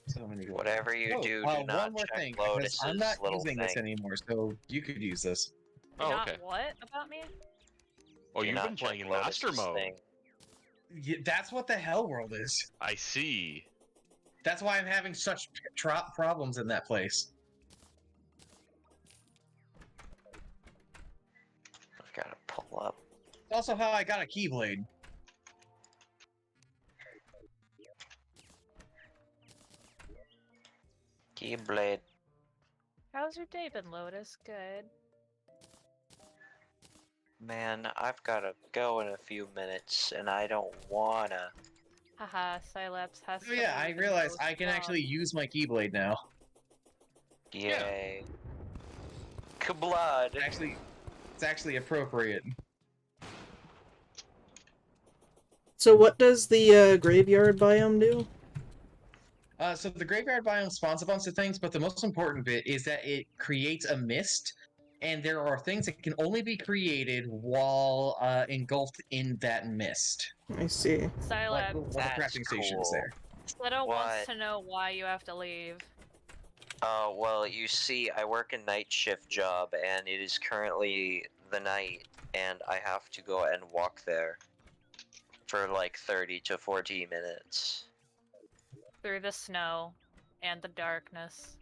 So many gold. Whatever you Oh, do, one do not more check thing, because Lotus's I'm not little using thing. this anymore, so you could use this. Oh, Not okay. what about me? Oh, Do you've not been playing check in Master Lotus's Mode. thing. That's what the hell world is. I see. That's why I'm having such problems in that place. I've gotta pull up. Also, how I got a keyblade. Keyblade. How's your day been, Lotus? Good. Man, I've gotta go in a few minutes, and I don't wanna. Haha, Sileps has Oh yeah, to I leave and realized go I can slog. actually use my keyblade now. Yay. Kablood. It's actually appropriate. So what does the graveyard biome do? So the graveyard biome spawns a bunch of things, but the most important bit is that it creates a mist, and there are things that can only be created while engulfed in that mist. I see. Like Sileps, the That's crafting station is cool. there. Seto wants What? to know why you have to leave. Well, you see, I work a night shift job, and it is currently the night, and I have to go and walk there for like 30 to 40 minutes. Through the snow and the darkness.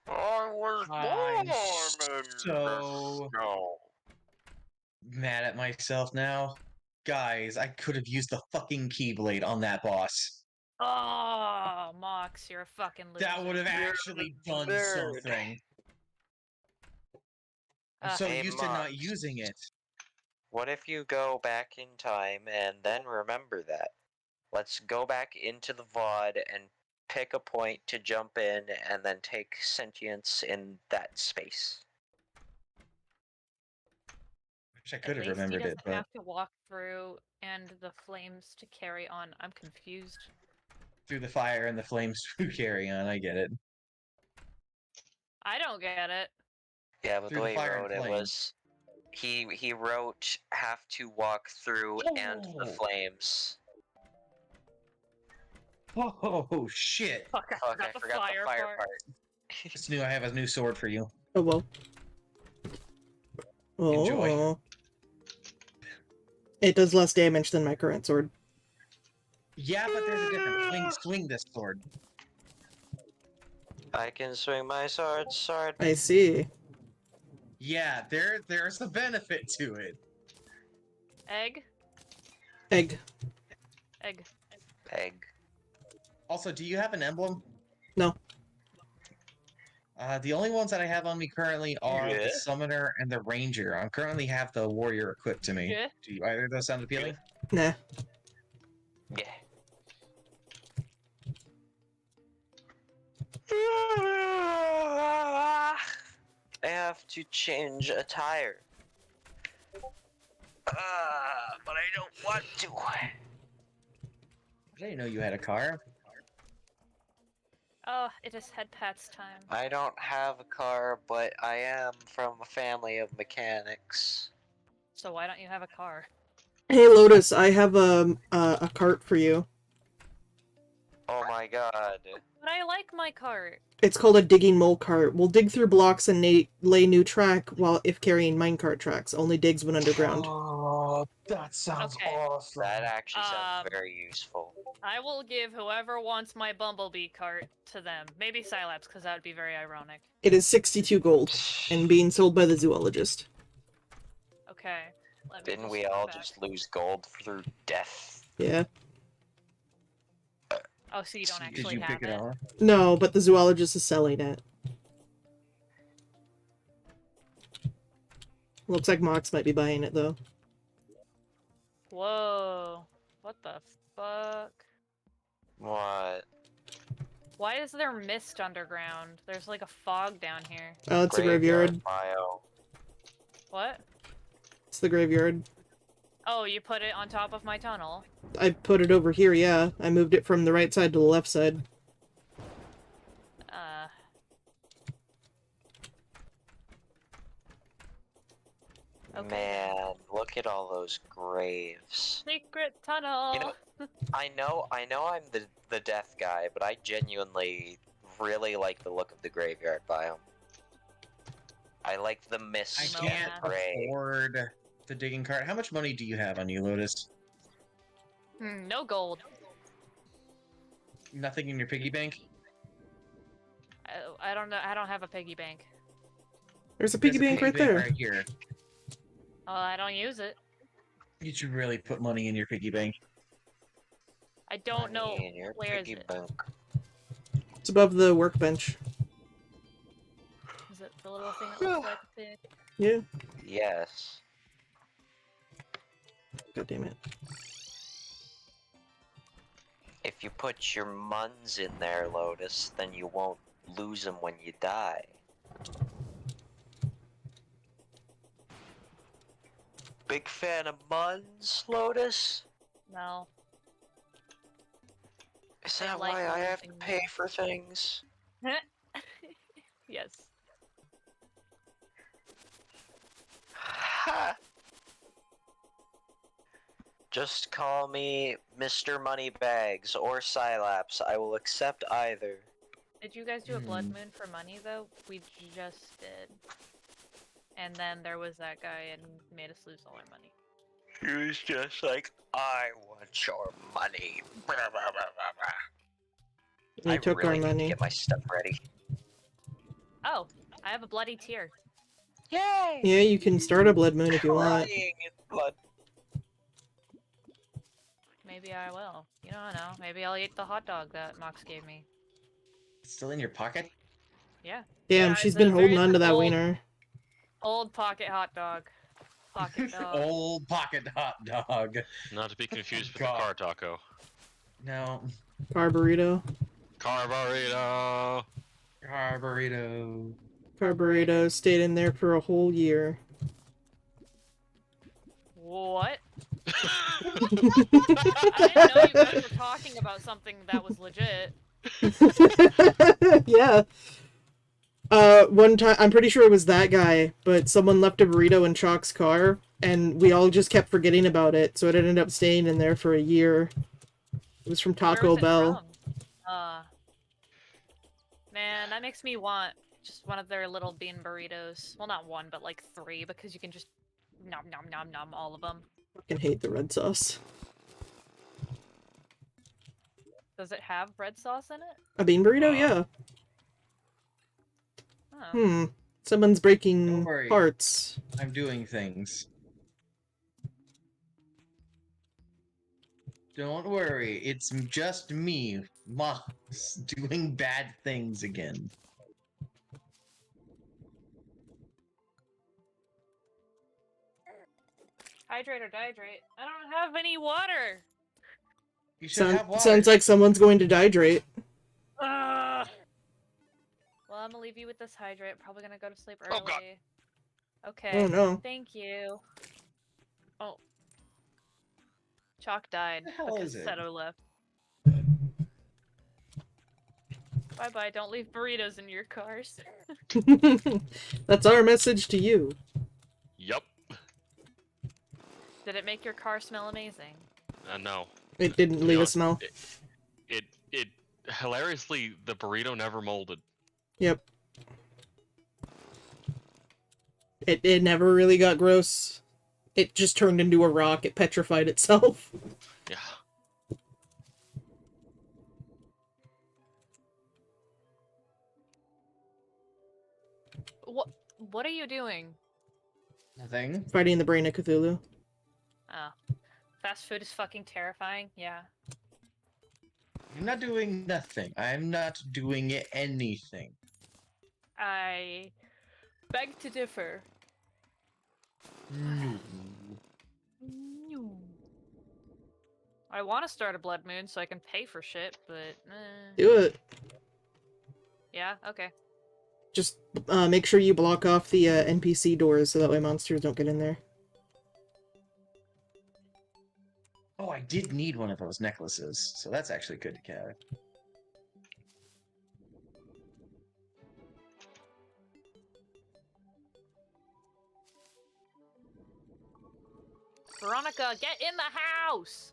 I was I'm born in so the snow. mad at myself now. Guys, I could have used the fucking Keyblade on that boss. Oh, Mox, you're a fucking loser. That would have actually done nerd. something. I'm Uh, so Hey, used to not Mox. using it. What if you go back in time and then remember that? Let's go back into the VOD and pick a point to jump in and then take sentience in that space. Wish I At could have least he remembered it, doesn't but have to walk through and the flames to carry on. I'm confused. through the fire and the flames to carry on, I get it. I don't get it. Yeah, but Through the the way he fire and wrote it flames. was he wrote have to walk through and the Oh. flames. Oh shit! Fuck, I Fuck, I forgot the fire part. It's new. I have a new sword for you. Oh well. Enjoy. Oh. It does less damage than my current sword. Yeah, but there's a difference. Swing this sword. I can swing my sword. I see. Yeah, there's a benefit to it. Egg? Egg. Egg. Egg. Also, do you have an emblem? No. The only ones that I have on me currently are Yeah. the summoner and the ranger. I currently have the warrior equipped to me. Yeah. Do you, either of those sound appealing? Nah. Yeah. I have to change a tire. But I don't want to. I didn't know you had a car. Oh, it is head pats time. I don't have a car, but I am from a family of mechanics. So why don't you have a car? Hey Lotus, I have a cart for you. Oh my god. But I like my cart. It's called a digging mole cart. We'll dig through blocks and lay new track while if carrying minecart tracks. Only digs when underground. Oh, that sounds Okay. awesome. That actually sounds Um, very useful. I will give whoever wants my bumblebee cart to them. Maybe Sylaps, because that would be very ironic. It is 62 gold and being sold by the zoologist. Okay. Let me Didn't just we go all back. just lose gold through death? Yeah. Oh, so you don't Did actually you have pick it up? No, but the zoologist is selling it. Looks like Mox might be buying it though. Whoa. What the fuck? What? Why is there mist underground? There's like a fog down here. Oh, it's a graveyard. Bio. What? It's the graveyard. Oh, you put it on top of my tunnel. I put it over here, yeah. I moved it from the right side to the left side. Okay. Man, look at all those graves. Secret tunnel. You know, I know I'm the death guy, but I genuinely really like the look of the graveyard biome. I like the mist I No, and can't the gray. afford the digging cart. How much money do you have on you, Lotus? No gold. Nothing in your piggy bank? I don't know. I don't have a piggy bank. There's a There's piggy bank right there. right here. Oh, I don't use it. You should really put money in your piggy bank. I don't know Money in your where is piggy it. bank. It's above the workbench. Is it the little thing that looks like a pig? Yeah. Yes. God damn it. If you put your muns in there, Lotus, then you won't lose them when you die. Big fan of muns, Lotus? No. Is I that like why I have to losing pay for things? Yes. Ha! Just call me Mr. Moneybags or Sylaps. I will accept either. Did you guys do a blood moon for money though? We just did. And then there was that guy and made us lose all our money. He was just like, I want your money. Blah, blah, blah, blah, blah. They I took really our need to money. get my stuff ready. Oh, I have a bloody tear. Yay! Yeah, you can start a blood moon if you want. Crying in blood. Maybe I will. You don't know. Maybe I'll eat the hot dog that Mox gave me. It's still in your pocket? Yeah. Damn, Yeah, she's it's been a holding very- on to that old- wiener. Old pocket hot dog. Pocket dog. Old pocket hot dog. Not to be confused with God. the car taco. No. Car burrito. Car burrito. Carburrito. Car burrito stayed in there for a whole year. What? I didn't know you guys were talking about something that was legit. Yeah. One time, I'm pretty sure it was that guy, but someone left a burrito in Chalk's car, and we all just kept forgetting about it, so it ended up staying in there for a year. It was from Where Taco was it Bell. from? Man, that makes me want just one of their little bean burritos. Well, not one, but like 3, because you can just nom nom nom nom all of them. Fucking hate the red sauce. Does it have red sauce in it? A bean burrito? Yeah. Oh. Someone's breaking Don't worry. parts. I'm doing things. Don't worry, it's just me, Mox, doing bad things again. Hydrate or dihydrate? I don't have any water! You should have water. Sounds like someone's going to dehydrate. Ugh. Well, I'm gonna leave you with this hydrate. Probably gonna go to sleep early. Oh, God. Okay. Oh no. Thank you. Oh. Chalk died What the hell because is it? Seto left. Bye-bye, don't leave burritos in your cars. That's our message to you. Yup. Did it make your car smell amazing? No. It didn't To be leave a honest, smell. It hilariously, the burrito never molded. Yep. It never really got gross. It just turned into a rock. It petrified itself. Yeah. What are you doing? Nothing. Fighting the brain of Cthulhu. Oh. Fast food is fucking terrifying, yeah. I'm not doing nothing. I'm not doing anything. I beg to differ. No. I want to start a blood moon so I can pay for shit, but Do it. yeah, okay. Just make sure you block off the NPC doors so that way monsters don't get in there. Oh, I did need one of those necklaces, so that's actually good to carry. Veronica, get in the house!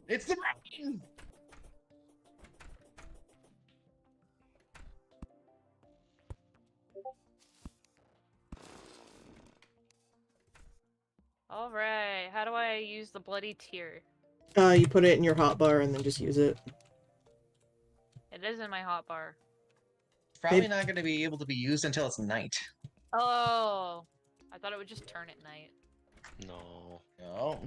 It's the rain! Alright, how do I use the bloody tear? You put it in your hotbar and then just use it. It is in my hotbar. It's probably not going to be able to be used until it's night. Oh, I thought it would just turn at night. No. No.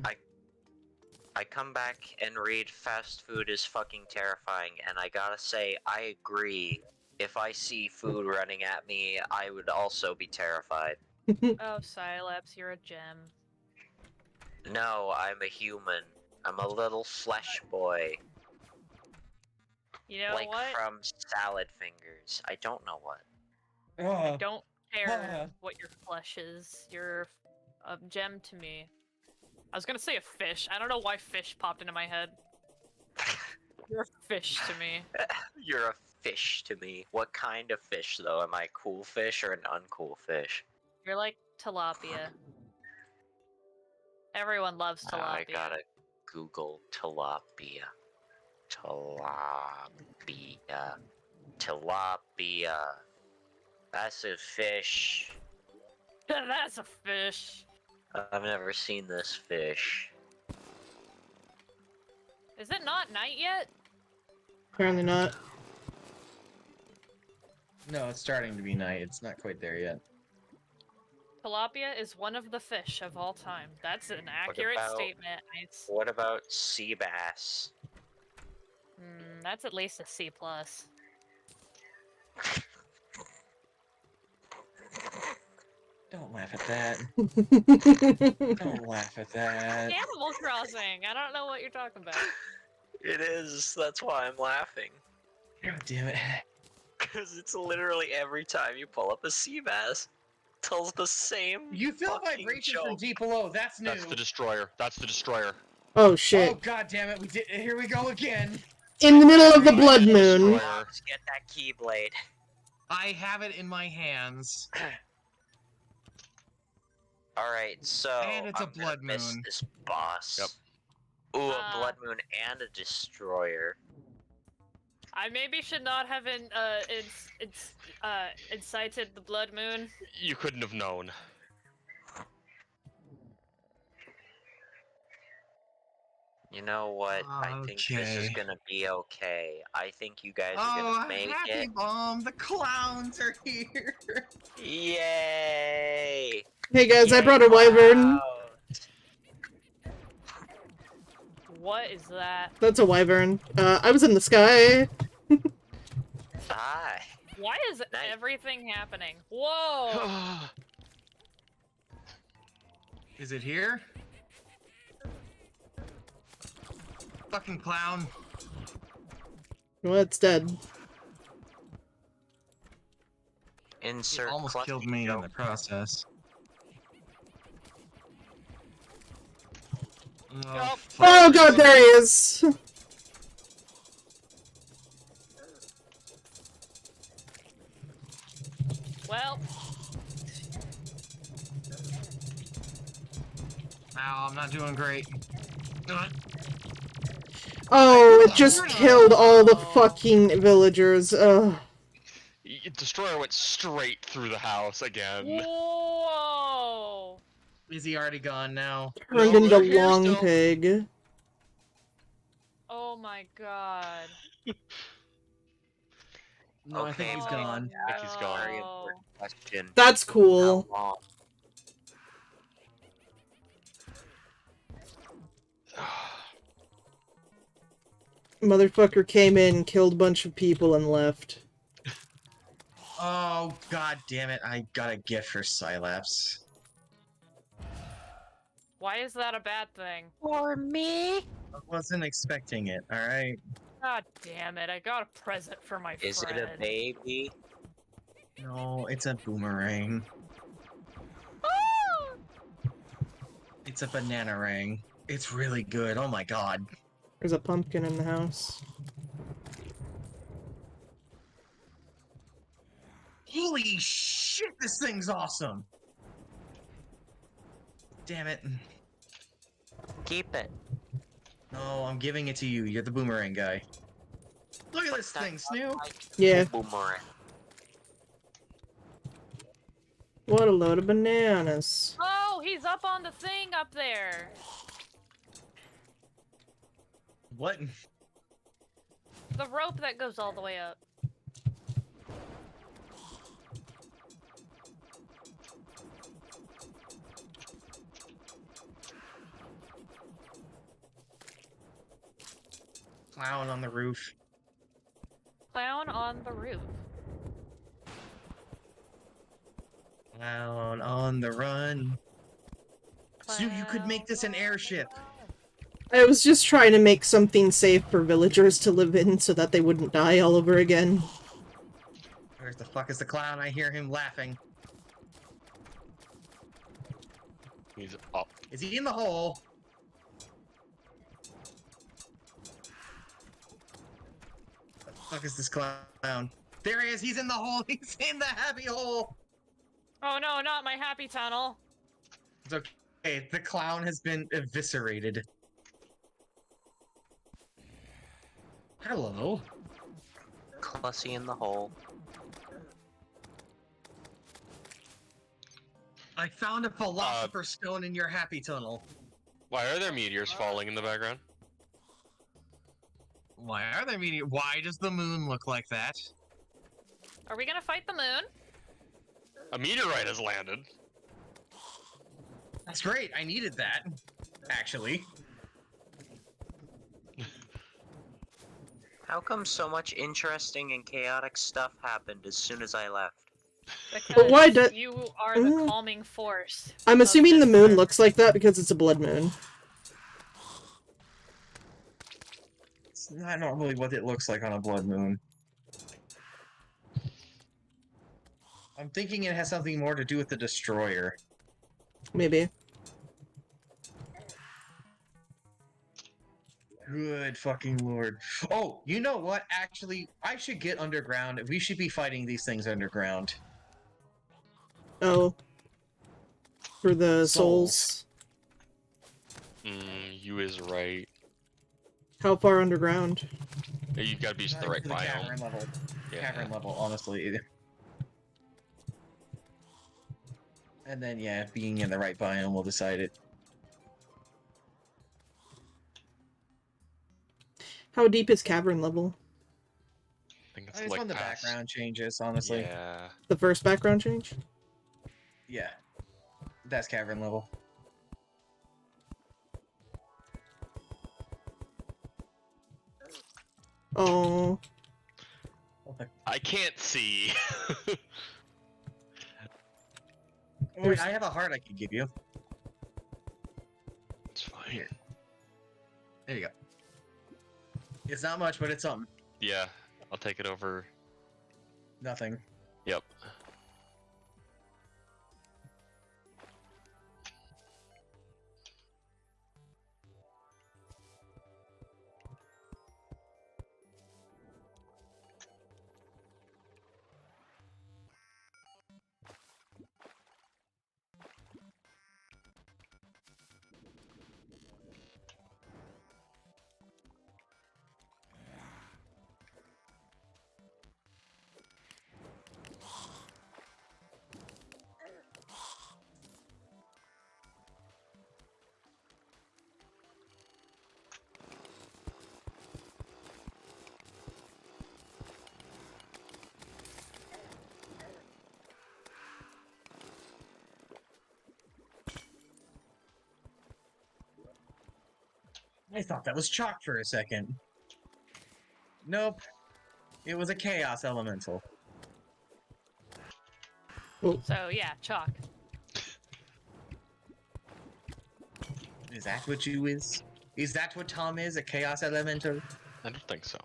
I come back and read fast food is fucking terrifying, and I gotta say, I agree. If I see food running at me, I would also be terrified. Oh, Sileps, you're a gem. No, I'm a human. I'm a little flesh boy. You know like what? from Salad Fingers. I don't know what. I don't care what your flesh is. You're a gem to me. I was gonna say a fish. I don't know why fish popped into my head. You're a fish to me. You're a fish to me. What kind of fish, though? Am I a cool fish or an uncool fish? You're like tilapia. Everyone loves tilapia. I gotta Google tilapia. tilapia. Tilapia. That's a fish. That's a fish. I've never seen this fish. Is it not night yet? Apparently not. No, it's starting to be night. It's not quite there yet. Tilapia is one of the fish of all time. That's an accurate about- statement. What about sea bass? That's at least a C+. Don't laugh at that. Don't laugh at that. Animal Crossing! I don't know what you're talking about. It is. That's why I'm laughing. God damn it. Because it's literally every time you pull up a sea bass, tells the same. You feel fucking vibrations joke. from deep below. That's new. That's the destroyer. That's the destroyer. Oh shit. Oh god damn it! We did. Here we go again. In the middle of the blood moon. Destroyer. Let's get that keyblade. I have it in my hands. Alright, so And it's a I'm gonna blood miss moon. this boss. Yep. Ooh, a blood moon and a destroyer. I maybe should not have incited the blood moon. You couldn't have known. You know what? I think this is Okay. gonna be okay. I think you guys are Oh, gonna make happy it. bomb! The clowns are here. Yay! Hey guys, I Yay, brought a wyvern. clouds. What is that? That's a wyvern. I was in the sky. Hi. Why is Nice. everything happening? Whoa! Is it here? Fucking clown. Well, it's dead. Insert It almost clutch killed me in joke. the process. Oh. fuck. Oh god, there he is. Well, Ow, I'm not doing great. Oh, it just killed all the fucking villagers. Ugh. Destroyer went straight through the house again. whoa! Is he already gone now? Turned No, into they're here long still. pig. Oh my god. No, I think Okay, he's but- gone. I think he's gone. Very No. important question. That's cool. How long? Motherfucker came in, killed a bunch of people, and left. Oh, god damn it. I got a gift for Sylaps. Why is that a bad thing? For me? I wasn't expecting it, alright? God damn it, I got a present for my Is friend. it a baby? No, it's a boomerang. Ah! It's a banana ring. It's really good, oh my god. There's a pumpkin in the house. Holy shit, this thing's awesome! Damn it. Keep it. No, I'm giving it to you. You're the boomerang guy. Look at this That thing, Snoop! Yeah. Boomerang. What a load of bananas. Oh, he's up on the thing up there. What? The rope that goes all the way up. Clown on the roof. Clown on the roof. Clown on the run. Snoop, you could make this an airship. I was just trying to make something safe for villagers to live in so that they wouldn't die all over again. Where the fuck is the clown? I hear him laughing. He's up. Is he in the hole? What the fuck is this clown? There he is! He's in the hole! He's in the happy hole! Oh no, not my happy tunnel. It's okay. The clown has been eviscerated. Hello. Clussy in the hole. I found a philosopher's stone in your happy tunnel. Why are there meteors falling in the background? Why are there meteors? Why does the moon look like that? Are we gonna fight the moon? A meteorite has landed. That's great. I needed that, actually. How come so much interesting and chaotic stuff happened as soon as I left? Because why do- you are the calming force. I'm of assuming the this moon world. looks like that because it's a blood moon. It's not normally what it looks like on a blood moon. I'm thinking it has something more to do with the destroyer. Maybe. Good fucking lord. Oh, you know what? Actually, I should get underground. We should be fighting these things underground. Oh. For the Souls. souls. You is right. How far underground? You gotta be the right The biome. cavern level. Yeah. Cavern level, honestly. And then, yeah, being in the right biome will decide it. How deep is cavern level? I think I just want the background changes, honestly. Yeah. The first background change? Yeah. That's cavern level. Oh. I can't see. Oh, wait, I have a heart I could give you. It's fine. Here. There you go. It's not much, but it's something. Yeah, I'll take it over. Nothing. Yep. I thought that was chalk for a second. Nope. It was a chaos elemental. So yeah, chalk. Is that what you is? Is that what Tom is? A chaos elemental? I don't think so.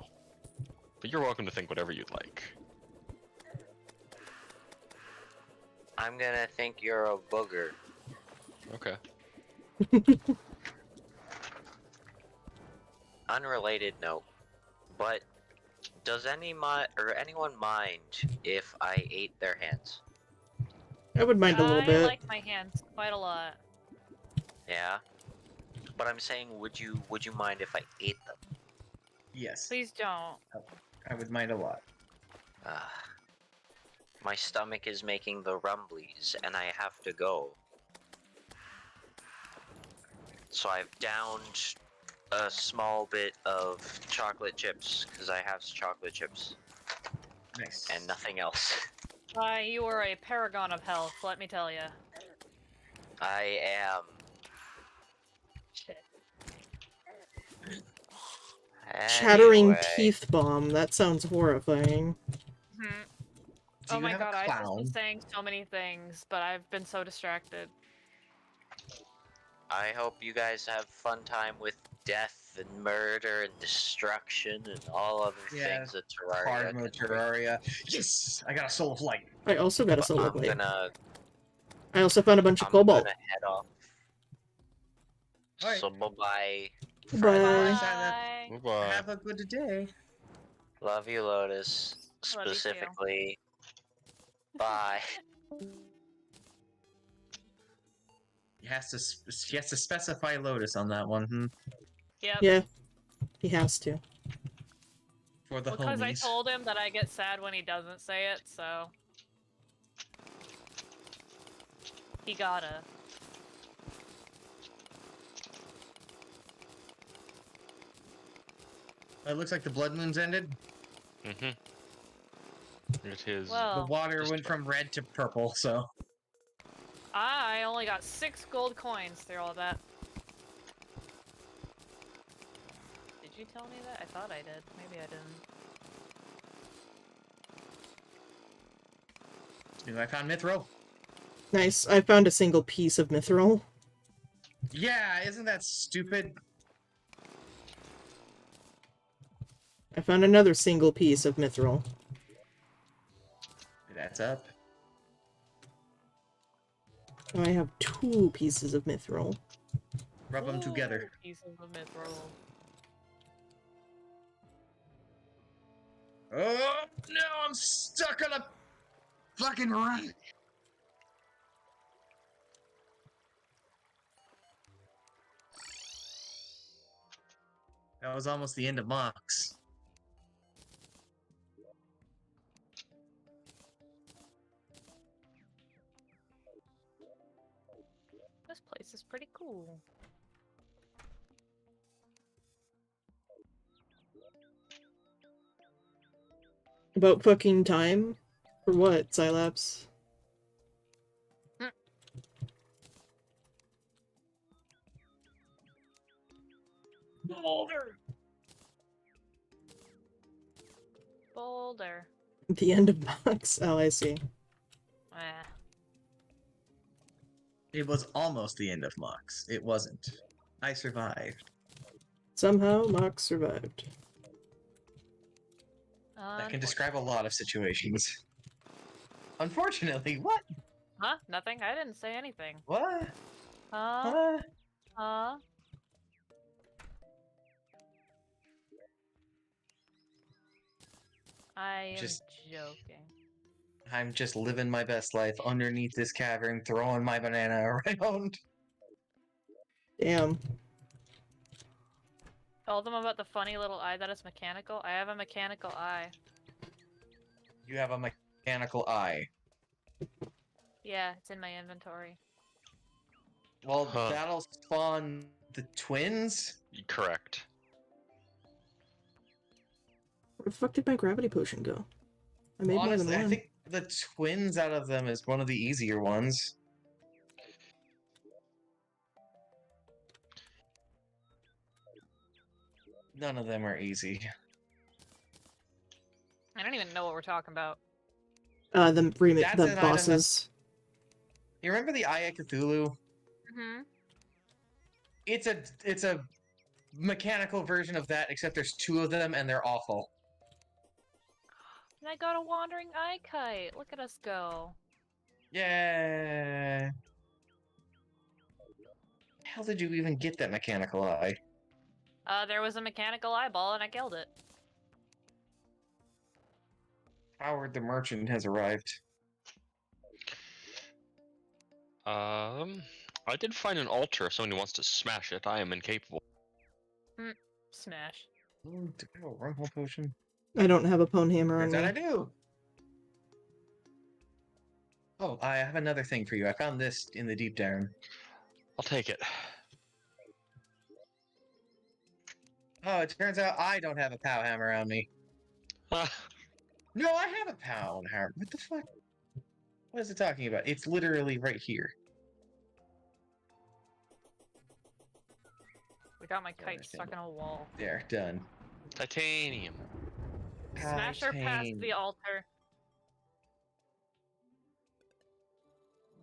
But you're welcome to think whatever you'd like. I'm gonna think you're a booger. Okay. Unrelated note, but does anyone mind if I ate their hands? I would mind a little I bit. like my hands quite a lot. Yeah, but I'm saying, would you mind if I ate them? Yes. Please don't. I would mind a lot. My stomach is making the rumblies, and I have to go. So I've downed a small bit of chocolate chips, because I have chocolate chips, Nice. and nothing else. You are a paragon of health, let me tell you. I am. Shit. Chattering Anyway, teeth bomb. That sounds horrifying. Hmm. Do Oh you my have a god, I've just been clown? saying so many things, but I've been so distracted. I hope you guys have fun time with death and murder and destruction and all other Yeah, things that Terraria Hard can mode bring. Terraria. Yes! I got a soul of light. I also got a But solo I'm blade. gonna I also found a bunch of cobalt. head off. Alright. So bye-bye. Bye. friends. Bye. Goodbye. Have a good day. Love you, Lotus. Love you too. Specifically. Bye. He has to specify Lotus on that one. Yep. Yeah. He has to. For the Because I homies. told him that I get sad when he doesn't say it, so he gotta. It looks like the blood moon's ended. Mm-hmm. It is. The Well, water just went about- from red to purple, so. I only got 6 gold coins through all that. Did you tell me that? I thought I did. Maybe I didn't. New icon mithril. Nice. I found a single piece of mithril. Yeah, isn't that stupid? I found another single piece of mithril. That's up. Now I have 2 pieces of mithril. Rub them together. Ooh, pieces of mithril. Oh no, I'm stuck on a fucking rock. That was almost the end of Mox. This place is pretty cool. About fucking time? For what, Cylaps? Boulder! Boulder. The end of Mox? Oh, I see. Eh. It was almost the end of Mox. It wasn't. I survived. Somehow, Mox survived. That can describe a lot of situations. Unfortunately, what? Huh? Nothing? I didn't say anything. What? Huh? Huh? Huh? I am Just- joking. I'm just living my best life underneath this cavern, throwing my banana around. Damn. Told them about the funny little eye that is mechanical. I have a mechanical eye. You have a mechanical eye. Yeah, it's in my inventory. Well, Huh. that'll spawn the twins? Correct. Where the fuck did my gravity potion go? I made more Honestly, than I one. think the twins out of them is one of the easier ones. None of them are easy. I don't even know what we're talking about. The That's an the item bosses. You remember the Eye of Cthulhu? Mm-hmm. It's a mechanical version of that, except there's 2 of them and they're awful. And I got a wandering eye kite. Look at us go. Yeah. How did you even get that mechanical eye? There was a mechanical eyeball and I killed it. Howard the Merchant has arrived. I did find an altar if somebody wants to smash it. I am incapable. Smash. Ooh, do I have a wormhole potion? I don't have a pwn hammer on Turns out I me. do. Oh, I have another thing for you. I found this in the deep down. I'll take it. Oh, it turns out I don't have a pow hammer on me. No, I have a pow hammer. What the fuck? What is it talking about? It's literally right here. We got my Don't kite understand stuck in a wall. There, done. Titanium. Smash her past the altar.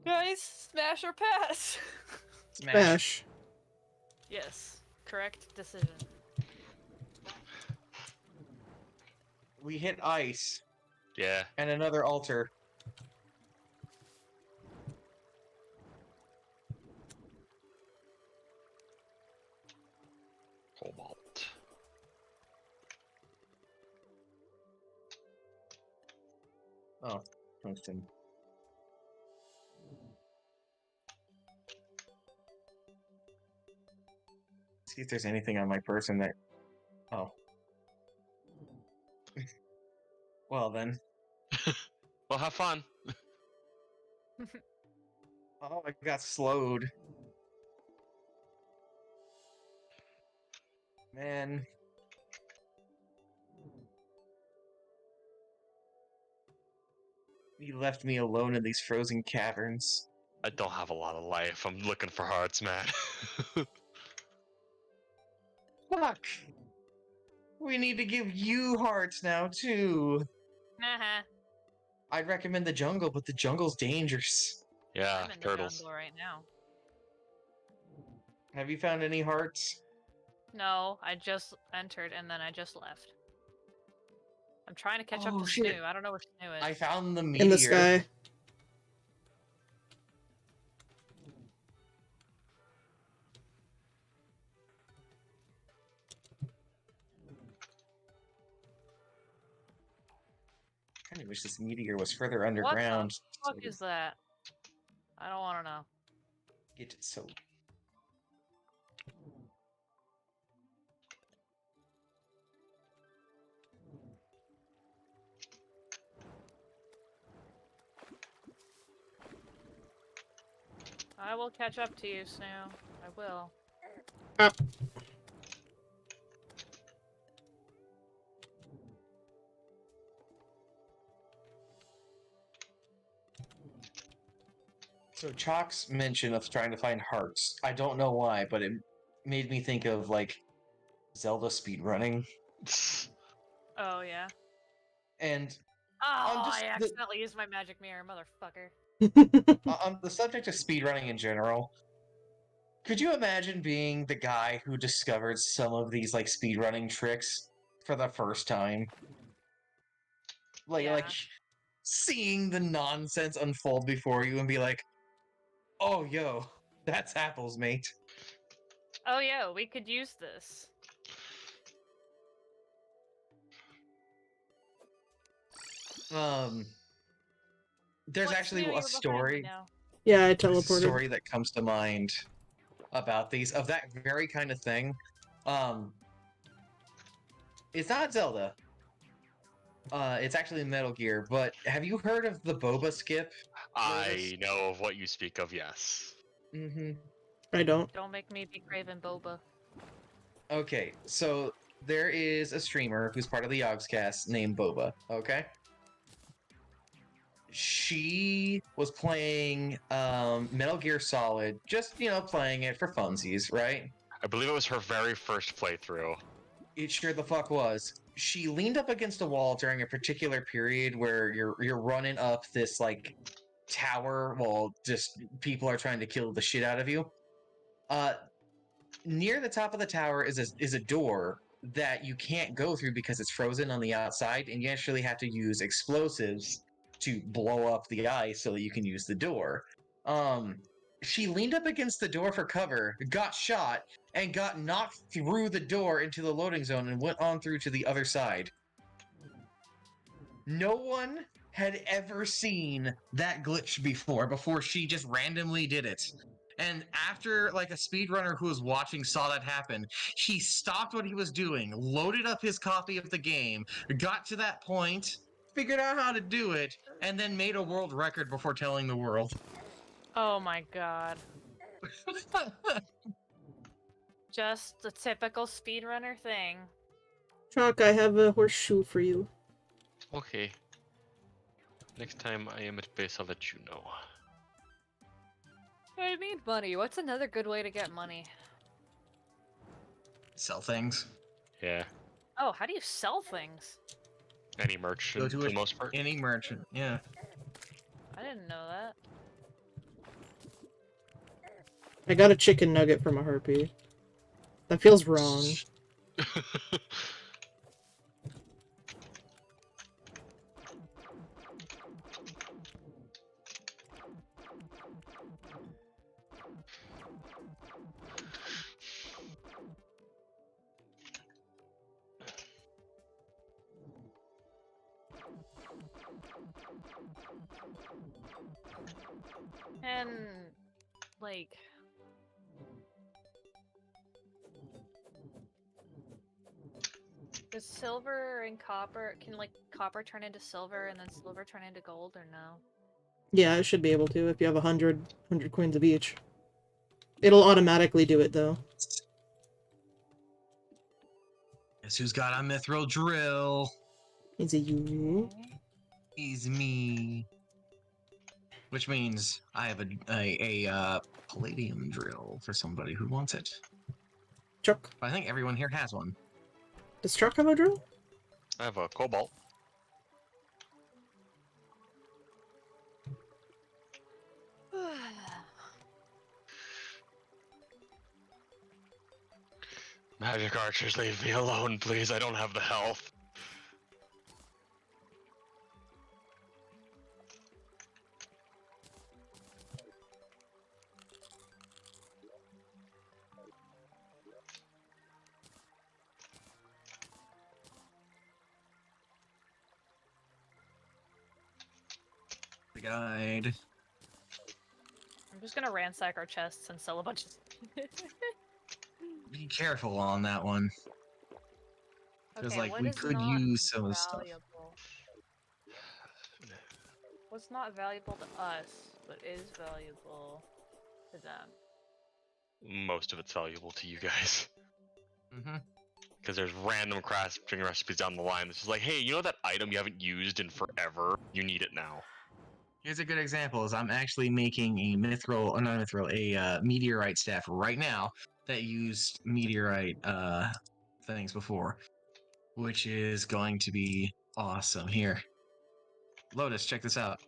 Guys, smash or pass. Smash. Yes, correct decision. We hit ice Yeah. and another altar. Cobalt. Oh, tungsten. See if there's anything on my person that. Oh. Well then. Well, have fun. Oh, I got slowed. Man. You left me alone in these frozen caverns. I don't have a lot of life. I'm looking for hearts, man. Fuck! We need to give you hearts now, too. Nah, I'd recommend the jungle, but the jungle's dangerous. Yeah, I'm in the turtles. jungle right now. Have you found any hearts? No, I just entered and then I just left. I'm trying to catch up Oh, to shit. Snoo. I don't know where Snoo is. I found the meteor. In the sky. I kinda wish this meteor was further What the underground. fuck so is that? I don't want to know. Get it so. I will catch up to you, Snoo. I will. So Chalk's mention of trying to find hearts. I don't know why, but it made me think of like Zelda speedrunning. Oh, yeah. And Oh, just I the- accidentally used my magic mirror, motherfucker. on the subject of speedrunning in general, could you imagine being the guy who discovered some of these like speedrunning tricks for the first time? Like Yeah. seeing the nonsense unfold before you and be like, "Oh, yo, that's apples, mate." Oh, yeah, we could use this. There's What, actually Snoo, a you're behind me story. now. Yeah, I There's a teleported. story that comes to mind about these of that very kind of thing. It's not Zelda. It's actually Metal Gear. But have you heard of the boba skip? I know of what you speak of, yes. Mm-hmm. I don't. Don't make me be craving boba. Okay, so there is a streamer who's part of the Yogscast named Boba. Okay. She was playing Metal Gear Solid, just playing it for funsies, right? I believe it was her very first playthrough. It sure the fuck was. She leaned up against a wall during a particular period where you're running up this like tower while just people are trying to kill the shit out of you. Near the top of the tower is a door that you can't go through because it's frozen on the outside, and you actually have to use explosives to blow up the ice so that you can use the door. She leaned up against the door for cover, got shot, and got knocked through the door into the loading zone and went on through to the other side. No one had ever seen that glitch before she just randomly did it. And after like a speedrunner who was watching saw that happen, he stopped what he was doing, loaded up his copy of the game, got to that point, figured out how to do it, and then made a world record before telling the world. Oh my god. Just the typical speedrunner thing. Chalk, I have a horseshoe for you. Okay. Next time I am at base, I'll let you know. I need money. What's another good way to get money? Sell things. Yeah. Oh, how do you sell things? Any merch Go for to the most part. any merchant. Yeah. I didn't know that. I got a chicken nugget from a harpy. That feels wrong. And, like... Does silver and copper, can like copper turn into silver and then silver turn into gold or no? Yeah, it should be able to if you have 100 coins of each. It'll automatically do it though. Guess who's got a mithril drill? Is it you? Okay. Is me. Which means I have a palladium drill for somebody who wants it. Chuck. But I think everyone here has one. Does Chuck have a drill? I have a cobalt. Magic archers, leave me alone, please. I don't have the health. The guide. I'm just gonna ransack our chests and sell a bunch of. Be careful on that one. Because, Okay, like, what we is could not use some of the stuff. valuable? What's not valuable to us, but is valuable to them? Most of it's valuable to you guys. Mm-hmm. Because there's random crafting recipes down the line that's just like, hey, you know that item you haven't used in forever? You need it now. Here's a good example: is I'm actually making a mithril, or not a mithril, a meteorite staff right now that used meteorite things before, which is going to be awesome. Here, Lotus, check this out.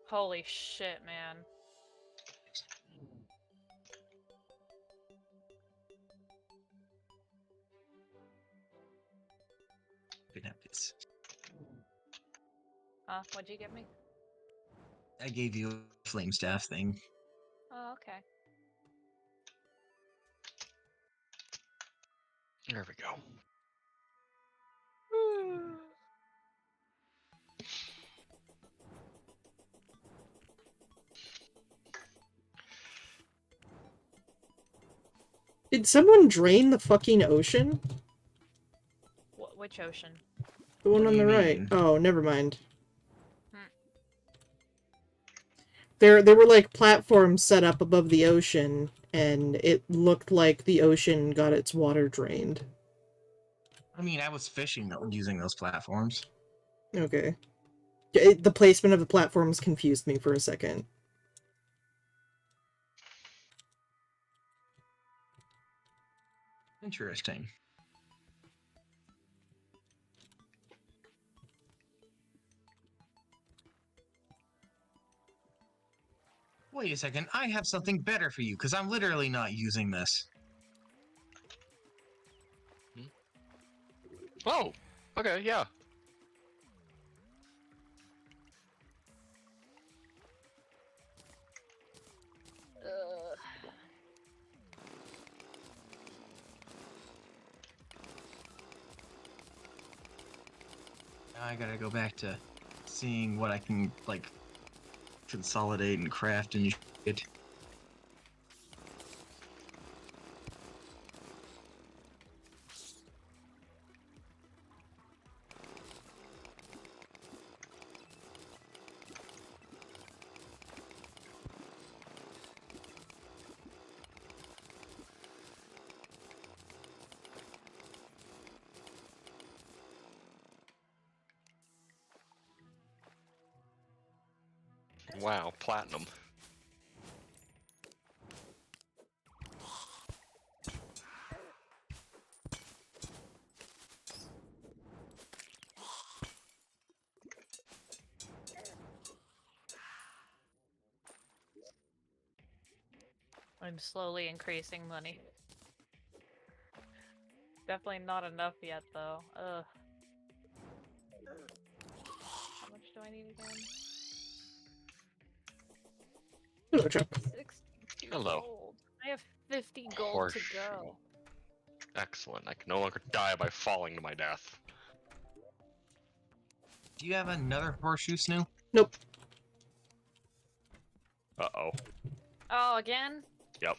Holy shit, man. You can have this. What'd you give me? I gave you a flame staff thing. Oh, okay. There we go. Did someone drain the fucking ocean? Which ocean? The one What on do the you right. mean? Oh, never mind. Hmm. There were like platforms set up above the ocean, and it looked like the ocean got its water drained. I mean, I was fishing using those platforms. Okay. The placement of the platforms confused me for a second. Interesting. Wait a second, I have something better for you, because I'm literally not using this. Oh, okay, yeah. Now I gotta go back to seeing what I can, like, consolidate and craft and shit. Wow, platinum. I'm slowly increasing money. Definitely not enough yet, though. Ugh. How much do I need again? Hello, Chuck. 62 Hello. gold. I have 50 gold to Horseshoe. go. Excellent. I can no longer die by falling to my death. Do you have another horseshoe, Snoo? Nope. Uh-oh. Oh, again? Yep.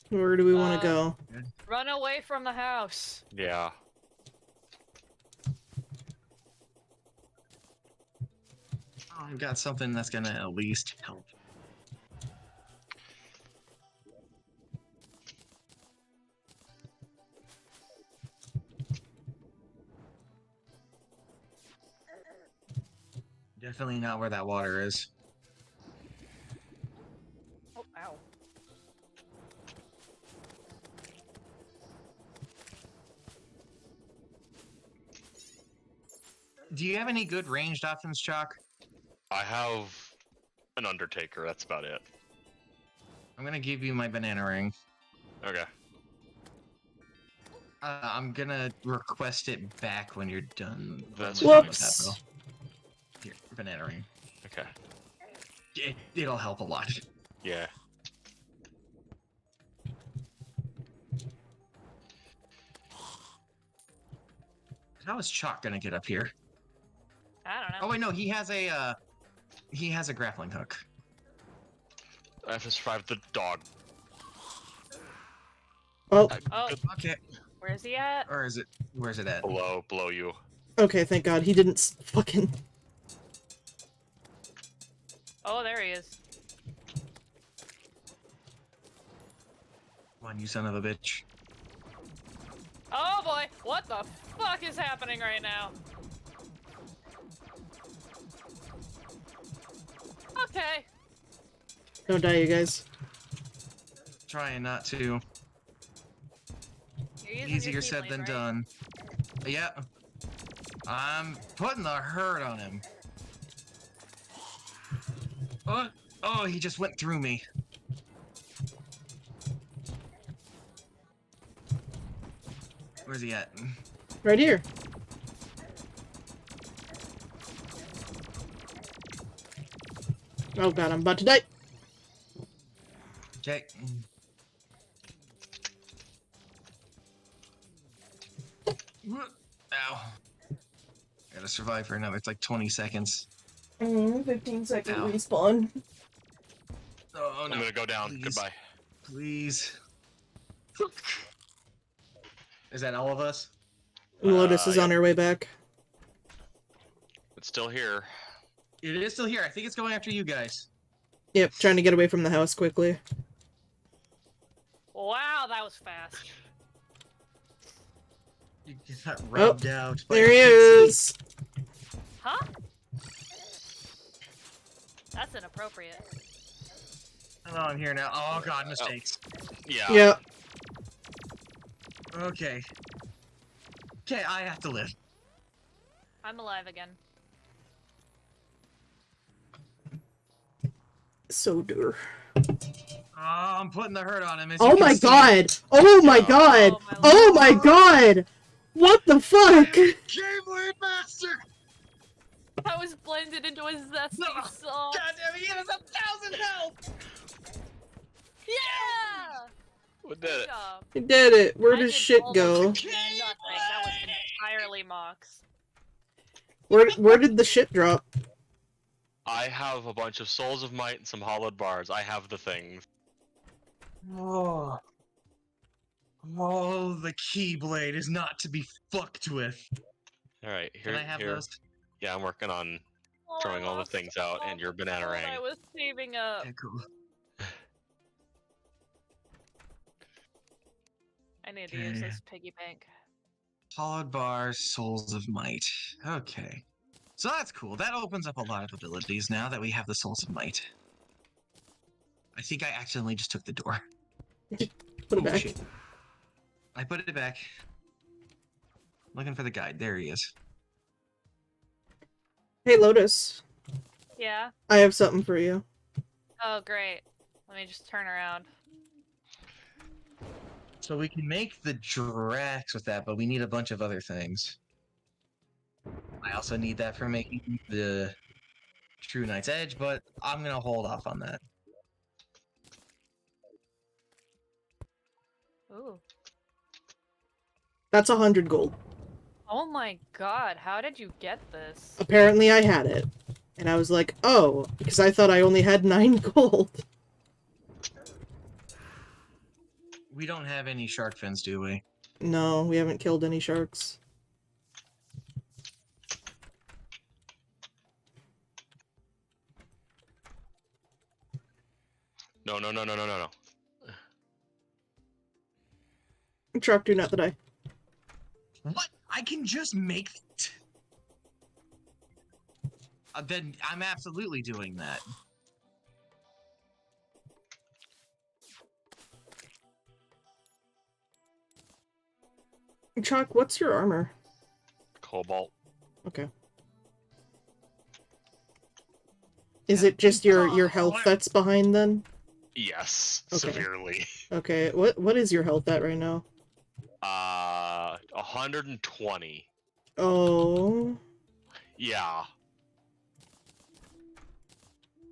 Where do we want to go? Run away from the house. Yeah. Oh, I've got something that's gonna at least help. Definitely not where that water is. Oh, ow. Do you have any good ranged options, Chalk? I have an Undertaker, that's about it. I'm gonna give you my banana ring. Okay. I'm gonna request it back when you're done. That's when we're done fine. with that, Whoops. though. Here, banana ring. Okay. It'll help a lot. Yeah. How is Chalk gonna get up here? I don't know. Oh wait, no, he has a grappling hook. I have to survive the dog. Oh, Oh, Okay. where's he at? Or is it? Where's it at? Below you. okay, thank God. He didn't fucking... Oh, there he is. Come on, you son of a bitch. Oh boy, what the fuck is happening right now? Okay. Don't die, you guys. Trying not to. You're using Easier your said keyblade, than right? done. Yeah. I'm putting the hurt on him. Oh, he just went through me. Where's he at? Right here. Oh God, I'm about to die. Okay. Ow. Gotta survive for another, it's like 20 seconds. 15-second Ow. respawn. Oh I'm no. gonna go down. Please. Goodbye. Please. Is that all of us? Lotus is Yep. on her way back. It's still here. It is still here. I think it's going after you guys. Yep, trying to get away from the house quickly. Wow, that was fast. You got rubbed out. by There he a pixie. is! Huh? That's inappropriate. Oh, I'm here now. Oh god, mistakes. Yeah. Yep. Okay. Okay, I have to live. I'm alive again. So dur. Oh, I'm putting the hurt on him. As Oh you can my see. God! Oh my God! Oh my Oh my lord. God! What the fuck? Keyblade Master! I was blended into a zesty No. song. God damn it, he has 1,000 health! Yeah! What Good did it? job. He did it. Where I does did shit almost go? nothing. That was entirely Mox. Where did the shit drop? I have a bunch of Souls of Might and some hollowed bars. I have the things. Oh. Oh, the Keyblade is not to be fucked with. Alright, here. Can I have here. those? Yeah, I'm working on Oh, throwing I all the lost things out and your banana all ring. I was saving up. Okay, cool. I need to use Okay. this piggy bank. Hollowed bars, Souls of Might. Okay. So that's cool. That opens up a lot of abilities now that we have the Souls of Might. I think I accidentally just took the door. Put it Oh, back. shit. I put it back. Looking for the guide. There he is. Hey Lotus, Yeah? I have something for you. Oh, great. Let me just turn around. So we can make the Drax with that, but we need a bunch of other things. I also need that for making the True Knight's Edge, but I'm gonna hold off on that. Ooh. That's 100 gold. Oh my god, how did you get this? Apparently I had it. And I was like, oh, because I thought I only had 9 gold. We don't have any shark fins, do we? No, we haven't killed any sharks. No, no, no, no, no, no, no. Truck, do not die. What? I can just make it? Then I'm absolutely doing that. Chalk, what's your armor? Cobalt. Okay. Is it just your health that's behind then? Yes, Okay. severely. Okay, what is your health at right now? 120. Oh. Yeah.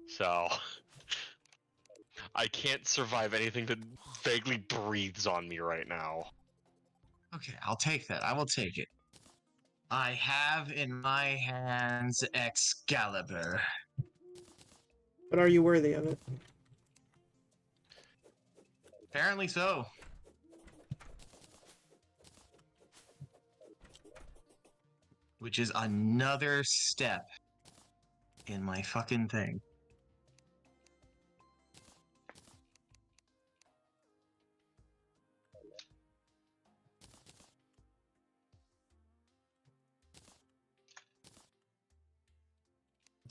So, I can't survive anything that vaguely breathes on me right now. Okay, I'll take that. I will take it. I have in my hands Excalibur. But are you worthy of it? Apparently so. Which is another step in my fucking thing.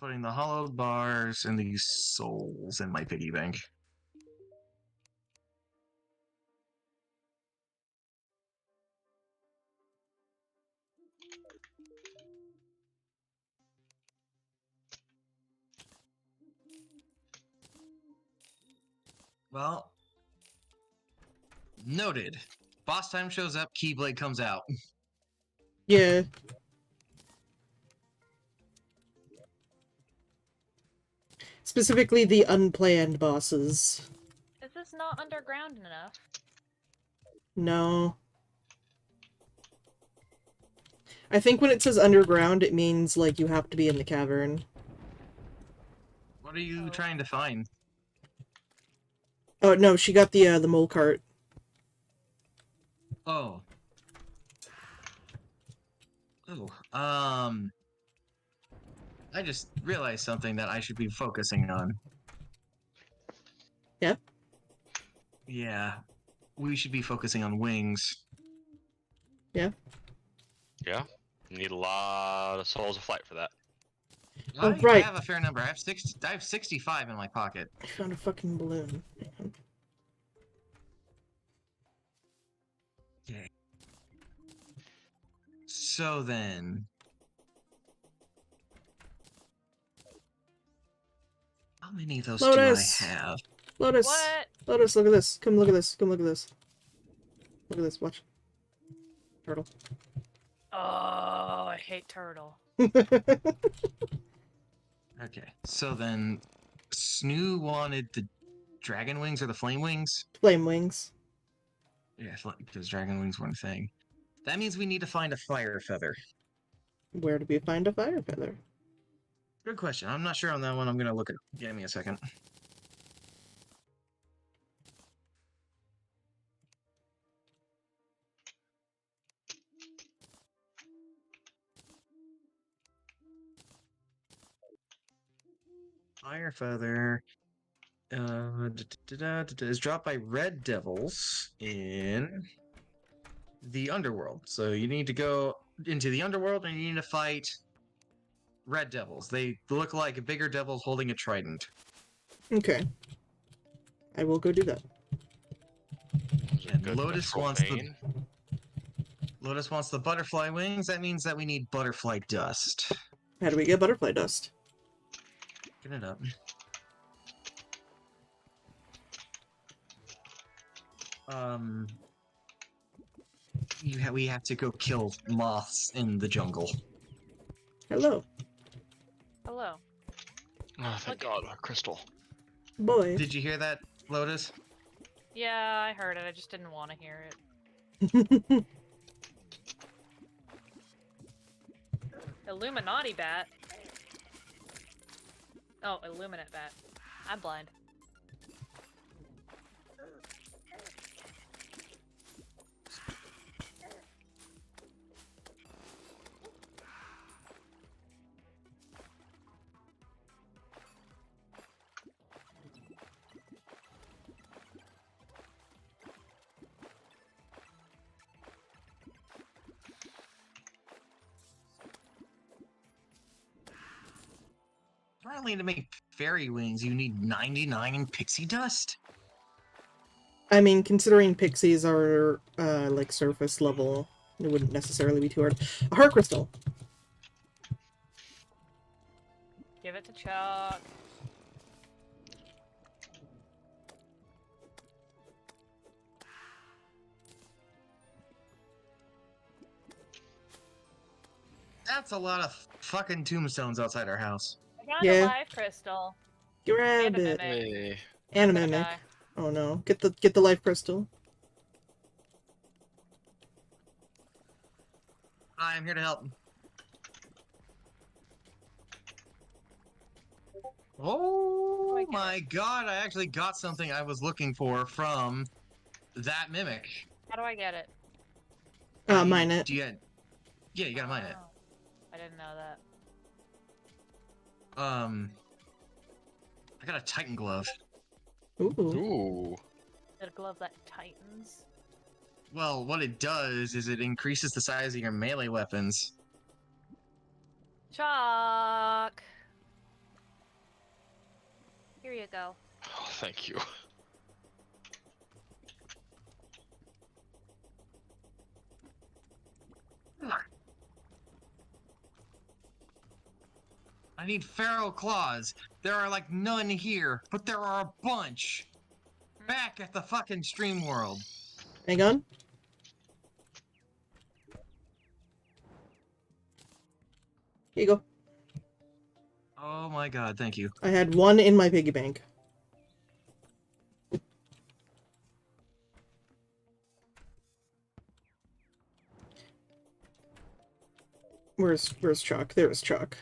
Putting the hollowed bars and these souls in my piggy bank. Well, noted. Boss time shows up, Keyblade comes out. Yeah. Specifically the unplanned bosses. Is this not underground enough? No. I think when it says underground, it means, like, you have to be in the cavern. What are you trying to find? Oh, no, she got the mole cart. Oh. Oh, I just realized something that I should be focusing on. Yeah? Yeah, we should be focusing on wings. Yeah? You need a lot of souls of flight for that. Oh, I right. have a fair number. I have 65 in my pocket. I found a fucking balloon. Okay. So then... How many of those Lotus! do I have? Lotus! What? Lotus, look at this. Come look at this. Come look at this. Look at this. Watch. Turtle. Oh, I hate turtle. Okay, so then... Snoo wanted the dragon wings or the flame wings? Flame wings. Yeah, because dragon wings weren't a thing. That means we need to find a fire feather. Where do we find a fire feather? Good question. I'm not sure on that one. I'm gonna look at it. Give me a second. Fire feather is dropped by red devils in the underworld. So you need to go into the underworld and you need to fight red devils. They look like bigger devils holding a trident. Okay. I will go do that. And Lotus wants the butterfly wings. That means that we need butterfly dust. How do we get butterfly dust? Get it up. We have to go kill moths in the jungle. Hello. Hello. Oh, thank God, a crystal. Boy. Did you hear that, Lotus? Yeah, I heard it. I just didn't want to hear it. Illuminati bat. Oh, Illuminate bat. I'm blind. apparently to make fairy wings, you need 99 pixie dust. I mean, considering pixies are, like, surface level, it wouldn't necessarily be too hard. A heart crystal. Give it to Chuck. That's a lot of fucking tombstones outside our house. I got Yeah. a live crystal. Grab And a it. mimic. Hey. And a I'm gonna mimic. die. Oh no. Get the life crystal. I'm here to help. Oh my god, I actually got something I was looking for from that mimic. How do I get it? Mine it. Yeah, you gotta mine it. Oh, I didn't know that. I got a Titan glove. Ooh. Ooh. Is it a glove that tightens? Well, what it does is it increases the size of your melee weapons. Chuck! Here you go. Oh, thank you. I need feral claws. There are like none here, but there are a bunch. Back at the fucking stream world. Hang on. Here you go. Oh my god, thank you. I had one in my piggy bank. Where's Chuck? There's Chuck.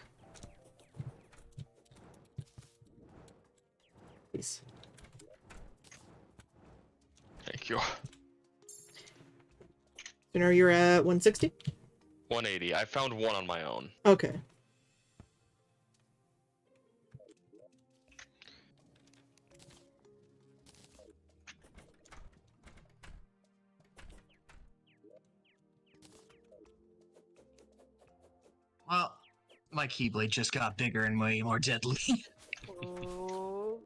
Please. Thank you. Dinner, you're at 160? 180. I found one on my own. Okay. Well, my Keyblade just got bigger and way more deadly. Ooh.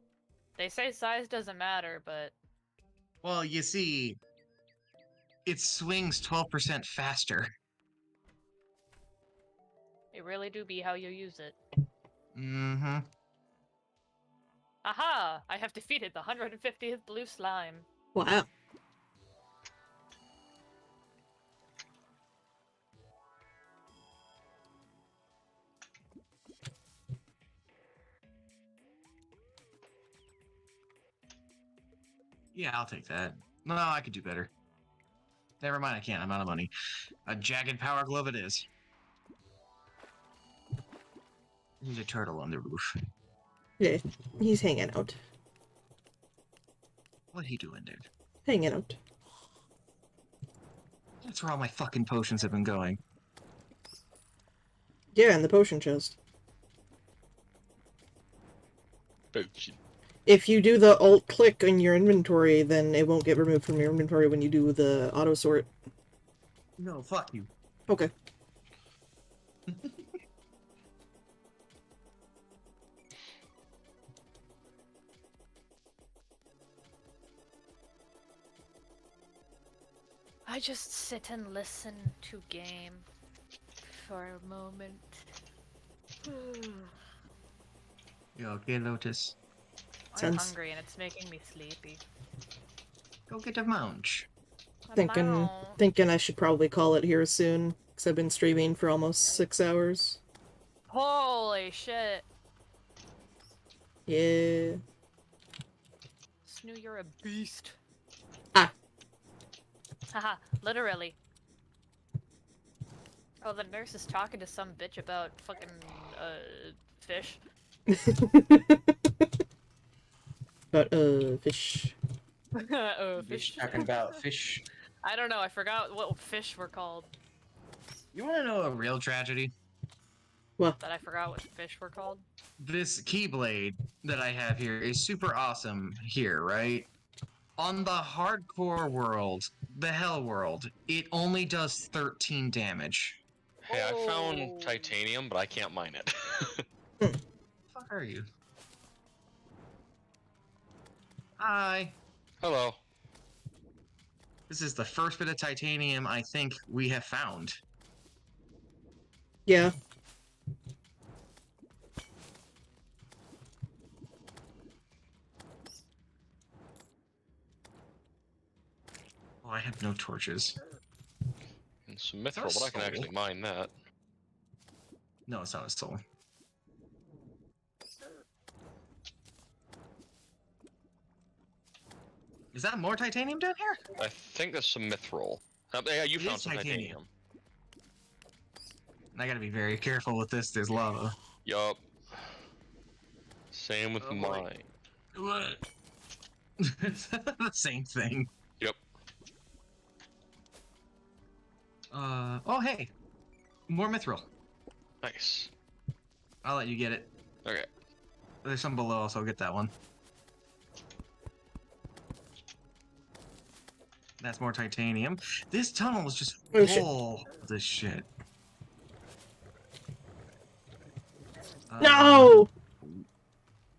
They say size doesn't matter, but Well, you see, it swings 12% faster. it really do be how you use it. Mm-hmm. Aha! I have defeated the 150th blue slime. Wow. Yeah, I'll take that. No, I could do better. Never mind, I can't. I'm out of money. A jagged power glove it is. There's a turtle on the roof. Yeah, he's hanging out. What he doing there? Hanging out. That's where all my fucking potions have been going. Yeah, in the potion chest. Potion. If you do the alt-click in your inventory, then it won't get removed from your inventory when you do the auto-sort. No, fuck you. Okay. I just sit and listen to game for a moment. You okay, Lotus? I'm Sounds- hungry and it's making me sleepy. Go get a munch. Thinking I should probably call it here soon, because I've been streaming for almost 6 hours. Holy shit. Yeah. Snoo, you're a beast. Ah. Haha, literally. Oh, the nurse is talking to some bitch about fucking, fish. But, fish. Fish. Talking about fish. I don't know, I forgot what fish were called. You want to know a real tragedy? What? But I forgot what fish were called. This Keyblade that I have here is super awesome here, right? On the hardcore world, the hell world, it only does 13 damage. Hey, I Oh. found titanium, but I can't mine it. Fuck fuck are you? Hi. Hello. This is the first bit of titanium I think we have found. Yeah. Oh, I have no torches. And some Is that a mithril, but I can soul? actually mine that. No, it's not a soul. Is that more titanium down here? I think there's some mithril. Yeah, you It found is some titanium. titanium. I gotta be very careful with this. There's lava. Yup. Same with Oh, boy. mine. What? The same thing. Yep. Oh, hey. More mithril. Nice. I'll let you get it. Okay. There's some below, so I'll get that one. That's more titanium. This tunnel is just Oh, shit. full of this shit. No!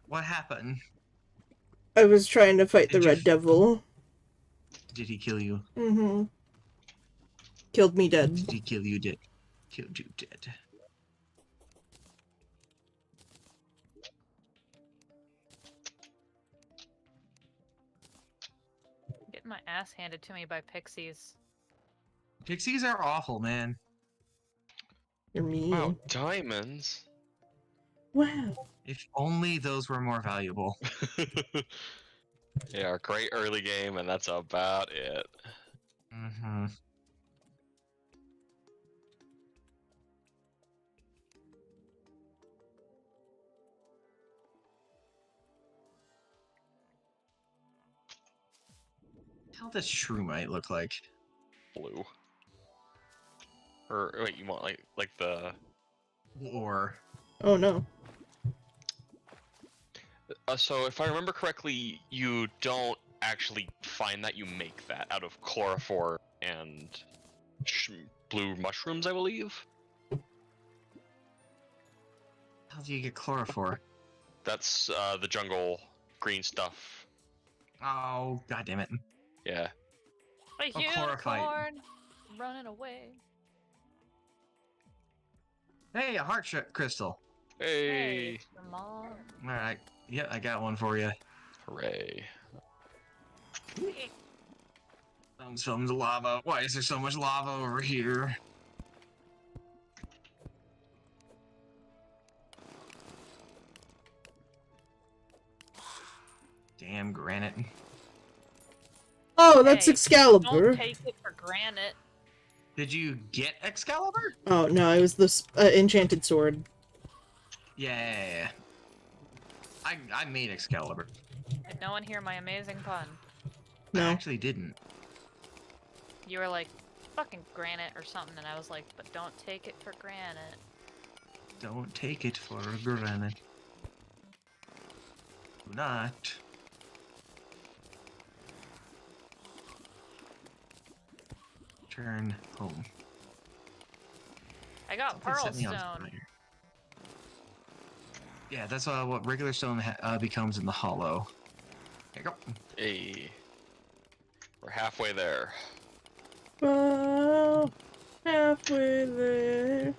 What happened? I was trying to fight the Did you Red Devil. Did he kill you? Mm-hmm. Killed me dead. Did he kill you dead? Killed you dead. Getting my ass handed to me by pixies. Pixies are awful, man. You're mean. Wow, diamonds. Wow. If only those were more valuable. Yeah, great early game, and that's about it. Mm-hmm. How does shroomite look like? Blue. Or wait, you want like the? Or Oh no. So if I remember correctly, you don't actually find that. You make that out of chloroform and blue mushrooms, I believe. how do you get chloroform? That's the jungle green stuff. Oh, god damn it. Yeah. A Oh, chlorophyte. unicorn running away. Hey, a heart crystal. Hey. Come on. Alright. Yeah, I got one for you. Hooray. Some lava. Why is there so much lava over here? Damn granite. Oh, that's Hey, Excalibur. Don't take it for granted. Did you get Excalibur? Oh no, it was this enchanted sword. Yeah. I made Excalibur. Did no one hear my amazing pun? I No. actually didn't. You were like, fucking granite or something, and I was like, but don't take it for granted. Don't take it for granted. Do not. Turn home. I got Something pearl set me on stone. fire. Yeah, that's what regular stone becomes in the hollow. There you go. Hey. We're halfway there. Oh, halfway there.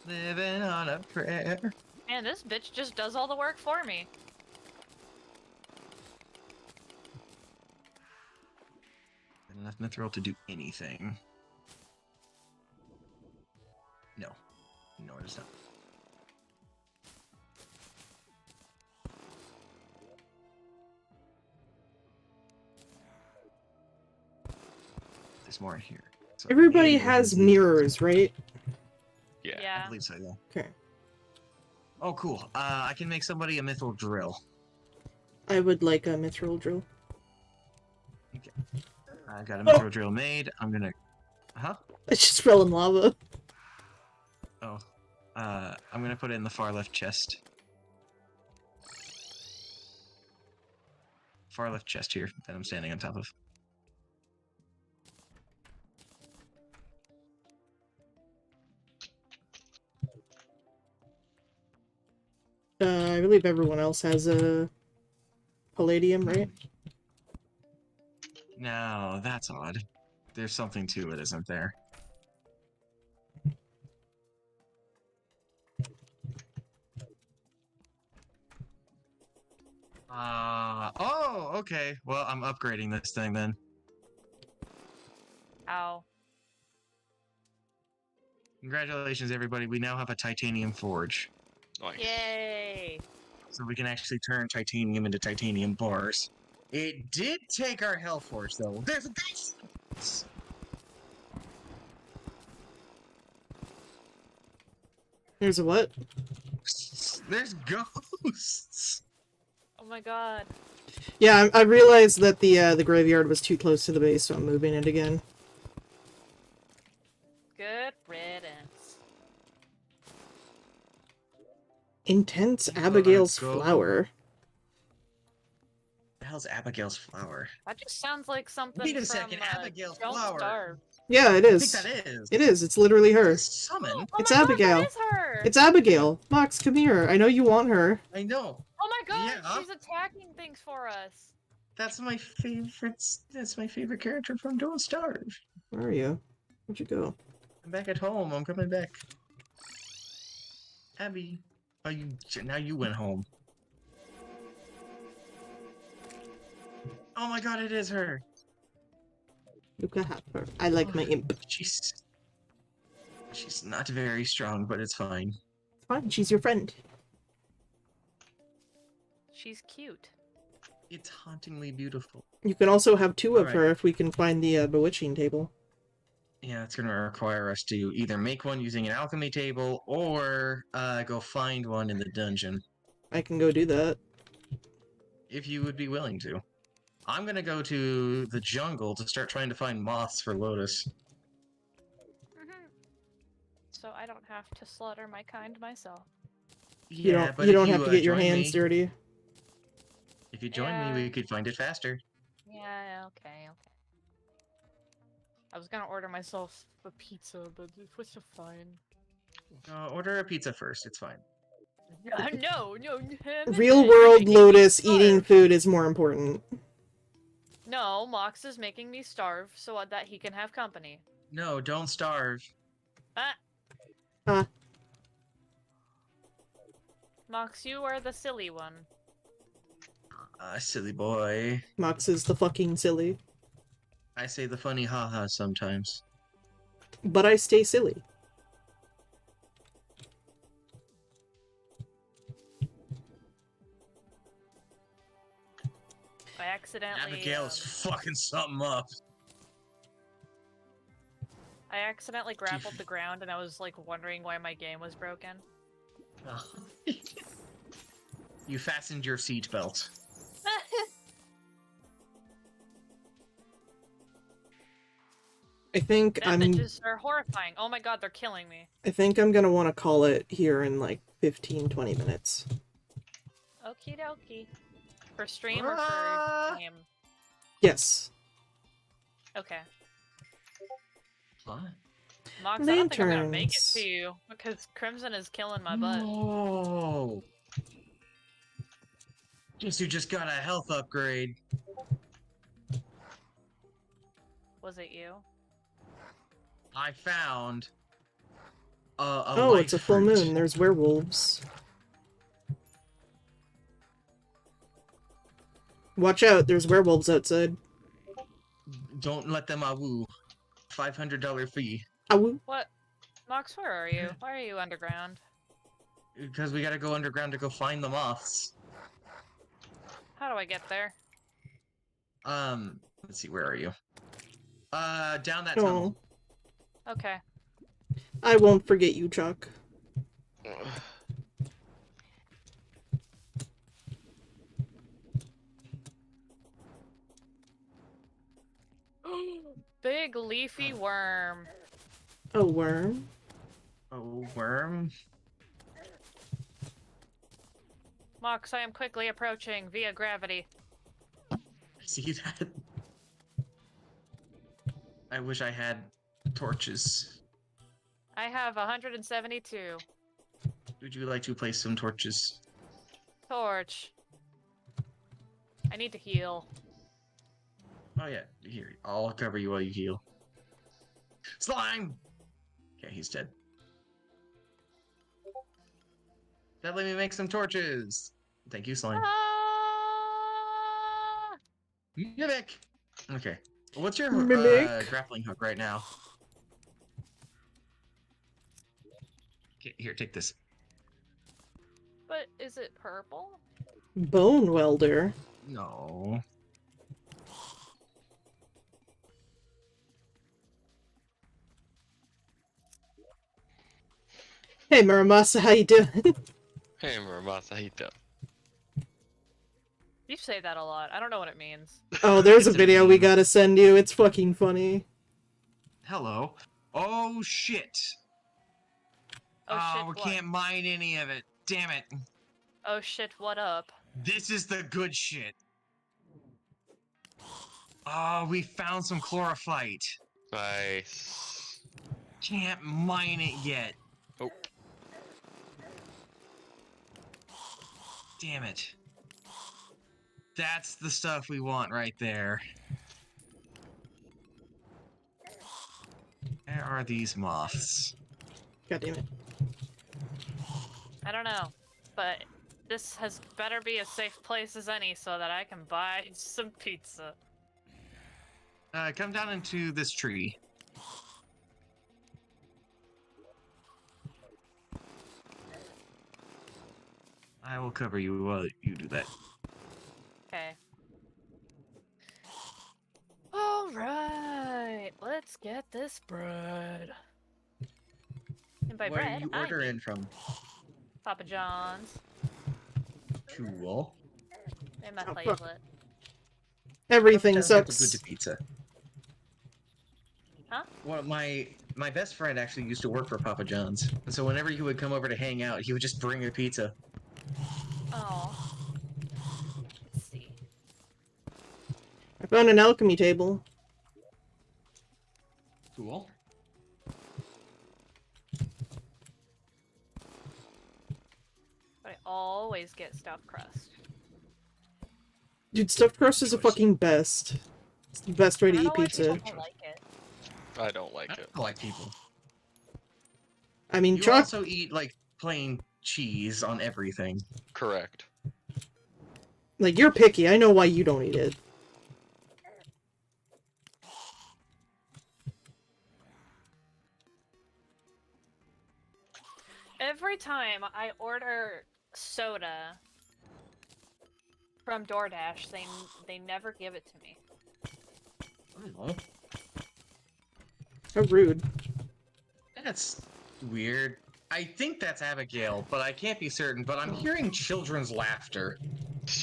Living on a prayer. Man, this bitch just does all the work for me. Enough mithril to do anything. No. No, it is not. There's more in here. So Everybody maybe has we- mirrors, right? Yeah. I Yeah. believe so, yeah. Okay. Oh, cool. I can make somebody a mithril drill. I would like a mithril drill. I got a mithril drill made. I'm gonna... Huh? I just fell in lava. Oh. I'm gonna put it in the far left chest. Far left chest here that I'm standing on top of. I believe everyone else has a palladium, right? No, that's odd. There's something to it, isn't there? Oh, okay. Well, I'm upgrading this thing then. Ow. Congratulations, everybody. We now have a titanium forge. Nice. Yay! So we can actually turn titanium into titanium bars. It did take our hell forge, though. There's a ghost! There's a what? There's ghosts! Oh my god. Yeah, I realized that the graveyard was too close to the base, so I'm moving it again. Good riddance. Intense You Abigail's wanna go? flower. The hell's Abigail's flower? That just sounds like something Wait a from, second, Abigail's Don't flower. Starve. Yeah, it I is. think that is. It is. It's literally her. Summon? Oh It's my Abigail. god, that is her! It's Abigail. Mox, come here. I know you want her. I know. Oh my god, Yeah. she's attacking things for us. That's my favorite. That's my favorite character from Don't Starve. Where are you? Where'd you go? I'm back at home. I'm coming back. Abby, are you now? You went home. Oh my god, it is her. You can have her. I like my imp. She's not very strong, but it's fine. It's fine. She's your friend. She's cute. It's hauntingly beautiful. You can also have two of Alright. her if we can find the bewitching table. Yeah, it's gonna require us to either make one using an alchemy table or go find one in the dungeon. I can go do that. If you would be willing to. I'm gonna go to the jungle to start trying to find moths for Lotus. So I don't have to slaughter my kind myself. You Yeah, don't. but You if don't have to get your join hands me, dirty. If you join Yeah. me, we could find it faster. Yeah, okay. I was gonna order myself a pizza, but it was fine. Order a pizza first. It's fine. No. Real world making me Lotus eating starve. food is more important. No, Mox is making me starve so that he can have company. No, don't starve. Ah. Mox, you are the silly one. Silly boy. Mox is the fucking silly. I say the funny haha sometimes. But I stay silly. I accidentally. Abigail's fucking something up. I accidentally grappled the ground, and I was like wondering why my game was broken. You fastened your seatbelt. I think That I'm. bitches are horrifying. Oh my god, they're killing me. I think I'm gonna want to call it here in like 15-20 minutes. Okie dokie. For stream or Ah! for game? Yes. Okay. What? Mox, I don't think I'm gonna make it Lanterns. to you because Crimson is killing my butt. No. Guess you just got a health upgrade. Was it you? I found Oh, it's a full moon. There's werewolves. Watch out, there's werewolves outside. Don't let them awoo. $500 fee. Ow. What? Mox, where are you? Why are you underground? Because we gotta go underground to go find the moths. How do I get there? Let's see, where are you? Down that Oh, tunnel. Okay. I won't forget you, Chuck. Big leafy worm. A worm? Oh, worm. Mox, I am quickly approaching via gravity. See that? I wish I had torches. I have 172. Would you like to place some torches? Torch. I need to heal. Oh yeah, here, I'll cover you while you heal. Slime! Okay, he's dead. That let me make some torches! Thank you, Slime. Ah! Mimic! Okay. What's your Mimic. grappling hook right now? Okay, here, take this. But is it purple? Bone welder. No. Hey Muramasa, how you doing? Hey, Muramasa, how you doing? You say that a lot. I don't know what it means. Oh, there's a It's a video we meme. gotta send you. It's fucking funny. Hello. Oh shit! Oh shit, we what? can't mine any of it. Damn it. Oh shit, what up? This is the good shit. Oh, we found some chlorophyte. Nice. Can't mine it yet. Oh, Damn it. That's the stuff we want right there. Where are these moths? God damn it. I don't know. But this has better be as safe place as any so that I can buy some pizza. Come down into this tree. I will cover you while you do that. Okay. Alright, let's get this bread. And by Where bread, are you I ordering mean from? Papa John's. Cool. And my Oh, fuck. platelet. Everything Papa John's got the sucks. good pizza. Huh? Well, my best friend actually used to work for Papa John's, so whenever he would come over to hang out, he would just bring a pizza. Oh. Let's see. I found an alchemy table. Cool. But I always get stuffed crust. Dude, stuffed crust is the Choice. fucking best. It's the best way I to don't eat know why pizza. people don't like it. I don't like I it. don't like people. I mean, You choc- also eat like plain cheese on everything. Correct. like, you're picky. I know why you don't eat it. Every time I order soda from DoorDash, they never give it to me. Oh, How rude. that's weird. I think that's Abigail, but I can't be certain. But I'm hearing children's laughter.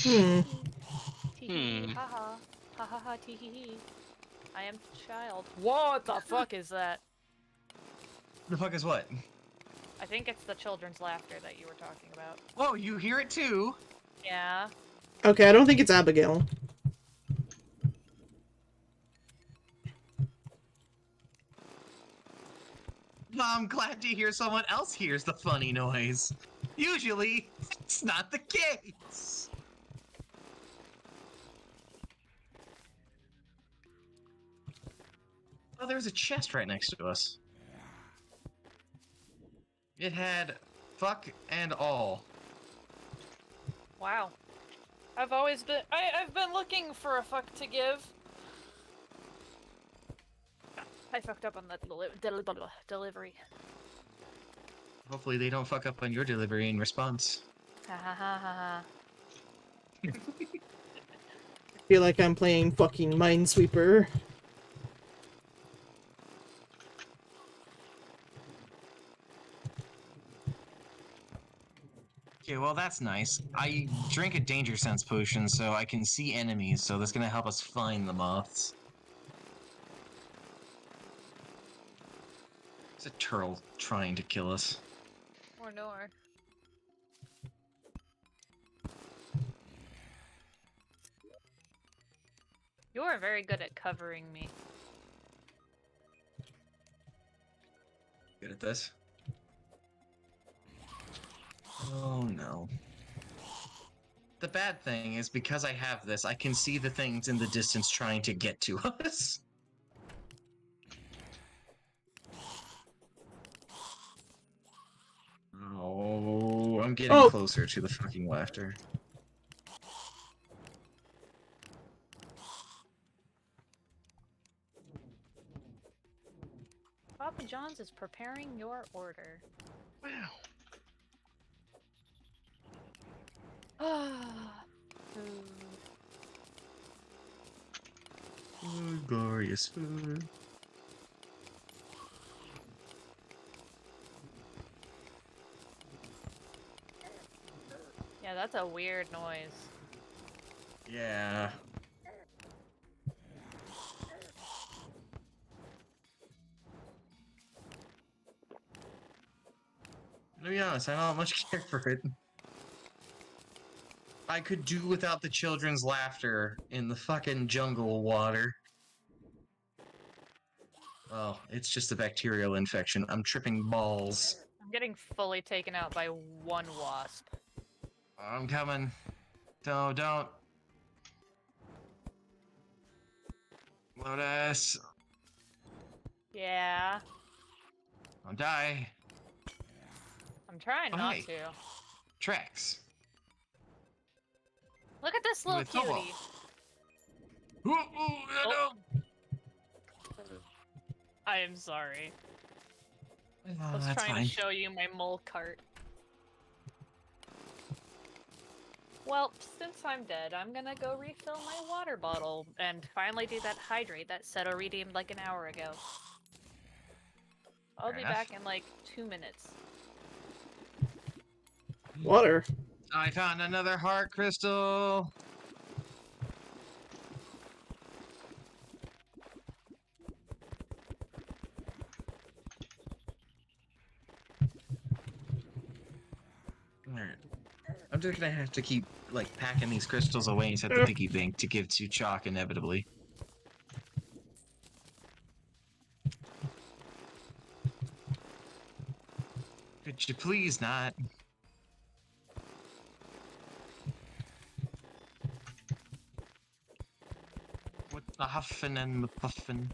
Hmm. Tee ha ha. Ha ha ha tee hee hee. I am child. What the fuck is that? The fuck is what? I think it's the children's laughter that you were talking about. Oh, you hear it too? Yeah. Okay, I don't think it's Abigail. I'm glad to hear someone else hears the funny noise. Usually, it's not the case. Oh, there's a chest right next to us. It had fuck and all. Wow. I've always been I've been looking for a fuck to give. I fucked up on that delivery. Hopefully they don't fuck up on your delivery in response. Ha ha ha ha ha. I feel like I'm playing fucking Minesweeper. Okay, well that's nice. I drank a danger sense potion so I can see enemies, so that's gonna help us find the moths. It's a turtle trying to kill us. Or nor. You are very good at covering me. Good at this. Oh no. the bad thing is because I have this, I can see the things in the distance trying to get to us. Oh, I'm getting closer to the fucking laughter. Papa John's is preparing your order. Wow. Ah, food. Food, glorious food. Yeah, that's a weird noise. Yeah. To be honest, I don't much care for it. I could do without the children's laughter in the fucking jungle water. Oh, it's just a bacterial infection. I'm tripping balls. I'm getting fully taken out by one wasp. I'm coming. No, don't. Lotus. Yeah, Don't die. I'm trying not Why? to. Tracks. Look at this little With Tobo. cutie. Ooh, ooh, Oh. I am sorry. I was that's trying fine. to show you my mole cart. Well, since I'm dead, I'm gonna go refill my water bottle and finally do that hydrate that Seto redeemed like an hour ago. I'll Fair be enough. back in like 2 minutes. Water. I found another heart crystal. Alright. I'm just gonna have to keep, like, packing these crystals away inside the piggy bank to give to Chalk inevitably. Could you please not? With the huffin' and the puffin'.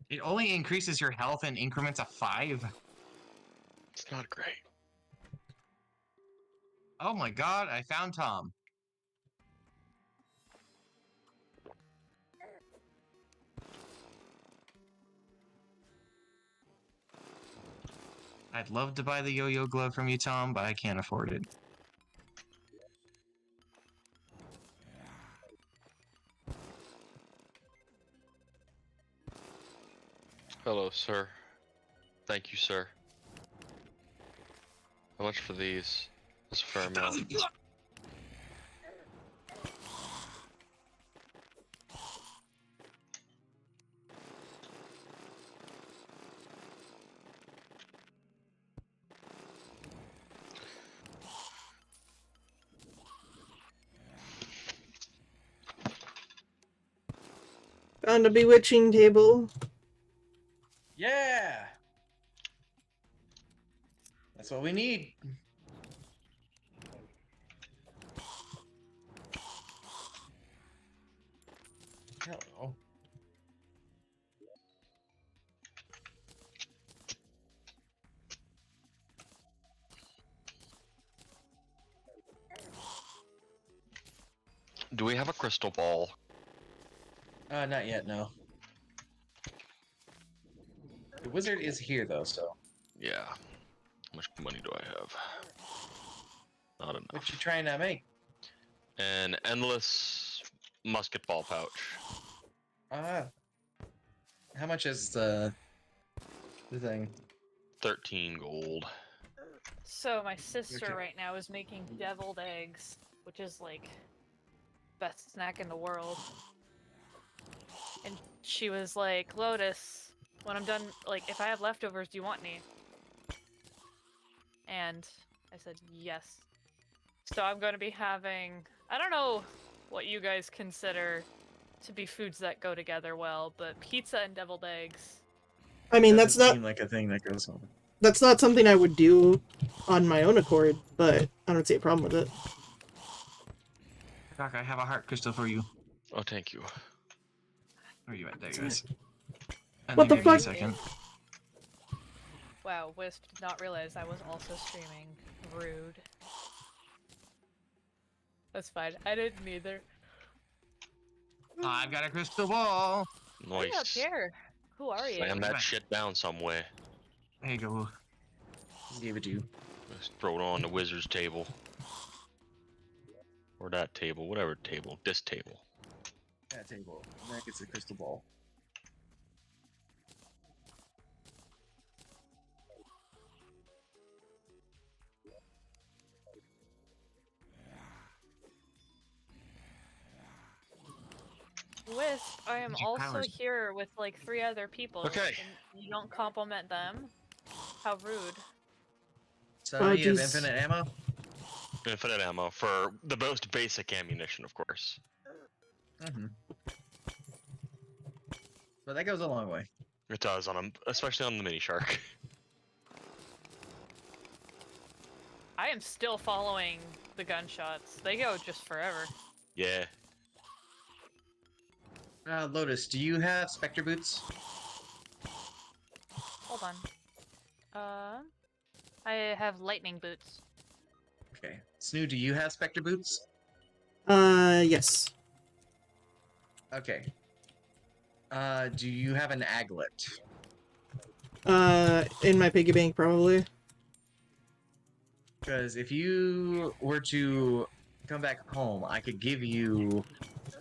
It only increases your health in increments of 5. It's not great. Oh my god, I found Tom. I'd love to buy the yo-yo glove from you, Tom, but I can't afford it. Hello, sir. Thank you, sir. How much for these? That's a fair amount. Found a bewitching table. Yeah! That's what we need. Hello. Do we have a crystal ball? Not yet, no. The wizard is here, though, so... Yeah. How much money do I have? Not enough. What you trying to make? An endless musket ball pouch. How much is the thing? 13 gold. So my sister Okay. right now is making deviled eggs, which is like best snack in the world. And she was like, Lotus, when I'm done, like, if I have leftovers, do you want any? And I said, yes. So I'm going to be having, I don't know what you guys consider to be foods that go together well, but pizza and deviled eggs. I mean, Doesn't seem like a thing that goes on. that's not something I would do on my own accord, but I don't see a problem with it. Doc, I have a heart crystal for you. Oh, thank you. Where are you at? There you guys. And What then the give me a fuck? second. Wow, Wisp did not realize I was also streaming. Rude. That's fine. I didn't either. I've got a crystal ball. Way up Nice. here. Who are you? Slam that shit down some way. There you go. Gave it to you. Just throw it on the wizard's table. Or that table, whatever table. This table. That table. That gets a crystal ball. Wisp, I am Magic also powers. here with like 3 other people. Okay. And you don't compliment them? How rude. So Oh, you have jeez. infinite ammo? Infinite ammo for the most basic ammunition, of course. Mm-hmm. But that goes a long way. It does on especially on the mini shark. I am still following the gunshots. They go just forever. Yeah. Lotus, do you have Spectre boots? Hold on. I have lightning boots. Okay. Snoo, do you have Spectre boots? Yes. Okay. Do you have an aglet? In my piggy bank, probably. Because if you were to come back home, I could give you,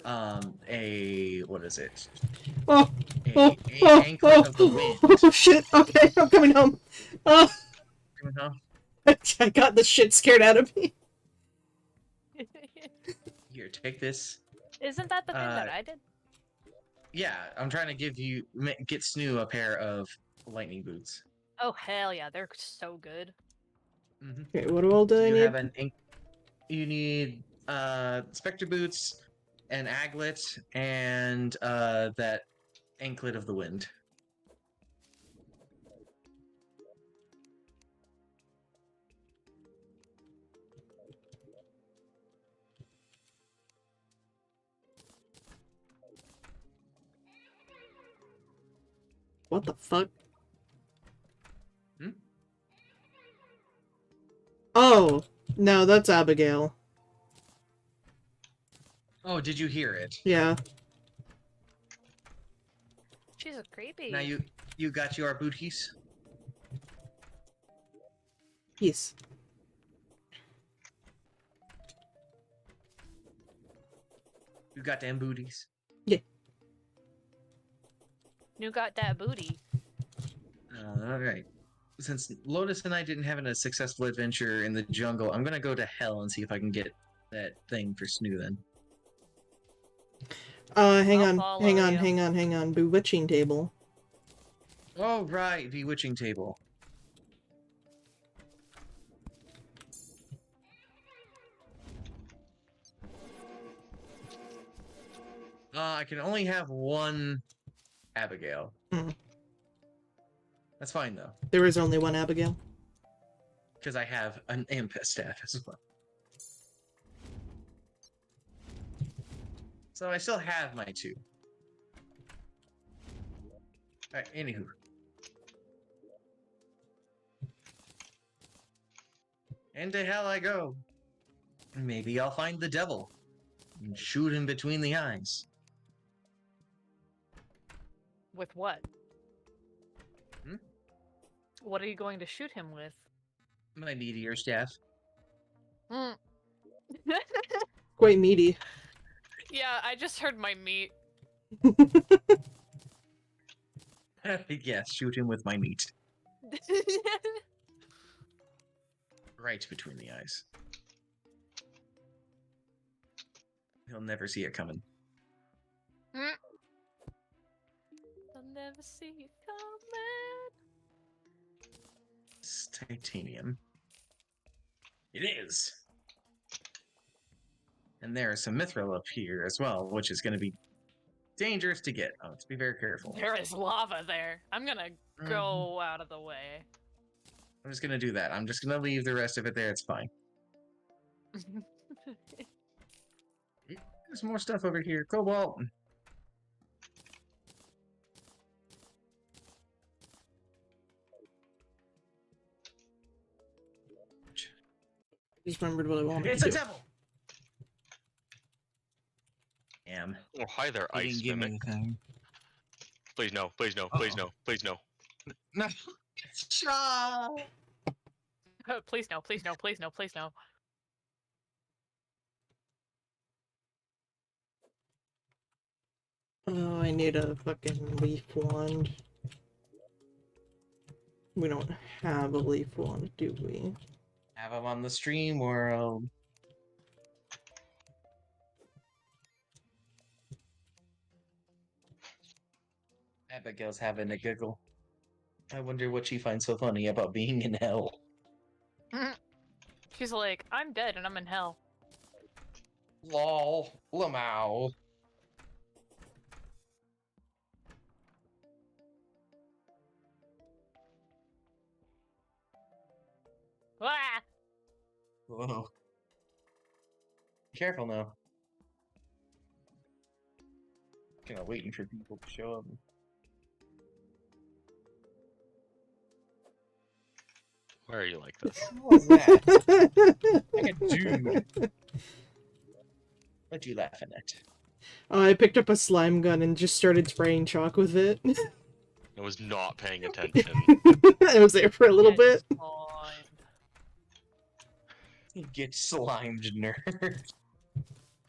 what is it? Oh, A anklet of the wind. oh, shit. Okay, I'm coming home. Oh, Coming home? I got the shit scared out of me. Here, take this. Isn't that the thing that I did? Yeah, I'm trying to give you get Snoo a pair of lightning boots. Oh hell yeah, they're so good. Mm-hmm. Okay, what all do I You need? have you need Spectre boots, an aglet, and that anklet of the wind. What the fuck? Hmm? Oh, no, that's Abigail. Oh, did you hear it? Yeah. She's a creepy. Now you got your booties? Yes. You got them booties? You got that booty. Alright. Since Lotus and I didn't have a successful adventure in the jungle, I'm gonna go to hell and see if I can get that thing for Snoo then. Hang I'll on, follow hang on, you. hang on, hang on. Bewitching table. Oh, right, bewitching table. I can only have one Abigail. Hmm. That's fine though, There is only one Abigail. because I have an imp staff as well. So I still have my 2. Alright, anywho. And to hell I go. Maybe I'll find the devil and shoot him between the eyes. With what? Hmm? What are you going to shoot him with? My meteor staff. Mm. Quite meaty. Yeah, I just heard my meat. Yes, shoot him with my meat. Right between the eyes. He'll never see it coming. I'll never see you coming. It's titanium. It is! And there is some mithril up here as well, which is going to be dangerous to get. Oh, let's be very careful. There is lava there. I'm gonna Mhm. go out of the way. I'm just gonna do that. I'm just gonna leave the rest of it there. It's fine. There's more stuff over here. Cobalt. Just remembered what I wanted It's to a do. devil. Damn. Oh, hi there, He ice didn't give me mimic. anything. Please no, please no, please Uh-oh. no, please no. No. Stop. Please no, please no, please no, please no. Oh, I need a fucking leaf wand. We don't have a leaf wand, do we? Have him on the stream world. Abigail's having a giggle. I wonder what she finds so funny about being in hell. She's like, I'm dead and I'm in hell. Lol. Lamau. Ah! Whoa. Careful now. Kind of waiting for people to show up. Why are you like this? What was that? Like a dude. What you laughing at? I picked up a slime gun and just started spraying chalk with it. I was not paying attention. I was there for a little bit. Get slimed, nerd.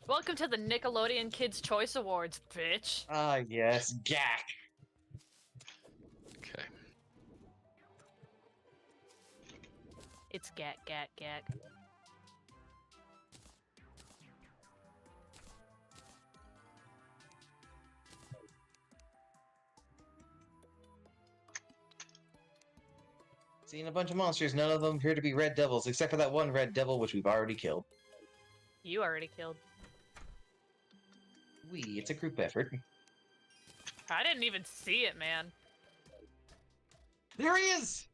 Welcome to the Nickelodeon Kids' Choice Awards, bitch. Ah, yes. Gack. Okay. It's gat, gat, gat. Seeing a bunch of monsters, none of them appear to be red devils, except for that one red devil, which we've already killed. You already killed. It's a group effort. I didn't even see it, man. There he is!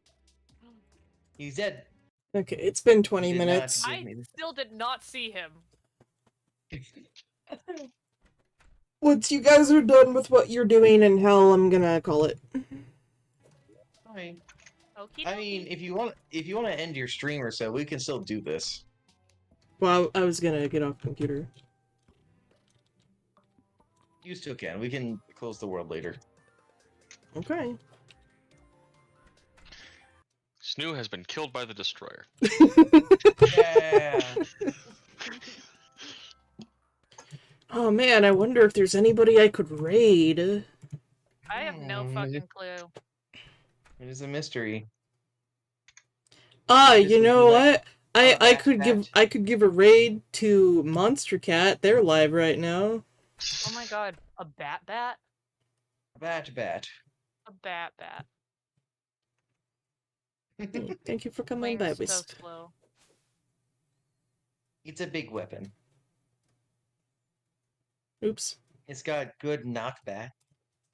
He's dead. Okay, it's been 20 Did not minutes. give I me- still did not see him. Once you guys are done with what you're doing in hell, I'm gonna call it. Fine. Okie I mean, if you want to end your stream or so, we can still do this. Well, I was gonna get off computer. You still can. We can close the world later. Okay. Snoo has been killed by the destroyer. Yeah. Oh man, I wonder if there's anybody I could raid. I have no fucking clue. It is a mystery. Ah, This you would know be like- what? I Bat could give a raid to Monster Cat. They're live right now. Oh my god, a bat bat? Bat. A bat bat. Thank you for coming Playing by, so Wisp. slow. It's a big weapon. Oops. It's got good knockback.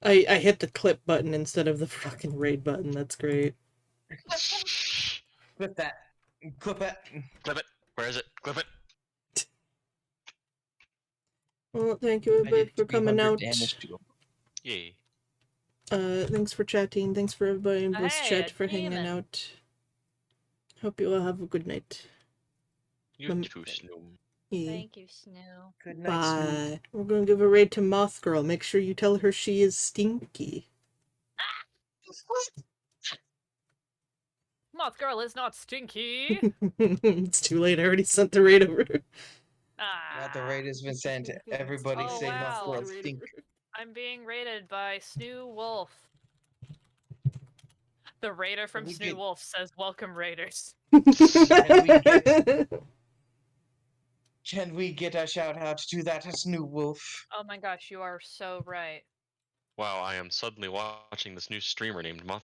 I hit the clip button instead of the fucking raid button. That's great. Clip that. Clip it. Clip it. Where is it? Clip it. Well, thank you, I everybody, did for coming 300 out. damage to him. Yay. Thanks for chatting. Thanks for everybody in voice Hey, chat a for hanging demon. out. Hope you all have a good night. You Um, too, Snoo. Yeah. Thank you, Snoo. Good night, Snoop. Bye. We're gonna give a raid to Moth Girl. Make sure you tell her she is stinky. Moth girl is not stinky. It's too late. I already sent the raid over. Now the raid has been sent. Everybody Oh, say wow. Moth Girl stink. I'm being raided by Snoo Wolf. The raider from We Snoo get- Wolf says, "Welcome, raiders." Can we get a shout out to that Snoop Wolf? Oh my gosh, you are so right. Wow, I am suddenly watching this new streamer named Moth